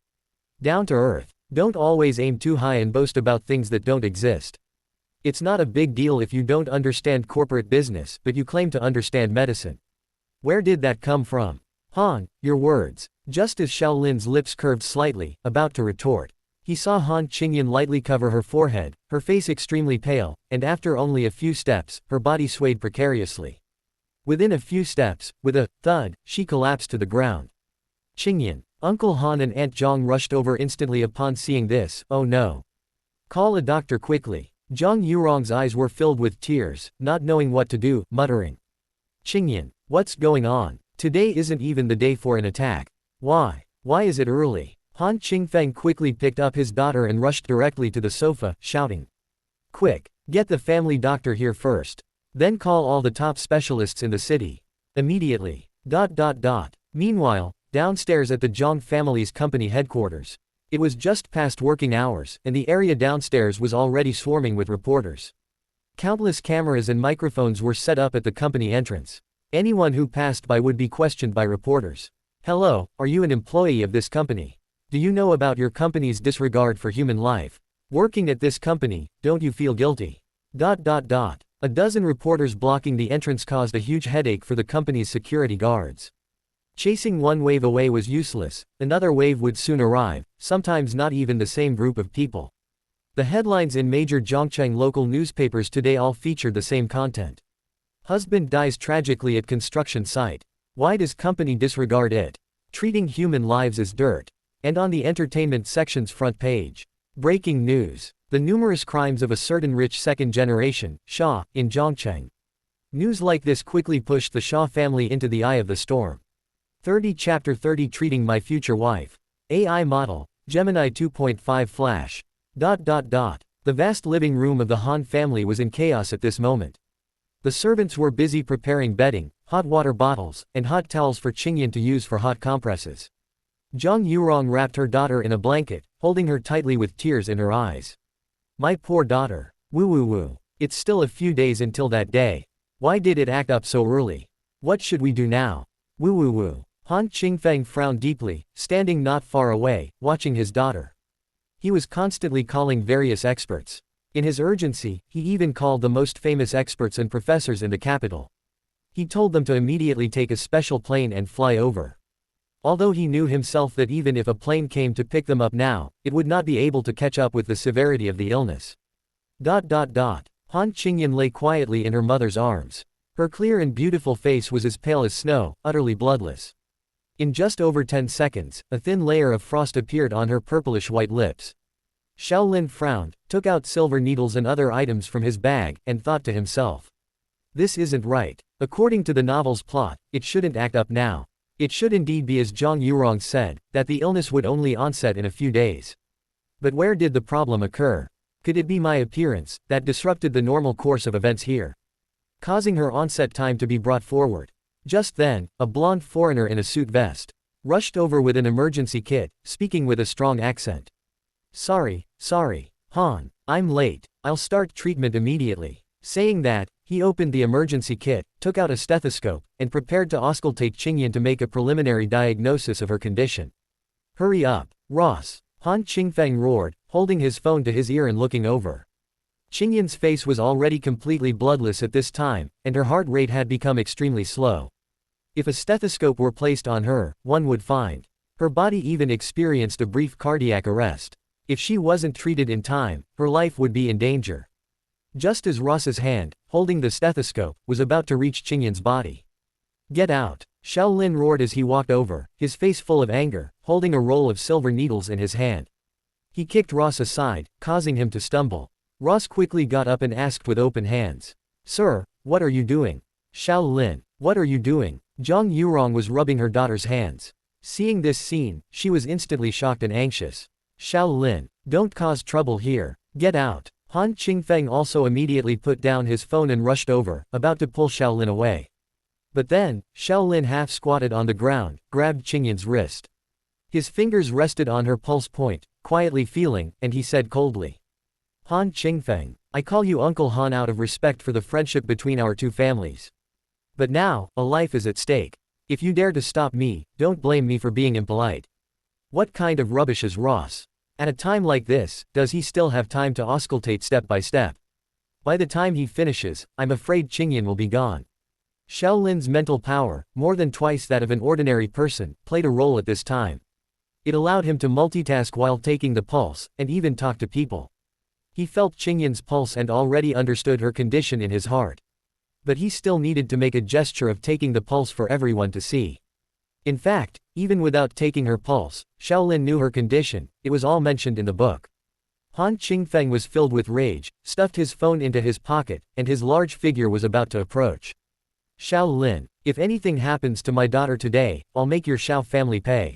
Down to earth. Don't always aim too high and boast about things that don't exist. It's not a big deal if you don't understand corporate business, but you claim to understand medicine. Where did that come from? Han, your words. Just as Xiaolin's lips curved slightly, about to retort, he saw Han Qingyan lightly cover her forehead, her face extremely pale, and after only a few steps, her body swayed precariously. Within a few steps, with a thud, she collapsed to the ground. Qingyan. Uncle Han and Aunt Zhang rushed over instantly upon seeing this. Oh no. Call a doctor quickly. Zhang Yurong's eyes were filled with tears, not knowing what to do, muttering. Qingyan, what's going on? Today isn't even the day for an attack. Why? Why is it early? Han Qingfeng quickly picked up his daughter and rushed directly to the sofa, shouting. Quick, get the family doctor here first. Then call all the top specialists in the city. Immediately. Meanwhile, downstairs at the Zhang family's company headquarters. It was just past working hours, and the area downstairs was already swarming with reporters. Countless cameras and microphones were set up at the company entrance. Anyone who passed by would be questioned by reporters. Hello, are you an employee of this company? Do you know about your company's disregard for human life? Working at this company, don't you feel guilty? A dozen reporters blocking the entrance caused a huge headache for the company's security guards. Chasing one wave away was useless, another wave would soon arrive, sometimes not even the same group of people. The headlines in major Zhongcheng local newspapers today all featured the same content. Husband dies tragically at construction site. Why does company disregard it? Treating human lives as dirt. And on the entertainment section's front page. Breaking news. The numerous crimes of a certain rich second generation, Xia, in Zhongcheng. News like this quickly pushed the Xia family into the eye of the storm. 30 Chapter 30 Treating My Future Wife. AI Model, Gemini 2.5 Flash. The vast living room of the Han family was in chaos at this moment. The servants were busy preparing bedding, hot water bottles, and hot towels for Qingyan to use for hot compresses. Zhang Yurong wrapped her daughter in a blanket, holding her tightly with tears in her eyes. My poor daughter. Woo. It's still a few days until that day. Why did it act up so early? What should we do now? Woo. Han Qingfeng frowned deeply, standing not far away, watching his daughter. He was constantly calling various experts. In his urgency, he even called the most famous experts and professors in the capital. He told them to immediately take a special plane and fly over. Although he knew himself that even if a plane came to pick them up now, it would not be able to catch up with the severity of the illness. Han Qingyan lay quietly in her mother's arms. Her clear and beautiful face was as pale as snow, utterly bloodless. In just over 10 seconds, a thin layer of frost appeared on her purplish-white lips. Xiaolin frowned, took out silver needles and other items from his bag, and thought to himself. This isn't right. According to the novel's plot, it shouldn't act up now. It should indeed be as Zhang Yurong said, that the illness would only onset in a few days. But where did the problem occur? Could it be my appearance that disrupted the normal course of events here, causing her onset time to be brought forward? Just then, a blonde foreigner in a suit vest rushed over with an emergency kit, speaking with a strong accent. Sorry, Han, I'm late. I'll start treatment immediately. Saying that, he opened the emergency kit, took out a stethoscope, and prepared to auscultate Qingyan to make a preliminary diagnosis of her condition. Hurry up, Ross! Han Qingfeng roared, holding his phone to his ear and looking over. Qingyan's face was already completely bloodless at this time, and her heart rate had become extremely slow. If a stethoscope were placed on her, one would find her body even experienced a brief cardiac arrest. If she wasn't treated in time, her life would be in danger. Just as Ross's hand, holding the stethoscope, was about to reach Qingyan's body. Get out! Xiao Lin roared as he walked over, his face full of anger, holding a roll of silver needles in his hand. He kicked Ross aside, causing him to stumble. Ross quickly got up and asked with open hands. Sir, what are you doing? Xiao Lin, what are you doing? Zhang Yurong was rubbing her daughter's hands. Seeing this scene, she was instantly shocked and anxious. Xiao Lin, don't cause trouble here. Get out. Han Qingfeng also immediately put down his phone and rushed over, about to pull Xiao Lin away. But then, Xiao Lin half squatted on the ground, grabbed Qingyan's wrist. His fingers rested on her pulse point, quietly feeling, and he said coldly. Han Qingfeng, I call you Uncle Han out of respect for the friendship between our two families. But now, a life is at stake. If you dare to stop me, don't blame me for being impolite. What kind of rubbish is Ross? At a time like this, does he still have time to auscultate step by step? By the time he finishes, I'm afraid Qingyan will be gone. Xiao Lin's mental power, more than twice that of an ordinary person, played a role at this time. It allowed him to multitask while taking the pulse, and even talk to people. He felt Qingyan's pulse and already understood her condition in his heart. But he still needed to make a gesture of taking the pulse for everyone to see. In fact, even without taking her pulse, Xiao Lin knew her condition, it was all mentioned in the book. Han Qingfeng was filled with rage, stuffed his phone into his pocket, and his large figure was about to approach. Xiao Lin, if anything happens to my daughter today, I'll make your Xiao family pay.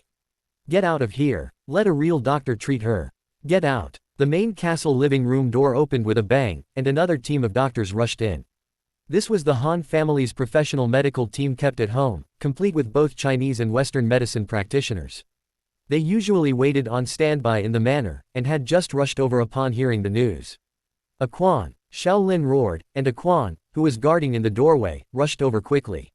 Get out of here, let a real doctor treat her. Get out. The main castle living room door opened with a bang, and another team of doctors rushed in. This was the Han family's professional medical team kept at home, complete with both Chinese and Western medicine practitioners. They usually waited on standby in the manor, and had just rushed over upon hearing the news. Quan, Xiao Lin roared, and Quan, who was guarding in the doorway, rushed over quickly.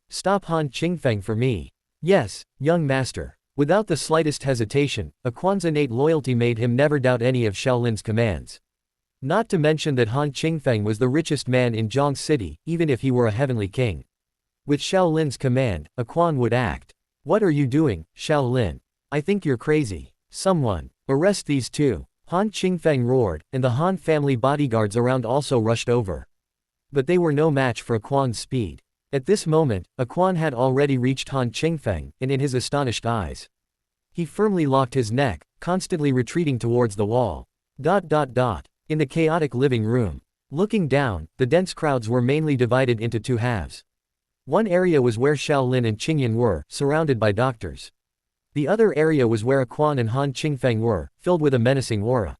Stop Han Qingfeng for me. Yes, young master. Without the slightest hesitation, Quan's innate loyalty made him never doubt any of Xiao Lin's commands. Not to mention that Han Qingfeng was the richest man in Zhang City, even if he were a heavenly king. With Xiao Lin's command, Quan would act. What are you doing, Xiao Lin? I think you're crazy. Someone, arrest these two. Han Qingfeng roared, and the Han family bodyguards around also rushed over. But they were no match for Quan's speed. At this moment, Quan had already reached Han Qingfeng, and in his astonished eyes, he firmly locked his neck, constantly retreating towards the wall. In the chaotic living room. Looking down, the dense crowds were mainly divided into two halves. One area was where Xiao Lin and Qingyan were, surrounded by doctors. The other area was where Quan and Han Qingfeng were, filled with a menacing aura.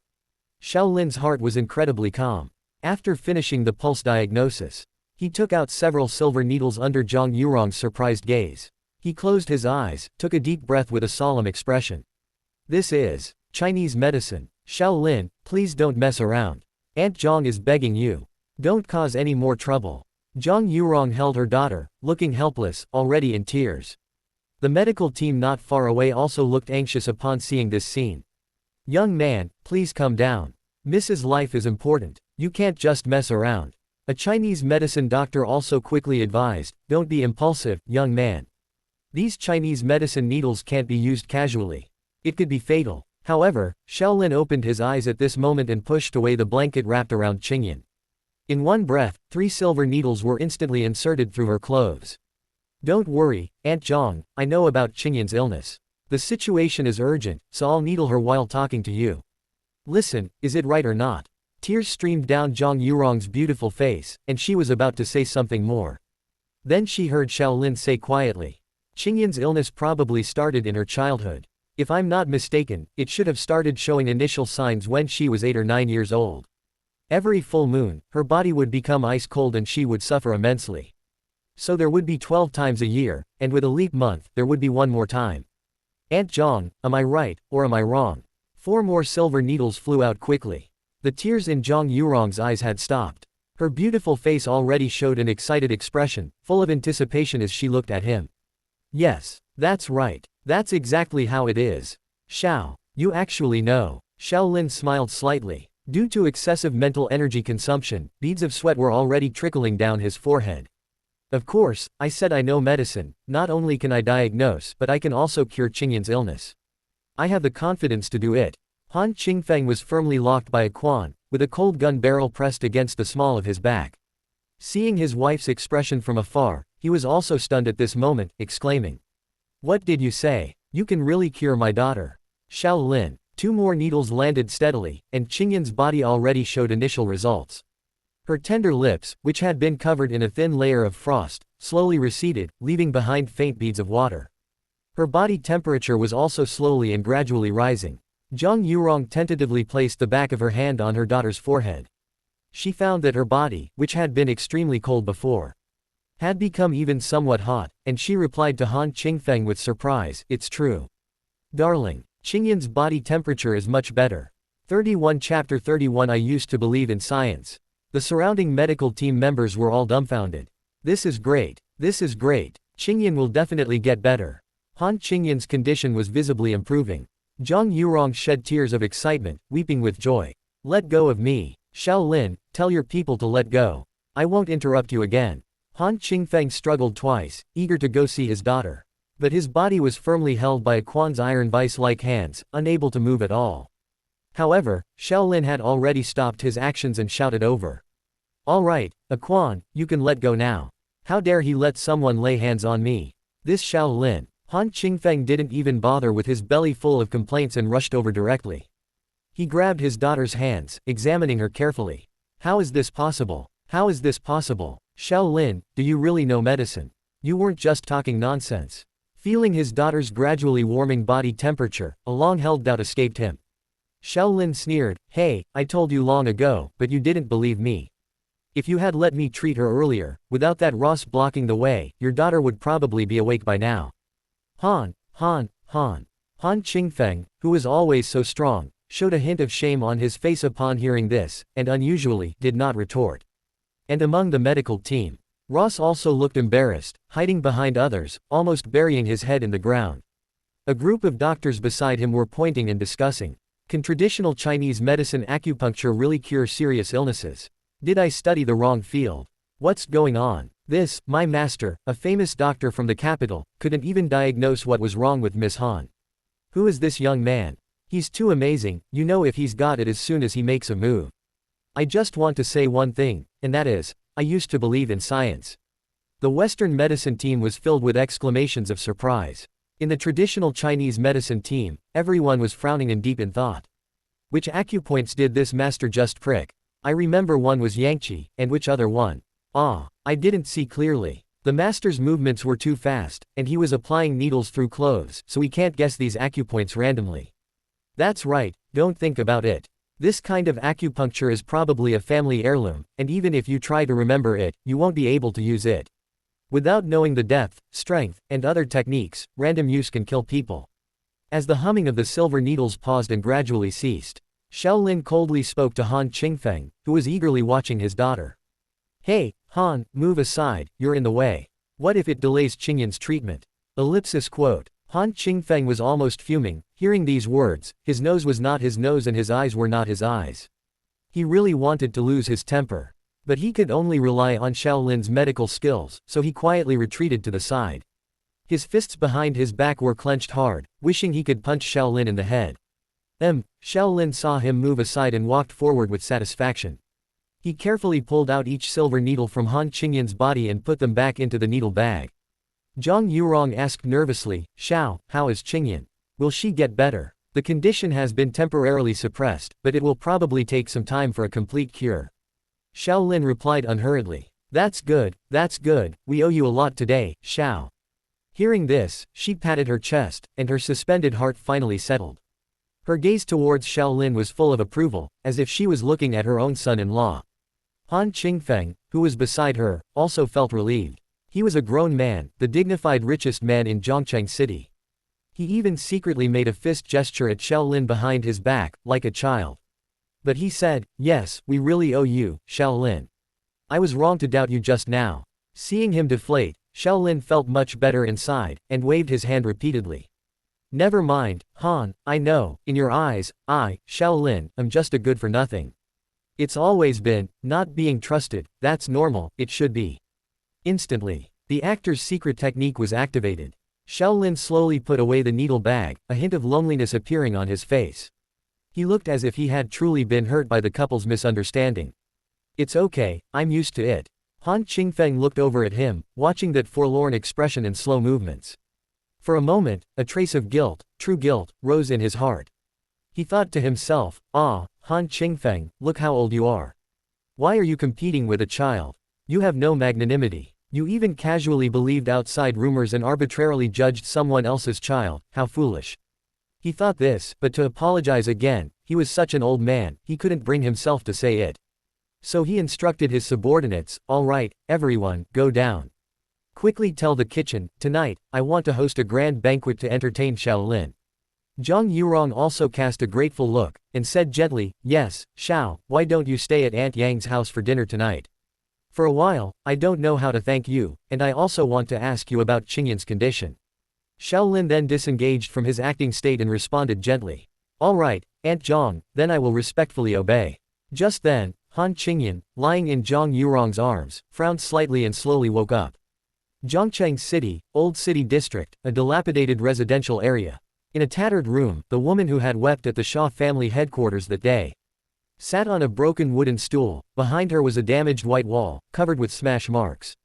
Xiao Lin's heart was incredibly calm. After finishing the pulse diagnosis, he took out several silver needles under Zhang Yurong's surprised gaze. He closed his eyes, took a deep breath with a solemn expression. This is Chinese medicine. Xiao Lin, please don't mess around. Aunt Zhang is begging you. Don't cause any more trouble. Zhang Yurong held her daughter, looking helpless, already in tears. The medical team not far away also looked anxious upon seeing this scene. Young man, please come down. Mrs. Life is important. You can't just mess around. A Chinese medicine doctor also quickly advised, don't be impulsive, young man. These Chinese medicine needles can't be used casually. It could be fatal. However, Xiao Lin opened his eyes at this moment and pushed away the blanket wrapped around Qingyan. In one breath, 3 silver needles were instantly inserted through her clothes. Don't worry, Aunt Zhang, I know about Qingyan's illness. The situation is urgent, so I'll needle her while talking to you. Listen, is it right or not? Tears streamed down Zhang Yurong's beautiful face, and she was about to say something more. Then she heard Xiao Lin say quietly. Qingyan's illness probably started in her childhood. If I'm not mistaken, it should have started showing initial signs when she was 8 or 9 years old. Every full moon, her body would become ice cold and she would suffer immensely. So there would be 12 times a year, and with a leap month, there would be one more time. Aunt Zhang, am I right, or am I wrong? 4 more silver needles flew out quickly. The tears in Zhang Yurong's eyes had stopped. Her beautiful face already showed an excited expression, full of anticipation as she looked at him. Yes, that's right. That's exactly how it is. Xiao, you actually know. Shaolin smiled slightly. Due to excessive mental energy consumption, beads of sweat were already trickling down his forehead. Of course, I said I know medicine. Not only can I diagnose, but I can also cure Qingyan's illness. I have the confidence to do it. Han Qingfeng was firmly locked by a quan, with a cold gun barrel pressed against the small of his back. Seeing his wife's expression from afar, he was also stunned at this moment, exclaiming, "What did you say? You can really cure my daughter." Shaolin. 2 more needles landed steadily, and Qingyan's body already showed initial results. Her tender lips, which had been covered in a thin layer of frost, slowly receded, leaving behind faint beads of water. Her body temperature was also slowly and gradually rising. Zhang Yurong tentatively placed the back of her hand on her daughter's forehead. She found that her body, which had been extremely cold before, had become even somewhat hot, and she replied to Han Qingfeng with surprise, "It's true. Darling, Qingyan's body temperature is much better." 31 Chapter 31 I used to believe in science. The surrounding medical team members were all dumbfounded. This is great. This is great. Qingyan will definitely get better. Han Qingyan's condition was visibly improving. Zhang Yurong shed tears of excitement, weeping with joy. "Let go of me. Shaolin, tell your people to let go. I won't interrupt you again." Han Qingfeng struggled twice, eager to go see his daughter. But his body was firmly held by a Quan's iron vice-like hands, unable to move at all. However, Shaolin had already stopped his actions and shouted over. "All right, Quan, you can let go now. How dare he let someone lay hands on me? This Shaolin." Han Qingfeng didn't even bother with his belly full of complaints and rushed over directly. He grabbed his daughter's hands, examining her carefully. "How is this possible? How is this possible? Shaolin, do you really know medicine? You weren't just talking nonsense." Feeling his daughter's gradually warming body temperature, a long-held doubt escaped him. Shaolin sneered, "Hey, I told you long ago, but you didn't believe me. If you had let me treat her earlier, without that Ross blocking the way, your daughter would probably be awake by now." Han Qingfeng, who was always so strong, showed a hint of shame on his face upon hearing this, and unusually, did not retort. And among the medical team, Ross also looked embarrassed, hiding behind others, almost burying his head in the ground. A group of doctors beside him were pointing and discussing. Can traditional Chinese medicine acupuncture really cure serious illnesses? Did I study the wrong field? What's going on? This, my master, a famous doctor from the capital, couldn't even diagnose what was wrong with Miss Han. Who is this young man? He's too amazing, you know if he's got it as soon as he makes a move. I just want to say one thing, and that is, I used to believe in science. The Western medicine team was filled with exclamations of surprise. In the traditional Chinese medicine team, everyone was frowning and deep in thought. Which acupoints did this master just prick? I remember one was Yangqi, and which other one? I didn't see clearly. The master's movements were too fast, and he was applying needles through clothes, so we can't guess these acupoints randomly. That's right, don't think about it. This kind of acupuncture is probably a family heirloom, and even if you try to remember it, you won't be able to use it. Without knowing the depth, strength, and other techniques, random use can kill people. As the humming of the silver needles paused and gradually ceased, Shaolin coldly spoke to Han Qingfeng, who was eagerly watching his daughter. "Hey, Han, move aside, you're in the way. What if it delays Qingyan's treatment?" Quote. Han Qingfeng was almost fuming, hearing these words. His nose was not his nose and his eyes were not his eyes. He really wanted to lose his temper. But he could only rely on Shaolin's medical skills, so he quietly retreated to the side. His fists behind his back were clenched hard, wishing he could punch Shaolin in the head. Shaolin saw him move aside and walked forward with satisfaction. He carefully pulled out each silver needle from Han Qingyan's body and put them back into the needle bag. Zhang Yurong asked nervously, "Xiao, how is Qingyan? Will she get better? The condition has been temporarily suppressed, but it will probably take some time for a complete cure." Shaolin replied unhurriedly, that's good, we owe you a lot today, Xiao." Hearing this, she patted her chest, and her suspended heart finally settled. Her gaze towards Shaolin was full of approval, as if she was looking at her own son-in-law. Han Qingfeng, who was beside her, also felt relieved. He was a grown man, the dignified richest man in Zhongcheng City. He even secretly made a fist gesture at Shaolin behind his back, like a child. But he said, "Yes, we really owe you, Shaolin. I was wrong to doubt you just now." Seeing him deflate, Shaolin felt much better inside, and waved his hand repeatedly. "Never mind, Han, I know, in your eyes, I, Shaolin, am just a good-for-nothing. It's always been, not being trusted, that's normal, it should be." Instantly, the actor's secret technique was activated. Shaolin slowly put away the needle bag, a hint of loneliness appearing on his face. He looked as if he had truly been hurt by the couple's misunderstanding. "It's okay, I'm used to it." Han Qingfeng looked over at him, watching that forlorn expression and slow movements. For a moment, a trace of guilt, true guilt, rose in his heart. He thought to himself, "Ah, Han Qingfeng, look how old you are. Why are you competing with a child? You have no magnanimity. You even casually believed outside rumors and arbitrarily judged someone else's child, how foolish." He thought this, but to apologize again, he was such an old man, he couldn't bring himself to say it. So he instructed his subordinates, "All right, everyone, go down. Quickly tell the kitchen, tonight, I want to host a grand banquet to entertain Shaolin." Zhang Yurong also cast a grateful look, and said gently, "Yes, Shao, why don't you stay at Aunt Yang's house for dinner tonight? For a while, I don't know how to thank you, and I also want to ask you about Qingyan's condition." Shaolin then disengaged from his acting state and responded gently, "All right, Aunt Zhang, then I will respectfully obey." Just then, Han Qingyan, lying in Zhang Yurong's arms, frowned slightly and slowly woke up. Zhongcheng City, Old City District, a dilapidated residential area. In a tattered room, the woman who had wept at the Shah family headquarters that day sat on a broken wooden stool. Behind her was a damaged white wall, covered with smash marks.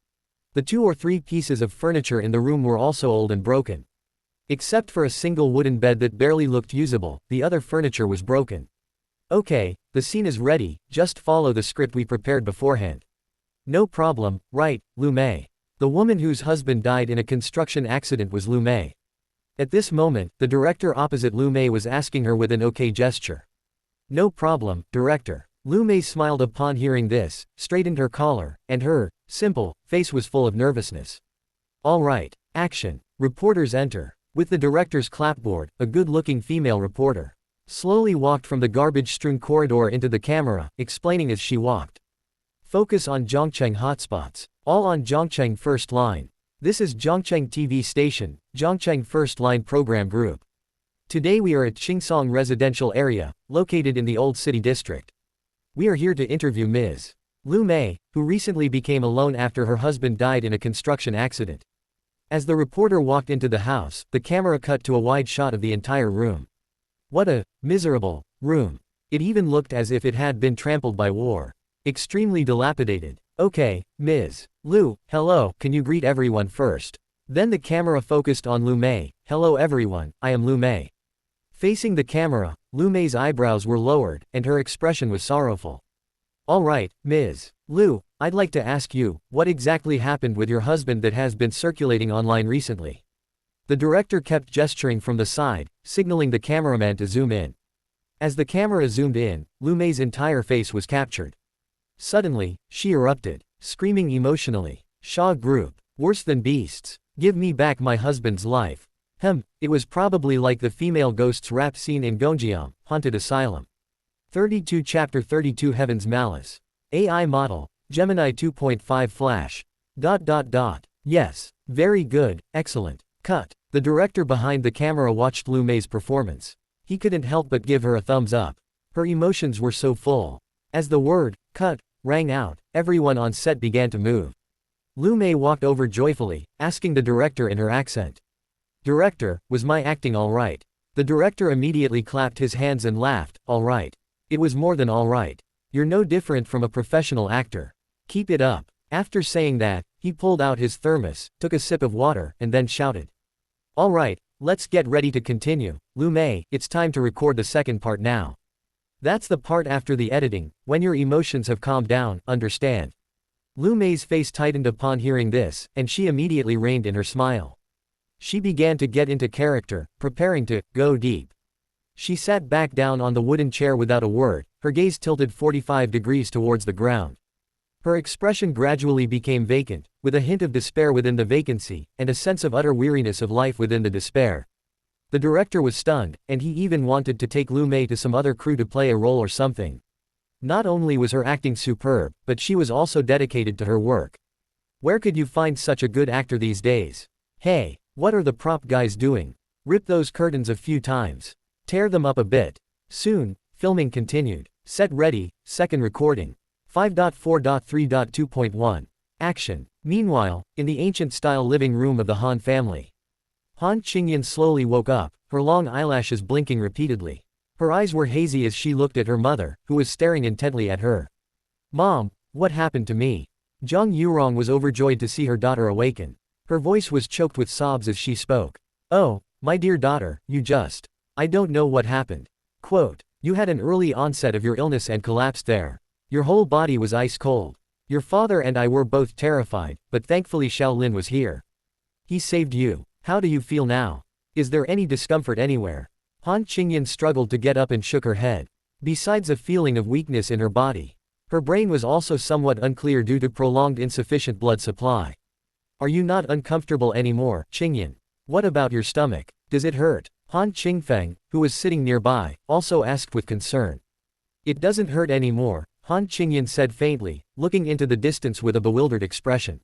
The 2 or 3 pieces of furniture in the room were also old and broken. Except for a single wooden bed that barely looked usable, the other furniture was broken. "Okay, the scene is ready, just follow the script we prepared beforehand." "No problem, right, Lu Mei." The woman whose husband died in a construction accident was Lu Mei. At this moment, the director opposite Lu Mei was asking her with an okay gesture. "No problem, director." Lu Mei smiled upon hearing this, straightened her collar, and her simple face was full of nervousness. "All right, action." Reporters enter. With the director's clapboard, a good-looking female reporter slowly walked from the garbage-strewn corridor into the camera, explaining as she walked. "Focus on Zhongcheng hotspots. All on Zhongcheng First Line. This is Zhongcheng TV station, Zhongcheng First Line Program Group. Today we are at Qingsong Residential Area, located in the Old City District. We are here to interview Ms. Lu Mei, who recently became alone after her husband died in a construction accident." As the reporter walked into the house, the camera cut to a wide shot of the entire room. What a miserable room. It even looked as if it had been trampled by war. Extremely dilapidated. "Okay, Ms. Lu, hello, can you greet everyone first?" Then the camera focused on Lu Mei. "Hello everyone, I am Lu Mei." Facing the camera, Lu Mei's eyebrows were lowered, and her expression was sorrowful. "All right, Ms. Lu, I'd like to ask you, what exactly happened with your husband that has been circulating online recently?" The director kept gesturing from the side, signaling the cameraman to zoom in. As the camera zoomed in, Lu Mei's entire face was captured. Suddenly, she erupted, screaming emotionally, "Shah Group, worse than beasts. Give me back my husband's life." It was probably like the female ghost's rap scene in Gongjiam, Haunted Asylum. 32 Chapter 32 Heaven's Malice. AI model, Gemini 2.5 Flash. Yes, very good, excellent. Cut. The director behind the camera watched Lu Mei's performance. He couldn't help but give her a thumbs up. Her emotions were so full. As the word, cut, rang out, everyone on set began to move. Lu Mei walked over joyfully, asking the director in her accent, "Director, was my acting all right?" The director immediately clapped his hands and laughed, "All right. It was more than all right. You're no different from a professional actor. Keep it up." After saying that, he pulled out his thermos, took a sip of water, and then shouted, "All right, let's get ready to continue. Lu Mei, it's time to record the second part now. That's the part after the editing, when your emotions have calmed down, understand?" Lu Mei's face tightened upon hearing this, and she immediately reined in her smile. She began to get into character, preparing to go deep. She sat back down on the wooden chair without a word, her gaze tilted 45 degrees towards the ground. Her expression gradually became vacant, with a hint of despair within the vacancy, and a sense of utter weariness of life within the despair. The director was stunned, and he even wanted to take Lu Mei to some other crew to play a role or something. Not only was her acting superb, but she was also dedicated to her work. Where could you find such a good actor these days? Hey, what are the prop guys doing? Rip those curtains a few times. Tear them up a bit. Soon, filming continued. Set ready, second recording. 5.4.3.2.1. Action. Meanwhile, in the ancient-style living room of the Han family. Han Qingyan slowly woke up, her long eyelashes blinking repeatedly. Her eyes were hazy as she looked at her mother, who was staring intently at her. Mom, what happened to me? Zhang Yurong was overjoyed to see her daughter awaken. Her voice was choked with sobs as she spoke. Oh, my dear daughter, I don't know what happened. Quote, you had an early onset of your illness and collapsed there. Your whole body was ice cold. Your father and I were both terrified, but thankfully Shaolin was here. He saved you. How do you feel now? Is there any discomfort anywhere? Han Qingyan struggled to get up and shook her head. Besides a feeling of weakness in her body, her brain was also somewhat unclear due to prolonged insufficient blood supply. Are you not uncomfortable anymore, Qingyan? What about your stomach? Does it hurt? Han Qingfeng, who was sitting nearby, also asked with concern. It doesn't hurt anymore, Han Qingyan said faintly, looking into the distance with a bewildered expression.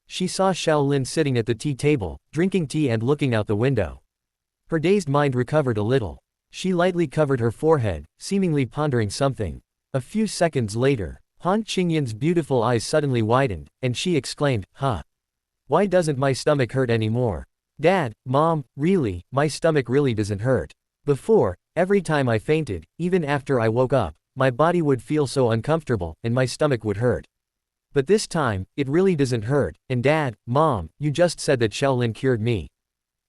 She saw Shaolin sitting at the tea table, drinking tea and looking out the window. Her dazed mind recovered a little. She lightly covered her forehead, seemingly pondering something. A few seconds later, Han Qingyan's beautiful eyes suddenly widened, and she exclaimed, huh? Why doesn't my stomach hurt anymore? Dad, Mom, really, my stomach really doesn't hurt. Before, every time I fainted, even after I woke up, my body would feel so uncomfortable, and my stomach would hurt. But this time, it really doesn't hurt, and Dad, Mom, you just said that Shaolin cured me.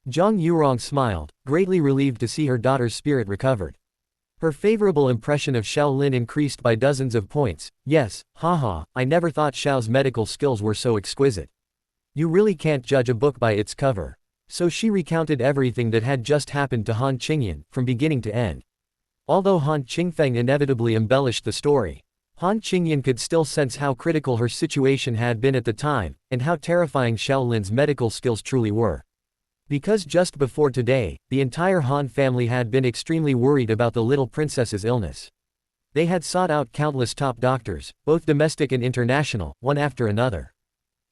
Zhang Yurong smiled, greatly relieved to see her daughter's spirit recovered. Her favorable impression of Shaolin increased by dozens of points. Yes, haha, I never thought Xiao's medical skills were so exquisite. You really can't judge a book by its cover. So she recounted everything that had just happened to Han Qingyan, from beginning to end. Although Han Qingfeng inevitably embellished the story, Han Qingyan could still sense how critical her situation had been at the time, and how terrifying Shaolin's medical skills truly were. Because just before today, the entire Han family had been extremely worried about the little princess's illness. They had sought out countless top doctors, both domestic and international, one after another.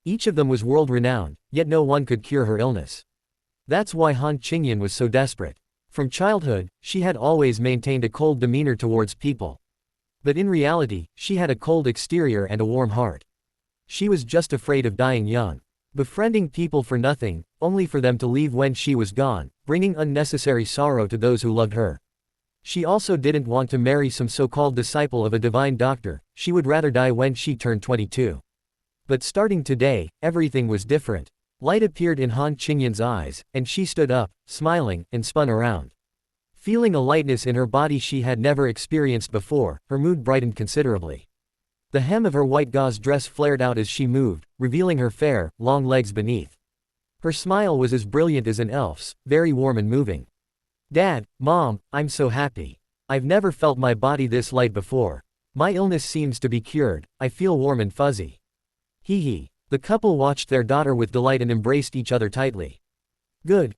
Each of them was world-renowned, yet no one could cure her illness. That's why Han Qingyan was so desperate. From childhood, she had always maintained a cold demeanor towards people. But in reality, she had a cold exterior and a warm heart. She was just afraid of dying young. Befriending people for nothing, only for them to leave when she was gone, bringing unnecessary sorrow to those who loved her. She also didn't want to marry some so-called disciple of a divine doctor, she would rather die when she turned 22. But starting today, everything was different. Light appeared in Han Qingyan's eyes, and she stood up, smiling, and spun around. Feeling a lightness in her body she had never experienced before, her mood brightened considerably. The hem of her white gauze dress flared out as she moved, revealing her fair, long legs beneath. Her smile was as brilliant as an elf's, very warm and moving. Dad, Mom, I'm so happy. I've never felt my body this light before. My illness seems to be cured, I feel warm and fuzzy. Hee hee. The couple watched their daughter with delight and embraced each other tightly. Good,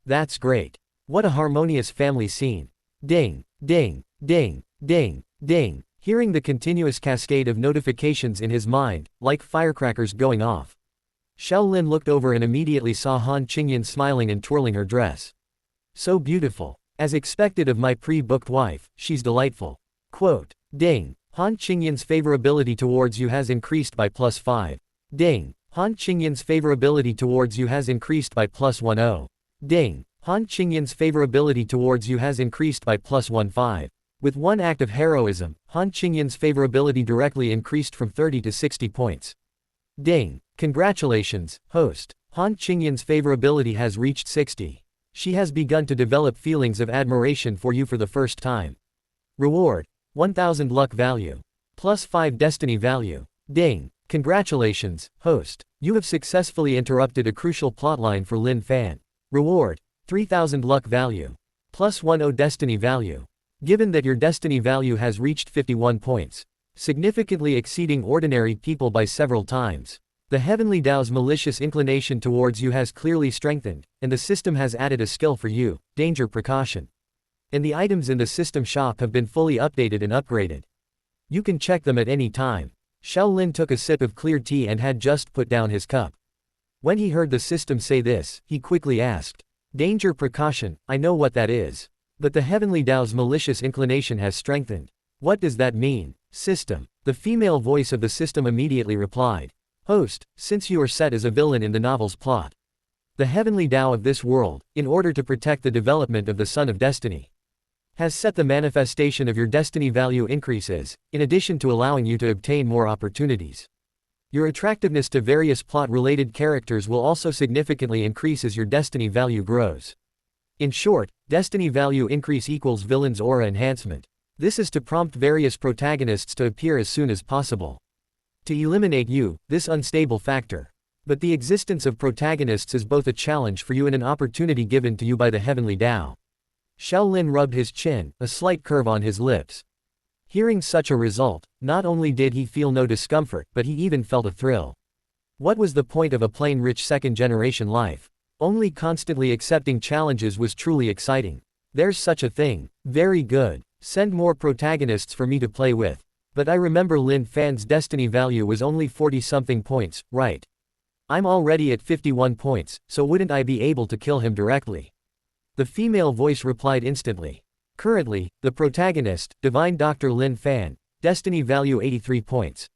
that's great. What a harmonious family scene. Ding, ding, ding, ding, ding. Hearing the continuous cascade of notifications in his mind, like firecrackers going off. Shaolin looked over and immediately saw Han Qingyan smiling and twirling her dress. So beautiful. As expected of my pre-booked wife, she's delightful. Quote, ding. Han Qingyan's favorability towards you has increased by +5. Ding. Han Qingyan's favorability towards you has increased by +10. Ding. Han Qingyan's favorability towards you has increased by +15. With one act of heroism, Han Qingyan's favorability directly increased from 30 to 60 points. Ding. Congratulations, host. Han Qingyan's favorability has reached 60. She has begun to develop feelings of admiration for you for the first time. Reward. 1000 luck value. +5 destiny value. Ding. Congratulations, host. You have successfully interrupted a crucial plotline for Lin Fan. Reward: 3000 luck value. Plus 10 destiny value. Given that your destiny value has reached 51 points, significantly exceeding ordinary people by several times, the heavenly Tao's malicious inclination towards you has clearly strengthened, and the system has added a skill for you, danger precaution. And the items in the system shop have been fully updated and upgraded. You can check them at any time. Xiao Lin took a sip of clear tea and had just put down his cup. When he heard the system say this, he quickly asked, "Danger precaution, I know what that is. But the heavenly Tao's malicious inclination has strengthened. What does that mean?" System. The female voice of the system immediately replied, "Host, since you are set as a villain in the novel's plot, the heavenly Tao of this world, in order to protect the development of the Son of Destiny, has set the manifestation of your destiny value increases, in addition to allowing you to obtain more opportunities. Your attractiveness to various plot-related characters will also significantly increase as your destiny value grows. In short, destiny value increase equals villain's aura enhancement. This is to prompt various protagonists to appear as soon as possible. To eliminate you, this unstable factor. But the existence of protagonists is both a challenge for you and an opportunity given to you by the heavenly Tao." Xiao Lin rubbed his chin, a slight curve on his lips. Hearing such a result, not only did he feel no discomfort, but he even felt a thrill. What was the point of a plain rich second-generation life? Only constantly accepting challenges was truly exciting. There's such a thing. Very good. Send more protagonists for me to play with. But I remember Lin Fan's destiny value was only 40-something points, right? I'm already at 51 points, so wouldn't I be able to kill him directly?" The female voice replied instantly. Currently, the protagonist, Divine Dr. Lin Fan, destiny value 83 points.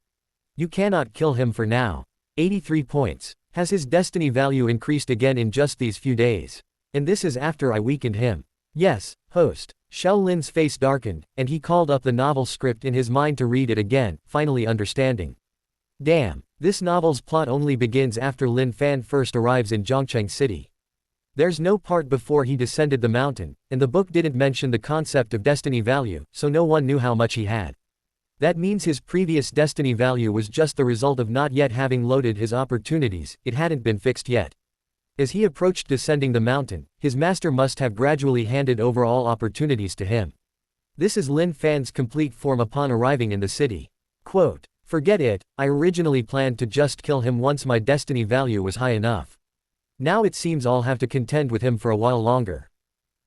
You cannot kill him for now. 83 points. Has his destiny value increased again in just these few days? And this is after I weakened him. Yes, host. Xiao Lin's face darkened, and he called up the novel script in his mind to read it again, finally understanding. Damn, this novel's plot only begins after Lin Fan first arrives in Zhongcheng City. There's no part before he descended the mountain, and the book didn't mention the concept of destiny value, so no one knew how much he had. That means his previous destiny value was just the result of not yet having loaded his opportunities, it hadn't been fixed yet. As he approached descending the mountain, his master must have gradually handed over all opportunities to him. This is Lin Fan's complete form upon arriving in the city. Quote, "Forget it, I originally planned to just kill him once my destiny value was high enough. Now it seems I'll have to contend with him for a while longer.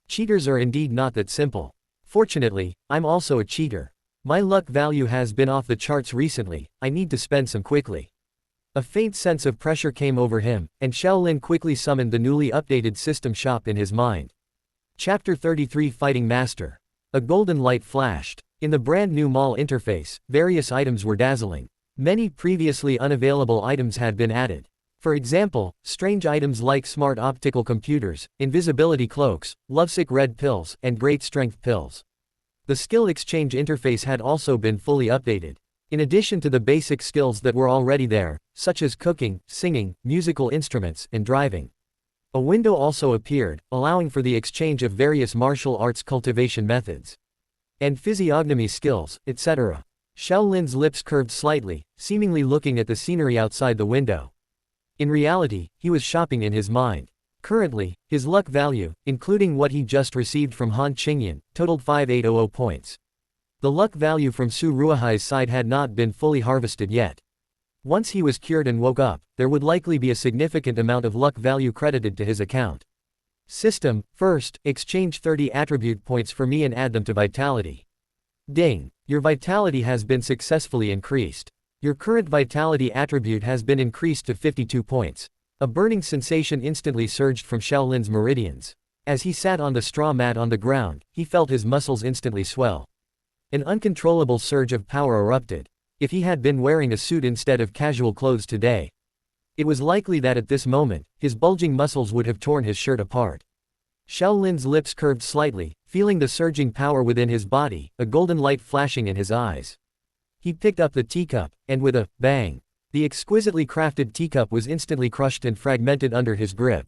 Cheaters are indeed not that simple. Fortunately, I'm also a cheater. My luck value has been off the charts recently, I need to spend some quickly." A faint sense of pressure came over him, and Xiao Lin quickly summoned the newly updated system shop in his mind. Chapter 33 Fighting Master. A golden light flashed. In the brand new mall interface, various items were dazzling. Many previously unavailable items had been added. For example, strange items like smart optical computers, invisibility cloaks, lovesick red pills, and great strength pills. The skill exchange interface had also been fully updated. In addition to the basic skills that were already there, such as cooking, singing, musical instruments, and driving. A window also appeared, allowing for the exchange of various martial arts cultivation methods and physiognomy skills, etc. Xiao Lin's lips curved slightly, seemingly looking at the scenery outside the window. In reality, he was shopping in his mind. Currently, his luck value, including what he just received from Han Qingyan, totaled 5800 points. The luck value from Su Ruihai's side had not been fully harvested yet. Once he was cured and woke up, there would likely be a significant amount of luck value credited to his account. System, first, exchange 30 attribute points for me and add them to vitality. Ding! Your vitality has been successfully increased. Your current vitality attribute has been increased to 52 points. A burning sensation instantly surged from Xiao Lin's meridians. As he sat on the straw mat on the ground, he felt his muscles instantly swell. An uncontrollable surge of power erupted. If he had been wearing a suit instead of casual clothes today, it was likely that at this moment, his bulging muscles would have torn his shirt apart. Xiao Lin's lips curved slightly, feeling the surging power within his body, a golden light flashing in his eyes. He picked up the teacup, and with a bang, the exquisitely crafted teacup was instantly crushed and fragmented under his grip.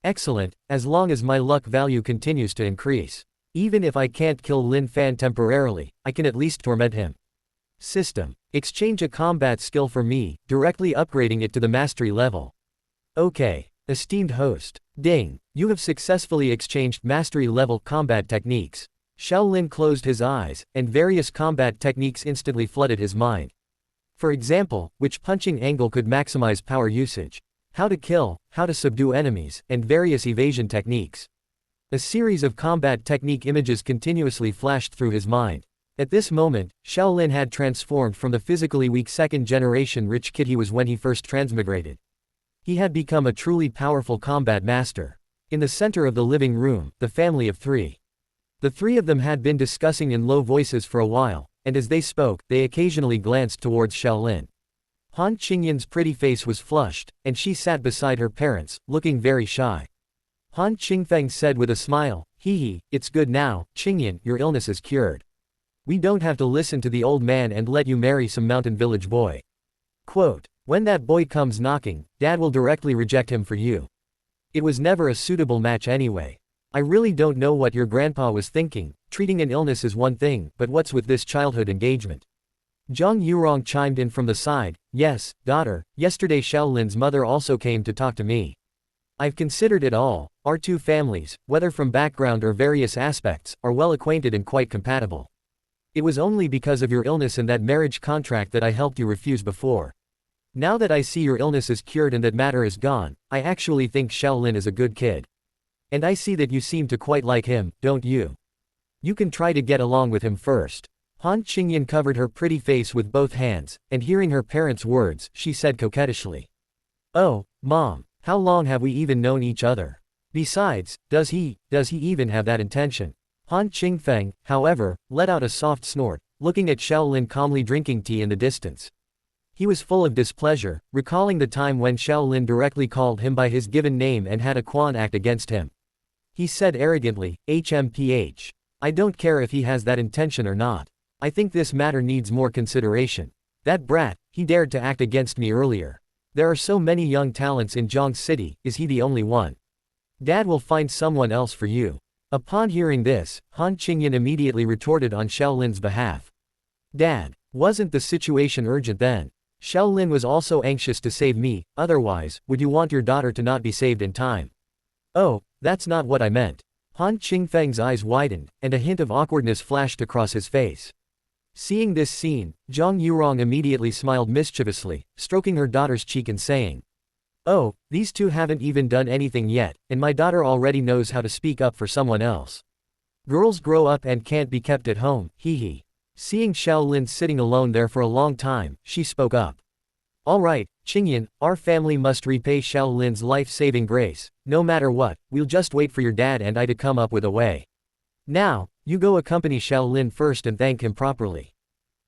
Excellent, as long as my luck value continues to increase. Even if I can't kill Lin Fan temporarily, I can at least torment him. System. Exchange a combat skill for me, directly upgrading it to the mastery level. Okay. Esteemed host. Ding. You have successfully exchanged mastery-level combat techniques. Shaolin closed his eyes, and various combat techniques instantly flooded his mind. For example, which punching angle could maximize power usage, how to kill, how to subdue enemies, and various evasion techniques. A series of combat technique images continuously flashed through his mind. At this moment, Shaolin had transformed from the physically weak second-generation rich kid he was when he first transmigrated. He had become a truly powerful combat master. In the center of the living room, the family of three. The three of them had been discussing in low voices for a while, and as they spoke, they occasionally glanced towards Shaolin. Han Qingyan's pretty face was flushed, and she sat beside her parents, looking very shy. Han Qingfeng said with a smile, "Hee, it's good now, Qingyan, your illness is cured. We don't have to listen to the old man and let you marry some mountain village boy. Quote, when that boy comes knocking, Dad will directly reject him for you. It was never a suitable match anyway. I really don't know what your grandpa was thinking, treating an illness is one thing, but what's with this childhood engagement?" Zhang Yurong chimed in from the side, "Yes, daughter, yesterday Shaolin's mother also came to talk to me. I've considered it all, our two families, whether from background or various aspects, are well acquainted and quite compatible. It was only because of your illness and that marriage contract that I helped you refuse before. Now that I see your illness is cured and that matter is gone, I actually think Shaolin is a good kid. And I see that you seem to quite like him, don't you? You can try to get along with him first." Han Qingyan covered her pretty face with both hands, and hearing her parents' words, she said coquettishly, "Oh, Mom, how long have we even known each other? Besides, does he even have that intention?" Han Qingfeng, however, let out a soft snort, looking at Shaolin calmly drinking tea in the distance. He was full of displeasure, recalling the time when Shaolin directly called him by his given name and had a Quan act against him. He said arrogantly, "HMPH. I don't care if he has that intention or not. I think this matter needs more consideration. That brat, he dared to act against me earlier. There are so many young talents in Zhang City, is he the only one? Dad will find someone else for you." Upon hearing this, Han Qingyan immediately retorted on Shaolin's behalf. "Dad, wasn't the situation urgent then? Shaolin was also anxious to save me, otherwise, would you want your daughter to not be saved in time?" "Oh, that's not what I meant." Han Qingfeng's eyes widened, and a hint of awkwardness flashed across his face. Seeing this scene, Zhang Yurong immediately smiled mischievously, stroking her daughter's cheek and saying, "Oh, these two haven't even done anything yet, and my daughter already knows how to speak up for someone else. Girls grow up and can't be kept at home, hee." Seeing Shaolin sitting alone there for a long time, she spoke up. "All right, Qingyan, our family must repay Shaolin's life-saving grace. No matter what, we'll just wait for your dad and I to come up with a way. Now, you go accompany Shaolin first and thank him properly.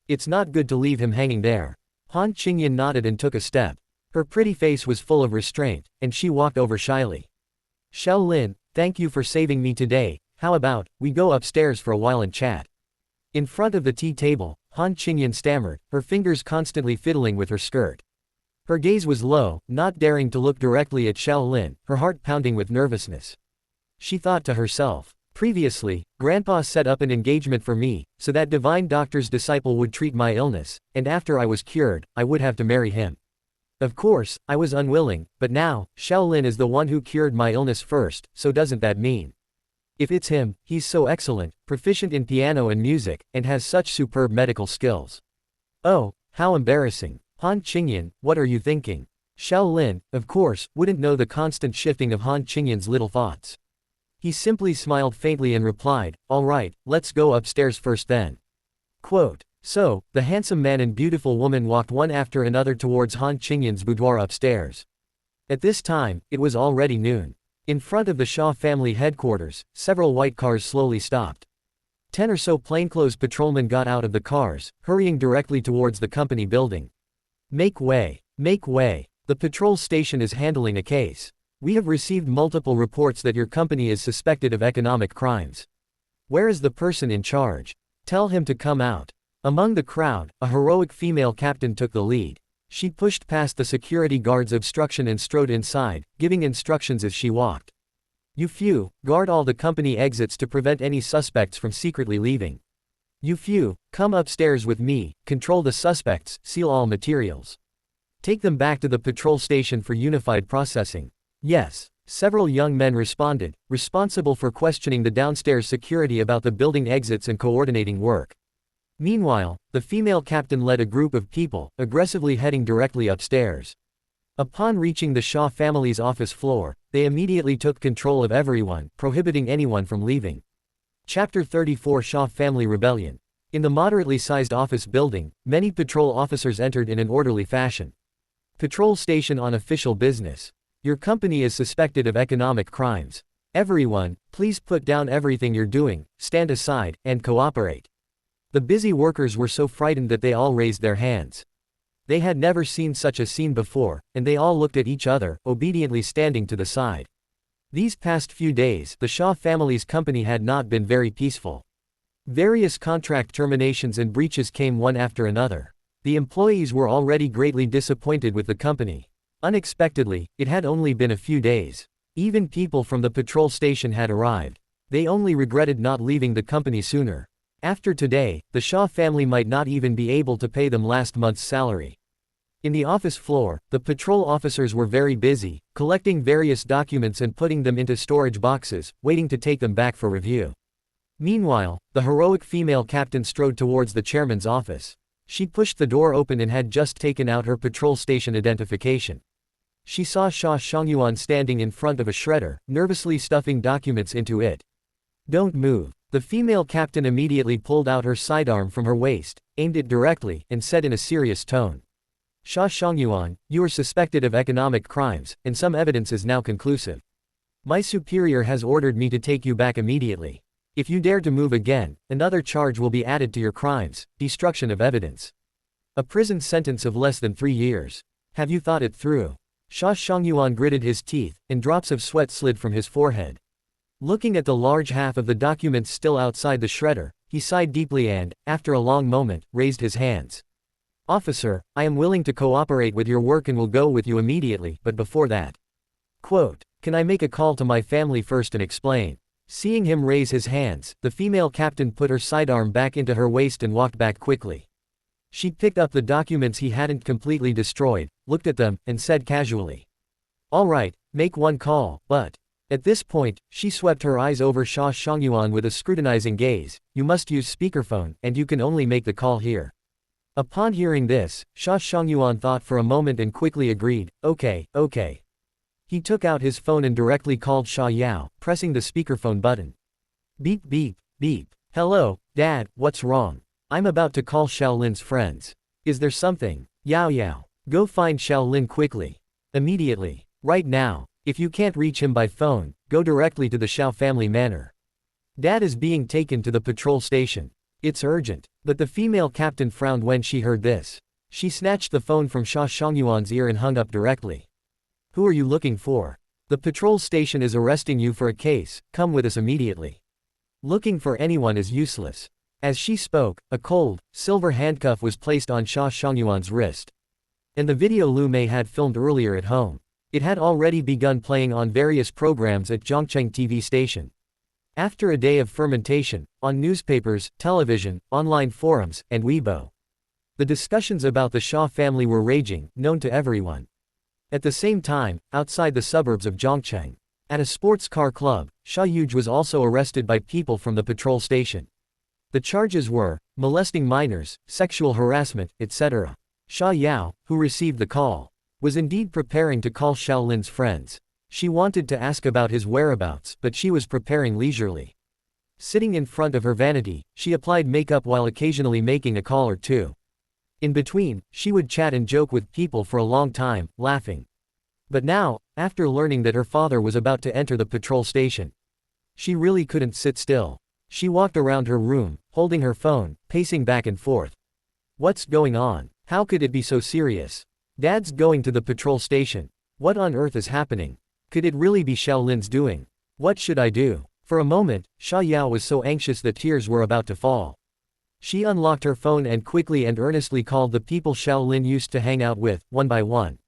It's not good to leave him hanging there." Han Qingyan nodded and took a step. Her pretty face was full of restraint, and she walked over shyly. "Shaolin, thank you for saving me today. How about, we go upstairs for a while and chat?" In front of the tea table, Han Qingyan stammered, her fingers constantly fiddling with her skirt. Her gaze was low, not daring to look directly at Shaolin, her heart pounding with nervousness. She thought to herself, "Previously, Grandpa set up an engagement for me, so that divine doctor's disciple would treat my illness, and after I was cured, I would have to marry him. Of course, I was unwilling, but now, Shaolin is the one who cured my illness first, so doesn't that mean? If it's him, he's so excellent, proficient in piano and music, and has such superb medical skills. Oh, how embarrassing. Han Qingyan, what are you thinking?" Shaolin, of course, wouldn't know the constant shifting of Han Qingyan's little thoughts. He simply smiled faintly and replied, "All right, let's go upstairs first then." Quote, so, the handsome man and beautiful woman walked one after another towards Han Qingyan's boudoir upstairs. At this time, it was already noon. In front of the Shaw family headquarters, several white cars slowly stopped. 10 or so plainclothes patrolmen got out of the cars, hurrying directly towards the company building. Make way! Make way! The patrol station is handling a case. We have received multiple reports that your company is suspected of economic crimes. Where is the person in charge? Tell him to come out." Among the crowd, a heroic female captain took the lead. She pushed past the security guard's obstruction and strode inside, giving instructions as she walked. "You few, guard all the company exits to prevent any suspects from secretly leaving. You few, come upstairs with me, control the suspects, seal all materials. Take them back to the patrol station for unified processing. Yes, Several young men responded, responsible for questioning the downstairs security about the building exits and coordinating work. Meanwhile, the female captain led a group of people, aggressively heading directly upstairs. Upon reaching the Shaw family's office floor, they immediately took control of everyone, prohibiting anyone from leaving. Chapter 34 Shaw Family Rebellion. In the moderately sized office building, many patrol officers entered in an orderly fashion. Patrol station on official business. Your company is suspected of economic crimes. Everyone, please put down everything you're doing, stand aside, and cooperate. The busy workers were so frightened that they all raised their hands. They had never seen such a scene before, and they all looked at each other, obediently standing to the side. These past few days, the Shaw family's company had not been very peaceful. Various contract terminations and breaches came one after another. The employees were already greatly disappointed with the company. Unexpectedly, it had only been a few days. Even people from the patrol station had arrived. They only regretted not leaving the company sooner. After today, the Shaw family might not even be able to pay them last month's salary. In the office floor, the patrol officers were very busy, collecting various documents and putting them into storage boxes, waiting to take them back for review. Meanwhile, the heroic female captain strode towards the chairman's office. She pushed the door open and had just taken out her patrol station identification. She saw Shaw Shongyuan standing in front of a shredder, nervously stuffing documents into it. Don't move. The female captain immediately pulled out her sidearm from her waist, aimed it directly, and said in a serious tone. Shaw Shongyuan, you are suspected of economic crimes, and some evidence is now conclusive. My superior has ordered me to take you back immediately. If you dare to move again, another charge will be added to your crimes, destruction of evidence. A prison sentence of less than 3 years. Have you thought it through? Shaw Shongyuan gritted his teeth, and drops of sweat slid from his forehead. Looking at the large half of the documents still outside the shredder, he sighed deeply and, after a long moment, raised his hands. Officer, I am willing to cooperate with your work and will go with you immediately, but before that. Quote, can I make a call to my family first and explain? Seeing him raise his hands, the female captain put her sidearm back into her waist and walked back quickly. She picked up the documents he hadn't completely destroyed, looked at them, and said casually. All right, make one call, but. At this point, she swept her eyes over Shaw Shongyuan with a scrutinizing gaze. You must use speakerphone, and you can only make the call here. Upon hearing this, Shaw Shongyuan thought for a moment and quickly agreed, okay. He took out his phone and directly called Sha Yao, pressing the speakerphone button. Beep beep, beep. Hello, Dad, what's wrong? I'm about to call Shaolin's friends. Is there something? Yao, go find Shaolin quickly. Immediately. Right now. If you can't reach him by phone, go directly to the Shao family manor. Dad is being taken to the patrol station. It's urgent. But the female captain frowned when she heard this. She snatched the phone from Shaw Shongyuan's ear and hung up directly. Who are you looking for? The patrol station is arresting you for a case, come with us immediately. Looking for anyone is useless. As she spoke, a cold, silver handcuff was placed on Shaw Shongyuan's wrist. And the video Lu Mei had filmed earlier at home. It had already begun playing on various programs at Zhongcheng TV station. After a day of fermentation, on newspapers, television, online forums, and Weibo. The discussions about the Shaw family were raging, known to everyone. At the same time, outside the suburbs of Zhongcheng, at a sports car club, Sha Yuge was also arrested by people from the patrol station. The charges were molesting minors, sexual harassment, etc. Sha Yao, who received the call, was indeed preparing to call Shaolin's friends. She wanted to ask about his whereabouts, but she was preparing leisurely. Sitting in front of her vanity, she applied makeup while occasionally making a call or two. In between, she would chat and joke with people for a long time, laughing. But now, after learning that her father was about to enter the patrol station, she really couldn't sit still. She walked around her room, holding her phone, pacing back and forth. What's going on? How could it be so serious? Dad's going to the patrol station. What on earth is happening? Could it really be Shaolin's doing? What should I do? For a moment, Sha Yao was so anxious that tears were about to fall. She unlocked her phone and quickly and earnestly called the people Shaolin used to hang out with, one by one.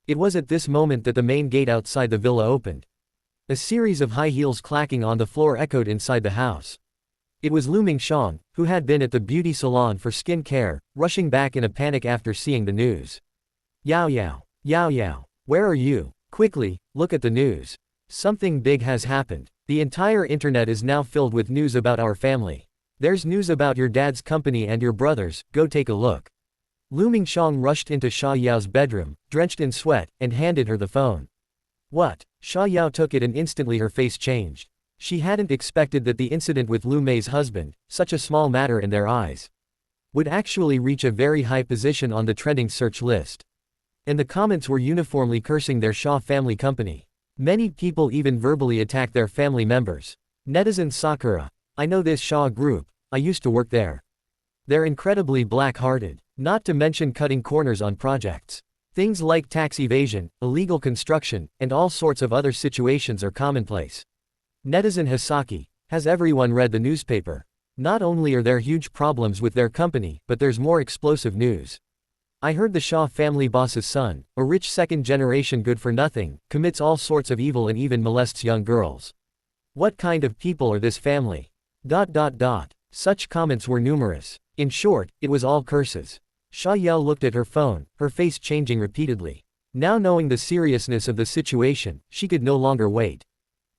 It was at this moment that the main gate outside the villa opened. A series of high heels clacking on the floor echoed inside the house. It was Lu Mingxiang, who had been at the beauty salon for skin care, rushing back in a panic after seeing the news. Yao, where are you? Quickly, look at the news. Something big has happened. The entire internet is now filled with news about our family. There's news about your dad's company and your brothers, go take a look. Lu Mingxiang rushed into Xia Yao's bedroom, drenched in sweat, and handed her the phone. What? Xia Yao took it and instantly her face changed. She hadn't expected that the incident with Lu Mei's husband, such a small matter in their eyes, would actually reach a very high position on the trending search list. And the comments were uniformly cursing their Xia family company. Many people even verbally attacked their family members. Netizen Sakura. I know this Xia group, I used to work there. They're incredibly black-hearted, not to mention cutting corners on projects. Things like tax evasion, illegal construction, and all sorts of other situations are commonplace. Netizen Hisaki. Has everyone read the newspaper? Not only are there huge problems with their company, but there's more explosive news. I heard the Xia family boss's son, a rich second-generation good-for-nothing, commits all sorts of evil and even molests young girls. What kind of people are this family? ... Such comments were numerous. In short, it was all curses. Xia Yao looked at her phone, her face changing repeatedly. Now knowing the seriousness of the situation, she could no longer wait.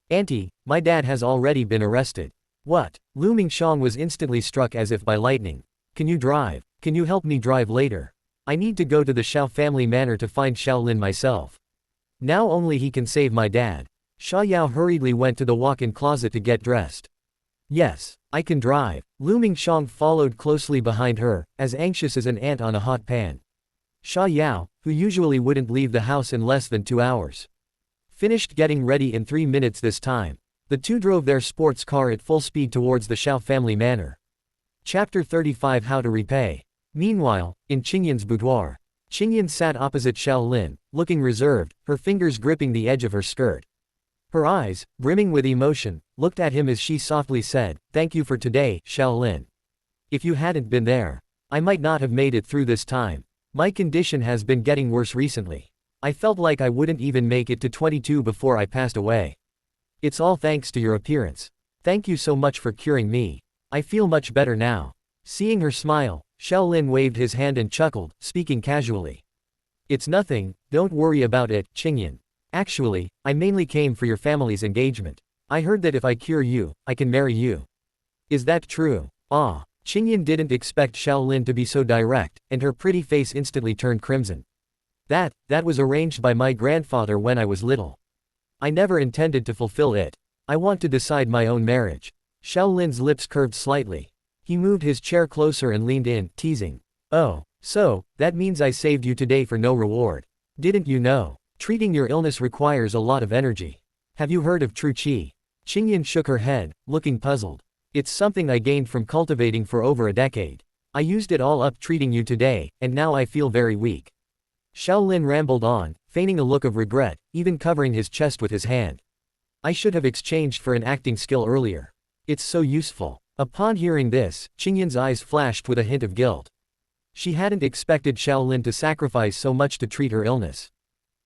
Auntie, my dad has already been arrested. What? Lu Mingxiang was instantly struck as if by lightning. Can you drive? Can you help me drive later? I need to go to the Xiao family manor to find Xiaolin myself. Now only he can save my dad. Xia Yao hurriedly went to the walk-in closet to get dressed. Yes, I can drive. Lu Mingxiang followed closely behind her, as anxious as an ant on a hot pan. Xia Yao, who usually wouldn't leave the house in less than 2 hours, finished getting ready in 3 minutes this time. The two drove their sports car at full speed towards the Xiao family manor. Chapter 35 How to Repay. Meanwhile, in Qingyan's boudoir, Qingyan sat opposite Xiaolin, looking reserved, her fingers gripping the edge of her skirt. Her eyes, brimming with emotion, looked at him as she softly said, "Thank you for today, Xiaolin. If you hadn't been there, I might not have made it through this time. My condition has been getting worse recently. I felt like I wouldn't even make it to 22 before I passed away. It's all thanks to your appearance. Thank you so much for curing me. I feel much better now." Seeing her smile, Xiaolin waved his hand and chuckled, speaking casually. "It's nothing, don't worry about it, Qingyan. Actually, I mainly came for your family's engagement. I heard that if I cure you, I can marry you." "Is that true?" Ah. Qingyan didn't expect Xiaolin to be so direct, and her pretty face instantly turned crimson. That was arranged by my grandfather when I was little. I never intended to fulfill it. I want to decide my own marriage." Xiaolin's lips curved slightly. He moved his chair closer and leaned in, teasing. "Oh, so, that means I saved you today for no reward. Didn't you know? Treating your illness requires a lot of energy. Have you heard of true qi?" Qingyan shook her head, looking puzzled. "It's something I gained from cultivating for over a decade. I used it all up treating you today, and now I feel very weak." Xiaolin rambled on, feigning a look of regret, even covering his chest with his hand. "I should have exchanged for an acting skill earlier. It's so useful." Upon hearing this, Qingyan's eyes flashed with a hint of guilt. She hadn't expected Xiaolin to sacrifice so much to treat her illness.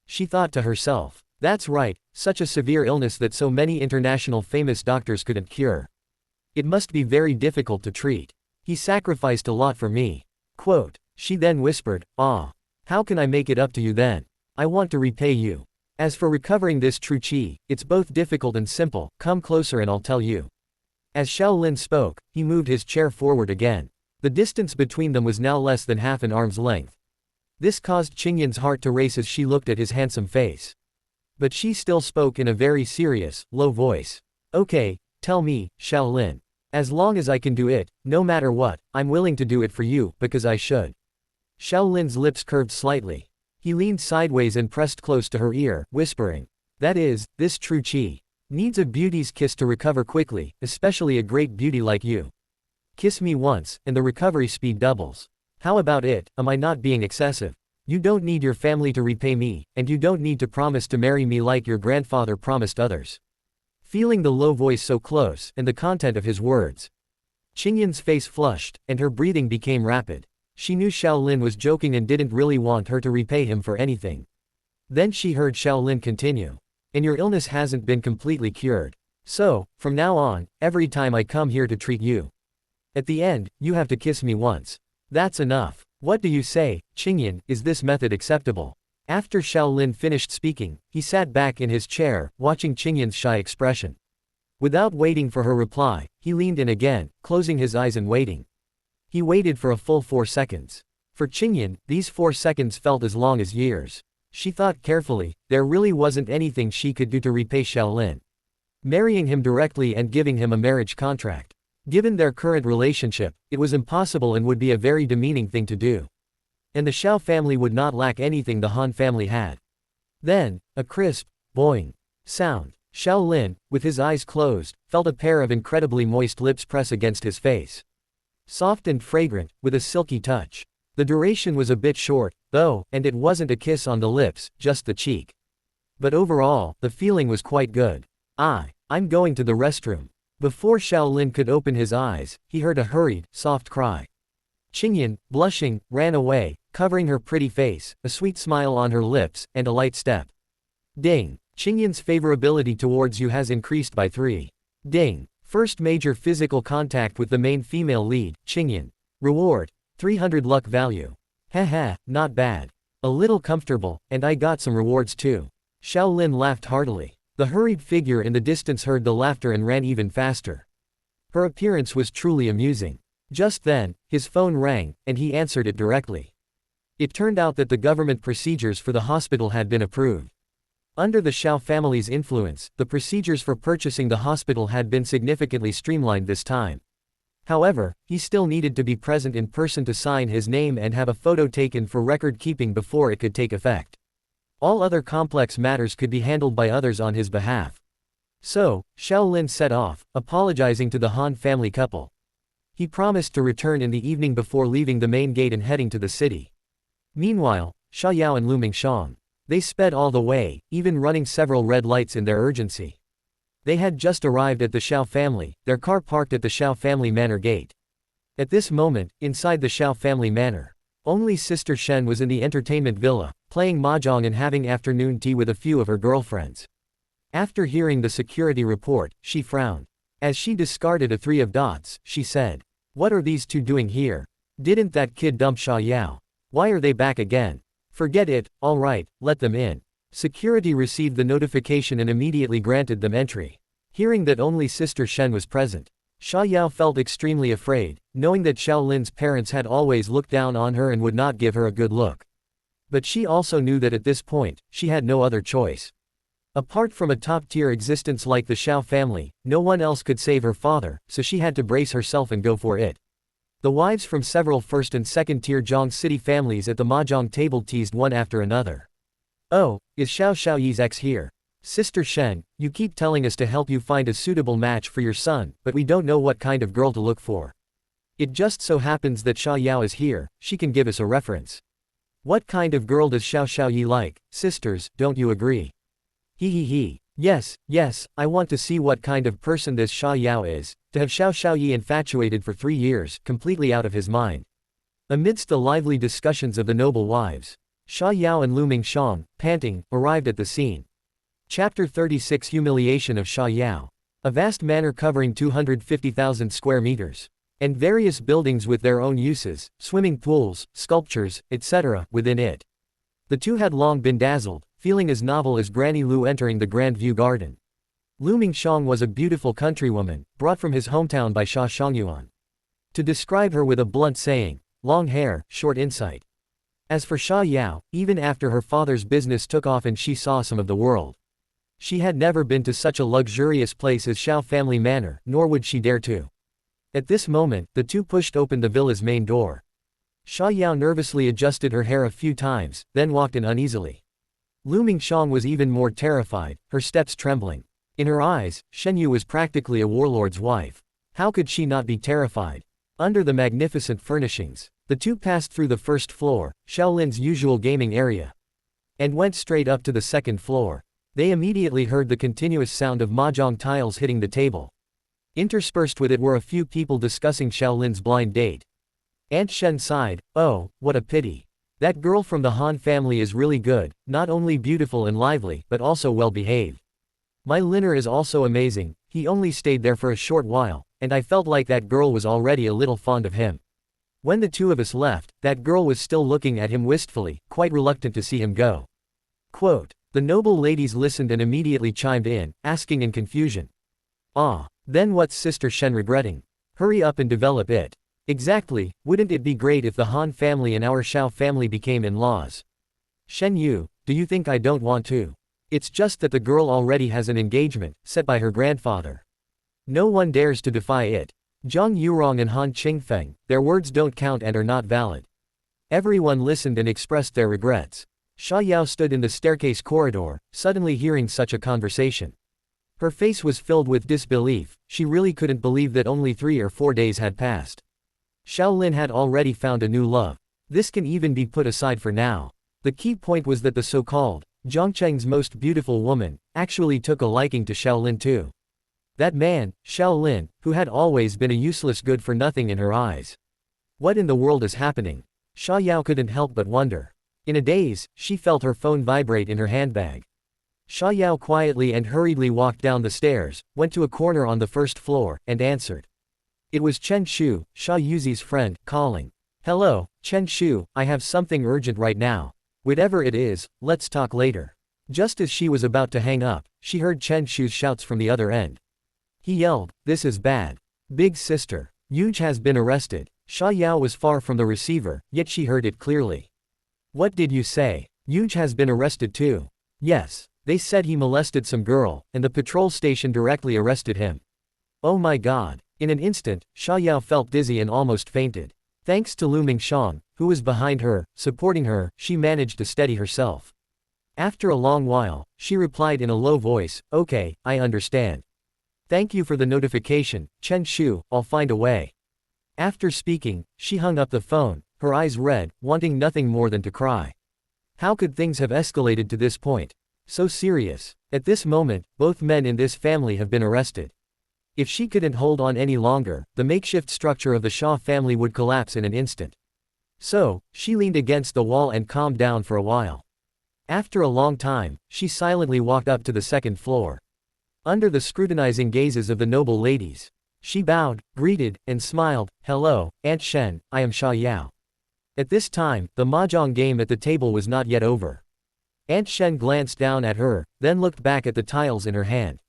She thought to herself, "That's right, such a severe illness that so many international famous doctors couldn't cure. It must be very difficult to treat. He sacrificed a lot for me." Quote. She then whispered, "Ah. How can I make it up to you then? I want to repay you. As for recovering this true qi, it's both difficult and simple, come closer and I'll tell you." As Xiaolin spoke, he moved his chair forward again. The distance between them was now less than half an arm's length. This caused Qingyan's heart to race as she looked at his handsome face. But she still spoke in a very serious, low voice. "Okay, tell me, Xiaolin. As long as I can do it, no matter what, I'm willing to do it for you, because I should." Xiaolin's lips curved slightly. He leaned sideways and pressed close to her ear, whispering, "That is, this true qi needs a beauty's kiss to recover quickly, especially a great beauty like you. Kiss me once, and the recovery speed doubles. How about it? Am I not being excessive? You don't need your family to repay me, and you don't need to promise to marry me like your grandfather promised others." Feeling the low voice so close, and the content of his words, Qingyan's face flushed, and her breathing became rapid. She knew Xiaolin was joking and didn't really want her to repay him for anything. Then she heard Xiaolin continue. "And your illness hasn't been completely cured. So, from now on, every time I come here to treat you, at the end, you have to kiss me once. That's enough. What do you say, Qingyan, is this method acceptable?" After Shaolin finished speaking, he sat back in his chair, watching Qingyan's shy expression. Without waiting for her reply, he leaned in again, closing his eyes and waiting. He waited for a full 4 seconds. For Qingyan, these 4 seconds felt as long as years. She thought carefully, there really wasn't anything she could do to repay Shaolin. Marrying him directly and giving him a marriage contract. Given their current relationship, it was impossible and would be a very demeaning thing to do. And the Xiao family would not lack anything the Han family had. Then, a crisp, boing sound. Shaolin, with his eyes closed, felt a pair of incredibly moist lips press against his face. Soft and fragrant, with a silky touch. The duration was a bit short, though, and it wasn't a kiss on the lips, just the cheek. But overall, the feeling was quite good. I'm going to the restroom. Before Shaolin could open his eyes, he heard a hurried, soft cry. Qingyan, blushing, ran away, covering her pretty face, a sweet smile on her lips, and a light step. Ding. Qingyan's favorability towards you has increased by 3. Ding. First major physical contact with the main female lead, Qingyan. Reward. 300 luck value. Haha, not bad. A little comfortable, and I got some rewards too. Shaolin laughed heartily. The hurried figure in the distance heard the laughter and ran even faster. Her appearance was truly amusing. Just then, his phone rang, and he answered it directly. It turned out that the government procedures for the hospital had been approved. Under the Xiao family's influence, the procedures for purchasing the hospital had been significantly streamlined this time. However, he still needed to be present in person to sign his name and have a photo taken for record keeping before it could take effect. All other complex matters could be handled by others on his behalf. So, Shaolin set off, apologizing to the Han family couple. He promised to return in the evening before leaving the main gate and heading to the city. Meanwhile, Sha Yao and Lu Mingxiang. They sped all the way, even running several red lights in their urgency. They had just arrived at the Xiao family, their car parked at the Xiao family manor gate. At this moment, inside the Xiao family manor, only Sister Shen was in the entertainment villa, playing mahjong and having afternoon tea with a few of her girlfriends. After hearing the security report, she frowned. As she discarded a 3 of dots, she said, "What are these two doing here? Didn't that kid dump Sha Yao? Why are they back again?" "Forget it, alright, let them in." Security received the notification and immediately granted them entry. Hearing that only Sister Shen was present, Sha Yao felt extremely afraid, knowing that Shaolin's parents had always looked down on her and would not give her a good look. But she also knew that at this point, she had no other choice. Apart from a top-tier existence like the Xiao family, no one else could save her father, so she had to brace herself and go for it. The wives from several first and second-tier Zhang City families at the mahjong table teased one after another. "Oh, is Xiao Xiaoyi's ex here? Sister Shen, you keep telling us to help you find a suitable match for your son, but we don't know what kind of girl to look for. It just so happens that Sha Yao is here, she can give us a reference. What kind of girl does Xiao Xiaoyi like, sisters, don't you agree?" He. Yes, I want to see what kind of person this Sha Yao is, to have Xiao Xiaoyi infatuated for 3 years, completely out of his mind. Amidst the lively discussions of the noble wives, Sha Yao and Lu Mingxiang, panting, arrived at the scene. Chapter 36 Humiliation of Sha Yao. A vast manor covering 250,000 square meters. And various buildings with their own uses, swimming pools, sculptures, etc., within it. The two had long been dazzled, feeling as novel as Granny Lu entering the Grand View Garden. Lu Mingxiang was a beautiful countrywoman, brought from his hometown by Sha Shangyuan. To describe her with a blunt saying, long hair, short insight. As for Sha Yao, even after her father's business took off and she saw some of the world, she had never been to such a luxurious place as Xiao Family Manor, nor would she dare to. At this moment, the two pushed open the villa's main door. Sha Yao nervously adjusted her hair a few times, then walked in uneasily. Lu Mingxiang was even more terrified, her steps trembling. In her eyes, Shen Yu was practically a warlord's wife. How could she not be terrified? Under the magnificent furnishings, the two passed through the first floor, Shaolin's usual gaming area, and went straight up to the second floor. They immediately heard the continuous sound of mahjong tiles hitting the table. Interspersed with it were a few people discussing Shaolin's blind date. Aunt Shen sighed, "Oh, what a pity. That girl from the Han family is really good, not only beautiful and lively, but also well-behaved. My Liner is also amazing, he only stayed there for a short while, and I felt like that girl was already a little fond of him. When the two of us left, that girl was still looking at him wistfully, quite reluctant to see him go. Quote, the noble ladies listened and immediately chimed in, asking in confusion. Ah, then what's Sister Shen regretting? Hurry up and develop it. Exactly, wouldn't it be great if the Han family and our Shao family became in-laws? Shen Yu, do you think I don't want to? It's just that the girl already has an engagement, set by her grandfather. No one dares to defy it. Zhang Yurong and Han Qingfeng, their words don't count and are not valid. Everyone listened and expressed their regrets. Sha Yao stood in the staircase corridor, suddenly hearing such a conversation. Her face was filled with disbelief, she really couldn't believe that only 3 or 4 days had passed. Xiaolin had already found a new love. This can even be put aside for now. The key point was that the so-called Zhongcheng's most beautiful woman actually took a liking to Xiaolin too. That man, Xiaolin, who had always been a useless good-for-nothing in her eyes. What in the world is happening? Sha Yao couldn't help but wonder. In a daze, she felt her phone vibrate in her handbag. Sha Yao quietly and hurriedly walked down the stairs, went to a corner on the first floor, and answered. It was Chen Shu, Sha Yuzi's friend, calling. Hello, Chen Shu, I have something urgent right now. Whatever it is, let's talk later. Just as she was about to hang up, she heard Chen Shu's shouts from the other end. He yelled, this is bad. Big sister, Yuj has been arrested. Sha Yao was far from the receiver, yet she heard it clearly. What did you say? Yuj has been arrested too. Yes, they said he molested some girl, and the patrol station directly arrested him. Oh my god. In an instant, Sha Yao felt dizzy and almost fainted. Thanks to Lu Mingxiang, who was behind her, supporting her, she managed to steady herself. After a long while, she replied in a low voice, okay, I understand. Thank you for the notification, Chen Shu, I'll find a way. After speaking, she hung up the phone, her eyes red, wanting nothing more than to cry. How could things have escalated to this point? So serious. At this moment, both men in this family have been arrested. If she couldn't hold on any longer, the makeshift structure of the Shaw family would collapse in an instant. So, she leaned against the wall and calmed down for a while. After a long time, she silently walked up to the second floor. Under the scrutinizing gazes of the noble ladies, she bowed, greeted, and smiled, hello, Aunt Shen, I am Sha Yao. At this time, the mahjong game at the table was not yet over. Aunt Shen glanced down at her, then looked back at the tiles in her hand.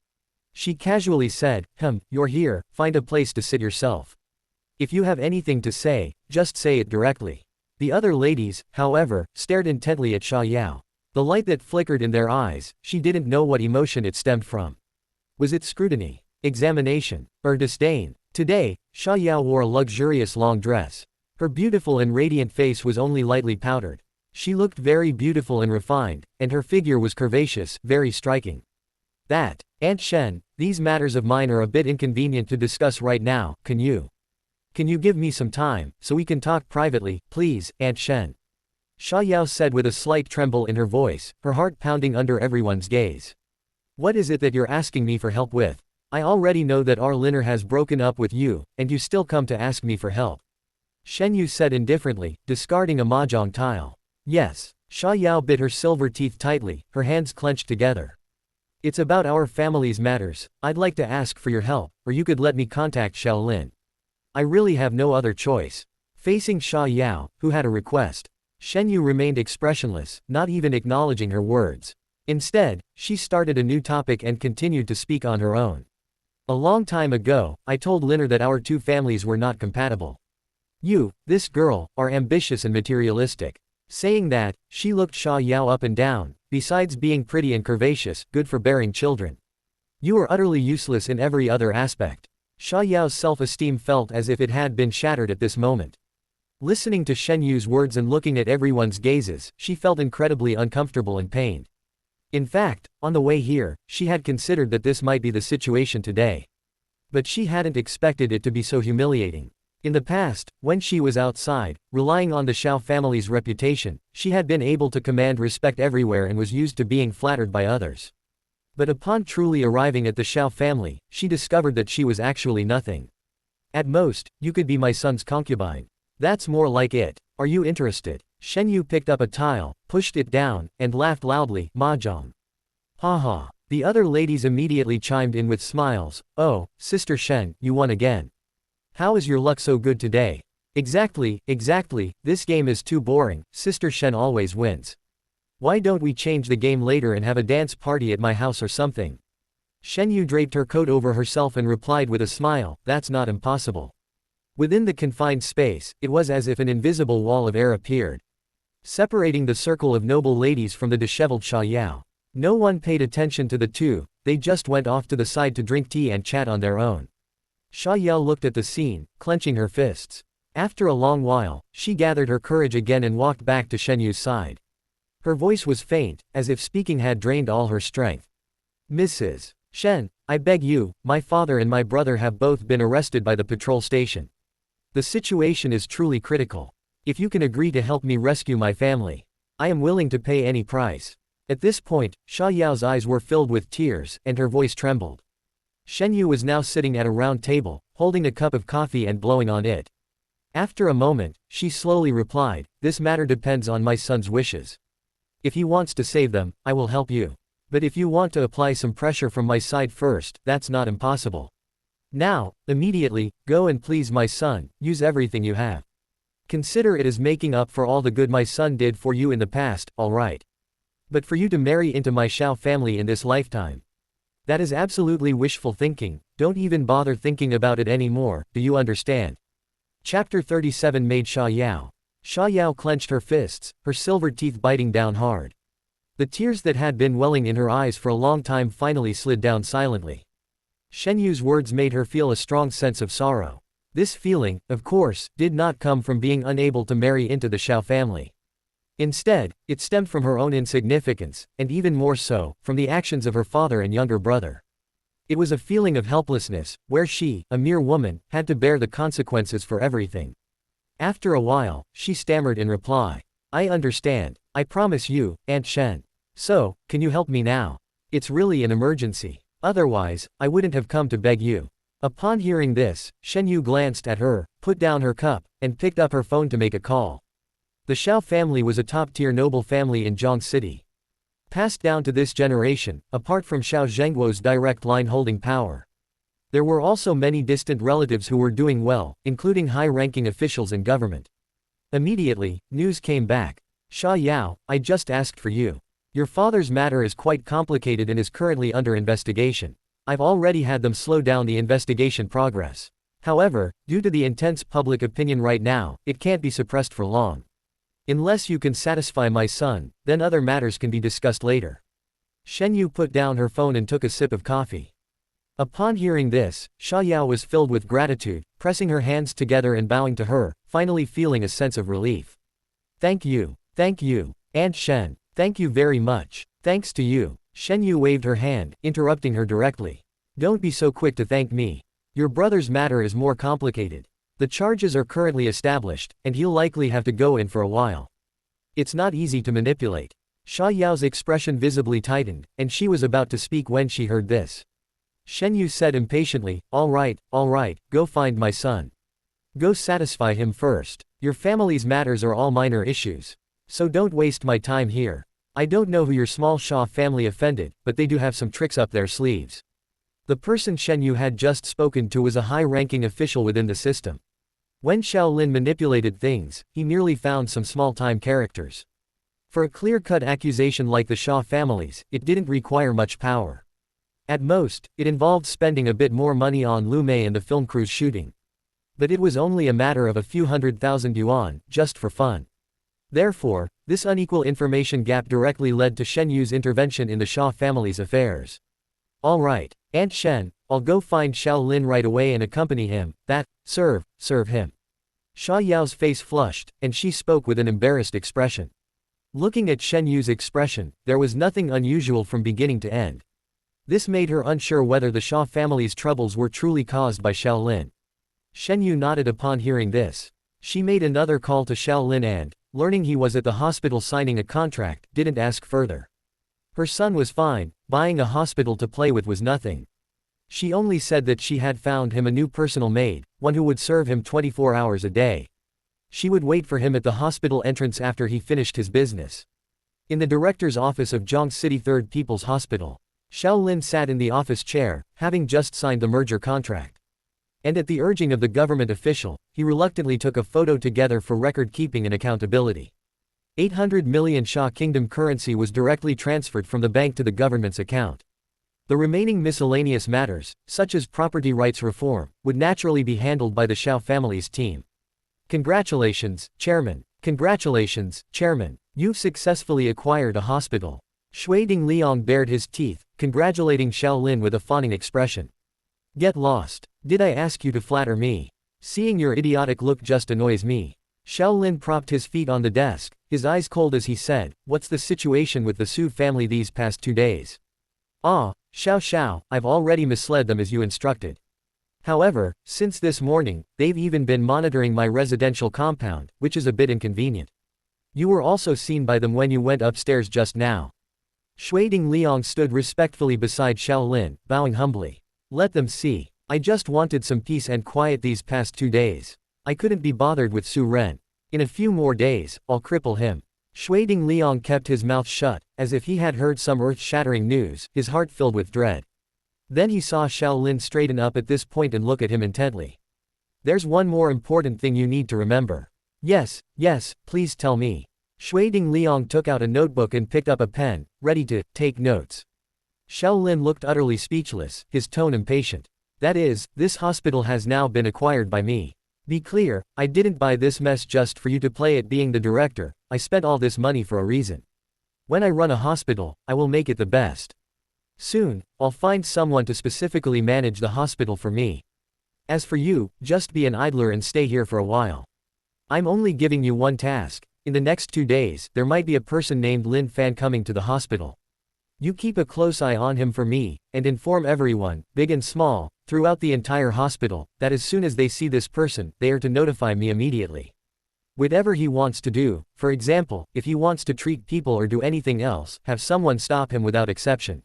She casually said, you're here, find a place to sit yourself. If you have anything to say, just say it directly. The other ladies, however, stared intently at Sha Yao. The light that flickered in their eyes, she didn't know what emotion it stemmed from. Was it scrutiny, examination, or disdain? Today, Sha Yao wore a luxurious long dress. Her beautiful and radiant face was only lightly powdered. She looked very beautiful and refined, and her figure was curvaceous, very striking. That, Aunt Shen, these matters of mine are a bit inconvenient to discuss right now, can you give me some time, so we can talk privately, please, Aunt Shen? Sha Yao said with a slight tremble in her voice, her heart pounding under everyone's gaze. What is it that you're asking me for help with? I already know that our Liner has broken up with you, and you still come to ask me for help. Shen Yu said indifferently, discarding a mahjong tile. Yes. Sha Yao bit her silver teeth tightly, her hands clenched together. It's about our family's matters. I'd like to ask for your help, or you could let me contact Xiaolin. I really have no other choice. Facing Sha Yao, who had a request, Shen Yu remained expressionless, not even acknowledging her words. Instead, she started a new topic and continued to speak on her own. A long time ago, I told Liner that our two families were not compatible. You, this girl, are ambitious and materialistic. Saying that, she looked Sha Yao up and down. Besides being pretty and curvaceous, good for bearing children. You are utterly useless in every other aspect. Sha Yao's self-esteem felt as if it had been shattered at this moment. Listening to Shen Yu's words and looking at everyone's gazes, she felt incredibly uncomfortable and pained. In fact, on the way here, she had considered that this might be the situation today. But she hadn't expected it to be so humiliating. In the past, when she was outside, relying on the Shao family's reputation, she had been able to command respect everywhere and was used to being flattered by others. But upon truly arriving at the Shao family, she discovered that she was actually nothing. At most, you could be my son's concubine. That's more like it. Are you interested? Shen Yu picked up a tile, pushed it down, and laughed loudly, mahjong. Ha ha. The other ladies immediately chimed in with smiles. Oh, Sister Shen, you won again. How is your luck so good today? Exactly, this game is too boring, Sister Shen always wins. Why don't we change the game later and have a dance party at my house or something? Shen Yu draped her coat over herself and replied with a smile, that's not impossible. Within the confined space, it was as if an invisible wall of air appeared, separating the circle of noble ladies from the disheveled Sha Yao. No one paid attention to the two, they just went off to the side to drink tea and chat on their own. Sha Yao looked at the scene, clenching her fists. After a long while, she gathered her courage again and walked back to Shen Yu's side. Her voice was faint, as if speaking had drained all her strength. Mrs. Shen, I beg you, my father and my brother have both been arrested by the patrol station. The situation is truly critical. If you can agree to help me rescue my family, I am willing to pay any price. At this point, Sha Yao's eyes were filled with tears, and her voice trembled. Shen Yu was now sitting at a round table, holding a cup of coffee and blowing on it. After a moment, she slowly replied, this matter depends on my son's wishes. If he wants to save them, I will help you. But if you want to apply some pressure from my side first, that's not impossible. Now, immediately, go and please my son, use everything you have. Consider it as making up for all the good my son did for you in the past, alright. But for you to marry into my Shao family in this lifetime, that is absolutely wishful thinking, don't even bother thinking about it anymore, do you understand? Chapter 37 made Sha Yao. Sha Yao clenched her fists, her silver teeth biting down hard. The tears that had been welling in her eyes for a long time finally slid down silently. Shen Yu's words made her feel a strong sense of sorrow. This feeling, of course, did not come from being unable to marry into the Shao family. Instead, it stemmed from her own insignificance, and even more so, from the actions of her father and younger brother. It was a feeling of helplessness, where she, a mere woman, had to bear the consequences for everything. After a while, she stammered in reply. I understand. I promise you, Aunt Shen. So, can you help me now? It's really an emergency. Otherwise, I wouldn't have come to beg you. Upon hearing this, Shen Yu glanced at her, put down her cup, and picked up her phone to make a call. The Shao family was a top-tier noble family in Zhong City. Passed down to this generation, apart from Shao Zhengguo's direct line holding power. There were also many distant relatives who were doing well, including high-ranking officials in government. Immediately, news came back. Sha Yao, I just asked for you. Your father's matter is quite complicated and is currently under investigation. I've already had them slow down the investigation progress. However, due to the intense public opinion right now, it can't be suppressed for long. Unless you can satisfy my son, then other matters can be discussed later. Shen Yu put down her phone and took a sip of coffee. Upon hearing this, Sha Yao was filled with gratitude, pressing her hands together and bowing to her, finally feeling a sense of relief. Thank you, Aunt Shen. Thank you very much. Thanks to you. Shen Yu waved her hand, interrupting her directly. Don't be so quick to thank me. Your brother's matter is more complicated. The charges are currently established, and he'll likely have to go in for a while. It's not easy to manipulate. Sha Yao's expression visibly tightened, and she was about to speak when she heard this. Shen Yu said impatiently, all right, go find my son. Go satisfy him first. Your family's matters are all minor issues. So don't waste my time here. I don't know who your small Shah family offended, but they do have some tricks up their sleeves. The person Shen Yu had just spoken to was a high-ranking official within the system. When Shaolin manipulated things, he merely found some small-time characters. For a clear-cut accusation like the Shah families, it didn't require much power. At most, it involved spending a bit more money on Lu Mei and the film crew's shooting. But it was only a matter of a few 100,000 yuan, just for fun. Therefore, this unequal information gap directly led to Shen Yu's intervention in the Shah family's affairs. Alright, Aunt Shen, I'll go find Shaolin right away and accompany him, serve him. Sha Yao's face flushed, and she spoke with an embarrassed expression. Looking at Shen Yu's expression, there was nothing unusual from beginning to end. This made her unsure whether the Shah family's troubles were truly caused by Shaolin. Shen Yu nodded upon hearing this. She made another call to Shaolin and, learning he was at the hospital signing a contract, didn't ask further. Her son was fine, buying a hospital to play with was nothing. She only said that she had found him a new personal maid, one who would serve him 24 hours a day. She would wait for him at the hospital entrance after he finished his business. In the director's office of Zhong City Third People's Hospital, Shaolin sat in the office chair, having just signed the merger contract. And at the urging of the government official, he reluctantly took a photo together for record-keeping and accountability. 800 million Sha Kingdom currency was directly transferred from the bank to the government's account. The remaining miscellaneous matters, such as property rights reform, would naturally be handled by the Shao family's team. Congratulations, Chairman. Congratulations, Chairman. You've successfully acquired a hospital. Shui Dingliang bared his teeth, congratulating Xiaolin with a fawning expression. Get lost. Did I ask you to flatter me? Seeing your idiotic look just annoys me. Xiaolin propped his feet on the desk, his eyes cold as he said, what's the situation with the Su family these past 2 days? Ah, Xiao, I've already misled them as you instructed. However, since this morning, they've even been monitoring my residential compound, which is a bit inconvenient. You were also seen by them when you went upstairs just now. Shui Dingliang stood respectfully beside Xiaolin, bowing humbly. Let them see. I just wanted some peace and quiet these past 2 days. I couldn't be bothered with Su Ren. In a few more days, I'll cripple him. Shui Dingliang kept his mouth shut, as if he had heard some earth-shattering news, his heart filled with dread. Then he saw Xiaolin straighten up at this point and look at him intently. There's one more important thing you need to remember. Yes, please tell me. Shui Dingliang took out a notebook and picked up a pen, ready to take notes. Xiaolin looked utterly speechless, his tone impatient. That is, this hospital has now been acquired by me. Be clear, I didn't buy this mess just for you to play at being the director, I spent all this money for a reason. When I run a hospital, I will make it the best. Soon, I'll find someone to specifically manage the hospital for me. As for you, just be an idler and stay here for a while. I'm only giving you one task. In the next 2 days, there might be a person named Lin Fan coming to the hospital. You keep a close eye on him for me, and inform everyone, big and small, throughout the entire hospital, that as soon as they see this person, they are to notify me immediately. Whatever he wants to do, for example, if he wants to treat people or do anything else, have someone stop him without exception.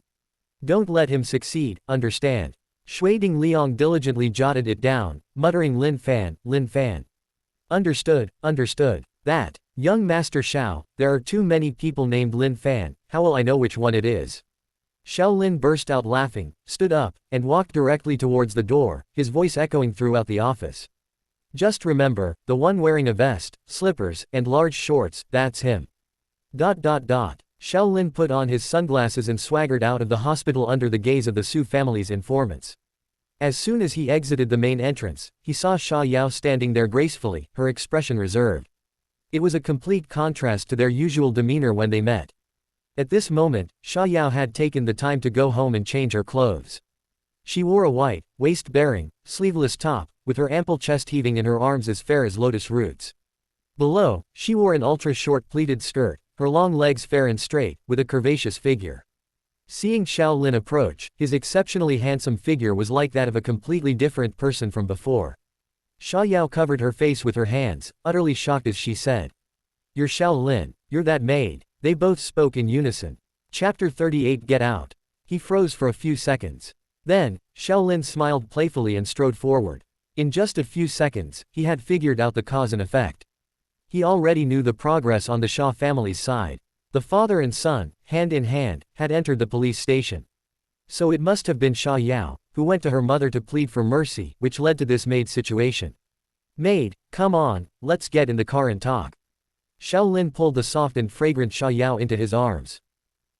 Don't let him succeed, understand? Shui Dingliang diligently jotted it down, muttering Lin Fan. Understood. That. Young Master Xiao, there are too many people named Lin Fan, how will I know which one it is? Xiaolin burst out laughing, stood up, and walked directly towards the door, his voice echoing throughout the office. Just remember, the one wearing a vest, slippers, and large shorts, that's him. Xiaolin put on his sunglasses and swaggered out of the hospital under the gaze of the Su family's informants. As soon as he exited the main entrance, he saw Sha Yao standing there gracefully, her expression reserved. It was a complete contrast to their usual demeanor when they met. At this moment, Sha Yao had taken the time to go home and change her clothes. She wore a white, waist-bearing, sleeveless top, with her ample chest heaving and her arms as fair as lotus roots. Below, she wore an ultra-short pleated skirt, her long legs fair and straight, with a curvaceous figure. Seeing Xiaolin approach, his exceptionally handsome figure was like that of a completely different person from before. Sha Yao covered her face with her hands, utterly shocked as she said. You're Xiaolin, you're that maid. They both spoke in unison. Chapter 38 Get Out. He froze for a few seconds. Then, Xiaolin smiled playfully and strode forward. In just a few seconds, he had figured out the cause and effect. He already knew the progress on the Sha family's side. The father and son, hand in hand, had entered the police station. So it must have been Sha Yao, who went to her mother to plead for mercy, which led to this maid situation. Maid, come on, let's get in the car and talk. Xiaolin pulled the soft and fragrant Sha Yao into his arms.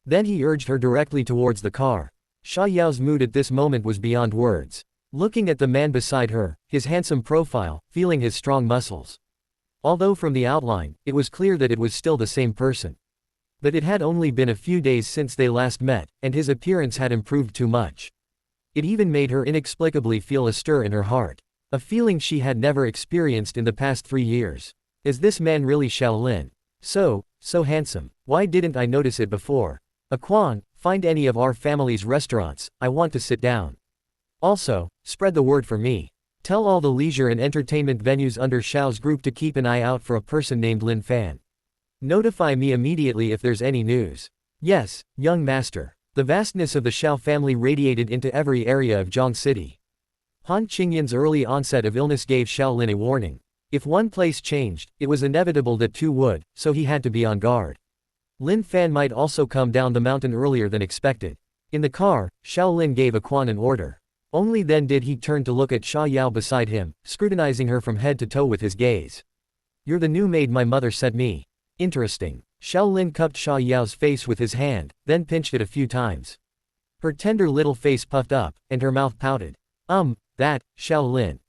Then he urged her directly towards the car. Sha Yao's mood at this moment was beyond words. Looking at the man beside her, his handsome profile, feeling his strong muscles. Although from the outline, it was clear that it was still the same person. But it had only been a few days since they last met, and his appearance had improved too much. It even made her inexplicably feel a stir in her heart. A feeling she had never experienced in the past 3 years. Is this man really Xiaolin? So handsome. Why didn't I notice it before? Quan, find any of our family's restaurants, I want to sit down. Also, spread the word for me. Tell all the leisure and entertainment venues under Xiao's group to keep an eye out for a person named Lin Fan. Notify me immediately if there's any news. Yes, young master. The vastness of the Xiao family radiated into every area of Zhang City. Han Qingyan's early onset of illness gave Xiaolin a warning. If one place changed, it was inevitable that two would, so he had to be on guard. Lin Fan might also come down the mountain earlier than expected. In the car, Xiaolin gave Quan an order. Only then did he turn to look at Sha Yao beside him, scrutinizing her from head to toe with his gaze. You're the new maid my mother sent me. Interesting. Xiao Lin cupped Xia Yao's face with his hand, then pinched it a few times. Her tender little face puffed up, and her mouth pouted. That, Xiao Lin.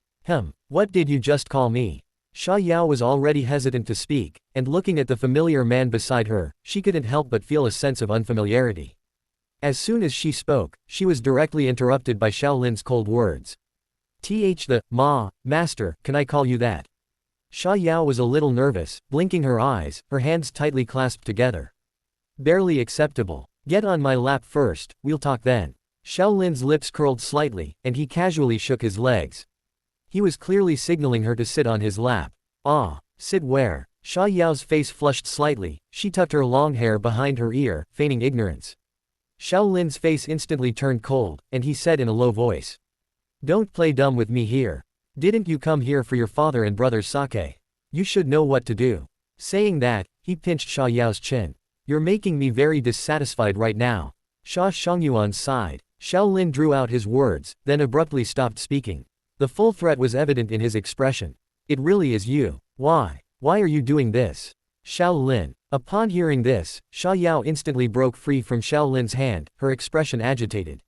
What did you just call me? Xia Yao was already hesitant to speak, and looking at the familiar man beside her, she couldn't help but feel a sense of unfamiliarity. As soon as she spoke, she was directly interrupted by Xiao Lin's cold words. Master, can I call you that? Xia Yao was a little nervous, blinking her eyes, her hands tightly clasped together. Barely acceptable. Get on my lap first, we'll talk then. Xiao Lin's lips curled slightly, and he casually shook his legs. He was clearly signaling her to sit on his lap. Sit where? Xia Yao's face flushed slightly, she tucked her long hair behind her ear, feigning ignorance. Xiao Lin's face instantly turned cold, and he said in a low voice. Don't play dumb with me here. Didn't you come here for your father and brother's sake? You should know what to do. Saying that, he pinched Xia Yao's chin. You're making me very dissatisfied right now. Xia Shangyuan sighed. Xiao Lin drew out his words, then abruptly stopped speaking. The full threat was evident in his expression. It really is you. Why? Why are you doing this? Xiao Lin. Upon hearing this, Xia Yao instantly broke free from Xiao Lin's hand, her expression agitated.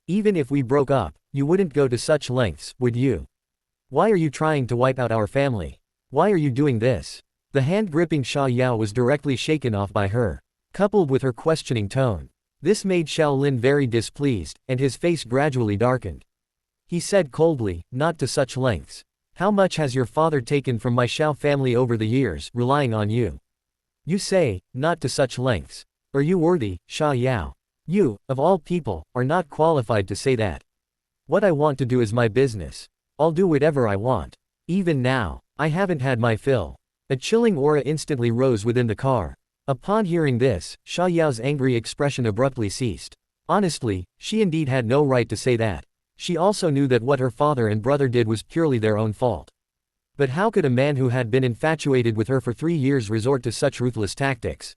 Even if we broke up, you wouldn't go to such lengths, would you? Why are you trying to wipe out our family? Why are you doing this? The hand gripping Xia Yao was directly shaken off by her. Coupled with her questioning tone. This made Xiao Lin very displeased, and his face gradually darkened. He said coldly, not to such lengths. How much has your father taken from my Xiao family over the years, relying on you? You say, not to such lengths. Are you worthy, Xia Yao? You, of all people, are not qualified to say that. What I want to do is my business. I'll do whatever I want. Even now, I haven't had my fill. A chilling aura instantly rose within the car. Upon hearing this, Xia Yao's angry expression abruptly ceased. Honestly, she indeed had no right to say that. She also knew that what her father and brother did was purely their own fault. But how could a man who had been infatuated with her for 3 years resort to such ruthless tactics?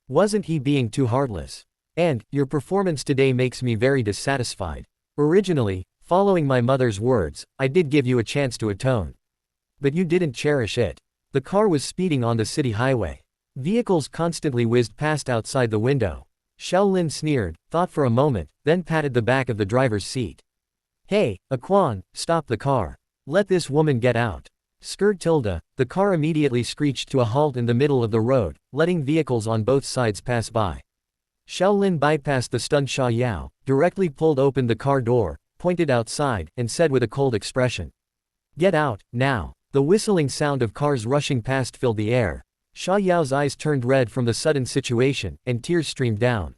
Wasn't he being too heartless? And, your performance today makes me very dissatisfied. Originally, following my mother's words, I did give you a chance to atone. But you didn't cherish it. The car was speeding on the city highway. Vehicles constantly whizzed past outside the window. Xiao Lin sneered, thought for a moment, then patted the back of the driver's seat. Hey, Aquan, stop the car. Let this woman get out. The car immediately screeched to a halt in the middle of the road, letting vehicles on both sides pass by. Xiao Lin bypassed the stunned Xia Yao, directly pulled open the car door, pointed outside, and said with a cold expression. Get out, now. The whistling sound of cars rushing past filled the air. Xia Yao's eyes turned red from the sudden situation, and tears streamed down.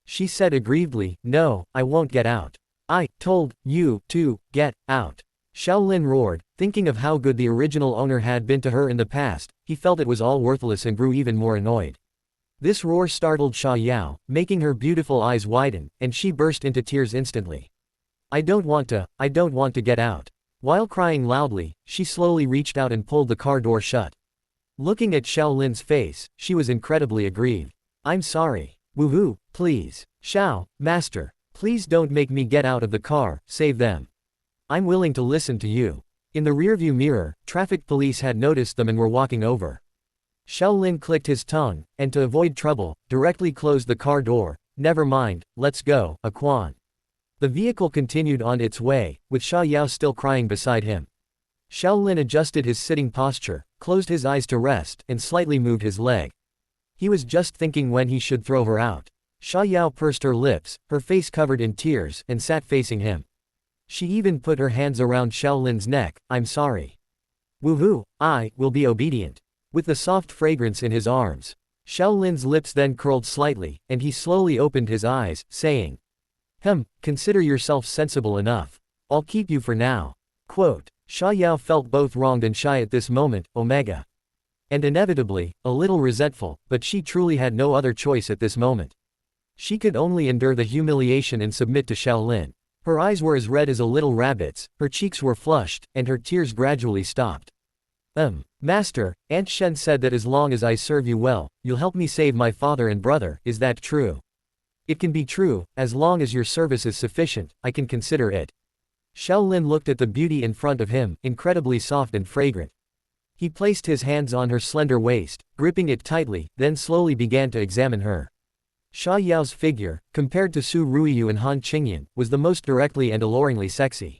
She said aggrievedly, no, I won't get out. I told you to get out. Xiao Lin roared, thinking of how good the original owner had been to her in the past. He felt it was all worthless and grew even more annoyed. This roar startled Xia Yao, making her beautiful eyes widen, and she burst into tears instantly. I don't want to get out. While crying loudly, she slowly reached out and pulled the car door shut. Looking at Xiao Lin's face, she was incredibly aggrieved. I'm sorry. Woohoo, please. Xiao, master, please don't make me get out of the car, save them. I'm willing to listen to you. In the rearview mirror, traffic police had noticed them and were walking over. Xiao Lin clicked his tongue, and to avoid trouble, directly closed the car door. Never mind, let's go, Aquan. The vehicle continued on its way, with Xia Yao still crying beside him. Xiao Lin adjusted his sitting posture, closed his eyes to rest, and slightly moved his leg. He was just thinking when he should throw her out. Xia Yao pursed her lips, her face covered in tears, and sat facing him. She even put her hands around Xiao Lin's neck. I'm sorry. Woohoo, I will be obedient. With the soft fragrance in his arms. Xiao Lin's lips then curled slightly, and he slowly opened his eyes, saying. Consider yourself sensible enough. I'll keep you for now. Quote. Xia Yao felt both wronged and shy at this moment, Omega. And inevitably, a little resentful, but she truly had no other choice at this moment. She could only endure the humiliation and submit to Xiao Lin. Her eyes were as red as a little rabbit's, her cheeks were flushed, and her tears gradually stopped. Master, Aunt Shen said that as long as I serve you well, you'll help me save my father and brother, is that true? It can be true, as long as your service is sufficient, I can consider it. Xiao Lin looked at the beauty in front of him, incredibly soft and fragrant. He placed his hands on her slender waist, gripping it tightly, then slowly began to examine her. Xia Yao's figure, compared to Su Ruiyu and Han Qingyan, was the most directly and alluringly sexy.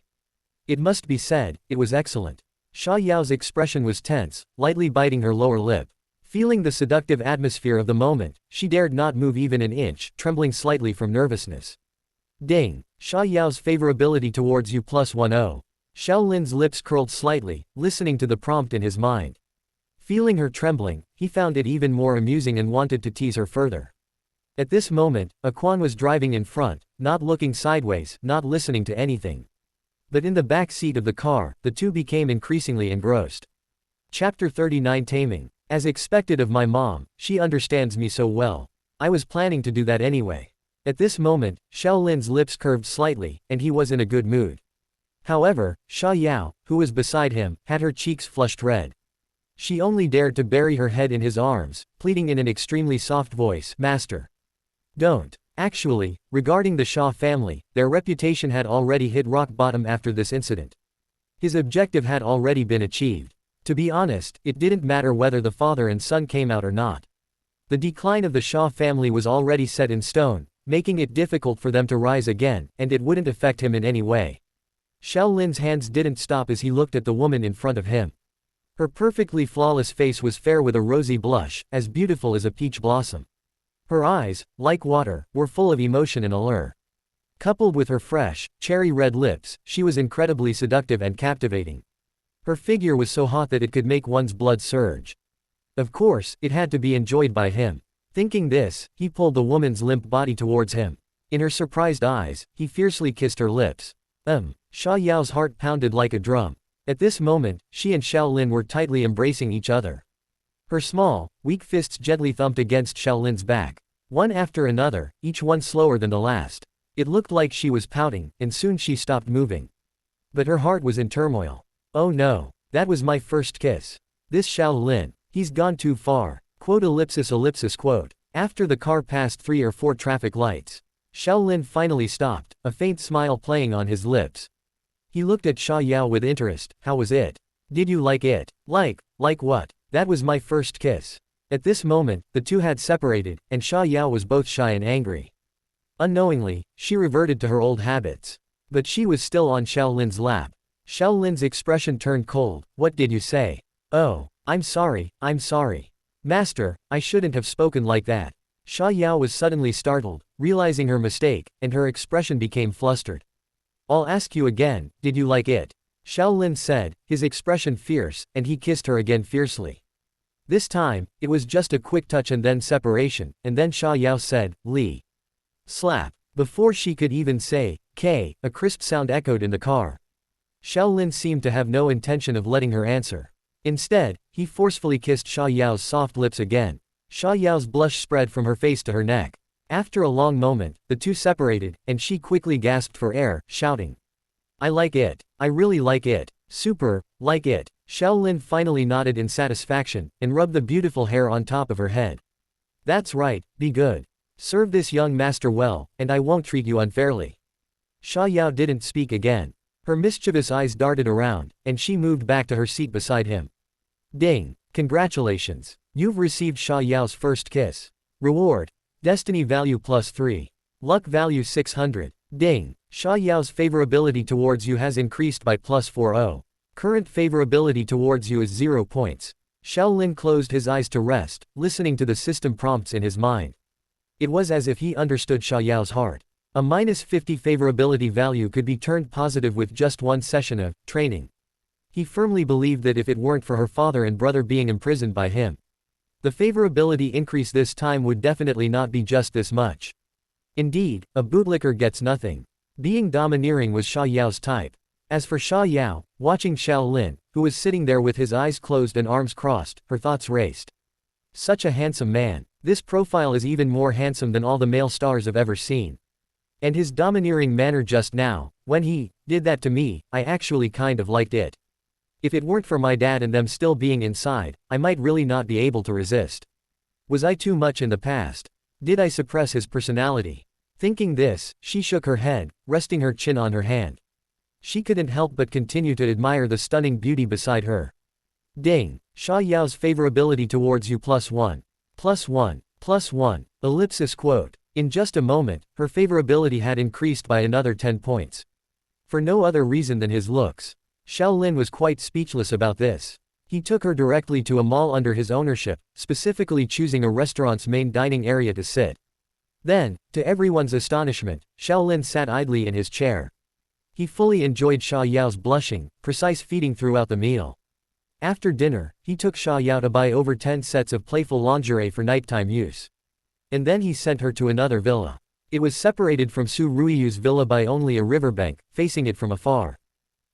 It must be said, it was excellent. Xia Yao's expression was tense, lightly biting her lower lip. Feeling the seductive atmosphere of the moment, she dared not move even an inch, trembling slightly from nervousness. Ding! Xia Yao's favorability towards you +10. Xiao Lin's lips curled slightly, listening to the prompt in his mind. Feeling her trembling, he found it even more amusing and wanted to tease her further. At this moment, Quan was driving in front, not looking sideways, not listening to anything. But in the back seat of the car, the two became increasingly engrossed. Chapter 39 Taming. As expected of my mom, she understands me so well. I was planning to do that anyway. At this moment, Xiao Lin's lips curved slightly, and he was in a good mood. However, Xia Yao, who was beside him, had her cheeks flushed red. She only dared to bury her head in his arms, pleading in an extremely soft voice, "Master. Don't." Actually, regarding the Xia family, their reputation had already hit rock bottom after this incident. His objective had already been achieved. To be honest, it didn't matter whether the father and son came out or not. The decline of the Xia family was already set in stone, making it difficult for them to rise again, and it wouldn't affect him in any way. Xiao Lin's hands didn't stop as he looked at the woman in front of him. Her perfectly flawless face was fair with a rosy blush, as beautiful as a peach blossom. Her eyes, like water, were full of emotion and allure. Coupled with her fresh, cherry-red lips, she was incredibly seductive and captivating. Her figure was so hot that it could make one's blood surge. Of course, it had to be enjoyed by him. Thinking this, he pulled the woman's limp body towards him. In her surprised eyes, he fiercely kissed her lips. Xia Yao's heart pounded like a drum. At this moment, she and Xiao Lin were tightly embracing each other. Her small, weak fists gently thumped against Xiao Lin's back. One after another, each one slower than the last. It looked like she was pouting, and soon she stopped moving. But her heart was in turmoil. Oh no, that was my first kiss. This Xiao Lin, he's gone too far. Quote. After the car passed 3 or 4 traffic lights, Xiao Lin finally stopped, a faint smile playing on his lips. He looked at Xia Yao with interest. How was it? Did you like it? Like what? That was my first kiss. At this moment, the two had separated, and Xia Yao was both shy and angry. Unknowingly, she reverted to her old habits. But she was still on Xiao Lin's lap. Xiao Lin's expression turned cold. What did you say? Oh, I'm sorry. Master, I shouldn't have spoken like that. Xia Yao was suddenly startled, realizing her mistake, and her expression became flustered. I'll ask you again, did you like it? Xiao Lin said, his expression fierce, and he kissed her again fiercely. This time, it was just a quick touch and then separation, and then Xia Yao said, Li. Slap. Before she could even say, K, a crisp sound echoed in the car. Xiao Lin seemed to have no intention of letting her answer. Instead, he forcefully kissed Xia Yao's soft lips again. Xia Yao's blush spread from her face to her neck. After a long moment, the two separated, and she quickly gasped for air, shouting. I like it. I really like it. Super, like it. Xiao Lin finally nodded in satisfaction, and rubbed the beautiful hair on top of her head. That's right, be good. Serve this young master well, and I won't treat you unfairly. Xia Yao didn't speak again. Her mischievous eyes darted around, and she moved back to her seat beside him. Ding! Congratulations! You've received Xia Yao's first kiss. Reward. Destiny value +3. Luck value 600. Ding! Xia Yao's favorability towards you has increased by +40. Current favorability towards you is 0 points. Xiao Lin closed his eyes to rest, listening to the system prompts in his mind. It was as if he understood Xia Yao's heart. A -50 favorability value could be turned positive with just one session of training. He firmly believed that if it weren't for her father and brother being imprisoned by him, the favorability increase this time would definitely not be just this much. Indeed, a bootlicker gets nothing. Being domineering was Xia Yao's type. As for Xia Yao, watching Xiao Lin, who was sitting there with his eyes closed and arms crossed, her thoughts raced. Such a handsome man. This profile is even more handsome than all the male stars I've ever seen. And his domineering manner just now, when he did that to me, I actually kind of liked it. If it weren't for my dad and them still being inside, I might really not be able to resist. Was I too much in the past? Did I suppress his personality? Thinking this, she shook her head, resting her chin on her hand. She couldn't help but continue to admire the stunning beauty beside her. Ding. Sha Yao's favorability towards you +1. +1. +1. Ellipsis quote. In just a moment, her favorability had increased by another 10 points. For no other reason than his looks. Xiaolin was quite speechless about this. He took her directly to a mall under his ownership, specifically choosing a restaurant's main dining area to sit. Then, to everyone's astonishment, Xiaolin sat idly in his chair. He fully enjoyed Sha Yao's blushing, precise feeding throughout the meal. After dinner, he took Sha Yao to buy over 10 sets of playful lingerie for nighttime use. And then he sent her to another villa. It was separated from Su Ruiyu's villa by only a riverbank, facing it from afar.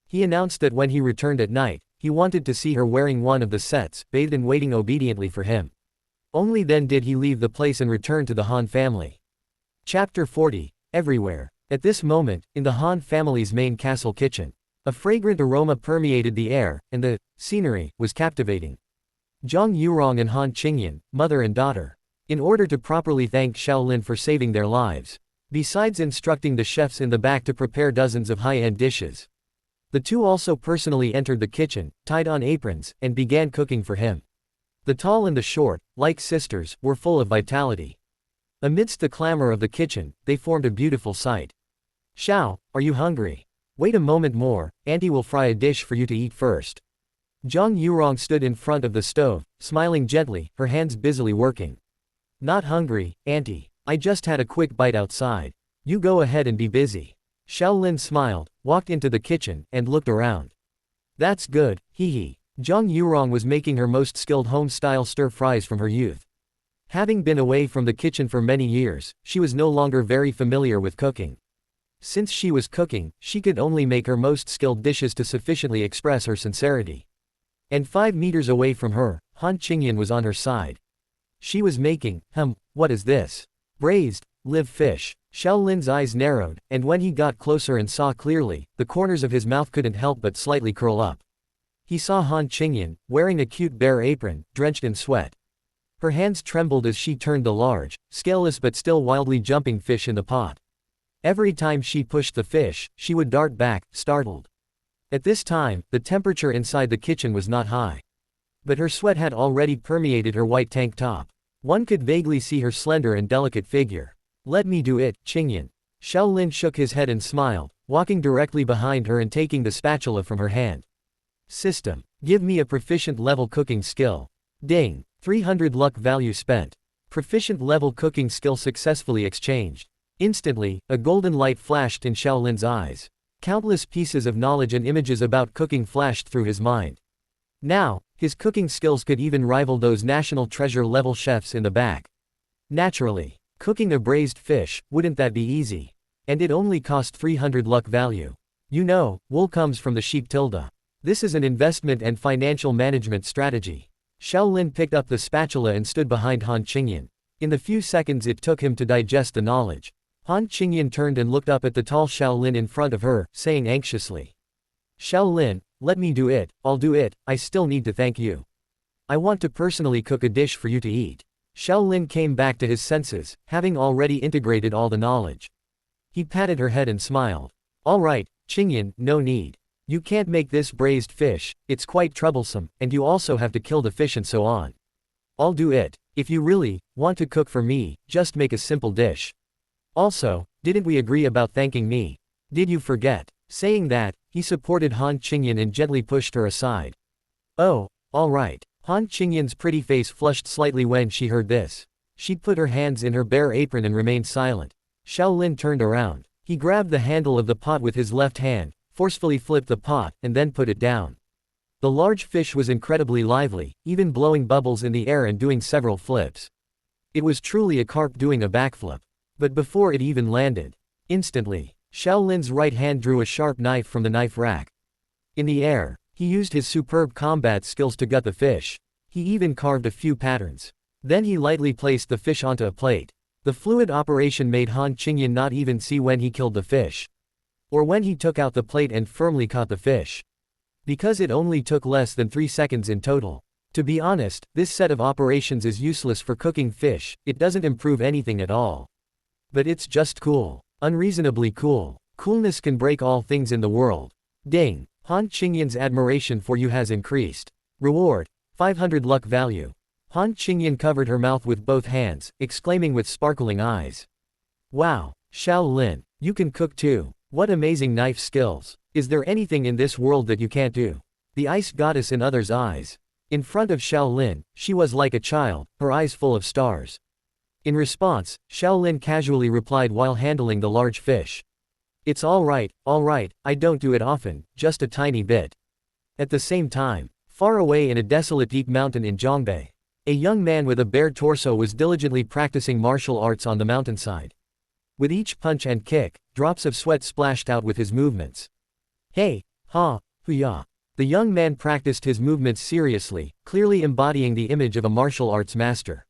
He announced that when he returned at night, he wanted to see her wearing one of the sets, bathed and waiting obediently for him. Only then did he leave the place and return to the Han family. Chapter 40. Everywhere. At this moment, in the Han family's main castle kitchen, a fragrant aroma permeated the air, and the scenery was captivating. Zhang Yurong and Han Qingyan, mother and daughter, in order to properly thank Xiaolin for saving their lives, besides instructing the chefs in the back to prepare dozens of high-end dishes. The two also personally entered the kitchen, tied on aprons, and began cooking for him. The tall and the short, like sisters, were full of vitality. Amidst the clamor of the kitchen, they formed a beautiful sight. "Xiao, are you hungry? Wait a moment more, Auntie will fry a dish for you to eat first." Zhang Yurong stood in front of the stove, smiling gently, her hands busily working. "Not hungry, Auntie. I just had a quick bite outside. You go ahead and be busy." Xiaolin smiled, walked into the kitchen, and looked around. "That's good, hee." Zhang Yurong was making her most skilled home-style stir-fries from her youth. Having been away from the kitchen for many years, she was no longer very familiar with cooking. Since she was cooking, she could only make her most skilled dishes to sufficiently express her sincerity. And 5 meters away from her, Han Qingyan was on her side. She was making, what is this? Braised, live fish. Xiaolin's eyes narrowed, and when he got closer and saw clearly, the corners of his mouth couldn't help but slightly curl up. He saw Han Qingyan, wearing a cute bare apron, drenched in sweat. Her hands trembled as she turned the large, scaleless but still wildly jumping fish in the pot. Every time she pushed the fish, she would dart back, startled. At this time, the temperature inside the kitchen was not high. But her sweat had already permeated her white tank top. One could vaguely see her slender and delicate figure. "Let me do it, Qingyan." Xiaolin shook his head and smiled, walking directly behind her and taking the spatula from her hand. "System. Give me a proficient level cooking skill." Ding. 300 luck value spent. Proficient level cooking skill successfully exchanged. Instantly, a golden light flashed in Xiaolin's eyes. Countless pieces of knowledge and images about cooking flashed through his mind. Now, his cooking skills could even rival those national treasure level chefs in the back. Naturally, cooking a braised fish, wouldn't that be easy? And it only cost 300 luck value. You know, wool comes from the sheep. This is an investment and financial management strategy. Xiaolin picked up the spatula and stood behind Han Qingyan. In the few seconds it took him to digest the knowledge, Han Qingyan turned and looked up at the tall Xiaolin in front of her, saying anxiously, "Xiaolin, let me do it, I'll do it, I still need to thank you. I want to personally cook a dish for you to eat." Xiaolin came back to his senses, having already integrated all the knowledge. He patted her head and smiled. "All right, Qingyan, no need. You can't make this braised fish, it's quite troublesome, and you also have to kill the fish and so on. I'll do it. If you really want to cook for me, just make a simple dish. Also, didn't we agree about thanking me? Did you forget?" Saying that, he supported Han Qingyan and gently pushed her aside. "Oh, all right." Han Qingyan's pretty face flushed slightly when she heard this. She put her hands in her bare apron and remained silent. Xiaolin turned around. He grabbed the handle of the pot with his left hand, forcefully flipped the pot, and then put it down. The large fish was incredibly lively, even blowing bubbles in the air and doing several flips. It was truly a carp doing a backflip. But before it even landed, instantly, Xiaolin's right hand drew a sharp knife from the knife rack. In the air, he used his superb combat skills to gut the fish. He even carved a few patterns. Then he lightly placed the fish onto a plate. The fluid operation made Han Qingyan not even see when he killed the fish, or when he took out the plate and firmly caught the fish. Because it only took less than 3 seconds in total. To be honest, this set of operations is useless for cooking fish, it doesn't improve anything at all. But it's just cool. Unreasonably cool. Coolness can break all things in the world. Ding. Han Qingyan's admiration for you has increased. Reward. 500 luck value. Han Qingyan covered her mouth with both hands, exclaiming with sparkling eyes. Wow, Xiao Lin, you can cook too. What amazing knife skills. Is there anything in this world that you can't do? The ice goddess in others' eyes. In front of Xiao Lin, she was like a child, her eyes full of stars. In response, Xiao Lin casually replied while handling the large fish. It's all right, I don't do it often, just a tiny bit. At the same time, far away in a desolate deep mountain in Zhongbei, a young man with a bare torso was diligently practicing martial arts on the mountainside. With each punch and kick, drops of sweat splashed out with his movements. Hey, ha, huya. The young man practiced his movements seriously, clearly embodying the image of a martial arts master.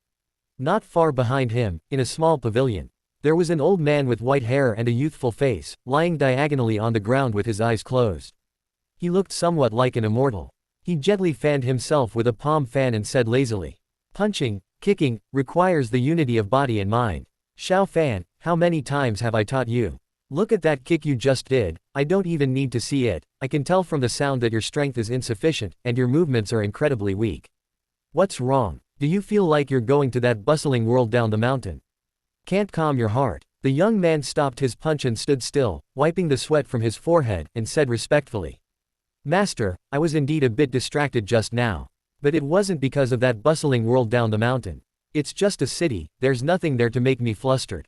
Not far behind him, in a small pavilion, there was an old man with white hair and a youthful face, lying diagonally on the ground with his eyes closed. He looked somewhat like an immortal. He gently fanned himself with a palm fan and said lazily, "Punching, kicking, requires the unity of body and mind. Xiao Fan, how many times have I taught you? Look at that kick you just did, I don't even need to see it, I can tell from the sound that your strength is insufficient, and your movements are incredibly weak. What's wrong? Do you feel like you're going to that bustling world down the mountain? Can't calm your heart?" The young man stopped his punch and stood still, wiping the sweat from his forehead, and said respectfully, "Master, I was indeed a bit distracted just now. But it wasn't because of that bustling world down the mountain. It's just a city, there's nothing there to make me flustered.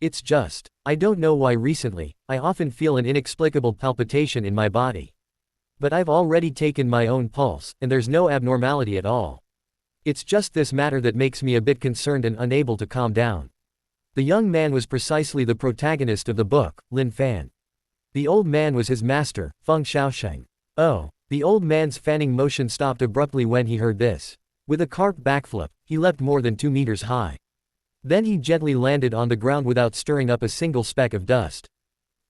It's just, I don't know why recently, I often feel an inexplicable palpitation in my body. But I've already taken my own pulse, and there's no abnormality at all. It's just this matter that makes me a bit concerned and unable to calm down." The young man was precisely the protagonist of the book, Lin Fan. The old man was his master, Feng Xiaosheng. Oh, the old man's fanning motion stopped abruptly when he heard this. With a carp backflip, he leapt more than 2 meters high. Then he gently landed on the ground without stirring up a single speck of dust.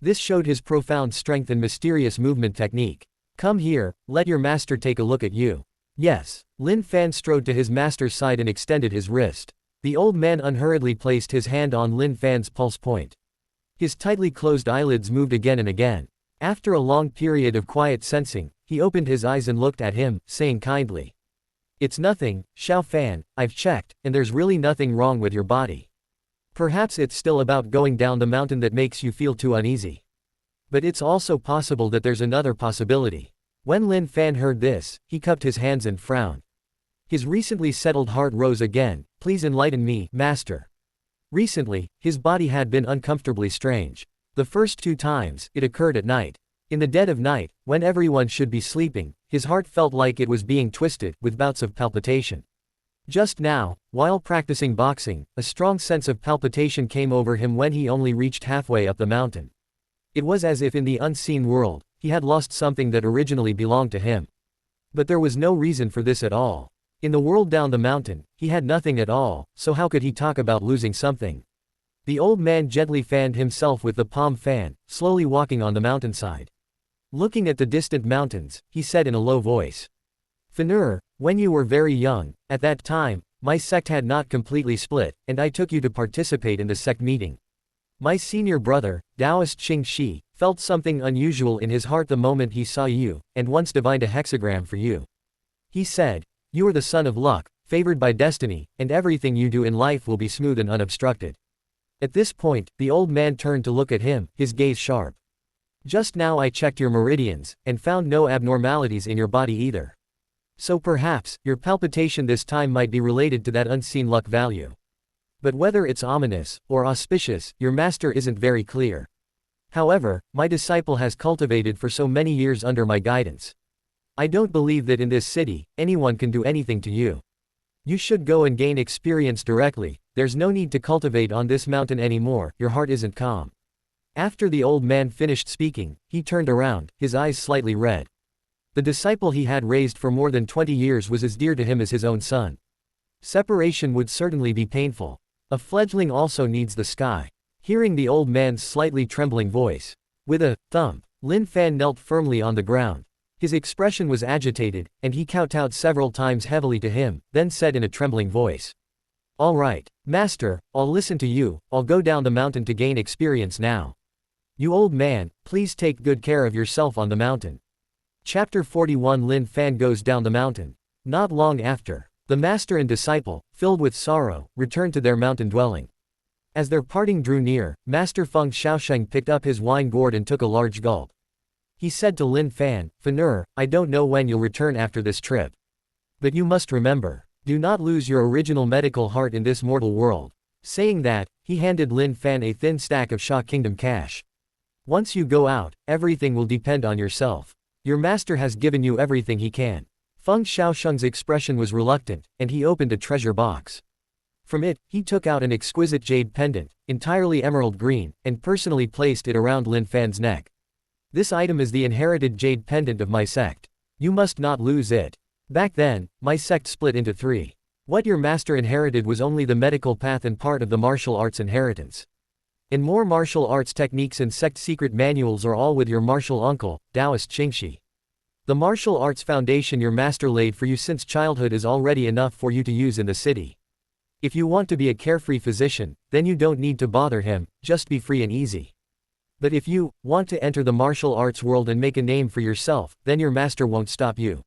This showed his profound strength and mysterious movement technique. "Come here, let your master take a look at you." Yes. Lin Fan strode to his master's side and extended his wrist. The old man unhurriedly placed his hand on Lin Fan's pulse point. His tightly closed eyelids moved again and again. After a long period of quiet sensing, he opened his eyes and looked at him, saying kindly, "It's nothing, Xiao Fan, I've checked, and there's really nothing wrong with your body. Perhaps it's still about going down the mountain that makes you feel too uneasy. But it's also possible that there's another possibility." When Lin Fan heard this, he cupped his hands and frowned. His recently settled heart rose again. "Please enlighten me, master." Recently, his body had been uncomfortably strange. The first 2 times, it occurred at night. In the dead of night, when everyone should be sleeping, his heart felt like it was being twisted, with bouts of palpitation. Just now, while practicing boxing, a strong sense of palpitation came over him when he only reached halfway up the mountain. It was as if in the unseen world, he had lost something that originally belonged to him. But there was no reason for this at all. In the world down the mountain, he had nothing at all, so how could he talk about losing something? The old man gently fanned himself with the palm fan, slowly walking on the mountainside. Looking at the distant mountains, he said in a low voice, "Fanur, when you were very young, at that time, my sect had not completely split, and I took you to participate in the sect meeting. My senior brother, Taoist Xing Shi, felt something unusual in his heart the moment he saw you, and once divined a hexagram for you. He said, 'You are the son of luck, favored by destiny, and everything you do in life will be smooth and unobstructed.'" At this point, the old man turned to look at him, his gaze sharp. "Just now I checked your meridians, and found no abnormalities in your body either. So perhaps, your palpitation this time might be related to that unseen luck value. But whether it's ominous, or auspicious, your master isn't very clear. However, my disciple has cultivated for so many years under my guidance. I don't believe that in this city, anyone can do anything to you. You should go and gain experience directly, there's no need to cultivate on this mountain anymore, your heart isn't calm." After the old man finished speaking, he turned around, his eyes slightly red. The disciple he had raised for more than 20 years was as dear to him as his own son. Separation would certainly be painful. A fledgling also needs the sky. Hearing the old man's slightly trembling voice, with a thump, Lin Fan knelt firmly on the ground. His expression was agitated, and he kowtowed several times heavily to him, then said in a trembling voice, "All right, master, I'll listen to you, I'll go down the mountain to gain experience now. You old man, please take good care of yourself on the mountain." Chapter 41 Lin Fan goes down the mountain. Not long after, the master and disciple, filled with sorrow, returned to their mountain dwelling. As their parting drew near, Master Feng Xiaosheng picked up his wine gourd and took a large gulp. He said to Lin Fan, "Fanner, I don't know when you'll return after this trip. But you must remember, do not lose your original medical heart in this mortal world." Saying that, he handed Lin Fan a thin stack of Sha Kingdom cash. "Once you go out, everything will depend on yourself. Your master has given you everything he can." Feng Xiaosheng's expression was reluctant, and he opened a treasure box. From it, he took out an exquisite jade pendant, entirely emerald green, and personally placed it around Lin Fan's neck. "This item is the inherited jade pendant of my sect. You must not lose it. Back then, my sect split into 3. What your master inherited was only the medical path and part of the martial arts inheritance. And more martial arts techniques and sect secret manuals are all with your martial uncle, Taoist Qingxi. The martial arts foundation your master laid for you since childhood is already enough for you to use in the city. If you want to be a carefree physician, then you don't need to bother him, just be free and easy. But if you want to enter the martial arts world and make a name for yourself, then your master won't stop you.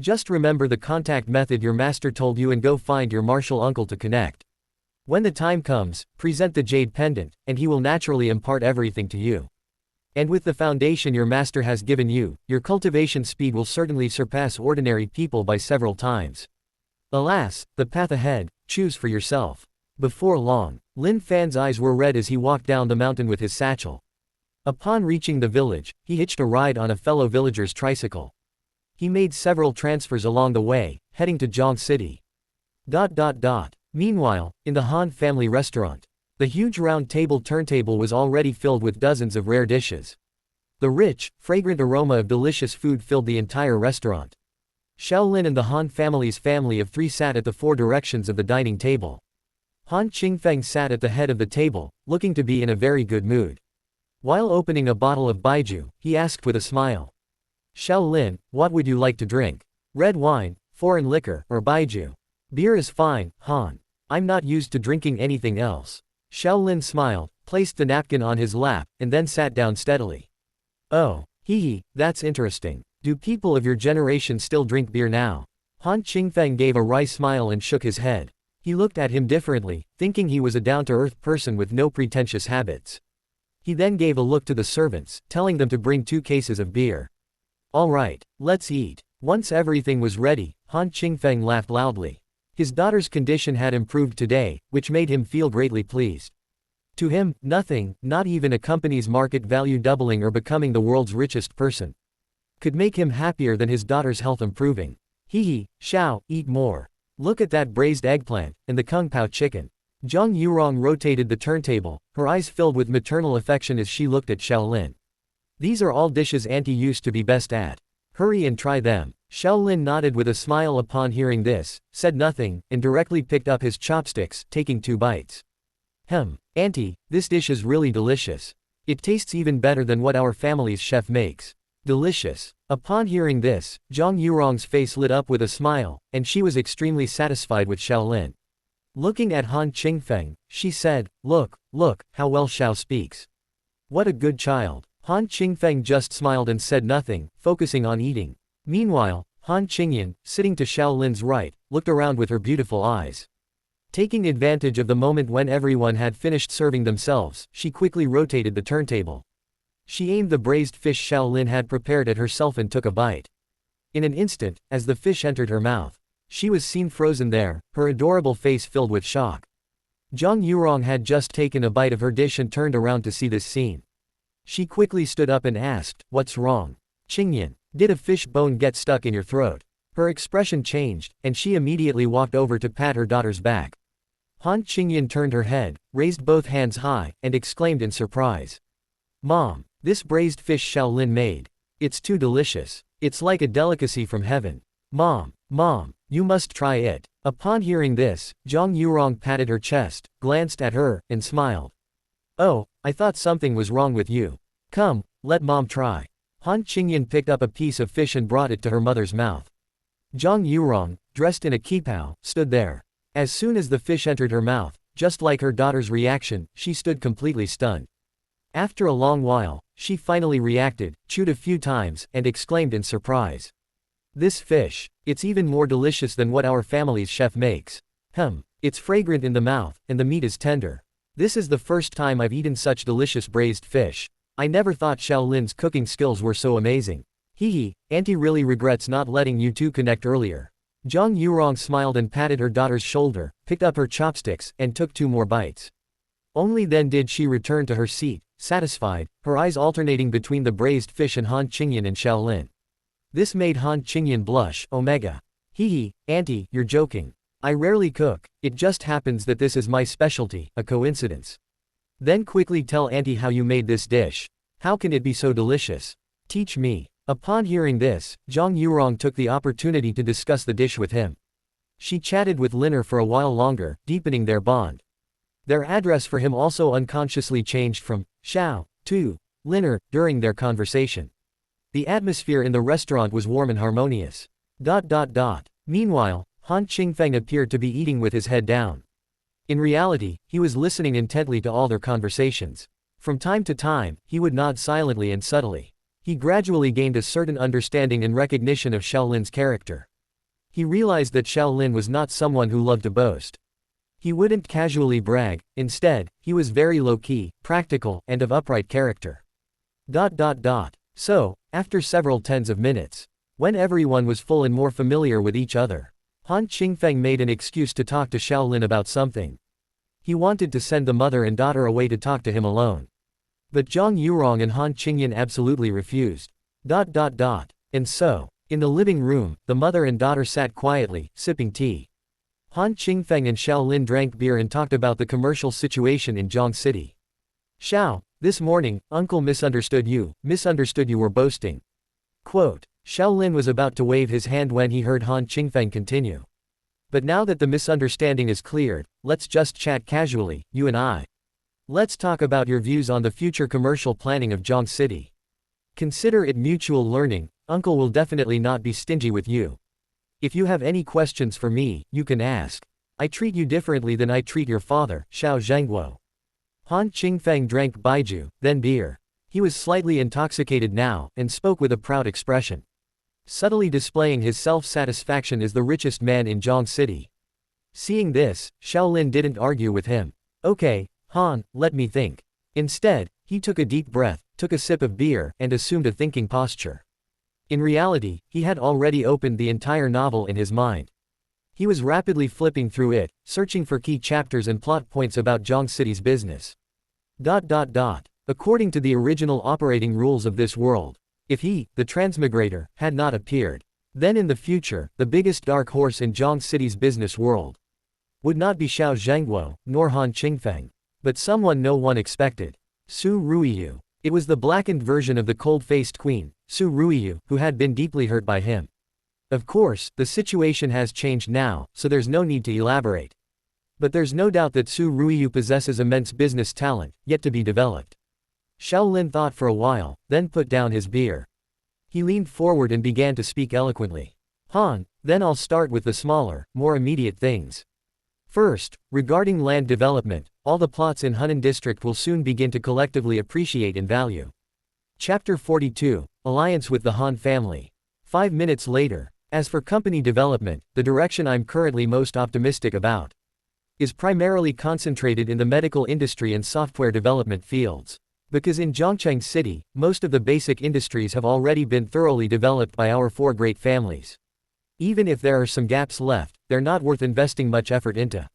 Just remember the contact method your master told you and go find your martial uncle to connect. When the time comes, present the jade pendant, and he will naturally impart everything to you. And with the foundation your master has given you, your cultivation speed will certainly surpass ordinary people by several times. Alas, the path ahead, choose for yourself." Before long, Lin Fan's eyes were red as he walked down the mountain with his satchel. Upon reaching the village, he hitched a ride on a fellow villager's tricycle. He made several transfers along the way, heading to Zhang City. Meanwhile, in the Han family restaurant, the huge round table turntable was already filled with dozens of rare dishes. The rich, fragrant aroma of delicious food filled the entire restaurant. Xiaolin and the Han family's family of 3 sat at the 4 directions of the dining table. Han Qingfeng sat at the head of the table, looking to be in a very good mood. While opening a bottle of baijiu, he asked with a smile, "Xiaolin, what would you like to drink? Red wine, foreign liquor, or baijiu? Beer is fine, Han. I'm not used to drinking anything else." Xiaolin smiled, placed the napkin on his lap, and then sat down steadily. "Oh, that's interesting. Do people of your generation still drink beer now?" Han Qingfeng gave a wry smile and shook his head. He looked at him differently, thinking he was a down-to-earth person with no pretentious habits. He then gave a look to the servants, telling them to bring 2 cases of beer. "All right, let's eat." Once everything was ready, Han Qingfeng laughed loudly. His daughter's condition had improved today, which made him feel greatly pleased. To him, nothing, not even a company's market value doubling or becoming the world's richest person, could make him happier than his daughter's health improving. Xiao, eat more. Look at that braised eggplant, and the kung pao chicken." Zhang Yurong rotated the turntable, her eyes filled with maternal affection as she looked at Xiaolin. "These are all dishes Auntie used to be best at. Hurry and try them." Xiaolin nodded with a smile upon hearing this, said nothing, and directly picked up his chopsticks, taking 2 bites. Auntie, this dish is really delicious. It tastes even better than what our family's chef makes." "Delicious." Upon hearing this, Zhang Yurong's face lit up with a smile, and she was extremely satisfied with Xiaolin. Looking at Han Qingfeng, she said, Look, how well Xiao speaks. What a good child." Han Qingfeng just smiled and said nothing, focusing on eating. Meanwhile, Han Qingyan, sitting to Xiaolin's right, looked around with her beautiful eyes. Taking advantage of the moment when everyone had finished serving themselves, she quickly rotated the turntable. She aimed the braised fish Xiaolin had prepared at herself and took a bite. In an instant, as the fish entered her mouth, she was seen frozen there, her adorable face filled with shock. Zhang Yurong had just taken a bite of her dish and turned around to see this scene. She quickly stood up and asked, "What's wrong? Qingyan, did a fish bone get stuck in your throat?" Her expression changed, and she immediately walked over to pat her daughter's back. Han Qingyan turned her head, raised both hands high, and exclaimed in surprise. "Mom, this braised fish Xiaolin made. It's too delicious. It's like a delicacy from heaven. Mom, you must try it." Upon hearing this, Zhang Yurong patted her chest, glanced at her, and smiled. "Oh, I thought something was wrong with you. Come, let Mom try." Han Qingyan picked up a piece of fish and brought it to her mother's mouth. Zhang Yurong, dressed in a qipao, stood there. As soon as the fish entered her mouth, just like her daughter's reaction, she stood completely stunned. After a long while, she finally reacted, chewed a few times, and exclaimed in surprise. This fish. It's even more delicious than what our family's chef makes. It's fragrant in the mouth, and the meat is tender. This is the first time I've eaten such delicious braised fish. I never thought Xiaolin's cooking skills were so amazing. Hee, Auntie really regrets not letting you two connect earlier. Zhang Yurong smiled and patted her daughter's shoulder, picked up her chopsticks, and took 2 more bites. Only then did she return to her seat, satisfied, her eyes alternating between the braised fish and Han Qingyan and Xiaolin. This made Han Qingyan blush. Omega. Hee, Auntie, you're joking. I rarely cook, it just happens that this is my specialty, a coincidence. Then quickly tell Auntie how you made this dish. How can it be so delicious? Teach me. Upon hearing this, Zhang Yurong took the opportunity to discuss the dish with him. She chatted with Liner for a while longer, deepening their bond. Their address for him also unconsciously changed from Xiao to Liner during their conversation. The atmosphere in the restaurant was warm and harmonious. Meanwhile, Han Qingfeng appeared to be eating with his head down. In reality, he was listening intently to all their conversations. From time to time, he would nod silently and subtly. He gradually gained a certain understanding and recognition of Xiaolin's character. He realized that Xiaolin was not someone who loved to boast. He wouldn't casually brag, instead, he was very low-key, practical, and of upright character. So, after several tens of minutes, when everyone was full and more familiar with each other, Han Qingfeng made an excuse to talk to Xiaolin about something. He wanted to send the mother and daughter away to talk to him alone. But Zhang Yurong and Han Qingyan absolutely refused. And so, in the living room, the mother and daughter sat quietly, sipping tea. Han Qingfeng and Xiaolin drank beer and talked about the commercial situation in Zhang City. Xiao, this morning, uncle misunderstood you were boasting. Quote. Xiaolin was about to wave his hand when he heard Han Qingfeng continue. But now that the misunderstanding is cleared, let's just chat casually, you and I. Let's talk about your views on the future commercial planning of Zhang City. Consider it mutual learning, uncle will definitely not be stingy with you. If you have any questions for me, you can ask. I treat you differently than I treat your father, Xiao Zhengguo. Han Qingfeng drank baijiu, then beer. He was slightly intoxicated now, and spoke with a proud expression. Subtly displaying his self-satisfaction as the richest man in Zhang City. Seeing this, Xiaolin didn't argue with him. Okay, Han, let me think. Instead, he took a deep breath, took a sip of beer, and assumed a thinking posture. In reality, he had already opened the entire novel in his mind. He was rapidly flipping through it, searching for key chapters and plot points about Zhang City's business. According to the original operating rules of this world, if he, the transmigrator, had not appeared, then in the future, the biggest dark horse in Zhang City's business world would not be Xiao Zhengguo, nor Han Qingfeng, but someone no one expected. Su Ruiyu. It was the blackened version of the cold-faced queen, Su Ruiyu, who had been deeply hurt by him. Of course, the situation has changed now, so there's no need to elaborate. But there's no doubt that Su Ruiyu possesses immense business talent, yet to be developed. Xiaolin thought for a while, then put down his beer. He leaned forward and began to speak eloquently. Han, then I'll start with the smaller, more immediate things. First, regarding land development, all the plots in Hunan District will soon begin to collectively appreciate in value. Chapter 42, Alliance with the Han family. 5 minutes later, as for company development, the direction I'm currently most optimistic about is primarily concentrated in the medical industry and software development fields. Because in Zhongcheng City, most of the basic industries have already been thoroughly developed by our 4 great families. Even if there are some gaps left, they're not worth investing much effort into.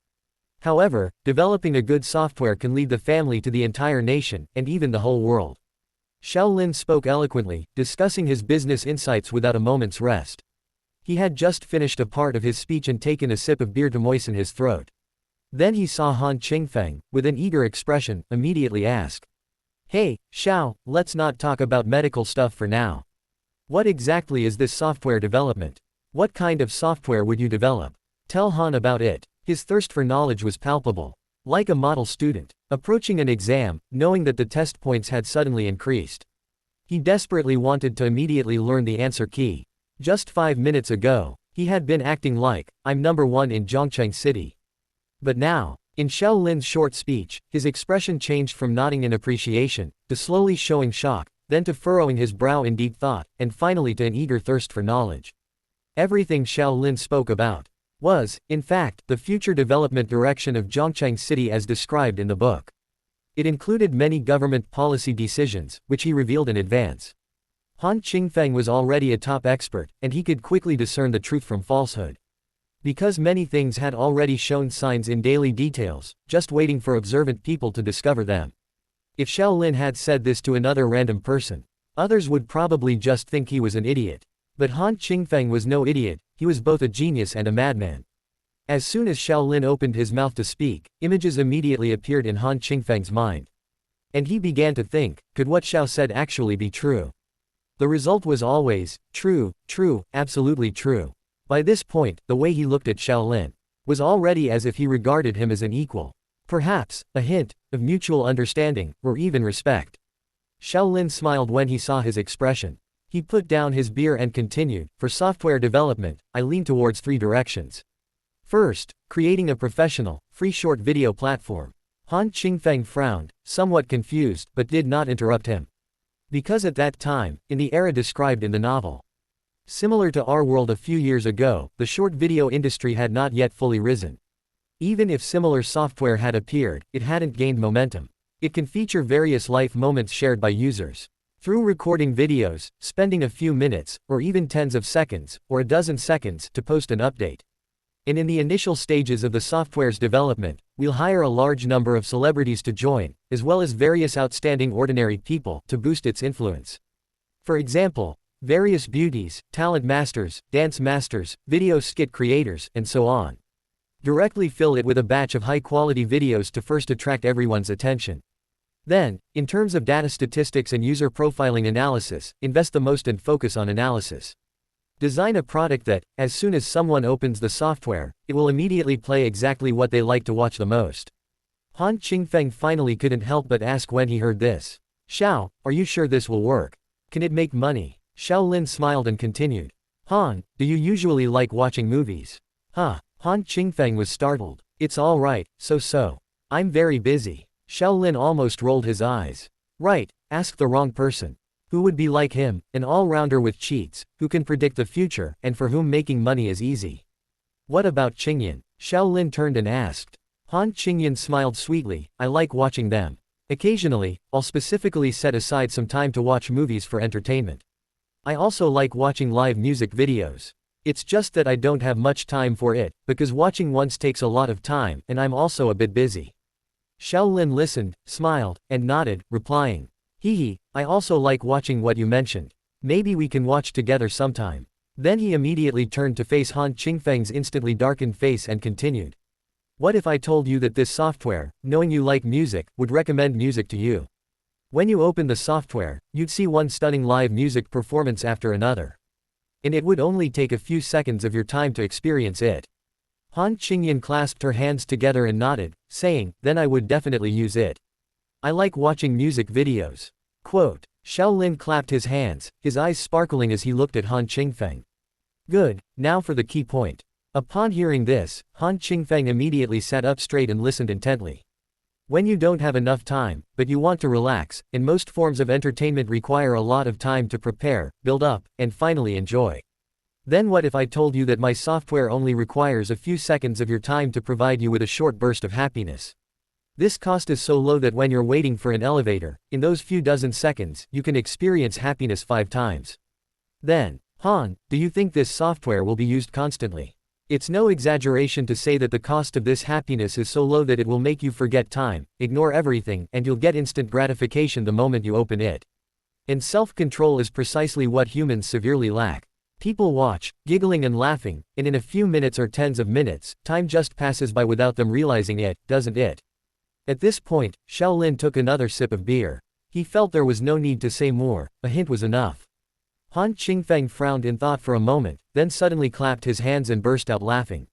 However, developing a good software can lead the family to the entire nation, and even the whole world. Xiaolin spoke eloquently, discussing his business insights without a moment's rest. He had just finished a part of his speech and taken a sip of beer to moisten his throat. Then he saw Han Qingfeng, with an eager expression, immediately ask. Hey, Xiao, let's not talk about medical stuff for now. What exactly is this software development? What kind of software would you develop? Tell Han about it. His thirst for knowledge was palpable. Like a model student, approaching an exam, knowing that the test points had suddenly increased. He desperately wanted to immediately learn the answer key. Just 5 minutes ago, he had been acting like, I'm number 1 in Zhongcheng City. But now, in Xiaolin's short speech, his expression changed from nodding in appreciation, to slowly showing shock, then to furrowing his brow in deep thought, and finally to an eager thirst for knowledge. Everything Xiao Lin spoke about was, in fact, the future development direction of Zhongchang City as described in the book. It included many government policy decisions, which he revealed in advance. Han Qingfeng was already a top expert, and he could quickly discern the truth from falsehood. Because many things had already shown signs in daily details, just waiting for observant people to discover them. If Xiao Lin had said this to another random person, others would probably just think he was an idiot. But Han Qingfeng was no idiot, he was both a genius and a madman. As soon as Xiao Lin opened his mouth to speak, images immediately appeared in Han Qingfeng's mind. And he began to think, could what Xiao said actually be true? The result was always, true, true, absolutely true. By this point, the way he looked at Xiao Lin was already as if he regarded him as an equal. Perhaps, a hint of mutual understanding, or even respect. Xiao Lin smiled when he saw his expression. He put down his beer and continued, for software development, I lean towards 3 directions. First, creating a professional, free short video platform. Han Qingfeng frowned, somewhat confused, but did not interrupt him. Because at that time, in the era described in the novel, similar to our world a few years ago, the short video industry had not yet fully risen. Even if similar software had appeared, it hadn't gained momentum. It can feature various life moments shared by users. Through recording videos, spending a few minutes, or even tens of seconds, or a dozen seconds, to post an update. And in the initial stages of the software's development, we'll hire a large number of celebrities to join, as well as various outstanding ordinary people, to boost its influence. For example, various beauties, talent masters, dance masters, video skit creators, and so on. Directly fill it with a batch of high-quality videos to first attract everyone's attention. Then, in terms of data statistics and user profiling analysis, invest the most and focus on analysis. Design a product that, as soon as someone opens the software, it will immediately play exactly what they like to watch the most. Han Qingfeng finally couldn't help but ask when he heard this. Xiao, are you sure this will work? Can it make money? Xiao Lin smiled and continued. Han, do you usually like watching movies? Huh. Han Qingfeng was startled. It's all right, so. I'm very busy. Xiao Lin almost rolled his eyes. Right, ask the wrong person. Who would be like him, an all-rounder with cheats, who can predict the future, and for whom making money is easy? What about Qingyan? Xiao Lin turned and asked. Han Qingyan smiled sweetly, I like watching them. Occasionally, I'll specifically set aside some time to watch movies for entertainment. I also like watching live music videos. It's just that I don't have much time for it, because watching once takes a lot of time, and I'm also a bit busy. Xiao Lin listened, smiled, and nodded, replying. Hee, I also like watching what you mentioned. Maybe we can watch together sometime. Then he immediately turned to face Han Qingfeng's instantly darkened face and continued. What if I told you that this software, knowing you like music, would recommend music to you? When you open the software, you'd see one stunning live music performance after another. And it would only take a few seconds of your time to experience it. Han Qingyan clasped her hands together and nodded, saying, then I would definitely use it. I like watching music videos. Quote. Xiao Lin clapped his hands, his eyes sparkling as he looked at Han Qingfeng. Good, now for the key point. Upon hearing this, Han Qingfeng immediately sat up straight and listened intently. When you don't have enough time, but you want to relax, and most forms of entertainment require a lot of time to prepare, build up, and finally enjoy. Then what if I told you that my software only requires a few seconds of your time to provide you with a short burst of happiness? This cost is so low that when you're waiting for an elevator, in those few dozen seconds, you can experience happiness 5 times. Then, Han, do you think this software will be used constantly? It's no exaggeration to say that the cost of this happiness is so low that it will make you forget time, ignore everything, and you'll get instant gratification the moment you open it. And self-control is precisely what humans severely lack. People watch, giggling and laughing, and in a few minutes or tens of minutes, time just passes by without them realizing it, doesn't it? At this point, Xiao Lin took another sip of beer. He felt there was no need to say more, a hint was enough. Han Qingfeng frowned in thought for a moment, then suddenly clapped his hands and burst out laughing.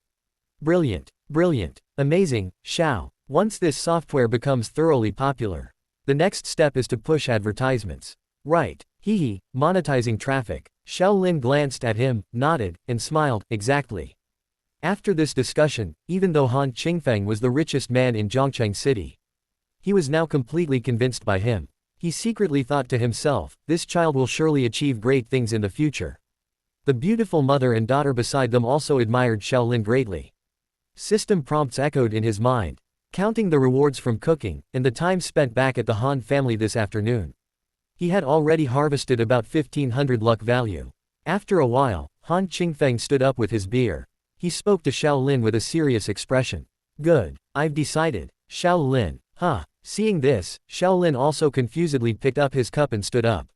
Brilliant, brilliant, amazing, Xiao. Once this software becomes thoroughly popular, the next step is to push advertisements. Right, hee, monetizing traffic. Xiao Lin glanced at him, nodded, and smiled, exactly. After this discussion, even though Han Qingfeng was the richest man in Zhongchang City, he was now completely convinced by him. He secretly thought to himself, this child will surely achieve great things in the future. The beautiful mother and daughter beside them also admired Shaolin greatly. System prompts echoed in his mind, counting the rewards from cooking, and the time spent back at the Han family this afternoon. He had already harvested about 1500 luck value. After a while, Han Qingfeng stood up with his beer. He spoke to Shaolin with a serious expression. Good, I've decided. Shaolin, huh? Seeing this, Shaolin also confusedly picked up his cup and stood up.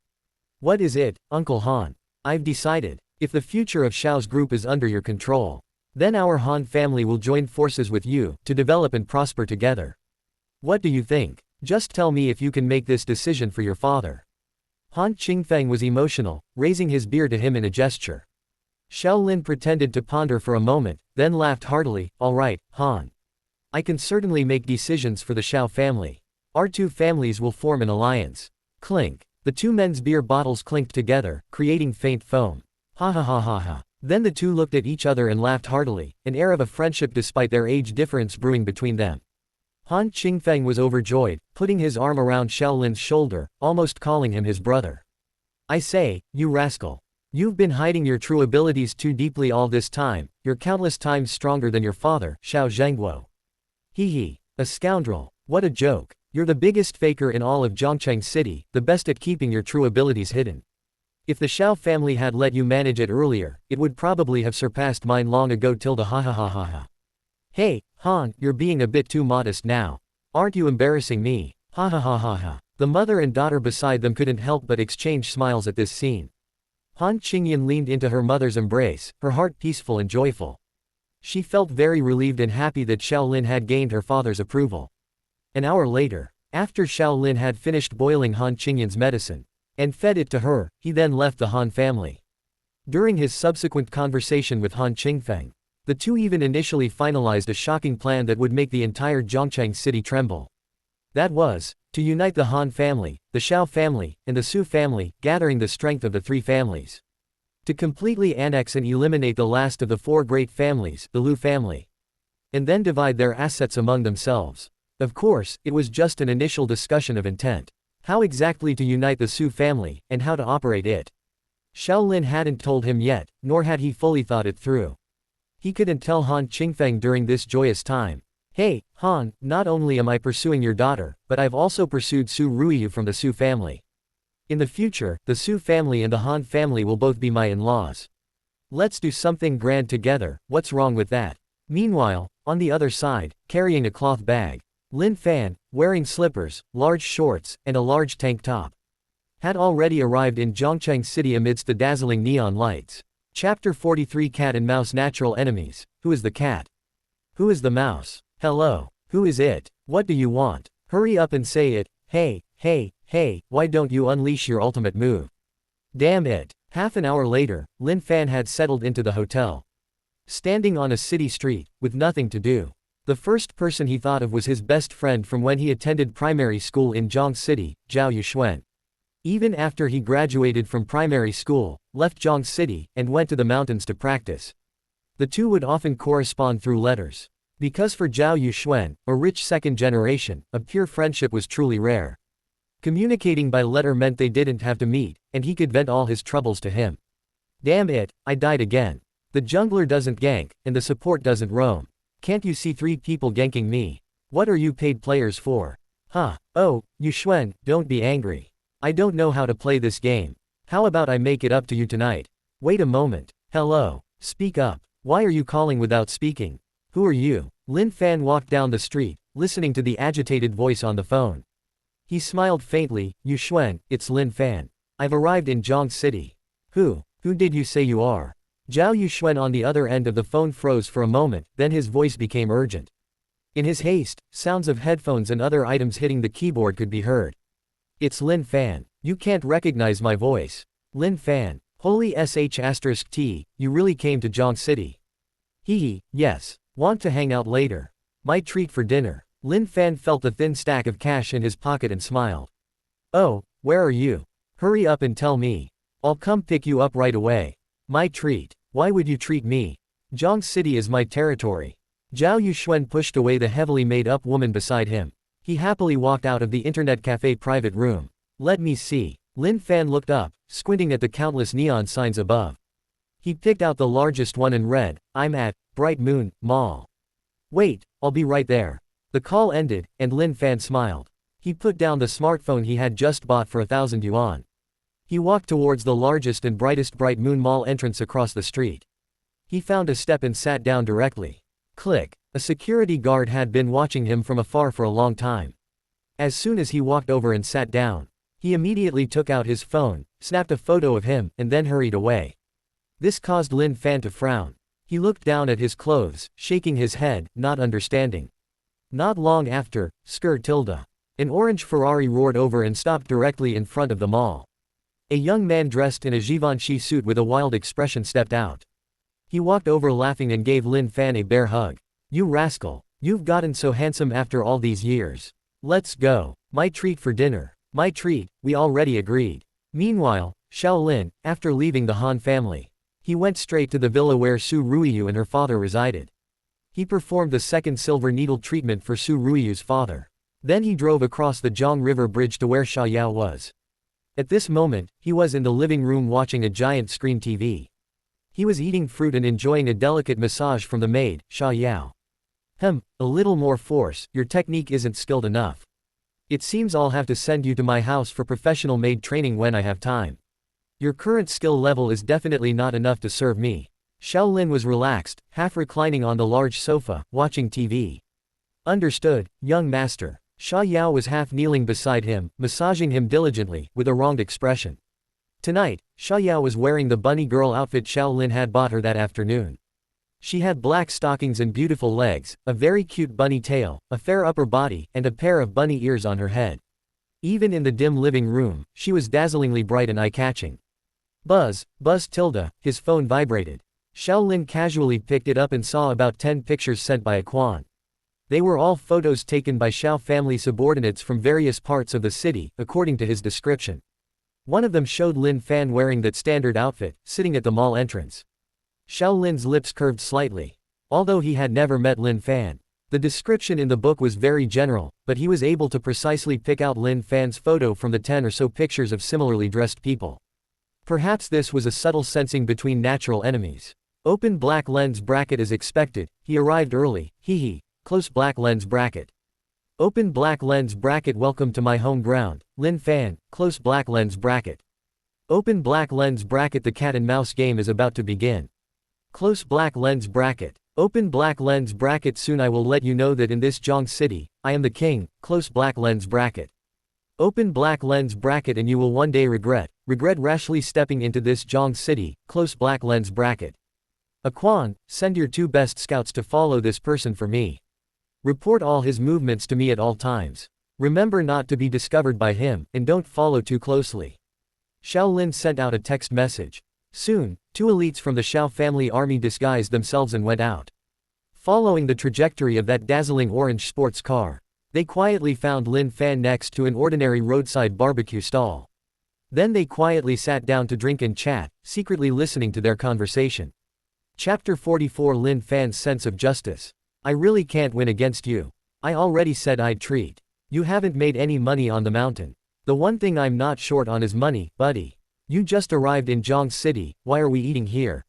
What is it, Uncle Han? I've decided. If the future of Shao's group is under your control, then our Han family will join forces with you, to develop and prosper together. What do you think? Just tell me if you can make this decision for your father. Han Qingfeng was emotional, raising his beer to him in a gesture. Shaolin pretended to ponder for a moment, then laughed heartily. All right, Han. I can certainly make decisions for the Shao family. Our two families will form an alliance. Clink. The two men's beer bottles clinked together, creating faint foam. Ha ha ha ha ha. Then the two looked at each other and laughed heartily, an air of a friendship despite their age difference brewing between them. Han Qingfeng was overjoyed, putting his arm around Shaolin's shoulder, almost calling him his brother. I say, you rascal. You've been hiding your true abilities too deeply all this time, you're countless times stronger than your father, Shao Zhengguo. Hee, a scoundrel, what a joke. You're the biggest faker in all of Zhongcheng City, the best at keeping your true abilities hidden. If the Shao family had let you manage it earlier, it would probably have surpassed mine long ago. Tilde ha ha ha ha ha. Hey, Han, you're being a bit too modest now. Aren't you embarrassing me? Ha ha ha ha ha. The mother and daughter beside them couldn't help but exchange smiles at this scene. Han Qingyan leaned into her mother's embrace, her heart peaceful and joyful. She felt very relieved and happy that Shaolin had gained her father's approval. An hour later, after Shaolin had finished boiling Han Qingyan's medicine and fed it to her, he then left the Han family. During his subsequent conversation with Han Qingfeng, the two even initially finalized a shocking plan that would make the entire Zhongcheng city tremble. That was, to unite the Han family, the Shao family, and the Su family, gathering the strength of the three families. To completely annex and eliminate the last of the four great families, the Lu family. And then divide their assets among themselves. Of course, it was just an initial discussion of intent. How exactly to unite the Su family, and how to operate it. Shaolin hadn't told him yet, nor had he fully thought it through. He couldn't tell Han Qingfeng during this joyous time. Hey, Han, not only am I pursuing your daughter, but I've also pursued Su Ruiyu from the Su family. In the future, the Su family and the Han family will both be my in-laws. Let's do something grand together, what's wrong with that? Meanwhile, on the other side, carrying a cloth bag, Lin Fan, wearing slippers, large shorts, and a large tank top, had already arrived in Zhongcheng City amidst the dazzling neon lights. Chapter 43 Cat and Mouse Natural Enemies. Who is the cat? Who is the mouse? Hello. Who is it? What do you want? Hurry up and say it. Hey, why don't you unleash your ultimate move? Damn it. Half an hour later, Lin Fan had settled into the hotel. Standing on a city street, with nothing to do. The first person he thought of was his best friend from when he attended primary school in Zhong City, Zhao Yuxuan. Even after he graduated from primary school, left Zhong City, and went to the mountains to practice. The two would often correspond through letters. Because for Zhao Yuxuan, a rich second generation, a pure friendship was truly rare. Communicating by letter meant they didn't have to meet, and he could vent all his troubles to him. Damn it, I died again. The jungler doesn't gank, and the support doesn't roam. Can't you see three people ganking me? What are you paid players for? Huh, oh, Yuxuan, don't be angry. I don't know how to play this game. How about I make it up to you tonight? Wait a moment. Hello. Speak up. Why are you calling without speaking? Who are you? Lin Fan walked down the street, listening to the agitated voice on the phone. He smiled faintly. Yuxuan, it's Lin Fan. I've arrived in Zhong City. Who did you say you are? Zhao Yuxuan on the other end of the phone froze for a moment, then his voice became urgent. In his haste, sounds of headphones and other items hitting the keyboard could be heard. It's Lin Fan. You can't recognize my voice. Lin Fan. Holy sh*t, you really came to Zhong City. Hee, yes. Want to hang out later? My treat for dinner. Lin Fan felt the thin stack of cash in his pocket and smiled. Oh, where are you? Hurry up and tell me. I'll come pick you up right away. My treat. Why would you treat me? Zhong City is my territory. Zhao Yuxuan pushed away the heavily made-up woman beside him. He happily walked out of the internet cafe private room. Let me see. Lin Fan looked up, squinting at the countless neon signs above. He picked out the largest one and read, "I'm at Bright Moon Mall." "Wait, I'll be right there." The call ended, and Lin Fan smiled. He put down the smartphone he had just bought for 1,000 yuan. He walked towards the largest and brightest Bright Moon Mall entrance across the street. He found a step and sat down directly. Click. A security guard had been watching him from afar for a long time. As soon as he walked over and sat down, he immediately took out his phone, snapped a photo of him, and then hurried away. This caused Lin Fan to frown. He looked down at his clothes, shaking his head, not understanding. Not long after, an orange Ferrari roared over and stopped directly in front of the mall. A young man dressed in a Givenchy suit with a wild expression stepped out. He walked over laughing and gave Lin Fan a bear hug. "You rascal, you've gotten so handsome after all these years. Let's go. My treat for dinner." "My treat, we already agreed." Meanwhile, Shaolin, after leaving the Han family, he went straight to the villa where Su Ruiyu and her father resided. He performed the second silver needle treatment for Su Ruiyu's father. Then he drove across the Zhang River Bridge to where Xia Yao was. At this moment, he was in the living room watching a giant screen TV. He was eating fruit and enjoying a delicate massage from the maid, Xia Yao. A little more force, your technique isn't skilled enough. It seems I'll have to send you to my house for professional maid training when I have time. Your current skill level is definitely not enough to serve me." Shaolin was relaxed, half reclining on the large sofa, watching TV. "Understood, young master." Xia Yao was half kneeling beside him, massaging him diligently, with a wronged expression. Tonight, Xia Yao was wearing the bunny girl outfit Shaolin had bought her that afternoon. She had black stockings and beautiful legs, a very cute bunny tail, a fair upper body, and a pair of bunny ears on her head. Even in the dim living room, she was dazzlingly bright and eye-catching. Buzz, his phone vibrated. Shaolin casually picked it up and saw about 10 pictures sent by a Quan. They were all photos taken by Xiao family subordinates from various parts of the city, according to his description. One of them showed Lin Fan wearing that standard outfit, sitting at the mall entrance. Shaolin's lips curved slightly. Although he had never met Lin Fan, the description in the book was very general, but he was able to precisely pick out Lin Fan's photo from the 10 or so pictures of similarly dressed people. Perhaps this was a subtle sensing between natural enemies. Open black lens bracket as expected, he arrived early, close black lens bracket. Open black lens bracket. Welcome to my home ground, Lin Fan, close black lens bracket. Open black lens bracket. The cat and mouse game is about to begin. Close black lens bracket. Open black lens bracket. Soon I will let you know that in this Zhang city, I am the king, close black lens bracket. Open black lens bracket. And you will one day regret rashly stepping into this Zhang city, close black lens bracket. Quan, send your 2 best scouts to follow this person for me. Report all his movements to me at all times. Remember not to be discovered by him, and don't follow too closely. Shaolin sent out a text message. Soon, 2 elites from the Xiao family army disguised themselves and went out. Following the trajectory of that dazzling orange sports car, they quietly found Lin Fan next to an ordinary roadside barbecue stall. Then they quietly sat down to drink and chat, secretly listening to their conversation. Chapter 44. Lin Fan's sense of justice. I really can't win against you. I already said I'd treat. You haven't made any money on the mountain. The one thing I'm not short on is money, buddy. You just arrived in Zhang City, why are we eating here?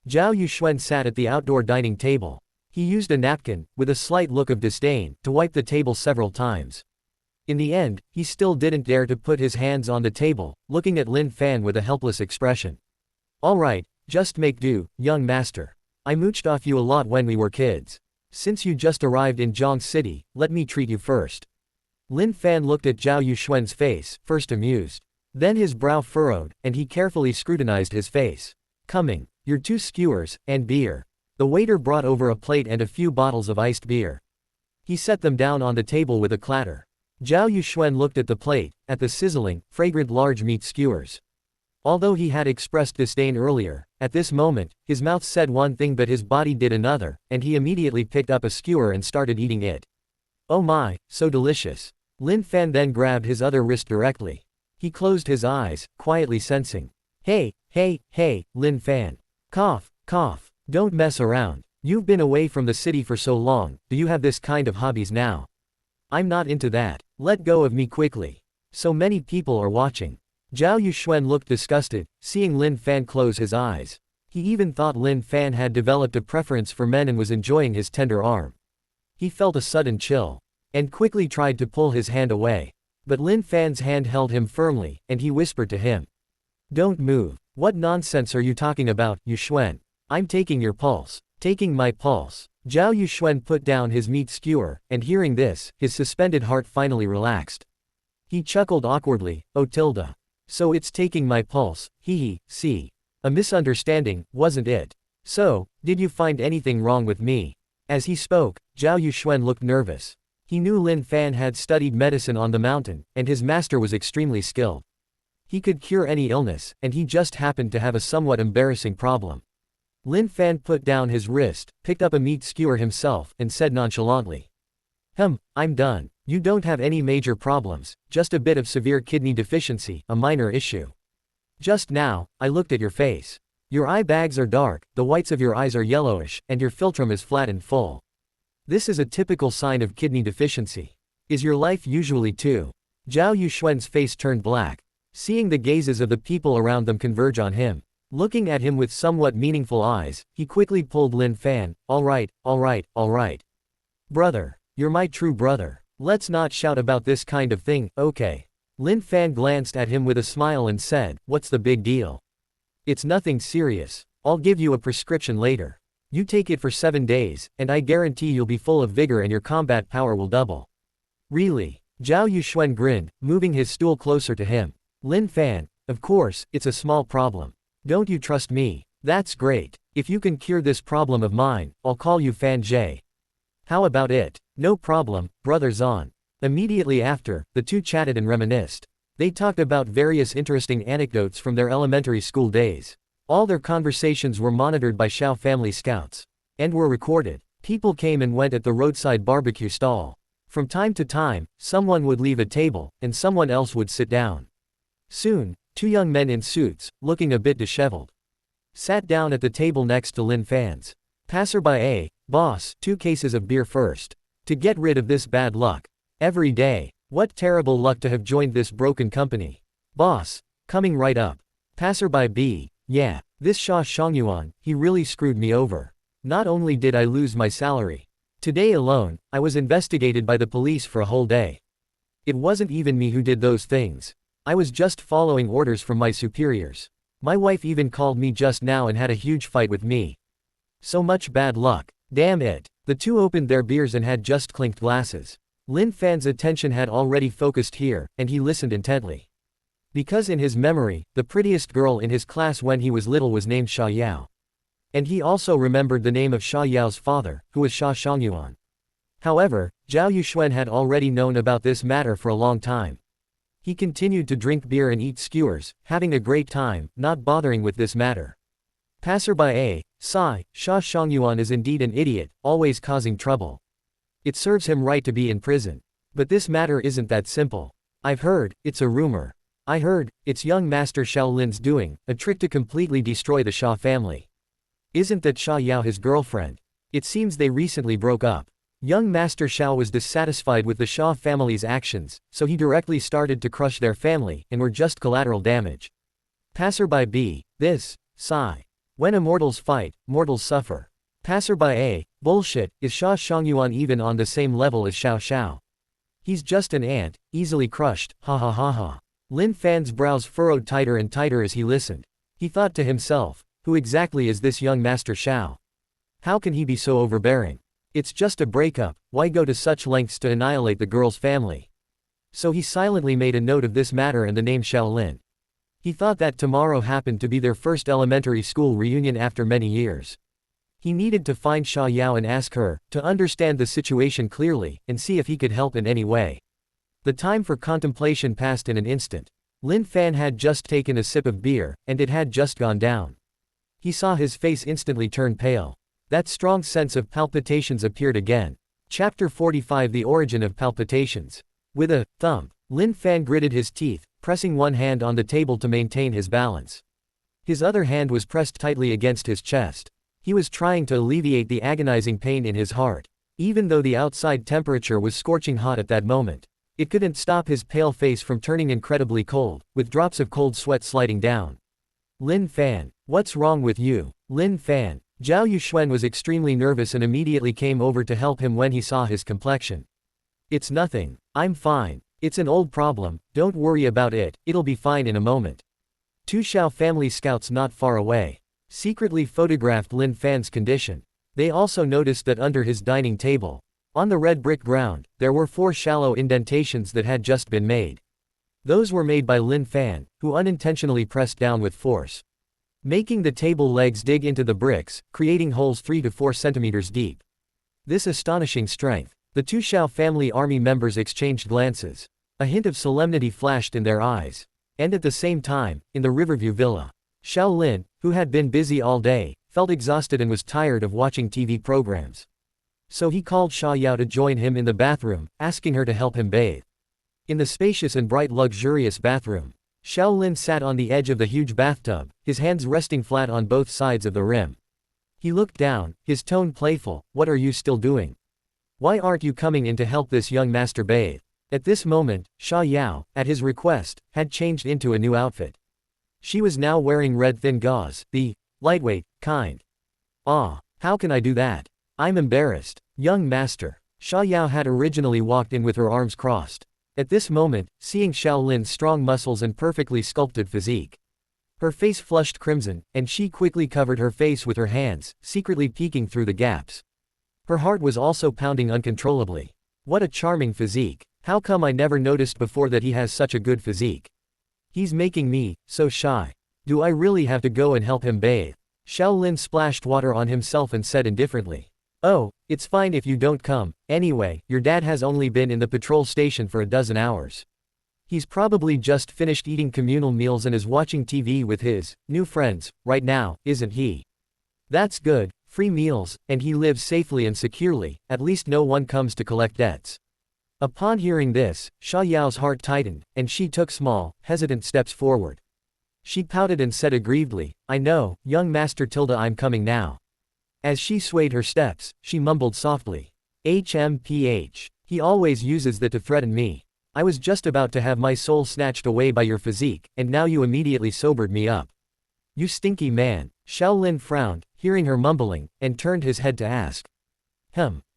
Zhao Yuxuan sat at the outdoor dining table. He used a napkin, with a slight look of disdain, to wipe the table several times. In the end, he still didn't dare to put his hands on the table, looking at Lin Fan with a helpless expression. Alright, just make do, young master. I mooched off you a lot when we were kids. Since you just arrived in Zhang City, let me treat you first. Lin Fan looked at Zhao Yuxuan's face, first amused. Then his brow furrowed, and he carefully scrutinized his face. Coming, your 2 skewers, and beer. The waiter brought over a plate and a few bottles of iced beer. He set them down on the table with a clatter. Zhao Yuxuan looked at the plate, at the sizzling, fragrant large meat skewers. Although he had expressed disdain earlier, at this moment, his mouth said one thing but his body did another, and he immediately picked up a skewer and started eating it. Oh my, so delicious. Lin Fan then grabbed his other wrist directly. He closed his eyes, quietly sensing. Hey, Lin Fan. Cough. Don't mess around. You've been away from the city for so long, do you have this kind of hobbies now? I'm not into that. Let go of me quickly. So many people are watching. Zhao Yuxuan looked disgusted, seeing Lin Fan close his eyes. He even thought Lin Fan had developed a preference for men and was enjoying his tender arm. He felt a sudden chill, and quickly tried to pull his hand away. But Lin Fan's hand held him firmly, and he whispered to him. Don't move. What nonsense are you talking about, Yuxuan? I'm taking your pulse. Taking my pulse. Zhao Yuxuan put down his meat skewer, and hearing this, his suspended heart finally relaxed. He chuckled awkwardly, oh tilde. So it's taking my pulse, hee. See. A misunderstanding, wasn't it? So, did you find anything wrong with me? As he spoke, Zhao Yuxuan looked nervous. He knew Lin Fan had studied medicine on the mountain, and his master was extremely skilled. He could cure any illness, and he just happened to have a somewhat embarrassing problem. Lin Fan put down his wrist, picked up a meat skewer himself, and said nonchalantly. I'm done. You don't have any major problems, just a bit of severe kidney deficiency, a minor issue. Just now, I looked at your face. Your eye bags are dark, the whites of your eyes are yellowish, and your philtrum is flat and full. This is a typical sign of kidney deficiency. Is your life usually too? Zhao Yuxuan's face turned black, seeing the gazes of the people around them converge on him. Looking at him with somewhat meaningful eyes, he quickly pulled Lin Fan. All right. Brother, you're my true brother. Let's not shout about this kind of thing, okay? Lin Fan glanced at him with a smile and said, what's the big deal? It's nothing serious. I'll give you a prescription later. You take it for 7 days, and I guarantee you'll be full of vigor and your combat power will double. Really? Zhao Yuxuan grinned, moving his stool closer to him. Lin Fan, of course, it's a small problem. Don't you trust me? That's great. If you can cure this problem of mine, I'll call you Fan Jie. How about it? No problem, brother Zan. Immediately after, the two chatted and reminisced. They talked about various interesting anecdotes from their elementary school days. All their conversations were monitored by Xiao family scouts. And were recorded. People came and went at the roadside barbecue stall. From time to time, someone would leave a table, and someone else would sit down. Soon, 2 young men in suits, looking a bit disheveled, sat down at the table next to Lin Fan's. Passerby A, boss, 2 cases of beer first. To get rid of this bad luck. Every day. What terrible luck to have joined this broken company. Boss, coming right up. Passerby B, yeah, this Sha Shongyuan, he really screwed me over. Not only did I lose my salary. Today alone, I was investigated by the police for a whole day. It wasn't even me who did those things. I was just following orders from my superiors. My wife even called me just now and had a huge fight with me. So much bad luck. Damn it. The two opened their beers and had just clinked glasses. Lin Fan's attention had already focused here, and he listened intently. Because in his memory, the prettiest girl in his class when he was little was named Sha Yao. And he also remembered the name of Sha Yao's father, who was Sha Shongyuan. However, Zhao Yuxuan had already known about this matter for a long time. He continued to drink beer and eat skewers, having a great time, not bothering with this matter. Passerby A, sigh, Sha Shongyuan is indeed an idiot, always causing trouble. It serves him right to be in prison. But this matter isn't that simple. I've heard, it's a rumor. I heard, it's young Master Xiao Lin's doing, a trick to completely destroy the Sha family. Isn't that Sha Yao his girlfriend? It seems they recently broke up. Young Master Xiao was dissatisfied with the Sha family's actions, so he directly started to crush their family, and were just collateral damage. Passerby B, this, sigh. When immortals fight, mortals suffer. Passerby A, bullshit, is Sha Shongyuan even on the same level as Xiao Xiao? He's just an ant, easily crushed, ha ha ha ha. Lin Fan's brows furrowed tighter and tighter as he listened. He thought to himself, who exactly is this young Master Xiao? How can he be so overbearing? It's just a breakup, why go to such lengths to annihilate the girl's family? So he silently made a note of this matter and the name Xiao Lin. He thought that tomorrow happened to be their first elementary school reunion after many years. He needed to find Sha Yao and ask her, to understand the situation clearly, and see if he could help in any way. The time for contemplation passed in an instant. Lin Fan had just taken a sip of beer, and it had just gone down. He saw his face instantly turn pale. That strong sense of palpitations appeared again. Chapter 45 The Origin of Palpitations. With a thump, Lin Fan gritted his teeth, pressing one hand on the table to maintain his balance. His other hand was pressed tightly against his chest. He was trying to alleviate the agonizing pain in his heart. Even though the outside temperature was scorching hot at that moment, it couldn't stop his pale face from turning incredibly cold, with drops of cold sweat sliding down. Lin Fan, what's wrong with you? Lin Fan. Zhao Yuxuan was extremely nervous and immediately came over to help him when he saw his complexion. It's nothing. I'm fine. It's an old problem, don't worry about it, it'll be fine in a moment. Two Xiao family scouts not far away secretly photographed Lin Fan's condition. They also noticed that under his dining table, on the red brick ground, there were 4 shallow indentations that had just been made. Those were made by Lin Fan, who unintentionally pressed down with force, making the table legs dig into the bricks, creating holes 3 to 4 centimeters deep. This astonishing strength. The two Xiao family army members exchanged glances. A hint of solemnity flashed in their eyes. And at the same time, in the Riverview Villa, Xiao Lin, who had been busy all day, felt exhausted and was tired of watching TV programs. So he called Xia Yao to join him in the bathroom, asking her to help him bathe. In the spacious and bright luxurious bathroom, Xiao Lin sat on the edge of the huge bathtub, his hands resting flat on both sides of the rim. He looked down, his tone playful. What are you still doing? Why aren't you coming in to help this young master bathe? At this moment, Xia Yao, at his request, had changed into a new outfit. She was now wearing red thin gauze, the lightweight kind. Ah, how can I do that? I'm embarrassed. Young master. Xia Yao had originally walked in with her arms crossed. At this moment, seeing Xiao Lin's strong muscles and perfectly sculpted physique, her face flushed crimson, and she quickly covered her face with her hands, secretly peeking through the gaps. Her heart was also pounding uncontrollably. What a charming physique. How come I never noticed before that he has such a good physique? He's making me so shy. Do I really have to go and help him bathe? Xiao Lin splashed water on himself and said indifferently. Oh, it's fine if you don't come. Anyway, your dad has only been in the patrol station for a dozen hours. He's probably just finished eating communal meals and is watching TV with his new friends right now, isn't he? That's good, free meals, and he lives safely and securely, at least no one comes to collect debts. Upon hearing this, Xia Yao's heart tightened, and she took small, hesitant steps forward. She pouted and said aggrievedly, I know, young master Tilda, I'm coming now. As she swayed her steps, she mumbled softly. HMPH. He always uses that to threaten me. I was just about to have my soul snatched away by your physique, and now you immediately sobered me up. You stinky man. Xiao Lin frowned, hearing her mumbling, and turned his head to ask.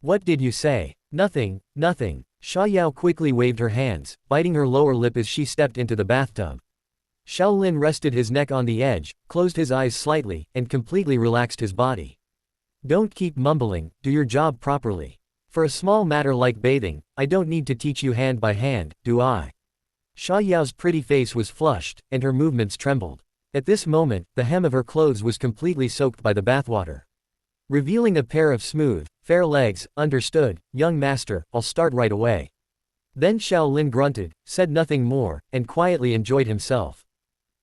What did you say? Nothing, nothing. Xia Yao quickly waved her hands, biting her lower lip as she stepped into the bathtub. Xiao Lin rested his neck on the edge, closed his eyes slightly, and completely relaxed his body. Don't keep mumbling, do your job properly. For a small matter like bathing, I don't need to teach you hand by hand, do I? Xia Yao's pretty face was flushed, and her movements trembled. At this moment, the hem of her clothes was completely soaked by the bathwater, revealing a pair of smooth, fair legs. Understood, young master, I'll start right away. Then Xiao Lin grunted, said nothing more, and quietly enjoyed himself.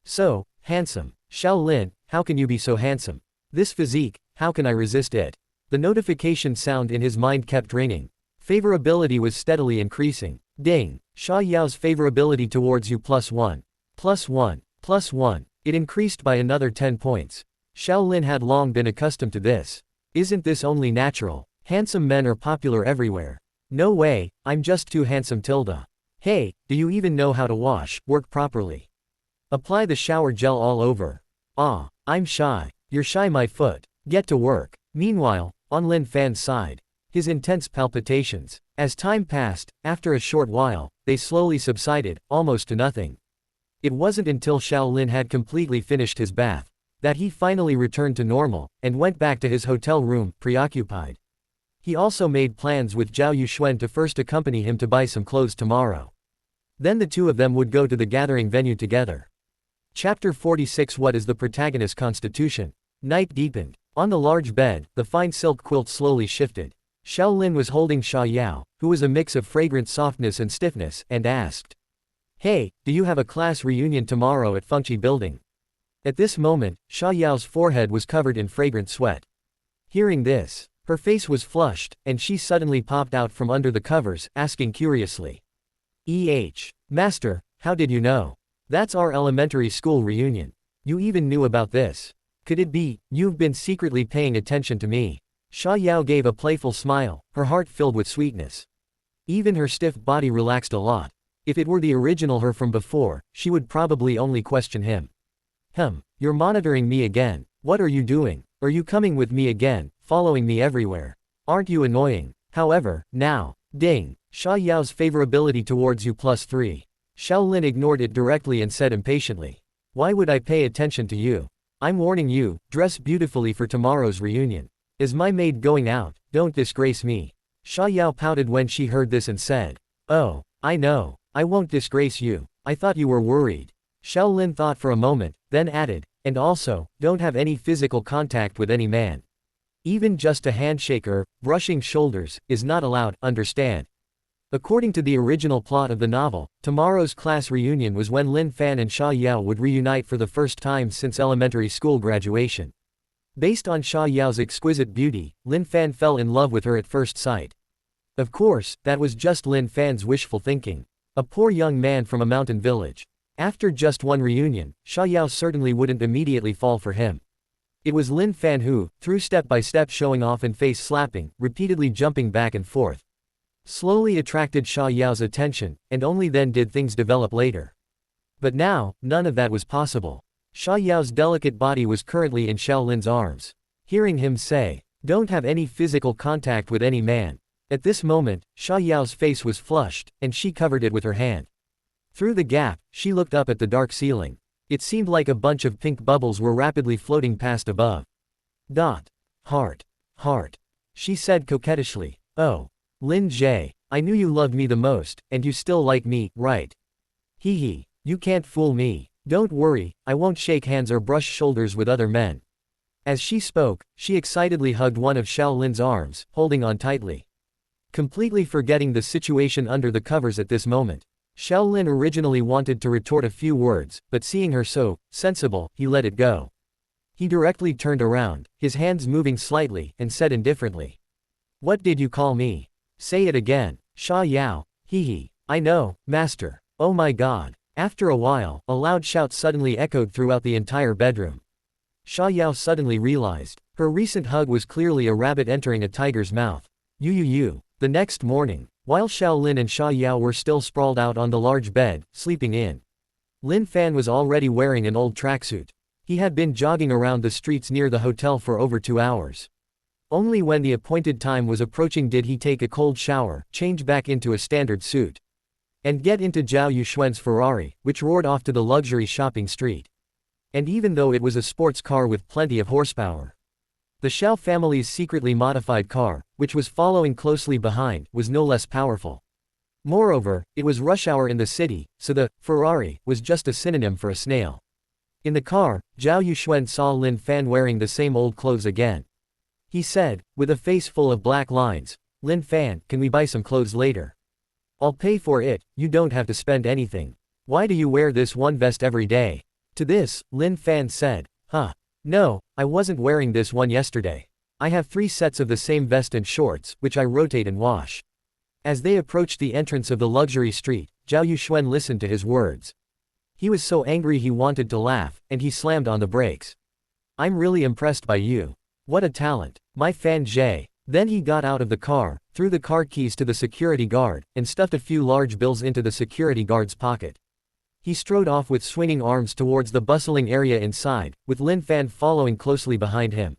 So, handsome. Xiao Lin, how can you be so handsome? This physique, how can I resist it? The notification sound in his mind kept ringing. Favorability was steadily increasing. Ding. Xia Yao's favorability towards you +1. +1. +1. It increased by another 10 points. Xiao Lin had long been accustomed to this. Isn't this only natural? Handsome men are popular everywhere. No way, I'm just too handsome Tilda. Hey, do you even know how to work properly? Apply the shower gel all over. Ah, I'm shy. You're shy my foot. Get to work. Meanwhile, on Lin Fan's side, his intense palpitations, as time passed, after a short while, they slowly subsided, almost to nothing. It wasn't until Xiao Lin had completely finished his bath that he finally returned to normal, and went back to his hotel room, preoccupied. He also made plans with Zhao Yuxuan to first accompany him to buy some clothes tomorrow. Then the two of them would go to the gathering venue together. Chapter 46. What is the protagonist's constitution? Night deepened. On the large bed, the fine silk quilt slowly shifted. Xiao Lin was holding Xia Yao, who was a mix of fragrant softness and stiffness, and asked, Hey, do you have a class reunion tomorrow at Fengqi Building? At this moment, Xia Yao's forehead was covered in fragrant sweat. Hearing this, her face was flushed, and she suddenly popped out from under the covers, asking curiously. Master, how did you know? That's our elementary school reunion. You even knew about this. Could it be, you've been secretly paying attention to me? Xia Yao gave a playful smile, her heart filled with sweetness. Even her stiff body relaxed a lot. If it were the original her from before, she would probably only question him. You're monitoring me again. What are you doing? Are you coming with me again, following me everywhere? Aren't you annoying? However, now. Ding. Sha Yao's favorability towards you +3. Xiao Lin ignored it directly and said impatiently. Why would I pay attention to you? I'm warning you, dress beautifully for tomorrow's reunion. Is my maid going out? Don't disgrace me. Sha Yao pouted when she heard this and said. Oh, I know. I won't disgrace you. I thought you were worried. Xiao Lin thought for a moment, then added, and also, don't have any physical contact with any man. Even just a handshake or brushing shoulders is not allowed, understand? According to the original plot of the novel, tomorrow's class reunion was when Lin Fan and Sha Yao would reunite for the first time since elementary school graduation. Based on Sha Yao's exquisite beauty, Lin Fan fell in love with her at first sight. Of course, that was just Lin Fan's wishful thinking. A poor young man from a mountain village. After just one reunion, Sha Yao certainly wouldn't immediately fall for him. It was Lin Fan who, through step-by-step showing off and face-slapping, repeatedly jumping back and forth, slowly attracted Sha Yao's attention, and only then did things develop later. But now, none of that was possible. Sha Yao's delicate body was currently in Xiao Lin's arms. Hearing him say, don't have any physical contact with any man. At this moment, Sha Yao's face was flushed, and she covered it with her hand. Through the gap, she looked up at the dark ceiling. It seemed like a bunch of pink bubbles were rapidly floating past above. Dot. Heart. Heart. She said coquettishly. Oh. Lin Jie, I knew you loved me the most, and you still like me, right? Hee hee. You can't fool me. Don't worry, I won't shake hands or brush shoulders with other men. As she spoke, she excitedly hugged one of Xiao Lin's arms, holding on tightly. Completely forgetting the situation under the covers at this moment. Xiao Lin originally wanted to retort a few words, but seeing her so sensible, he let it go. He directly turned around, his hands moving slightly, and said indifferently. What did you call me? Say it again. Sha Yao. Hee hee. I know, master. Oh my god. After a while, a loud shout suddenly echoed throughout the entire bedroom. Sha Yao suddenly realized, her recent hug was clearly a rabbit entering a tiger's mouth. You. The next morning, while Xiao Lin and Sha Yao were still sprawled out on the large bed, sleeping in, Lin Fan was already wearing an old tracksuit. He had been jogging around the streets near the hotel for over 2 hours. Only when the appointed time was approaching did he take a cold shower, change back into a standard suit, and get into Zhao Yuxuan's Ferrari, which roared off to the luxury shopping street. And even though it was a sports car with plenty of horsepower, the Xiao family's secretly modified car, which was following closely behind, was no less powerful. Moreover, it was rush hour in the city, so the Ferrari was just a synonym for a snail. In the car, Zhao Yuxuan saw Lin Fan wearing the same old clothes again. He said, with a face full of black lines, Lin Fan, can we buy some clothes later? I'll pay for it, you don't have to spend anything. Why do you wear this one vest every day? To this, Lin Fan said, huh. No, I wasn't wearing this one yesterday. I have 3 sets of the same vest and shorts, which I rotate and wash. As they approached the entrance of the luxury street, Zhao Yuxuan listened to his words. He was so angry he wanted to laugh, and he slammed on the brakes. I'm really impressed by you. What a talent. My Fan Jie. Then he got out of the car, threw the car keys to the security guard, and stuffed a few large bills into the security guard's pocket. He strode off with swinging arms towards the bustling area inside, with Lin Fan following closely behind him.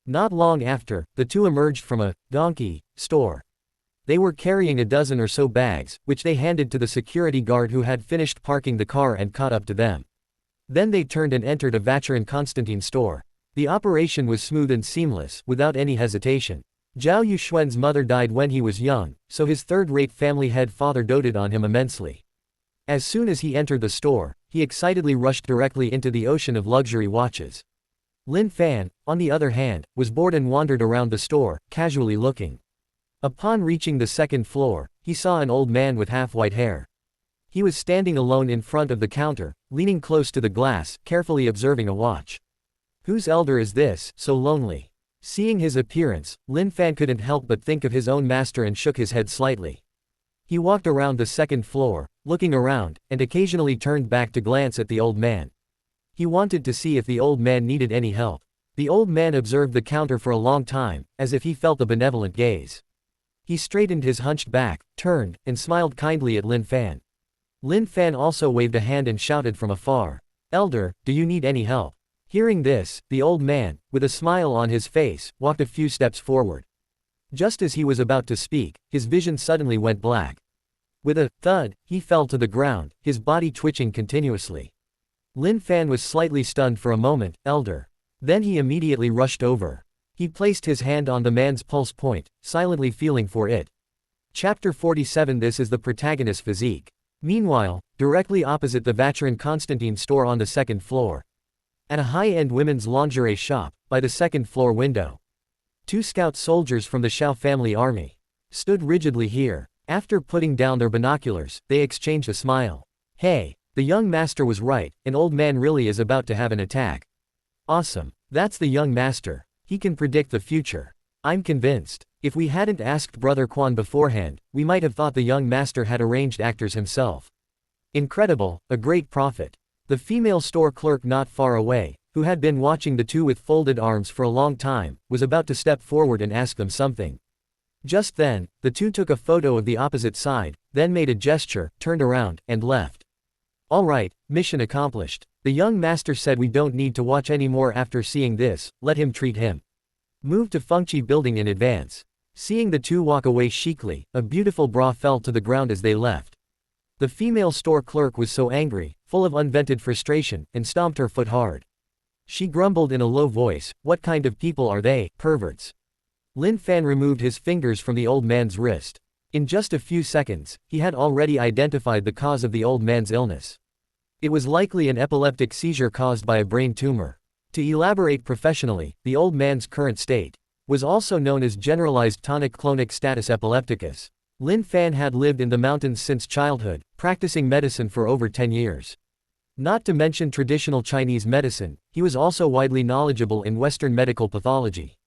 Not long after, the two emerged from a donkey store. They were carrying a dozen or so bags, which they handed to the security guard who had finished parking the car and caught up to them. Then they turned and entered a Vacherin Constantine store. The operation was smooth and seamless, without any hesitation. Zhao Yuxuan's mother died when he was young, so his third-rate family head father doted on him immensely. As soon as he entered the store, he excitedly rushed directly into the ocean of luxury watches. Lin Fan, on the other hand, was bored and wandered around the store, casually looking. Upon reaching the second floor, he saw an old man with half-white hair. He was standing alone in front of the counter, leaning close to the glass, carefully observing a watch. Whose elder is this, so lonely? Seeing his appearance, Lin Fan couldn't help but think of his own master and shook his head slightly. He walked around the second floor, looking around, and occasionally turned back to glance at the old man. He wanted to see if the old man needed any help. The old man observed the counter for a long time, as if he felt a benevolent gaze. He straightened his hunched back, turned, and smiled kindly at Lin Fan. Lin Fan also waved a hand and shouted from afar. Elder, do you need any help? Hearing this, the old man, with a smile on his face, walked a few steps forward. Just as he was about to speak, his vision suddenly went black. With a thud, he fell to the ground, his body twitching continuously. Lin Fan was slightly stunned for a moment, elder. Then he immediately rushed over. He placed his hand on the man's pulse point, silently feeling for it. Chapter 47. This is the protagonist's physique. Meanwhile, directly opposite the Vacheron Constantine store on the second floor. At a high-end women's lingerie shop, by the second-floor window. 2 scout soldiers from the Shao family army stood rigidly here. After putting down their binoculars, they exchanged a smile. Hey, the young master was right, an old man really is about to have an attack. Awesome. That's the young master. He can predict the future. I'm convinced. If we hadn't asked Brother Quan beforehand, we might have thought the young master had arranged actors himself. Incredible, a great prophet. The female store clerk not far away, who had been watching the two with folded arms for a long time, was about to step forward and ask them something. Just then, the two took a photo of the opposite side, then made a gesture, turned around, and left. All right, mission accomplished. The young master said we don't need to watch anymore after seeing this, let him treat him. Move to Fengqi building in advance. Seeing the two walk away chicly, a beautiful bra fell to the ground as they left. The female store clerk was so angry, full of unvented frustration, and stomped her foot hard. She grumbled in a low voice, what kind of people are they, perverts? Lin Fan removed his fingers from the old man's wrist. In just a few seconds, he had already identified the cause of the old man's illness. It was likely an epileptic seizure caused by a brain tumor. To elaborate professionally, the old man's current state was also known as generalized tonic-clonic status epilepticus. Lin Fan had lived in the mountains since childhood, practicing medicine for over 10 years. Not to mention traditional Chinese medicine, he was also widely knowledgeable in Western medical pathology.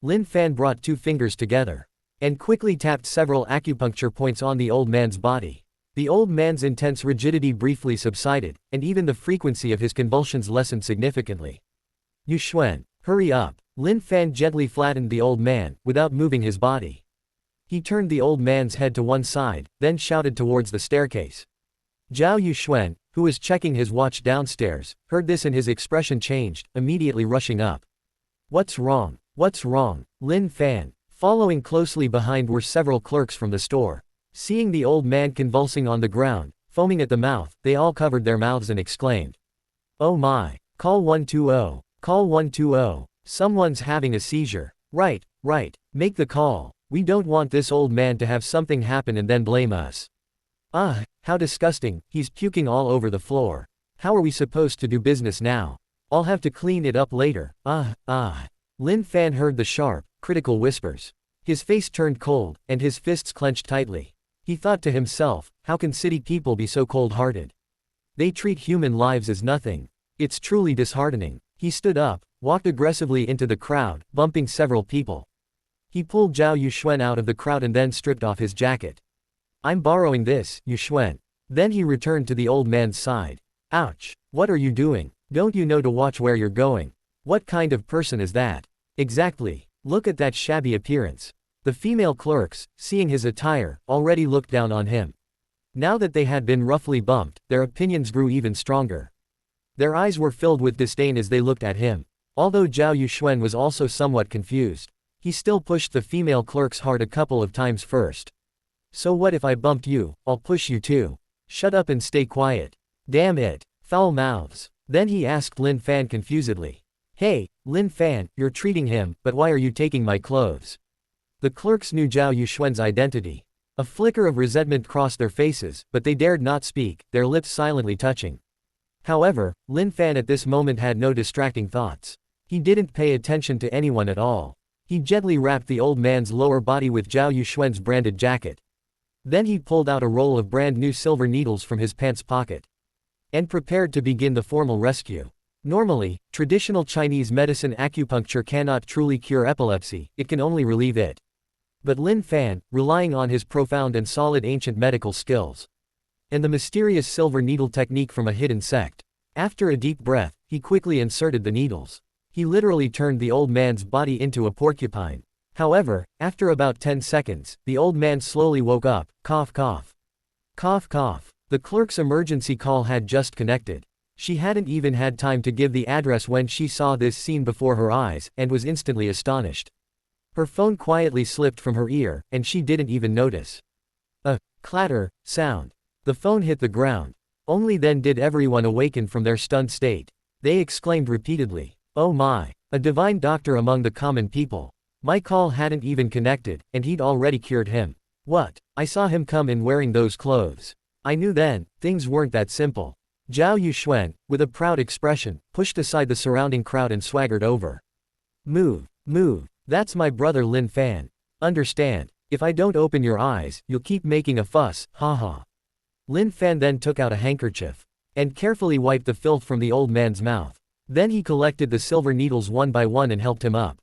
Lin Fan brought 2 fingers together and quickly tapped several acupuncture points on the old man's body. The old man's intense rigidity briefly subsided, and even the frequency of his convulsions lessened significantly. Yu Xuan, hurry up. Lin Fan gently flattened the old man, without moving his body. He turned the old man's head to one side, then shouted towards the staircase. Zhao Yuxuan, who was checking his watch downstairs, heard this and his expression changed, immediately rushing up. What's wrong? What's wrong? Lin Fan. Following closely behind were several clerks from the store. Seeing the old man convulsing on the ground, foaming at the mouth, they all covered their mouths and exclaimed. Oh my! Call 120! Call 120! Someone's having a seizure. Right, make the call. We don't want this old man to have something happen and then blame us. Ah, how disgusting, he's puking all over the floor. How are we supposed to do business now? I'll have to clean it up later. Lin Fan heard the sharp, critical whispers. His face turned cold, and his fists clenched tightly. He thought to himself, how can city people be so cold-hearted? They treat human lives as nothing. It's truly disheartening. He stood up, walked aggressively into the crowd, bumping several people. He pulled Zhao Yuxuan out of the crowd and then stripped off his jacket. I'm borrowing this, Yuxuan. Then he returned to the old man's side. Ouch! What are you doing? Don't you know to watch where you're going? What kind of person is that? Exactly. Look at that shabby appearance. The female clerks, seeing his attire, already looked down on him. Now that they had been roughly bumped, their opinions grew even stronger. Their eyes were filled with disdain as they looked at him. Although Zhao Yuxuan was also somewhat confused, he still pushed the female clerks hard a couple of times first. So what if I bumped you? I'll push you too. Shut up and stay quiet. Damn it. Foul mouths. Then he asked Lin Fan confusedly. Hey, Lin Fan, you're treating him, but why are you taking my clothes? The clerks knew Zhao Yuxuan's identity. A flicker of resentment crossed their faces, but they dared not speak, their lips silently touching. However, Lin Fan at this moment had no distracting thoughts. He didn't pay attention to anyone at all. He gently wrapped the old man's lower body with Zhao Yuxuan's branded jacket. Then he pulled out a roll of brand new silver needles from his pants pocket. And prepared to begin the formal rescue. Normally, traditional Chinese medicine acupuncture cannot truly cure epilepsy, it can only relieve it. But Lin Fan, relying on his profound and solid ancient medical skills, and the mysterious silver needle technique from a hidden sect. After a deep breath, he quickly inserted the needles. He literally turned the old man's body into a porcupine. However, after about 10 seconds, the old man slowly woke up, cough cough. Cough cough. The clerk's emergency call had just connected. She hadn't even had time to give the address when she saw this scene before her eyes, and was instantly astonished. Her phone quietly slipped from her ear, and she didn't even notice. A clatter sound. The phone hit the ground. Only then did everyone awaken from their stunned state. They exclaimed repeatedly, "Oh my! A divine doctor among the common people. My call hadn't even connected, and he'd already cured him. What? I saw him come in wearing those clothes. I knew then, things weren't that simple." Zhao Yuxuan, with a proud expression, pushed aside the surrounding crowd and swaggered over. "Move, move, that's my brother Lin Fan. Understand, if I don't open your eyes, you'll keep making a fuss, haha." Lin Fan then took out a handkerchief and carefully wiped the filth from the old man's mouth. Then he collected the silver needles one by one and helped him up.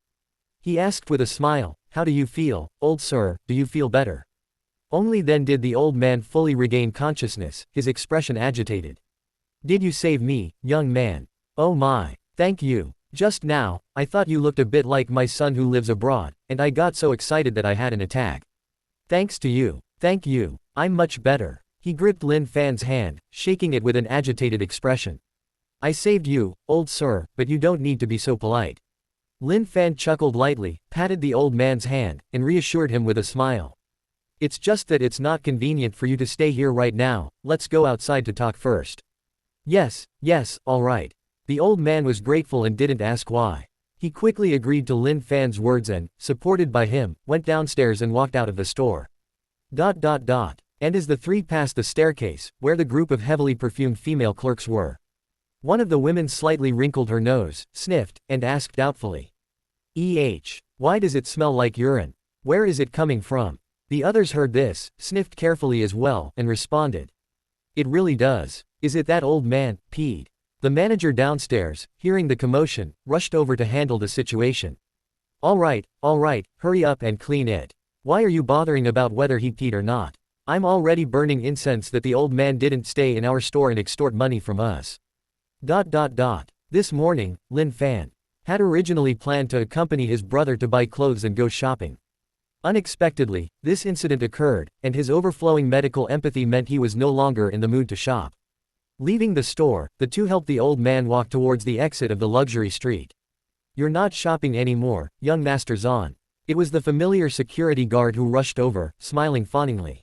He asked with a smile, "How do you feel, old sir, do you feel better?" Only then did the old man fully regain consciousness, his expression agitated. "Did you save me, young man? Oh my, thank you. Just now, I thought you looked a bit like my son who lives abroad, and I got so excited that I had an attack. Thanks to you, thank you, I'm much better." He gripped Lin Fan's hand, shaking it with an agitated expression. "I saved you, old sir, but you don't need to be so polite." Lin Fan chuckled lightly, patted the old man's hand, and reassured him with a smile. "It's just that it's not convenient for you to stay here right now, let's go outside to talk first." Yes, all right." The old man was grateful and didn't ask why. He quickly agreed to Lin Fan's words and, supported by him, went downstairs and walked out of the store. And as the three passed the staircase, where the group of heavily perfumed female clerks were, one of the women slightly wrinkled her nose, sniffed, and asked doubtfully, "Why does it smell like urine? Where is it coming from?" The others heard this, sniffed carefully as well, and responded, "It really does. Is it that old man, peed?" The manager downstairs, hearing the commotion, rushed over to handle the situation. All right, hurry up and clean it. Why are you bothering about whether he peed or not? I'm already burning incense that the old man didn't stay in our store and extort money from us." This morning, Lin Fan had originally planned to accompany his brother to buy clothes and go shopping. Unexpectedly, this incident occurred, and his overflowing medical empathy meant he was no longer in the mood to shop. Leaving the store, the two helped the old man walk towards the exit of the luxury street. "You're not shopping anymore, young Master Zan." It was the familiar security guard who rushed over, smiling fawningly.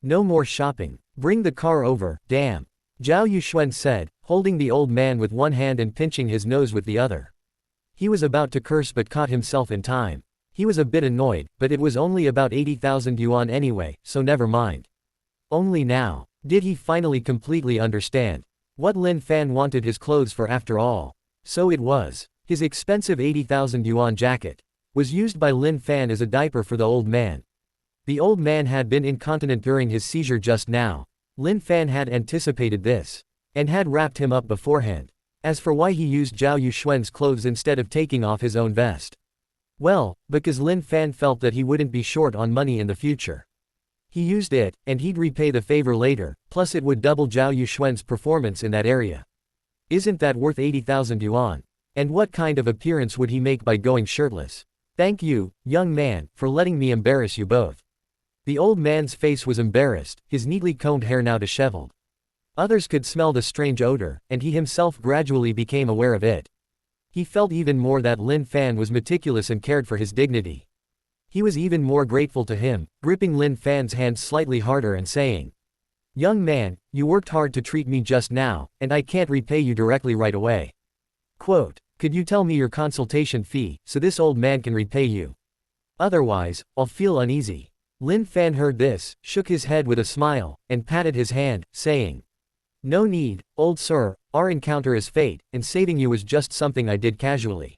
"No more shopping. Bring the car over, damn," Zhao Yuxuan said, holding the old man with one hand and pinching his nose with the other. He was about to curse but caught himself in time. He was a bit annoyed, but it was only about 80,000 yuan anyway, so never mind. Only now did he finally completely understand what Lin Fan wanted his clothes for after all. So it was. His expensive 80,000 yuan jacket was used by Lin Fan as a diaper for the old man. The old man had been incontinent during his seizure just now. Lin Fan had anticipated this and had wrapped him up beforehand. As for why he used Zhao Yuxuan's clothes instead of taking off his own vest, well, because Lin Fan felt that he wouldn't be short on money in the future. He used it, and he'd repay the favor later, plus it would double Zhao Yuxuan's performance in that area. Isn't that worth 80,000 yuan? And what kind of appearance would he make by going shirtless? Thank you, young man, for letting me embarrass you both. The old man's face was embarrassed, his neatly combed hair now disheveled. Others could smell the strange odor, and he himself gradually became aware of it. He felt even more that Lin Fan was meticulous and cared for his dignity. He was even more grateful to him, gripping Lin Fan's hand slightly harder and saying, "Young man, you worked hard to treat me just now, and I can't repay you directly right away. Quote, could you tell me your consultation fee, so this old man can repay you? Otherwise, I'll feel uneasy." Lin Fan heard this, shook his head with a smile, and patted his hand, saying, "No need, old sir, our encounter is fate, and saving you was just something I did casually.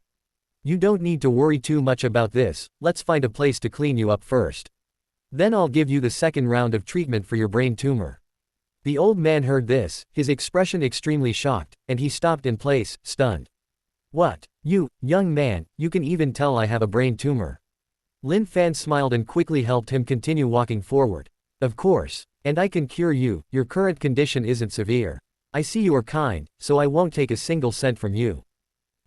You don't need to worry too much about this, let's find a place to clean you up first. Then I'll give you the second round of treatment for your brain tumor." The old man heard this, his expression extremely shocked, and he stopped in place, stunned. "What? You, young man, you can even tell I have a brain tumor?" Lin Fan smiled and quickly helped him continue walking forward. "Of course. And I can cure you, your current condition isn't severe. I see you are kind, so I won't take a single cent from you.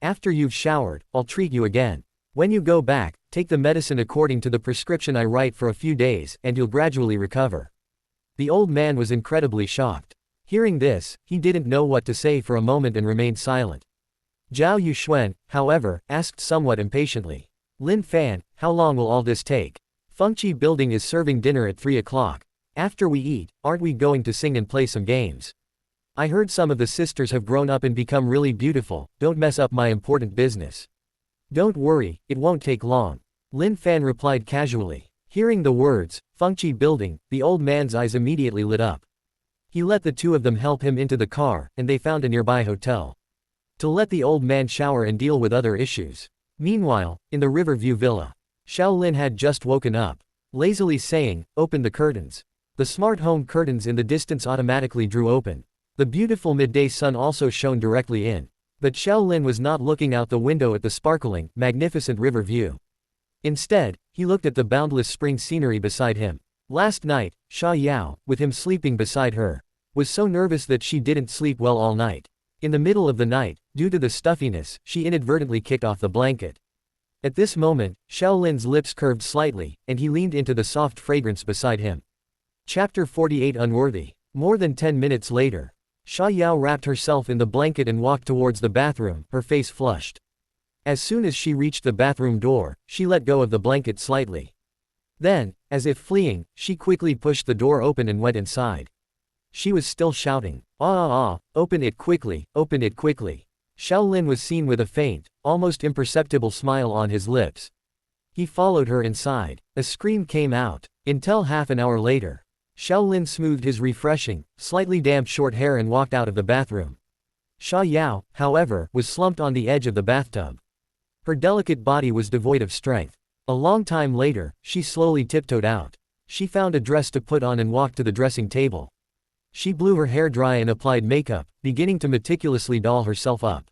After you've showered, I'll treat you again. When you go back, take the medicine according to the prescription I write for a few days, and you'll gradually recover." The old man was incredibly shocked. Hearing this, he didn't know what to say for a moment and remained silent. Zhao Yuxuan, however, asked somewhat impatiently. Lin Fan, how long will all this take? Fengqi Building is serving dinner at 3 o'clock. After we eat, aren't we going to sing and play some games? I heard some of the sisters have grown up and become really beautiful, don't mess up my important business. Don't worry, it won't take long. Lin Fan replied casually. Hearing the words, Fengqi Building, the old man's eyes immediately lit up. He let the two of them help him into the car, and they found a nearby hotel. To let the old man shower and deal with other issues. Meanwhile, in the Riverview Villa, Shaolin had just woken up. Lazily saying, open the curtains. The smart home curtains in the distance automatically drew open. The beautiful midday sun also shone directly in. But Shaolin was not looking out the window at the sparkling, magnificent river view. Instead, he looked at the boundless spring scenery beside him. Last night, Sha Yao, with him sleeping beside her, was so nervous that she didn't sleep well all night. In the middle of the night, due to the stuffiness, she inadvertently kicked off the blanket. At this moment, Shaolin's lips curved slightly, and he leaned into the soft fragrance beside him. Chapter 48 Unworthy. More than 10 minutes later, Sha Yao wrapped herself in the blanket and walked towards the bathroom, her face flushed. As soon as she reached the bathroom door, she let go of the blanket slightly. Then, as if fleeing, she quickly pushed the door open and went inside. She was still shouting, open it quickly, open it quickly. Shaolin was seen with a faint, almost imperceptible smile on his lips. He followed her inside. A scream came out. Until half an hour later, Shaolin smoothed his refreshing, slightly damp short hair and walked out of the bathroom. Sha Yao, however, was slumped on the edge of the bathtub. Her delicate body was devoid of strength. A long time later, she slowly tiptoed out. She found a dress to put on and walked to the dressing table. She blew her hair dry and applied makeup, beginning to meticulously doll herself up.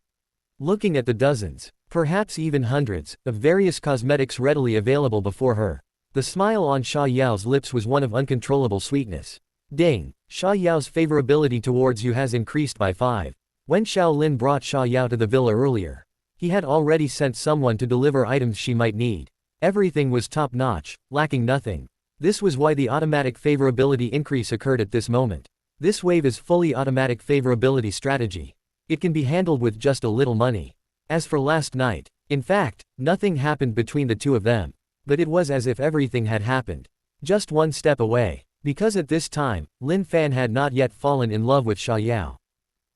Looking at the dozens, perhaps even hundreds, of various cosmetics readily available before her, the smile on Sha Yao's lips was one of uncontrollable sweetness. Ding! Sha Yao's favorability towards you has increased by 5. When Shaolin brought Sha Yao to the villa earlier, he had already sent someone to deliver items she might need. Everything was top-notch, lacking nothing. This was why the automatic favorability increase occurred at this moment. This wave is fully automatic favorability strategy. It can be handled with just a little money. As for last night, in fact, nothing happened between the two of them. But it was as if everything had happened. Just one step away. Because at this time, Lin Fan had not yet fallen in love with Sha Yao.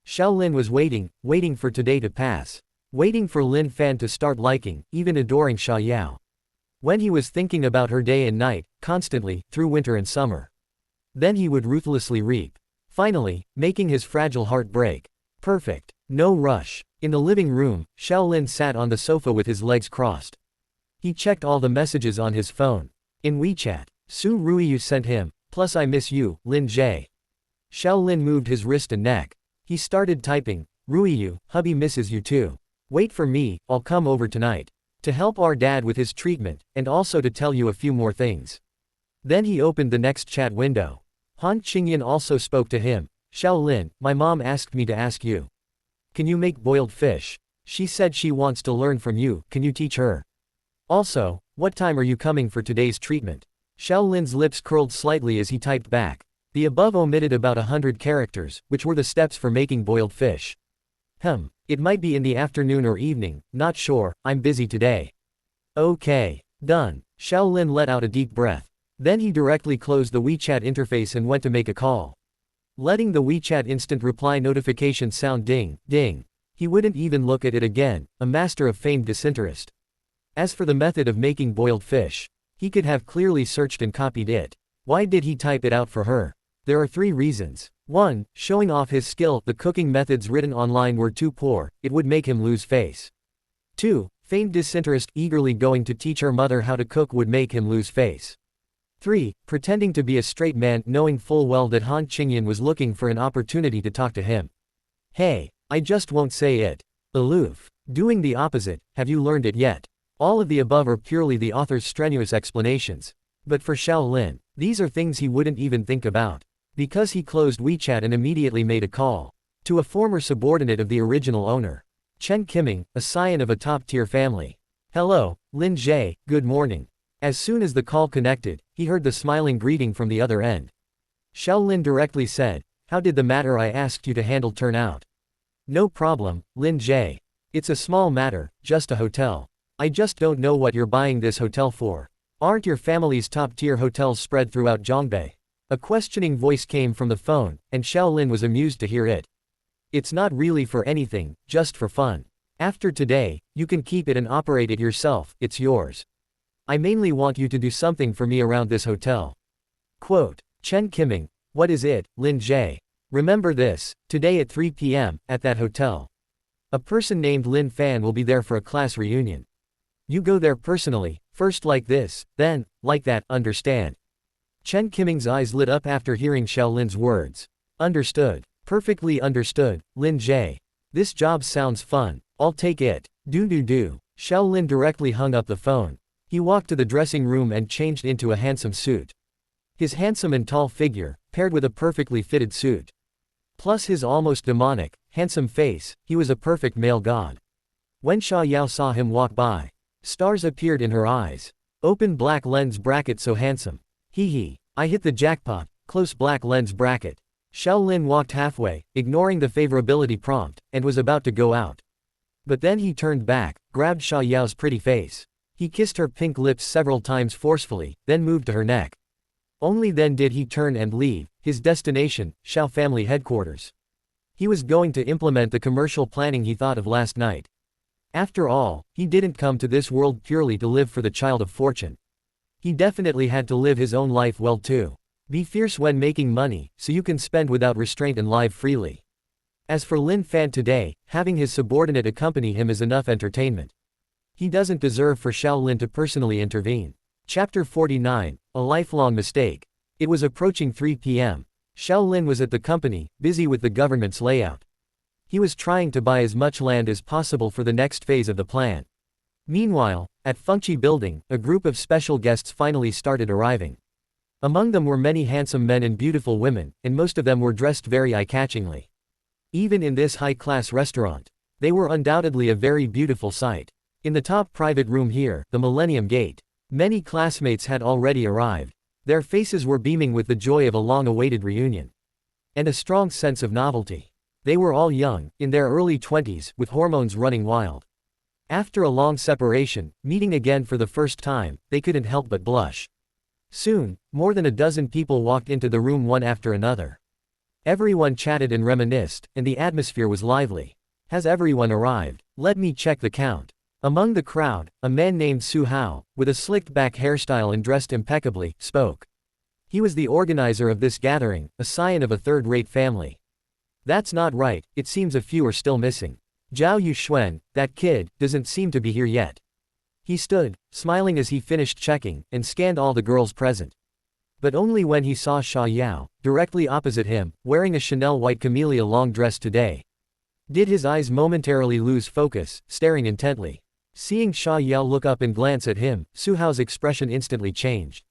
Shaolin was waiting for today to pass. Waiting for Lin Fan to start liking, even adoring Sha Yao. When he was thinking about her day and night, constantly, through winter and summer. Then he would ruthlessly reap. Finally, making his fragile heart break. Perfect. No rush. In the living room, Shaolin sat on the sofa with his legs crossed. He checked all the messages on his phone. In WeChat, Su Ruiyu sent him, plus I miss you, Lin Jie. Shaolin moved his wrist and neck. He started typing, Ruiyu, hubby misses you too. Wait for me, I'll come over tonight. To help our dad with his treatment, and also to tell you a few more things. Then he opened the next chat window. Han Qingyan also spoke to him. Shaolin, my mom asked me to ask you. Can you make boiled fish? She said she wants to learn from you, can you teach her? Also, what time are you coming for today's treatment? Shaolin's lips curled slightly as he typed back. The above omitted about 100 characters, which were the steps for making boiled fish. It might be in the afternoon or evening, not sure, I'm busy today. Okay. Done. Shaolin let out a deep breath. Then he directly closed the WeChat interface and went to make a call. Letting the WeChat instant reply notification sound ding, ding. He wouldn't even look at it again, a master of famed disinterest. As for the method of making boiled fish, he could have clearly searched and copied it. Why did he type it out for her? There are 3 reasons. 1. Showing off his skill. The cooking methods written online were too poor, it would make him lose face. 2. Famed disinterest. Eagerly going to teach her mother how to cook would make him lose face. 3. Pretending to be a straight man, knowing full well that Han Qingyan was looking for an opportunity to talk to him. Hey, I just won't say it. Aloof. Doing the opposite, have you learned it yet? All of the above are purely the author's strenuous explanations. But for Shaolin, these are things he wouldn't even think about. Because he closed WeChat and immediately made a call. To a former subordinate of the original owner. Chen Qiming, a scion of a top-tier family. Hello, Lin Jie, good morning. As soon as the call connected, he heard the smiling greeting from the other end. Shaolin directly said, How did the matter I asked you to handle turn out? No problem, Lin Jae. It's a small matter, just a hotel. I just don't know what you're buying this hotel for. Aren't your family's top-tier hotels spread throughout Zhongbei? A questioning voice came from the phone, and Xiao Lin was amused to hear it. It's not really for anything, just for fun. After today, you can keep it and operate it yourself, it's yours. I mainly want you to do something for me around this hotel. Quote, Chen Qiming, what is it, Lin Jae? Remember this, today at 3 p.m., at that hotel. A person named Lin Fan will be there for a class reunion. You go there personally, first like this, then, like that, understand? Chen Qiming's eyes lit up after hearing Xiao Lin's words. Understood. Perfectly understood, Lin Jae. This job sounds fun, I'll take it. Do. Xiao Lin directly hung up the phone. He walked to the dressing room and changed into a handsome suit. His handsome and tall figure, paired with a perfectly fitted suit. Plus his almost demonic, handsome face, he was a perfect male god. When Xia Yao saw him walk by, stars appeared in her eyes. Open black lens bracket so handsome. Hee, I hit the jackpot, close black lens bracket. Xiao Lin walked halfway, ignoring the favorability prompt, and was about to go out. But then he turned back, grabbed Xia Yao's pretty face. He kissed her pink lips several times forcefully, then moved to her neck. Only then did he turn and leave, his destination, Xiao family headquarters. He was going to implement the commercial planning he thought of last night. After all, he didn't come to this world purely to live for the child of fortune. He definitely had to live his own life well too. Be fierce when making money, so you can spend without restraint and live freely. As for Lin Fan today, having his subordinate accompany him is enough entertainment. He doesn't deserve for Xiao Lin to personally intervene. Chapter 49, A Lifelong Mistake. It was approaching 3 p.m. Xiao Lin was at the company, busy with the government's layout. He was trying to buy as much land as possible for the next phase of the plan. Meanwhile, at Fengqi Building, a group of special guests finally started arriving. Among them were many handsome men and beautiful women, and most of them were dressed very eye-catchingly. Even in this high-class restaurant, they were undoubtedly a very beautiful sight. In the top private room here, the Millennium Gate, many classmates had already arrived. Their faces were beaming with the joy of a long-awaited reunion. And a strong sense of novelty. They were all young, in their early 20s, with hormones running wild. After a long separation, meeting again for the first time, they couldn't help but blush. Soon, more than a dozen people walked into the room one after another. Everyone chatted and reminisced, and the atmosphere was lively. Has everyone arrived? Let me check the count. Among the crowd, a man named Su Hao, with a slicked-back hairstyle and dressed impeccably, spoke. He was the organizer of this gathering, a scion of a third-rate family. That's not right, it seems a few are still missing. Zhao Yuxuan, that kid, doesn't seem to be here yet. He stood, smiling as he finished checking, and scanned all the girls present. But only when he saw Xia Yao, directly opposite him, wearing a Chanel white camellia long dress today. Did his eyes momentarily lose focus, staring intently. Seeing Xia Yao look up and glance at him, Su Hao's expression instantly changed.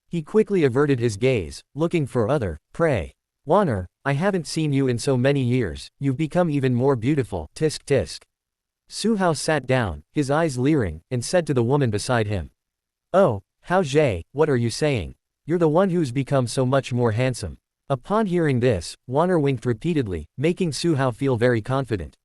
He quickly averted his gaze, looking for other prey. Wanner, I haven't seen you in so many years, you've become even more beautiful, tisk tisk. Su Hao sat down, his eyes leering, and said to the woman beside him. Oh, Hao Zhe, what are you saying? You're the one who's become so much more handsome. Upon hearing this, Wanner winked repeatedly, making Su Hao feel very confident.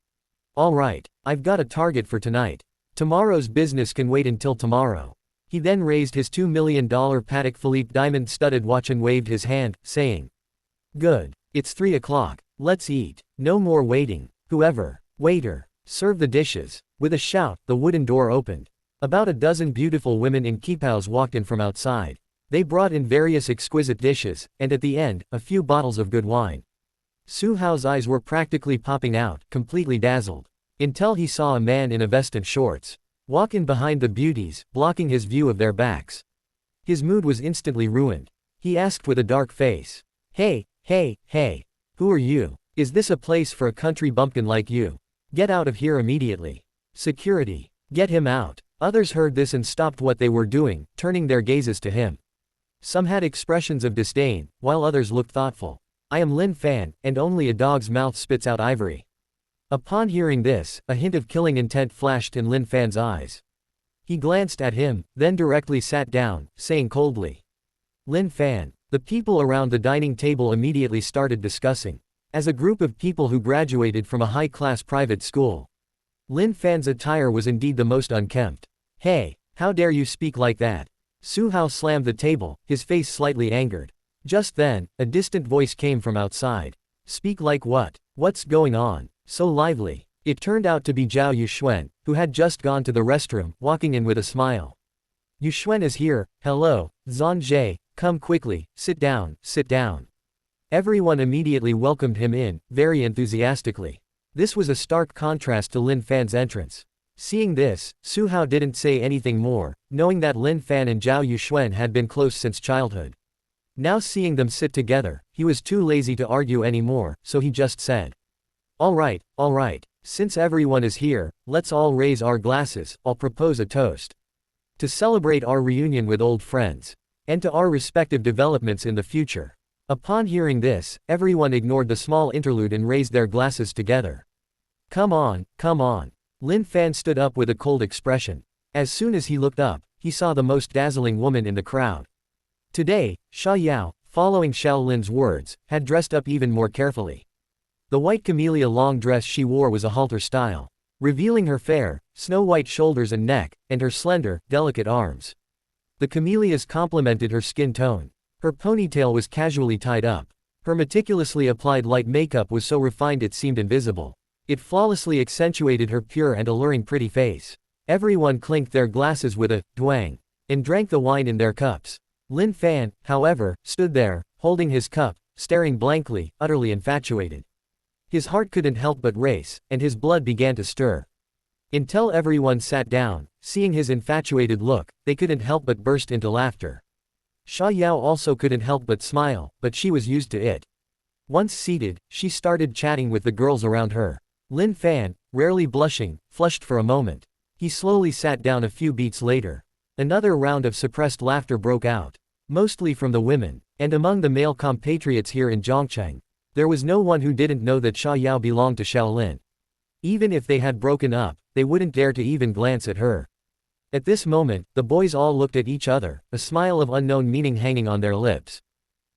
All right, I've got a target for tonight. Tomorrow's business can wait until tomorrow. He then raised his $2 million Patek Philippe diamond-studded watch and waved his hand, saying. Good. It's 3 o'clock. Let's eat. No more waiting. Whoever. Waiter. Serve the dishes. With a shout, the wooden door opened. About a dozen beautiful women in kipaos walked in from outside. They brought in various exquisite dishes, and at the end, a few bottles of good wine. Su Hao's eyes were practically popping out, completely dazzled. Until he saw a man in a vest and shorts walk in behind the beauties, blocking his view of their backs. His mood was instantly ruined. He asked with a dark face. Hey, who are you? Is this a place for a country bumpkin like you? Get out of here immediately. Security. Get him out. Others heard this and stopped what they were doing, turning their gazes to him. Some had expressions of disdain, while others looked thoughtful. I am Lin Fan, and only a dog's mouth spits out ivory. Upon hearing this, a hint of killing intent flashed in Lin Fan's eyes. He glanced at him, then directly sat down, saying coldly. Lin Fan. The people around the dining table immediately started discussing. As a group of people who graduated from a high-class private school, Lin Fan's attire was indeed the most unkempt. Hey, how dare you speak like that? Su Hao slammed the table, his face slightly angered. Just then, a distant voice came from outside. Speak like what? What's going on? So lively. It turned out to be Zhao Yuxuan, who had just gone to the restroom, walking in with a smile. Yuxuan is here. Hello, Zhan Jie, come quickly, sit down, sit down. Everyone immediately welcomed him in, very enthusiastically. This was a stark contrast to Lin Fan's entrance. Seeing this, Su Hao didn't say anything more, knowing that Lin Fan and Zhao Yuxuan had been close since childhood. Now seeing them sit together, he was too lazy to argue anymore, so he just said, all right, since everyone is here, let's all raise our glasses. I'll propose a toast. To celebrate our reunion with old friends, and to our respective developments in the future. Upon hearing this, everyone ignored the small interlude and raised their glasses together. Come on. Lin Fan stood up with a cold expression. As soon as he looked up, he saw the most dazzling woman in the crowd. Today, Xia Yao, following Xiao Lin's words, had dressed up even more carefully. The white camellia long dress she wore was a halter style, revealing her fair, snow-white shoulders and neck, and her slender, delicate arms. The camellias complemented her skin tone. Her ponytail was casually tied up. Her meticulously applied light makeup was so refined it seemed invisible. It flawlessly accentuated her pure and alluring pretty face. Everyone clinked their glasses with a dwang, and drank the wine in their cups. Lin Fan, however, stood there, holding his cup, staring blankly, utterly infatuated. His heart couldn't help but race, and his blood began to stir. Until everyone sat down, seeing his infatuated look, they couldn't help but burst into laughter. Xia Yao also couldn't help but smile, but she was used to it. Once seated, she started chatting with the girls around her. Lin Fan, rarely blushing, flushed for a moment. He slowly sat down a few beats later. Another round of suppressed laughter broke out. Mostly from the women, and among the male compatriots here in Zhongcheng. There was no one who didn't know that Xia Yao belonged to Shaolin. Even if they had broken up, they wouldn't dare to even glance at her. At this moment, the boys all looked at each other, a smile of unknown meaning hanging on their lips.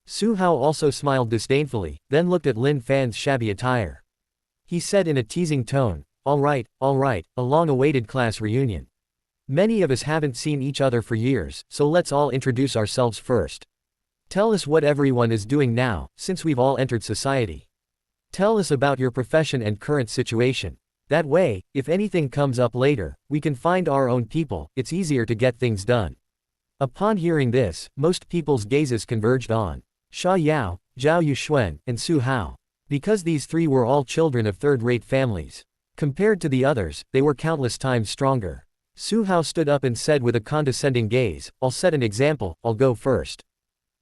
Su Hao also smiled disdainfully, then looked at Lin Fan's shabby attire. He said in a teasing tone, all right, a long-awaited class reunion. Many of us haven't seen each other for years, so let's all introduce ourselves first. Tell us what everyone is doing now, since we've all entered society. Tell us about your profession and current situation. That way, if anything comes up later, we can find our own people, it's easier to get things done. Upon hearing this, most people's gazes converged on Xia Yao, Zhao Yuxuan, and Su Hao. Because these three were all children of third-rate families. Compared to the others, they were countless times stronger. Su Hao stood up and said with a condescending gaze, I'll set an example, I'll go first.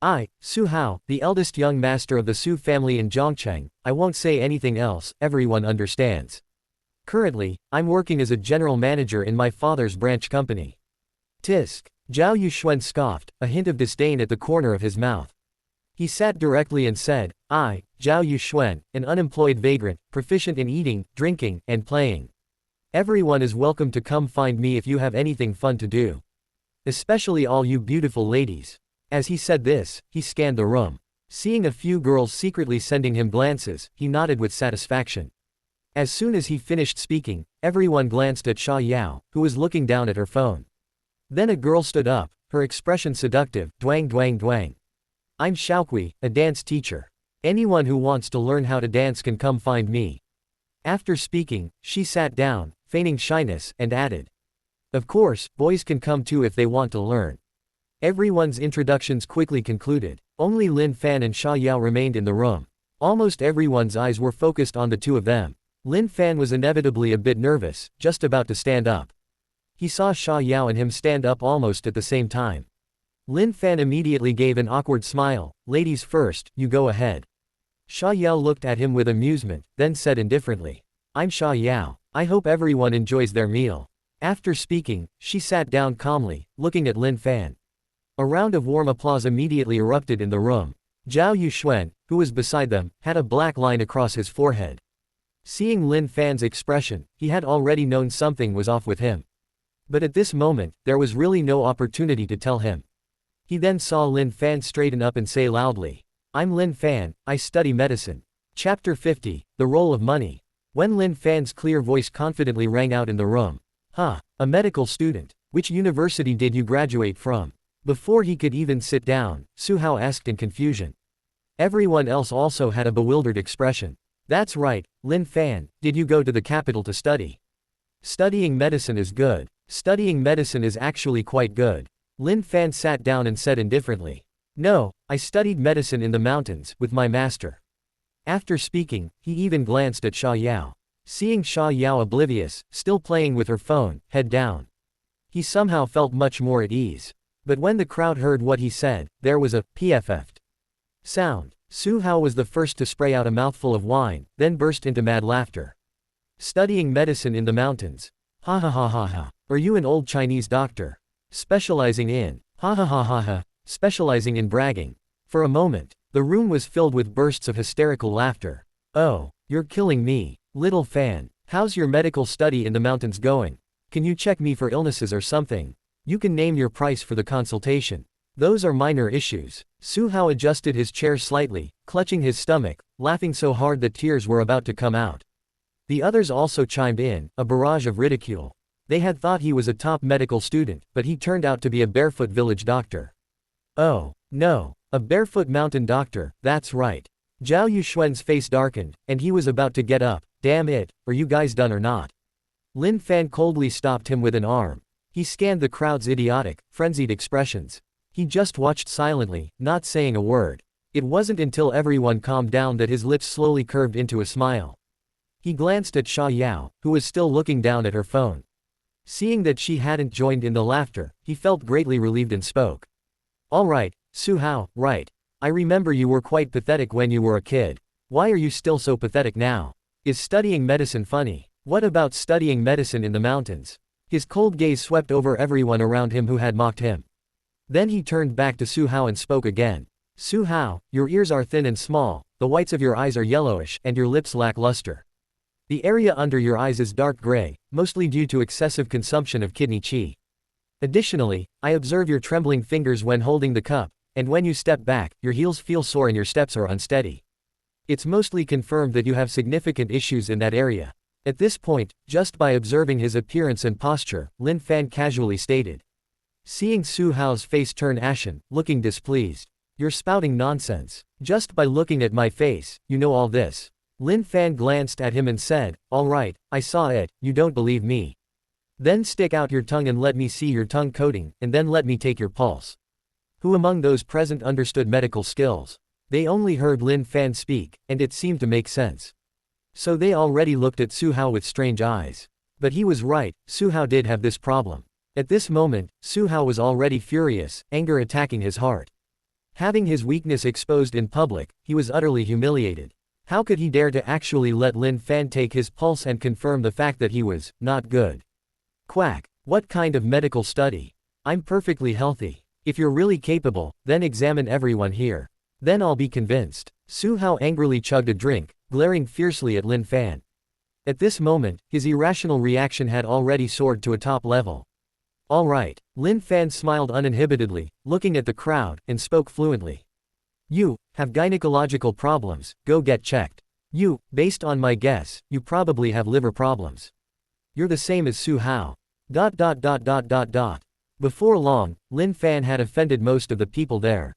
I, Su Hao, the eldest young master of the Su family in Zhongcheng, I won't say anything else, everyone understands. Currently, I'm working as a general manager in my father's branch company. Tisk. Zhao Yuxuan scoffed, a hint of disdain at the corner of his mouth. He sat directly and said, I, Zhao Yuxuan, an unemployed vagrant, proficient in eating, drinking, and playing. Everyone is welcome to come find me if you have anything fun to do. Especially all you beautiful ladies. As he said this, he scanned the room. Seeing a few girls secretly sending him glances, he nodded with satisfaction. As soon as he finished speaking, everyone glanced at Xia Yao, who was looking down at her phone. Then a girl stood up, her expression seductive, dwang. I'm Xiaokui, a dance teacher. Anyone who wants to learn how to dance can come find me. After speaking, she sat down, feigning shyness, and added. Of course, boys can come too if they want to learn. Everyone's introductions quickly concluded. Only Lin Fan and Xia Yao remained in the room. Almost everyone's eyes were focused on the two of them. Lin Fan was inevitably a bit nervous, just about to stand up. He saw Xia Yao and him stand up almost at the same time. Lin Fan immediately gave an awkward smile. Ladies first, you go ahead. Xia Yao looked at him with amusement, then said indifferently. I'm Xia Yao. I hope everyone enjoys their meal. After speaking, she sat down calmly, looking at Lin Fan. A round of warm applause immediately erupted in the room. Zhao Yuxuan, who was beside them, had a black line across his forehead. Seeing Lin Fan's expression, he had already known something was off with him. But at this moment, there was really no opportunity to tell him. He then saw Lin Fan straighten up and say loudly, "I'm Lin Fan, I study medicine." Chapter 50, The Role of Money. When Lin Fan's clear voice confidently rang out in the room. "Huh, a medical student. Which university did you graduate from?" Before he could even sit down, Su Hao asked in confusion. Everyone else also had a bewildered expression. "That's right, Lin Fan, did you go to the capital to study?" "Studying medicine is good. Studying medicine is actually quite good." Lin Fan sat down and said indifferently. "No, I studied medicine in the mountains, with my master." After speaking, he even glanced at Xia Yao. Seeing Xia Yao oblivious, still playing with her phone, head down. He somehow felt much more at ease. But when the crowd heard what he said, there was a pff sound. Su Hao was the first to spray out a mouthful of wine, then burst into mad laughter. "Studying medicine in the mountains. Ha ha ha ha ha. Are you an old Chinese doctor? Specializing in, ha ha ha ha ha, specializing in bragging." For a moment, the room was filled with bursts of hysterical laughter. "Oh, you're killing me. Little Fan, how's your medical study in the mountains going? Can you check me for illnesses or something? You can name your price for the consultation. Those are minor issues." Su Hao adjusted his chair slightly, clutching his stomach, laughing so hard that tears were about to come out. The others also chimed in, a barrage of ridicule. They had thought he was a top medical student, but he turned out to be a barefoot village doctor. "Oh, no, a barefoot mountain doctor, that's right." Zhao Yuxuan's face darkened, and he was about to get up. "Damn it, are you guys done or not?" Lin Fan coldly stopped him with an arm. He scanned the crowd's idiotic, frenzied expressions. He just watched silently, not saying a word. It wasn't until everyone calmed down that his lips slowly curved into a smile. He glanced at Xia Yao, who was still looking down at her phone. Seeing that she hadn't joined in the laughter, he felt greatly relieved and spoke. "All right, Su Hao, right. I remember you were quite pathetic when you were a kid. Why are you still so pathetic now? Is studying medicine funny? What about studying medicine in the mountains?" His cold gaze swept over everyone around him who had mocked him. Then he turned back to Su Hao and spoke again. "Su Hao, your ears are thin and small, the whites of your eyes are yellowish, and your lips lack luster. The area under your eyes is dark gray, mostly due to excessive consumption of kidney qi. Additionally, I observe your trembling fingers when holding the cup, and when you step back, your heels feel sore and your steps are unsteady. It's mostly confirmed that you have significant issues in that area." At this point, just by observing his appearance and posture, Lin Fan casually stated. Seeing Su Hao's face turn ashen, looking displeased. "You're spouting nonsense. Just by looking at my face, you know all this." Lin Fan glanced at him and said, "All right, I saw it, you don't believe me. Then stick out your tongue and let me see your tongue coating, and then let me take your pulse." Who among those present understood medical skills? They only heard Lin Fan speak, and it seemed to make sense. So they already looked at Su Hao with strange eyes. But he was right, Su Hao did have this problem. At this moment, Su Hao was already furious, anger attacking his heart. Having his weakness exposed in public, he was utterly humiliated. How could he dare to actually let Lin Fan take his pulse and confirm the fact that he was not good? Quack. What kind of medical study? I'm perfectly healthy. If you're really capable, then examine everyone here. Then I'll be convinced. Su Hao angrily chugged a drink, glaring fiercely at Lin Fan. At this moment, his irrational reaction had already soared to a top level. "All right." Lin Fan smiled uninhibitedly, looking at the crowd, and spoke fluently. "You have gynecological problems, go get checked. You, based on my guess, you probably have liver problems. You're the same as Su Hao. ... Before long, Lin Fan had offended most of the people there.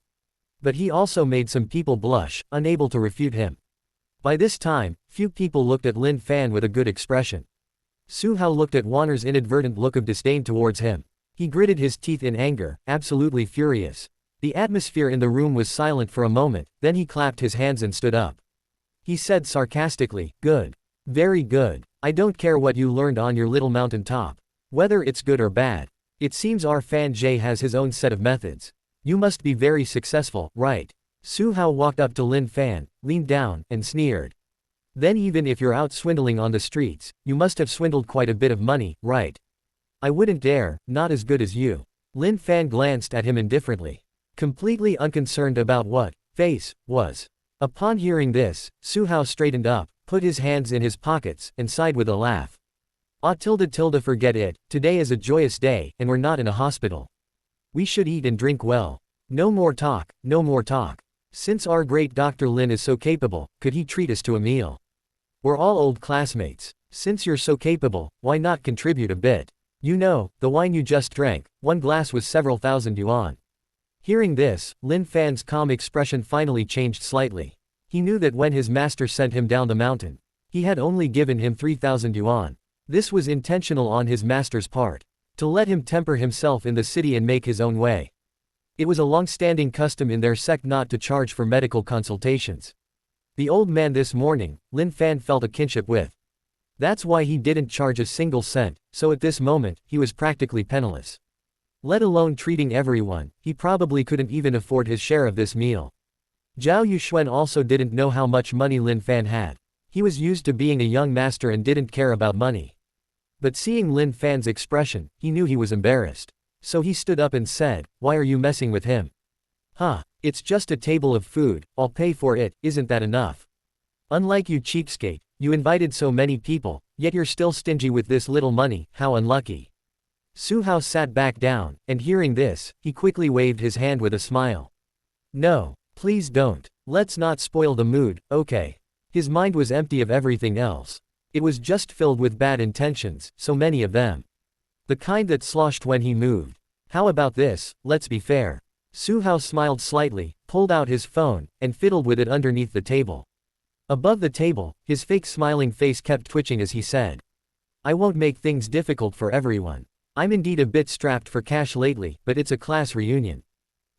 But he also made some people blush, unable to refute him. By this time, few people looked at Lin Fan with a good expression. Su Hao looked at Wanner's inadvertent look of disdain towards him. He gritted his teeth in anger, absolutely furious. The atmosphere in the room was silent for a moment, then he clapped his hands and stood up. He said sarcastically, "Good. Very good. I don't care what you learned on your little mountain top. Whether it's good or bad. It seems our Fan Jay has his own set of methods. You must be very successful, right?" Su Hao walked up to Lin Fan, leaned down, and sneered. "Then even if you're out swindling on the streets, you must have swindled quite a bit of money, right?" "I wouldn't dare, not as good as you." Lin Fan glanced at him indifferently, completely unconcerned about what face was. Upon hearing this, Su Hao straightened up, put his hands in his pockets, and sighed with a laugh. Forget it, today is a joyous day, and we're not in a hospital. We should eat and drink well. No more talk, no more talk. Since our great Dr. Lin is so capable, could he treat us to a meal? We're all old classmates. Since you're so capable, why not contribute a bit? You know, the wine you just drank, one glass was several thousand yuan. Hearing this, Lin Fan's calm expression finally changed slightly. He knew that when his master sent him down the mountain, he had only given him 3,000 yuan. This was intentional on his master's part, to let him temper himself in the city and make his own way. It was a long-standing custom in their sect not to charge for medical consultations. The old man this morning, Lin Fan felt a kinship with. That's why he didn't charge a single cent, so at this moment, he was practically penniless. Let alone treating everyone, he probably couldn't even afford his share of this meal. Zhao Yuxuan also didn't know how much money Lin Fan had. He was used to being a young master and didn't care about money. But seeing Lin Fan's expression, he knew he was embarrassed. So he stood up and said, "Why are you messing with him? Huh, it's just a table of food, I'll pay for it, isn't that enough? Unlike you cheapskate, you invited so many people, yet you're still stingy with this little money, how unlucky." Su Hao sat back down, and hearing this, he quickly waved his hand with a smile. "No, please don't. Let's not spoil the mood, okay?" His mind was empty of everything else. It was just filled with bad intentions, so many of them. The kind that sloshed when he moved. How about this, let's be fair. Su Hao smiled slightly, pulled out his phone, and fiddled with it underneath the table. Above the table, his fake smiling face kept twitching as he said, "I won't make things difficult for everyone. I'm indeed a bit strapped for cash lately, but it's a class reunion.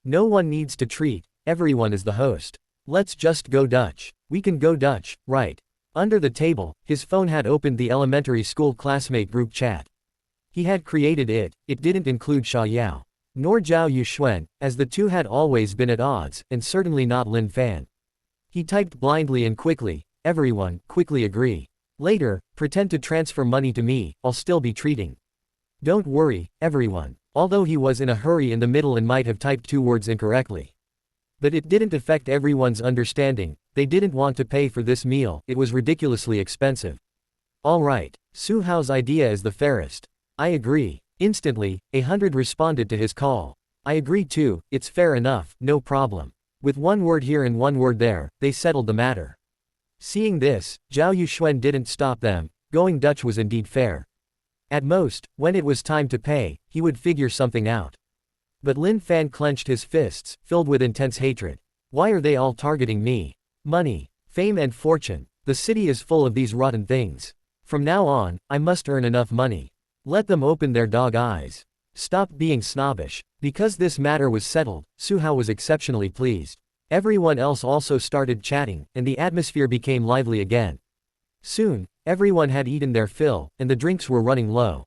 No one needs to treat, everyone is the host. Let's just go Dutch. We can go Dutch, right?" Under the table, his phone had opened the elementary school classmate group chat. He had created it, it didn't include Xia Yao, nor Zhao Yuxuan, as the two had always been at odds, and certainly not Lin Fan. He typed blindly and quickly, "Everyone, quickly agree. Later, pretend to transfer money to me, I'll still be treating. Don't worry, everyone." Although he was in a hurry in the middle and might have typed 2 words incorrectly. But it didn't affect everyone's understanding, they didn't want to pay for this meal, it was ridiculously expensive. All right, Su Hao's idea is the fairest. I agree. Instantly, 100 responded to his call. I agree too, it's fair enough, no problem. With 1 word here and 1 word there, they settled the matter. Seeing this, Zhao Yuxuan didn't stop them, going Dutch was indeed fair. At most, when it was time to pay, he would figure something out. But Lin Fan clenched his fists, filled with intense hatred. Why are they all targeting me? Money, fame and fortune, the city is full of these rotten things. From now on, I must earn enough money. Let them open their dog eyes. Stop being snobbish. Because this matter was settled, Su Hao was exceptionally pleased. Everyone else also started chatting, and the atmosphere became lively again. Soon, everyone had eaten their fill, and the drinks were running low.